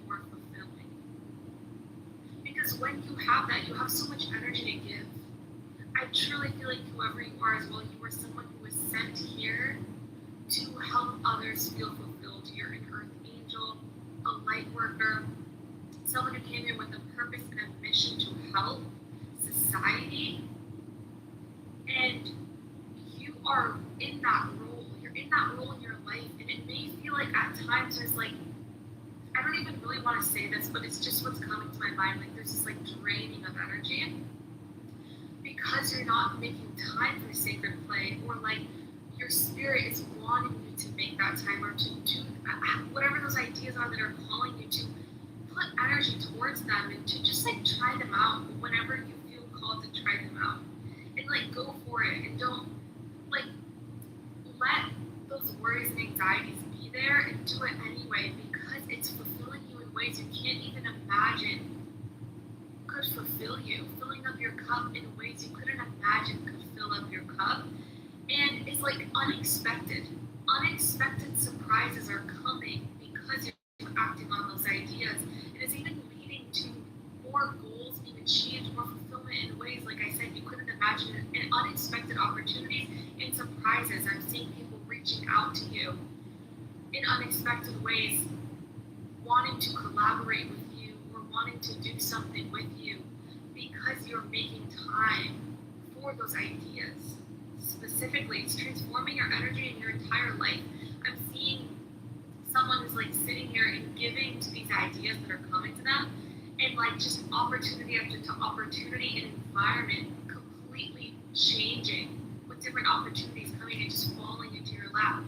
Speaker 2: when you have that, you have so much energy to give. I truly feel like whoever you are as well, you are someone who was sent here to help others feel fulfilled. You're an earth angel, a light worker, someone who came here with a purpose and a mission to help society. And you are in that role. You're in that role in your life. And it may feel like at times there's like, I don't even really want to say this, but it's just what's coming to my mind. Like there's this like draining of energy because you're not making time for sacred play, or like your spirit is wanting you to make that time, or to do whatever those ideas are that are calling you to put energy towards them and to just like try them out whenever you feel called to try them out, and like go for it, and don't like let those worries and anxieties be there, and do it anyway, because it's fulfilling you in ways you can't even imagine could fulfill you, filling up your cup in ways you couldn't imagine could fill up your cup. And it's like unexpected surprises are coming because you're acting on those ideas, and it's even leading to more goals being achieved, more fulfillment in ways, like I said, you couldn't imagine, and unexpected opportunities and surprises. I'm seeing people reaching out to you in unexpected ways, wanting to collaborate with you or wanting to do something with you because you're making time for those ideas. Specifically, it's transforming your energy in your entire life. I'm seeing someone who's like sitting here and giving to these ideas that are coming to them, and like just opportunity after opportunity and environment completely changing with different opportunities coming and just falling into your lap.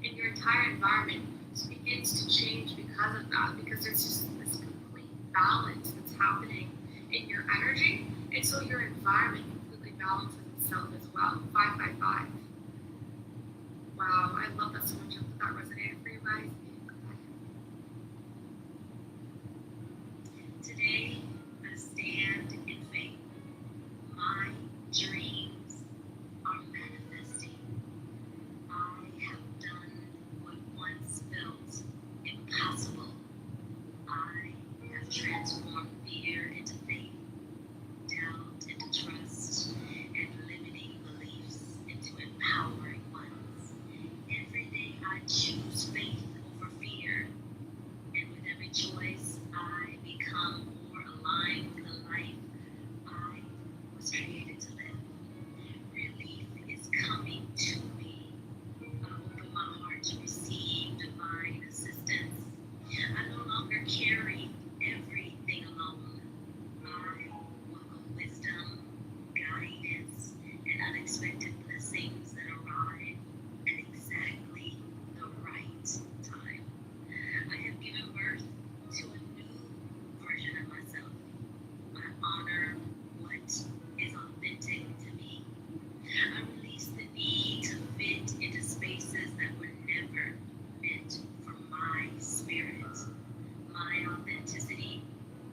Speaker 2: And your entire environment just begins to change because of that, because there's just this complete balance that's happening in your energy, and so your environment completely balances itself as well. 555. Wow, I love that so much. I hope that resonated for you guys.
Speaker 9: Today, I stand in faith. My dreams are manifesting. I have done what once felt impossible. I have transformed fear into faith, doubt into trust, and limiting beliefs into empowering ones. Every day I choose faith over fear, and with every choice I become more aligned with the life I was created to live. Relief is coming to me. I open my heart to receive divine assistance. I no longer carry everything alone. I welcome wisdom, guidance, and unexpected blessings that arrive at exactly the right time. I have given birth to a new version of myself. I honor what is authentic to me. I release the need to fit into spaces that were never meant for my spirit. My authenticity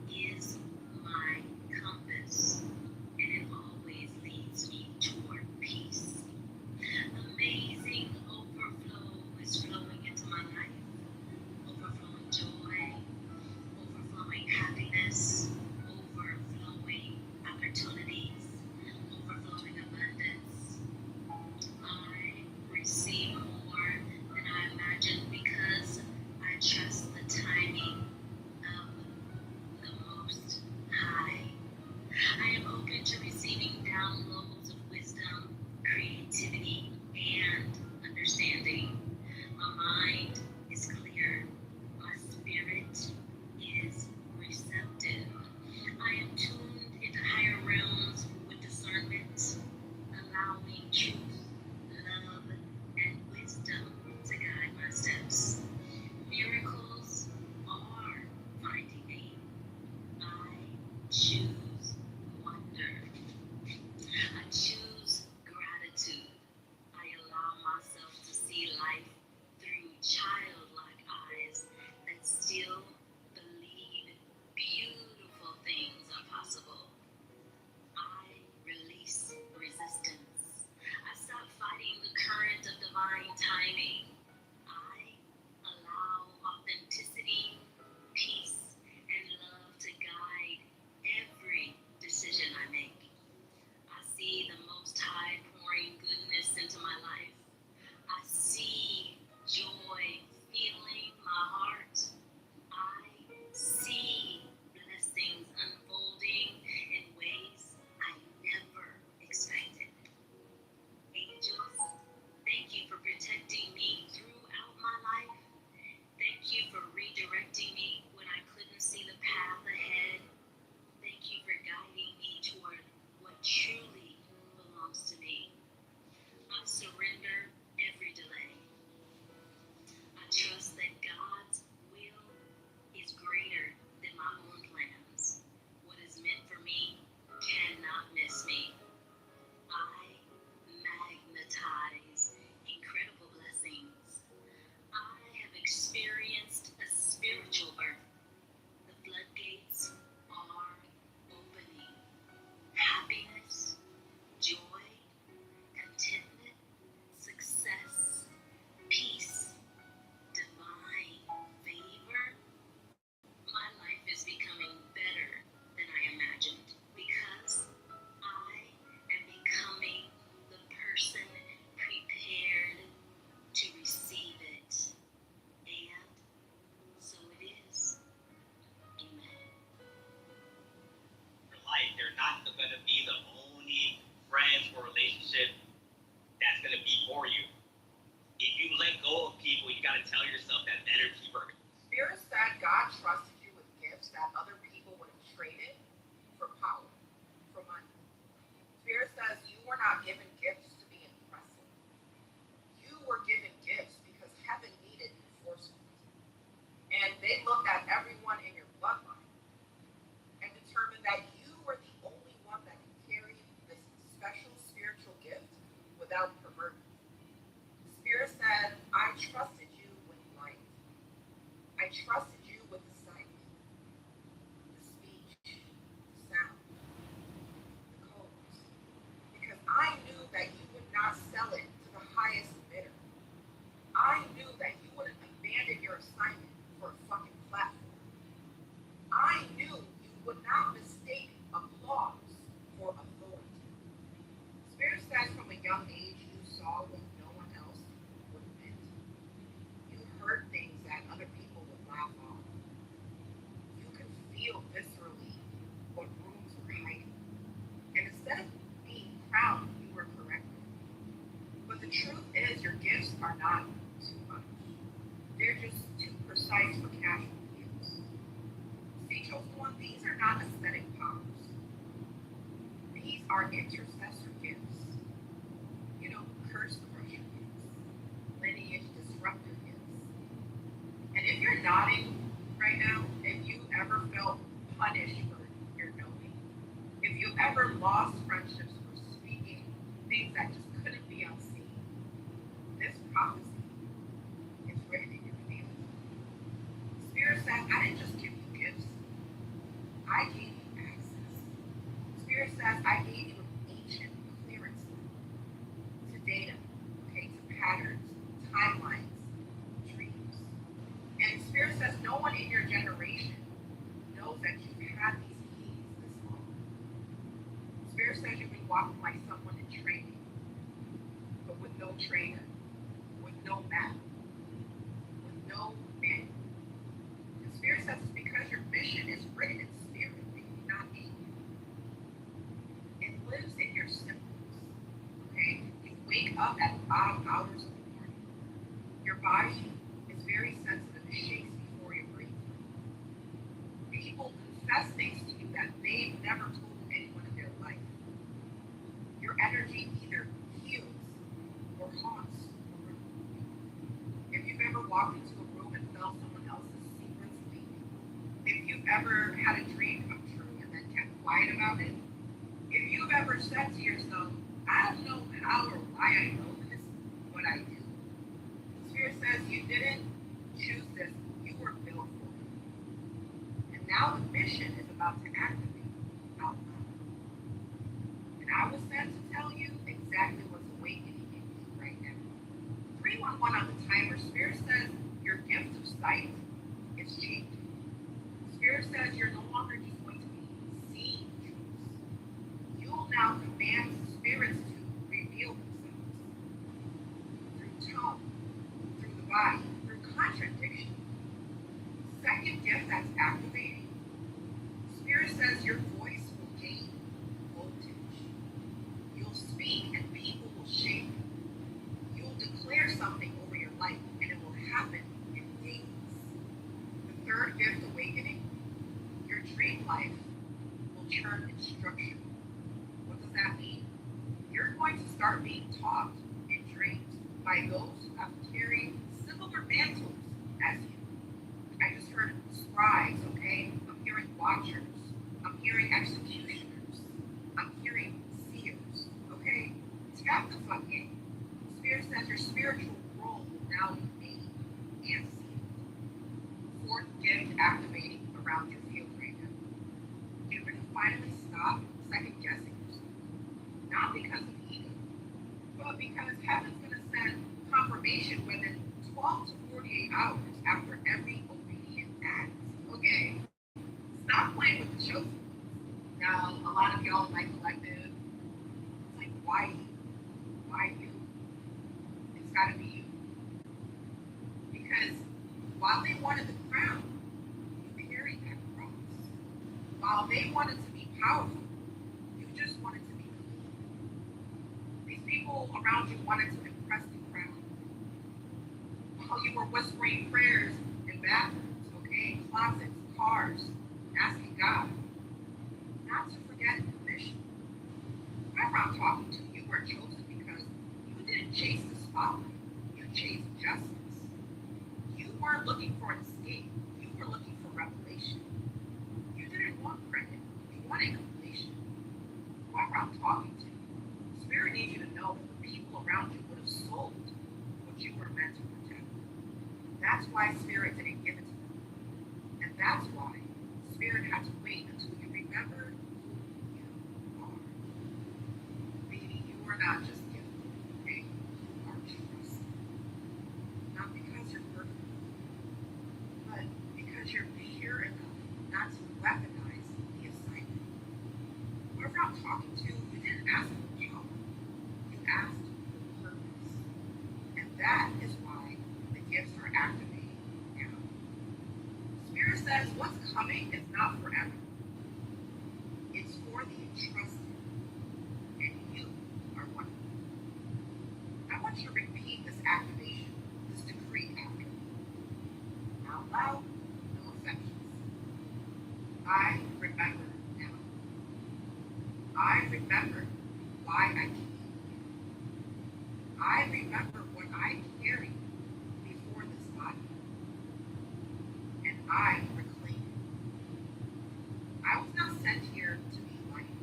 Speaker 9: is my compass, and it always leads me toward peace. Amazing overflow is flowing into my life. Overflowing joy, overflowing happiness, overflowing opportunities, overflowing abundance. I receive more than I imagined because I trust the timing of the Most High. I am open to receiving downloads of wisdom, creativity, and understanding. My mind is clear. My spirit is receptive. I am tuned into higher realms with discernment, allowing truth, love, and wisdom to guide my steps. Miracles are finding me. I choose wonder. I choose gratitude. I allow myself to see life through childlike eyes that still believe beautiful things are possible. I release resistance. I stop fighting the current of divine timing. I allow authenticity, peace, and love to guide every
Speaker 5: young age you saw what no one else would admit. You heard things that other people would laugh off. You could feel viscerally what rooms were hiding. And instead of being crowned, you were corrected. But the truth is, your gifts are not too much. They're just too precise for casual use. See, chosen one, these are not aesthetic powers. These are intercessor gifts. You know, curse crusher gifts, lineage disruptor gifts. And if you're nodding right now, if you ever felt punished for your knowing, if you ever lost friendships for speaking things that just couldn't be unseen, this prophecy is written in your feelings. Spirit says, I didn't just give you gifts, I gave you access. Spirit says, I gave you an ancient clearance to data, okay, to patterns, timelines, dreams. And Spirit says, no one in your generation knows that you've had these keys this long. Spirit says you've been walking like someone in training, but with no trainer, with no map, with no manual. And Spirit says it's because your mission is written in spirit, not ink. It lives in your symbols. Okay? You wake up at odd hours of the morning. Your body is very sensitive. It shakes before you breathe. People confess things to you that they've never told anyone in their life. Your energy either heals or haunts a room. If you've ever walked into a room and felt someone else's secrets leak, if you've ever had a dream come true and then kept quiet about it, if you've ever said to yourself, I don't know how or why I know this, but I do. Spirit says you didn't choose this, you were built for it. And now the mission is about to activate out loud. And I was sent to tell you exactly what's awakening in you right now. 311 on the timer. Spirit says your gift of sight is changing. Spirit says you're no longer just going to be seeing truths. You will now command spirits to reveal themselves through tone, through the body, through contradiction. Second gift that's activating. Spirit says your voice will gain voltage. You'll speak and people will shake. You'll declare something over your life and it will happen in days. The third gift awakening, your dream life will turn in structure. What does that mean? You're going to start being taught in dreams by those who have carried similar mantles as you. I just heard scribes, okay? I'm hearing watchers. I'm hearing executioners. I'm hearing seers, okay? Tap the fuck in. Spirit says your spiritual role will now be made and sealed. Fourth gift activating around your field right now. You're going to finally stop second guessing yourself. Not because of ego, but because heaven's going to send confirmation within 12 to 48 hours after every obedient act. Okay? Stop playing with the chosen. Now, a lot of y'all like collective. It's like, why you? Why you? It's got to be you. Because while they wanted the crown, you carried that cross. While they wanted to be powerful, you just wanted to be clean. These people around you wanted to impress the crowd. While you were whispering prayers in bathrooms, okay, closets, cars, asking God not to forget the mission. Whoever I'm talking to, you were chosen because you didn't chase the spotlight. You chased justice. You weren't looking for an escape. You were looking for revelation. You didn't want credit. You wanted completion. Whoever I'm talking to, Spirit needs you to know that the people around you would have sold what you were meant to protect. That's why Spirit didn't give it to them. And that's why Spirit had to wait until you remembered who you are. Baby, you are not just gifted, okay? You are trusted. Not because you're perfect, but because you're pure enough not to weaponize the assignment. Whoever I'm talking to, you didn't ask for the job. You asked I remember now. I remember why I came. I remember what I carried before this body, and I reclaim it. I was not sent here to be light.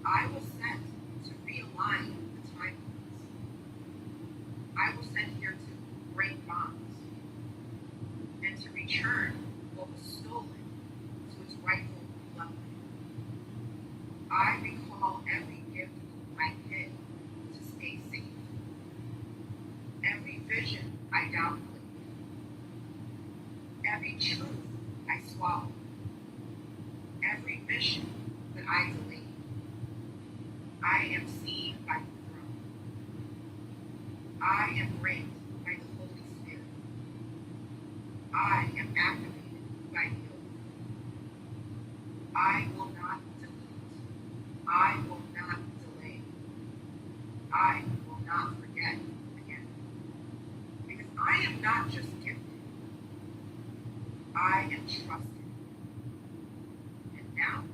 Speaker 5: I was sent to realign the timelines. I was sent here to break bonds and to return what was stolen to its rightful level. I recall every gift I hid to stay safe, every vision I downplayed, every truth I swallowed, every mission that I delayed. I am seen by the throne. I am raised by the Holy Spirit. I am activated by guilt. I will not delete. I will not delay. I will not forget again. Because I am not just gifted. I am trusted. And now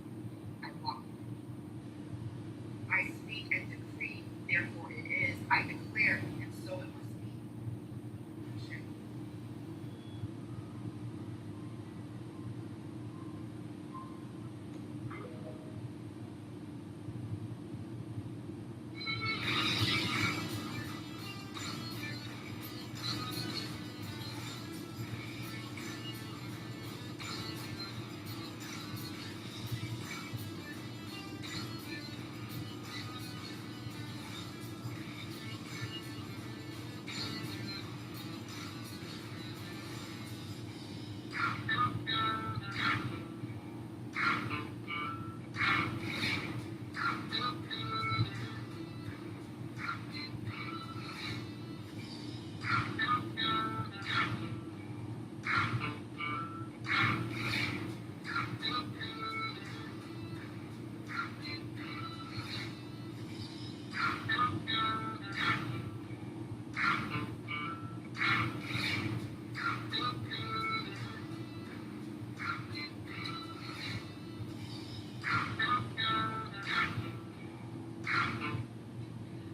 Speaker 5: I walk. I speak and decree, therefore it is. I declare, and so it must be. Ashe.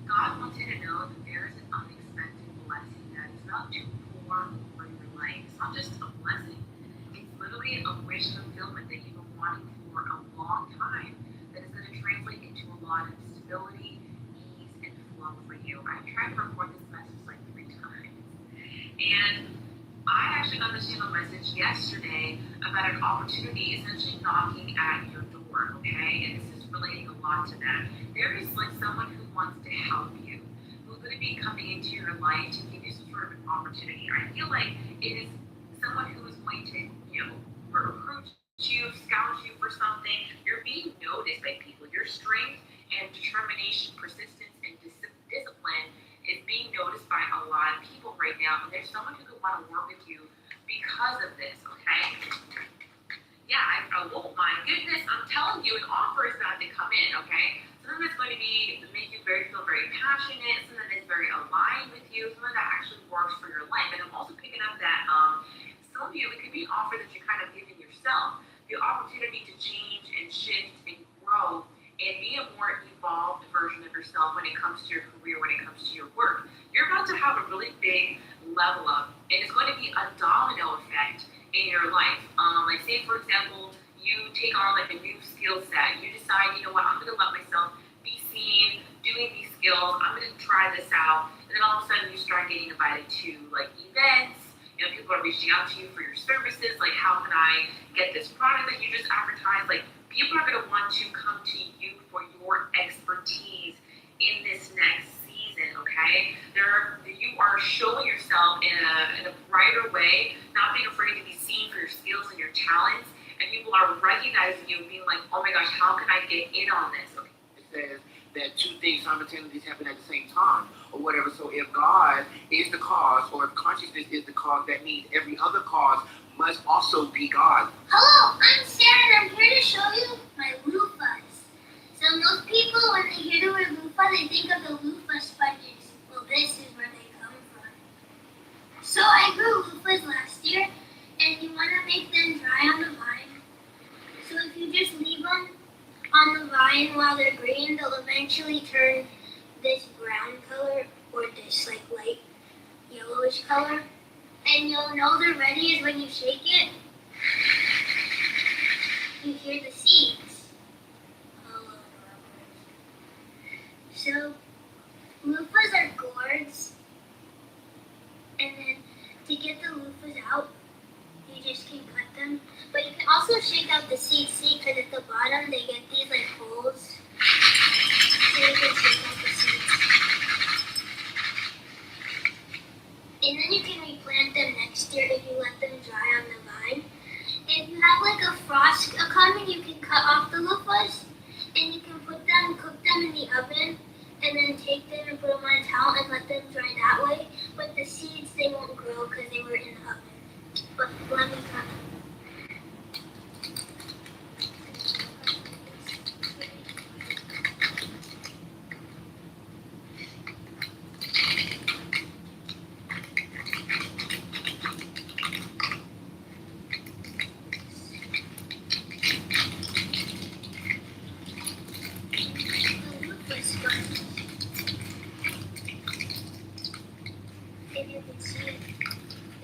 Speaker 5: God wants you to know that there is an unexpected blessing that is about to pour over your life. It's not just a blessing, it's literally a wish fulfillment that you've been wanting for a long time that is going to translate into a lot of stability, ease, and flow for you. I tried to record this message like 3 times. And I actually got this email message yesterday about an opportunity essentially knocking at your door, okay? And this is relating a lot to that. There is like someone who wants to help you, who's going to be coming into your life to give you some sort of an opportunity. I feel like it is someone who is going to, recruit you, scout you for something. You're being noticed by people. Your strength and determination, persistence, and discipline is being noticed by a lot of people right now. And there's someone who could want to work with you because of this, okay? Yeah, oh my goodness, I'm telling you, an offer is about to come in, okay? Something that's going to make you feel very passionate, something that's very aligned with you, something that actually works for your life. And I'm also picking up that some of you, it could be an offer that you're kind of giving yourself, the opportunity to change and shift and grow and be a more evolved version of yourself when it comes to your career, when it comes to your work. You're about to have a really big level up, and it's going to be a domino effect in your life. Like say for example, you take on like a new skill set. You decide, you know what, I'm gonna let myself be seen doing these skills. I'm gonna try this out. And then all of a sudden you start getting invited to like events. People are reaching out to you for your services. Like, how can I get this product that you just advertised? Like, people are gonna want to come to you for your expertise in this next season, okay? You are showing yourself in a brighter way, not being afraid to be seen for your skills and your talents, and people are recognizing you and being like, oh my gosh, how can I get in on this? Okay.
Speaker 20: It says that 2 things simultaneously happen at the same time, or whatever. So if God is the cause, or if consciousness is the cause, that means every other cause must also be God.
Speaker 21: Hello, I'm Sarah, and I'm here to show you my loofahs. So most people, when they hear the word loofah, they think of the loofah sponges. Well, this is where they come from. So I grew loofahs last year, and you want to make them dry on the vine. vine while they're green, they'll eventually turn this brown color or this like light yellowish color. And you'll know they're ready is when you shake it. You hear the seeds. So loofahs are gourds. And then to get the loofahs out, you just can cut them. But you can also shake out the seeds, see, because at the bottom they get these like holes. So you can shake out the seeds. And then you can replant them next year if you let them dry on the vine. If you have like a frost coming, you can cut off the loofahs and you can cook them in the oven, and then take them and put them on a towel and let them dry that way. But the seeds, they won't grow because they were in the oven. But let me cut them. If you can see it,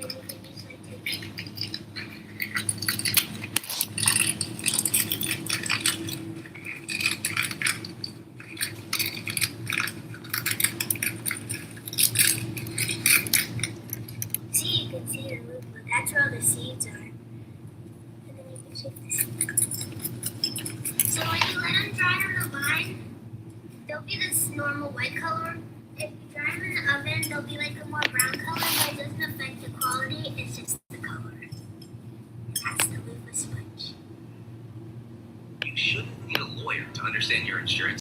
Speaker 21: then you can just like take it. See, you can see the loofah. That's where all the seeds are. And then you can shake the seeds. So when you let them dry on the vine, they'll be this normal white color. If you dry them in the oven, they'll be like a more brown color, but it doesn't affect the quality, it's just the color. And that's the loofah sponge.
Speaker 4: You shouldn't need a lawyer to understand your insurance.